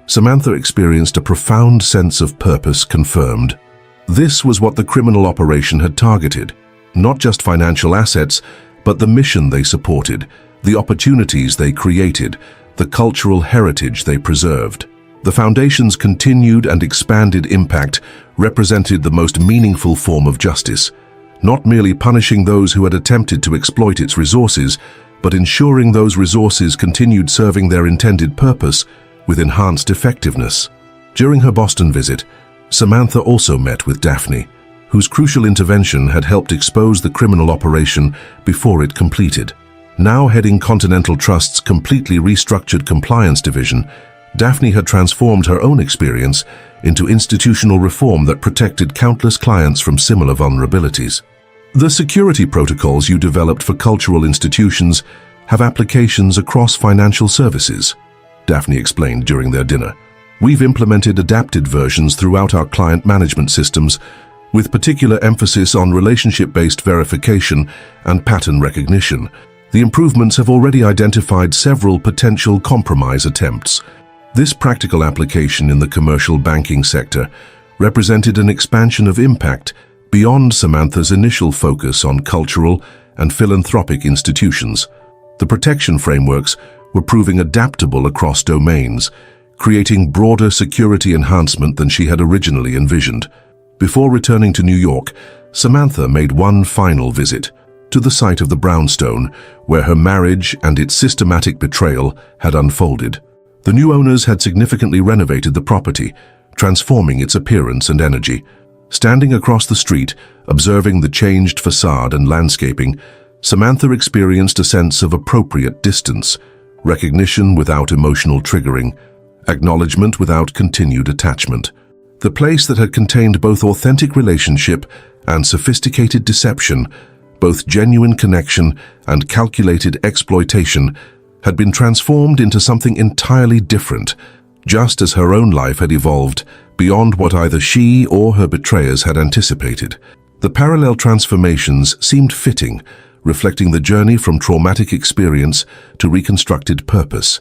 Samantha experienced a profound sense of purpose confirmed. This was what the criminal operation had targeted, not just financial assets, but the mission they supported, the opportunities they created, the cultural heritage they preserved. The Foundation's continued and expanded impact represented the most meaningful form of justice, not merely punishing those who had attempted to exploit its resources, but ensuring those resources continued serving their intended purpose with enhanced effectiveness. During her Boston visit, Samantha also met with Daphne, whose crucial intervention had helped expose the criminal operation before it completed. Now heading Continental Trust's completely restructured compliance division, Daphne had transformed her own experience into institutional reform that protected countless clients from similar vulnerabilities. The security protocols you developed for cultural institutions have applications across financial services, Daphne explained during their dinner. We've implemented adapted versions throughout our client management systems, with particular emphasis on relationship-based verification and pattern recognition. The improvements have already identified several potential compromise attempts. This practical application in the commercial banking sector represented an expansion of impact beyond Samantha's initial focus on cultural and philanthropic institutions. The protection frameworks were proving adaptable across domains, creating broader security enhancement than she had originally envisioned. Before returning to New York, Samantha made one final visit to the site of the brownstone, where her marriage and its systematic betrayal had unfolded. The new owners had significantly renovated the property, transforming its appearance and energy. Standing across the street, observing the changed facade and landscaping, Samantha experienced a sense of appropriate distance, recognition without emotional triggering, acknowledgement without continued attachment. The place that had contained both authentic relationship and sophisticated deception, both genuine connection and calculated exploitation, had been transformed into something entirely different, just as her own life had evolved beyond what either she or her betrayers had anticipated. The parallel transformations seemed fitting, reflecting the journey from traumatic experience to reconstructed purpose.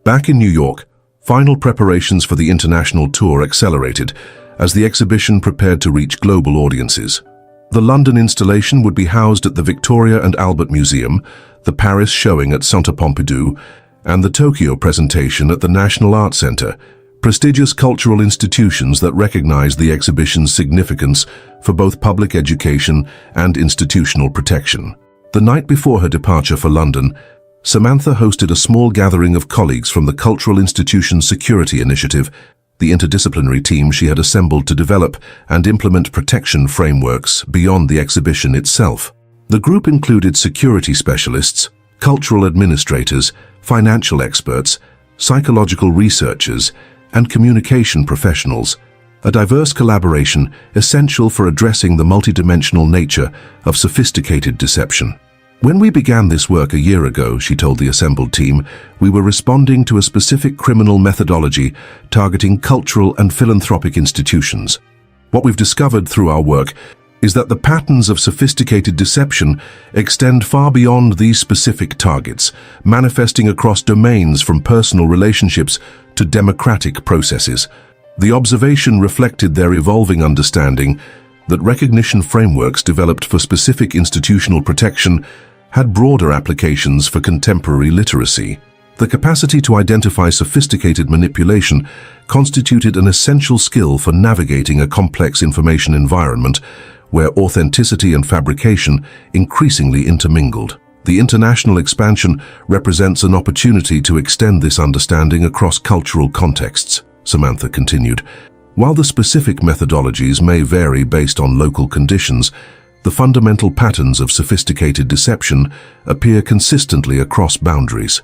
Back in New York, final preparations for the international tour accelerated as the exhibition prepared to reach global audiences. The London installation would be housed at the Victoria and Albert Museum, the Paris showing at Centre Pompidou, and the Tokyo presentation at the National Art Center, prestigious cultural institutions that recognize the exhibition's significance for both public education and institutional protection. The night before her departure for London, Samantha hosted a small gathering of colleagues from the Cultural Institution Security Initiative, the interdisciplinary team she had assembled to develop and implement protection frameworks beyond the exhibition itself. The group included security specialists, cultural administrators, financial experts, psychological researchers, and communication professionals, a diverse collaboration essential for addressing the multidimensional nature of sophisticated deception. When we began this work a year ago, she told the assembled team, we were responding to a specific criminal methodology targeting cultural and philanthropic institutions. What we've discovered through our work is that the patterns of sophisticated deception extend far beyond these specific targets, manifesting across domains from personal relationships to democratic processes. The observation reflected their evolving understanding that recognition frameworks developed for specific institutional protection had broader applications for contemporary literacy. The capacity to identify sophisticated manipulation constituted an essential skill for navigating a complex information environment where authenticity and fabrication increasingly intermingled. The international expansion represents an opportunity to extend this understanding across cultural contexts, Samantha continued. While the specific methodologies may vary based on local conditions, the fundamental patterns of sophisticated deception appear consistently across boundaries.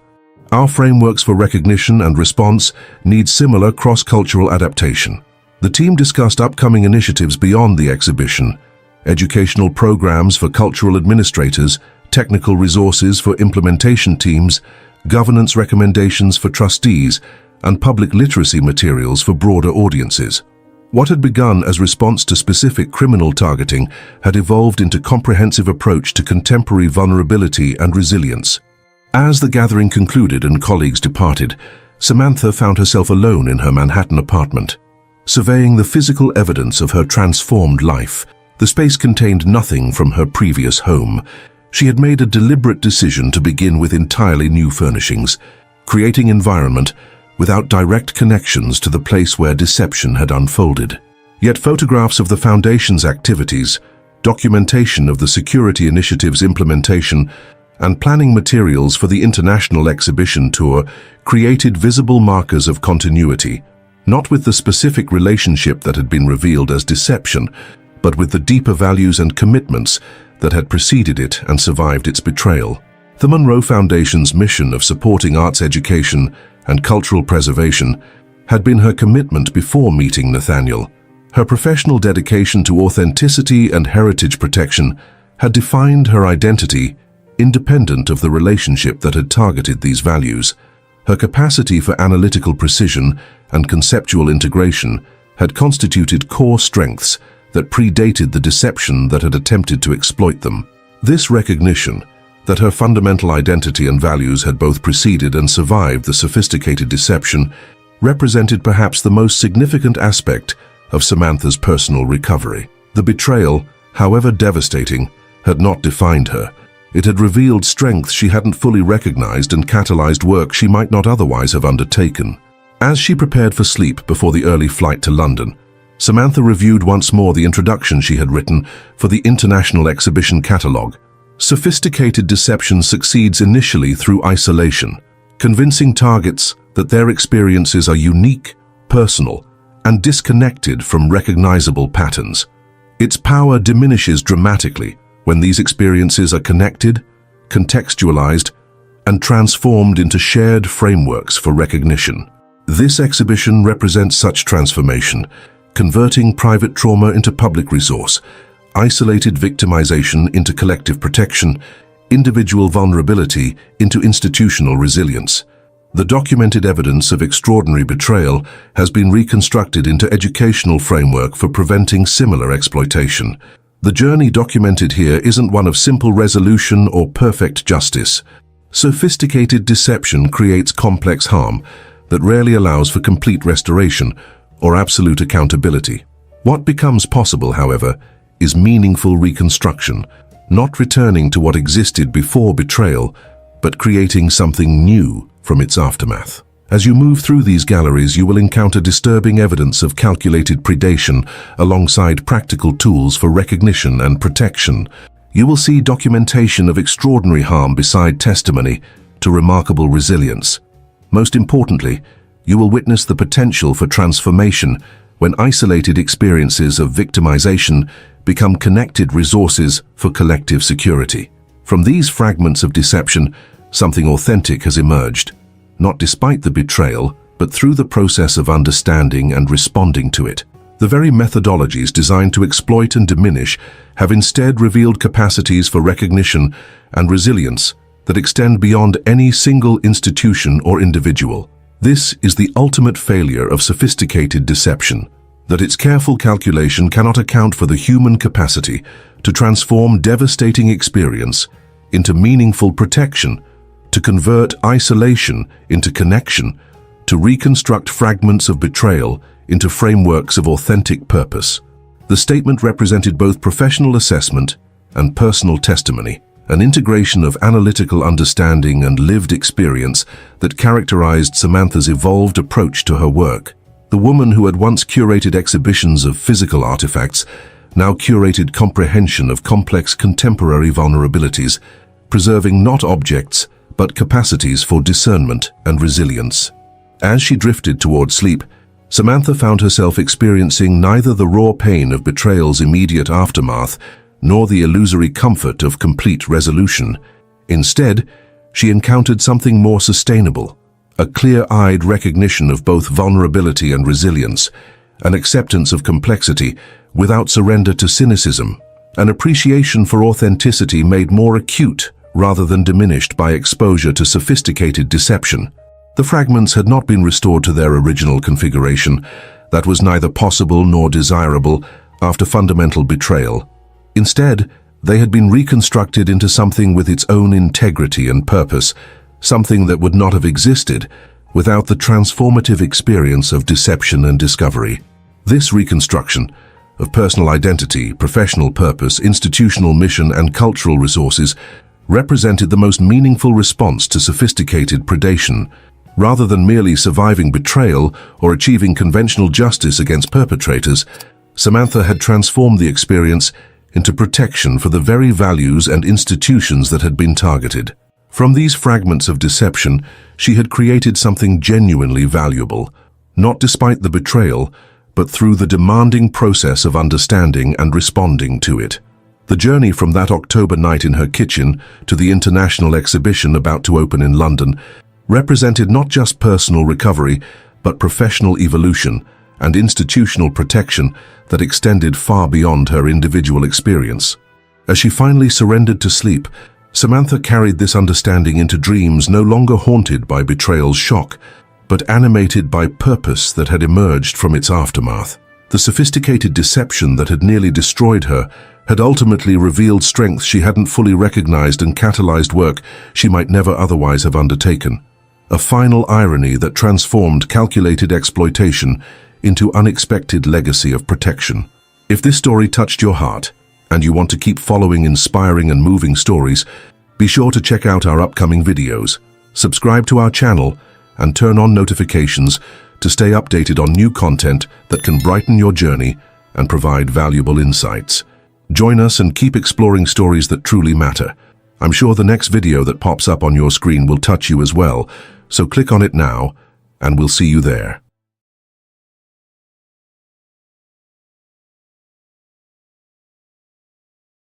Our frameworks for recognition and response need similar cross-cultural adaptation. The team discussed upcoming initiatives beyond the exhibition: educational programs for cultural administrators, technical resources for implementation teams, governance recommendations for trustees, and public literacy materials for broader audiences. What had begun as response to specific criminal targeting had evolved into a comprehensive approach to contemporary vulnerability and resilience. As the gathering concluded and colleagues departed, Samantha found herself alone in her Manhattan apartment. Surveying the physical evidence of her transformed life, the space contained nothing from her previous home. She had made a deliberate decision to begin with entirely new furnishings, creating environment without direct connections to the place where deception had unfolded. Yet photographs of the Foundation's activities, documentation of the security initiative's implementation, and planning materials for the international exhibition tour created visible markers of continuity, not with the specific relationship that had been revealed as deception, but with the deeper values and commitments that had preceded it and survived its betrayal. The Monroe Foundation's mission of supporting arts education and cultural preservation had been her commitment before meeting Nathaniel. Her professional dedication to authenticity and heritage protection had defined her identity, independent of the relationship that had targeted these values. Her capacity for analytical precision and conceptual integration had constituted core strengths that predated the deception that had attempted to exploit them. This recognition that her fundamental identity and values had both preceded and survived the sophisticated deception represented perhaps the most significant aspect of Samantha's personal recovery. The betrayal, however devastating, had not defined her. It had revealed strength she hadn't fully recognized and catalyzed work she might not otherwise have undertaken. As she prepared for sleep before the early flight to London, Samantha reviewed once more the introduction she had written for the International Exhibition Catalogue. Sophisticated deception succeeds initially through isolation, convincing targets that their experiences are unique, personal, and disconnected from recognizable patterns. Its power diminishes dramatically when these experiences are connected, contextualized, and transformed into shared frameworks for recognition. This exhibition represents such transformation, converting private trauma into public resource, isolated victimization into collective protection, individual vulnerability into institutional resilience. The documented evidence of extraordinary betrayal has been reconstructed into educational framework for preventing similar exploitation. The journey documented here isn't one of simple resolution or perfect justice. Sophisticated deception creates complex harm that rarely allows for complete restoration or absolute accountability. What becomes possible, however, is meaningful reconstruction, not returning to what existed before betrayal, but creating something new from its aftermath. As you move through these galleries, you will encounter disturbing evidence of calculated predation alongside practical tools for recognition and protection. You will see documentation of extraordinary harm beside testimony to remarkable resilience. Most importantly, you will witness the potential for transformation when isolated experiences of victimization become connected resources for collective security. From these fragments of deception, something authentic has emerged, not despite the betrayal, but through the process of understanding and responding to it. The very methodologies designed to exploit and diminish have instead revealed capacities for recognition and resilience that extend beyond any single institution or individual. This is the ultimate failure of sophisticated deception, that its careful calculation cannot account for the human capacity to transform devastating experience into meaningful protection, to convert isolation into connection, to reconstruct fragments of betrayal into frameworks of authentic purpose. The statement represented both professional assessment and personal testimony, an integration of analytical understanding and lived experience that characterized Samantha's evolved approach to her work. The woman who had once curated exhibitions of physical artifacts now curated comprehension of complex contemporary vulnerabilities, preserving not objects, but capacities for discernment and resilience. As she drifted toward sleep, Samantha found herself experiencing neither the raw pain of betrayal's immediate aftermath nor the illusory comfort of complete resolution. Instead, she encountered something more sustainable, a clear-eyed recognition of both vulnerability and resilience, an acceptance of complexity without surrender to cynicism, an appreciation for authenticity made more acute rather than diminished by exposure to sophisticated deception. The fragments had not been restored to their original configuration. That was neither possible nor desirable after fundamental betrayal. Instead, they had been reconstructed into something with its own integrity and purpose, something that would not have existed without the transformative experience of deception and discovery. This reconstruction of personal identity, professional purpose, institutional mission, and cultural resources represented the most meaningful response to sophisticated predation. Rather than merely surviving betrayal or achieving conventional justice against perpetrators, Samantha had transformed the experience into protection for the very values and institutions that had been targeted. From these fragments of deception, she had created something genuinely valuable, not despite the betrayal, but through the demanding process of understanding and responding to it. The journey from that October night in her kitchen to the international exhibition about to open in London represented not just personal recovery, but professional evolution and institutional protection that extended far beyond her individual experience. As she finally surrendered to sleep, Samantha carried this understanding into dreams no longer haunted by betrayal's shock, but animated by purpose that had emerged from its aftermath. The sophisticated deception that had nearly destroyed her had ultimately revealed strength she hadn't fully recognized and catalyzed work she might never otherwise have undertaken. A final irony that transformed calculated exploitation into unexpected legacy of protection. If this story touched your heart, and you want to keep following inspiring and moving stories, be sure to check out our upcoming videos, subscribe to our channel, and turn on notifications to stay updated on new content that can brighten your journey and provide valuable insights. Join us and keep exploring stories that truly matter. I'm sure the next video that pops up on your screen will touch you as well, so click on it now, and we'll see you there.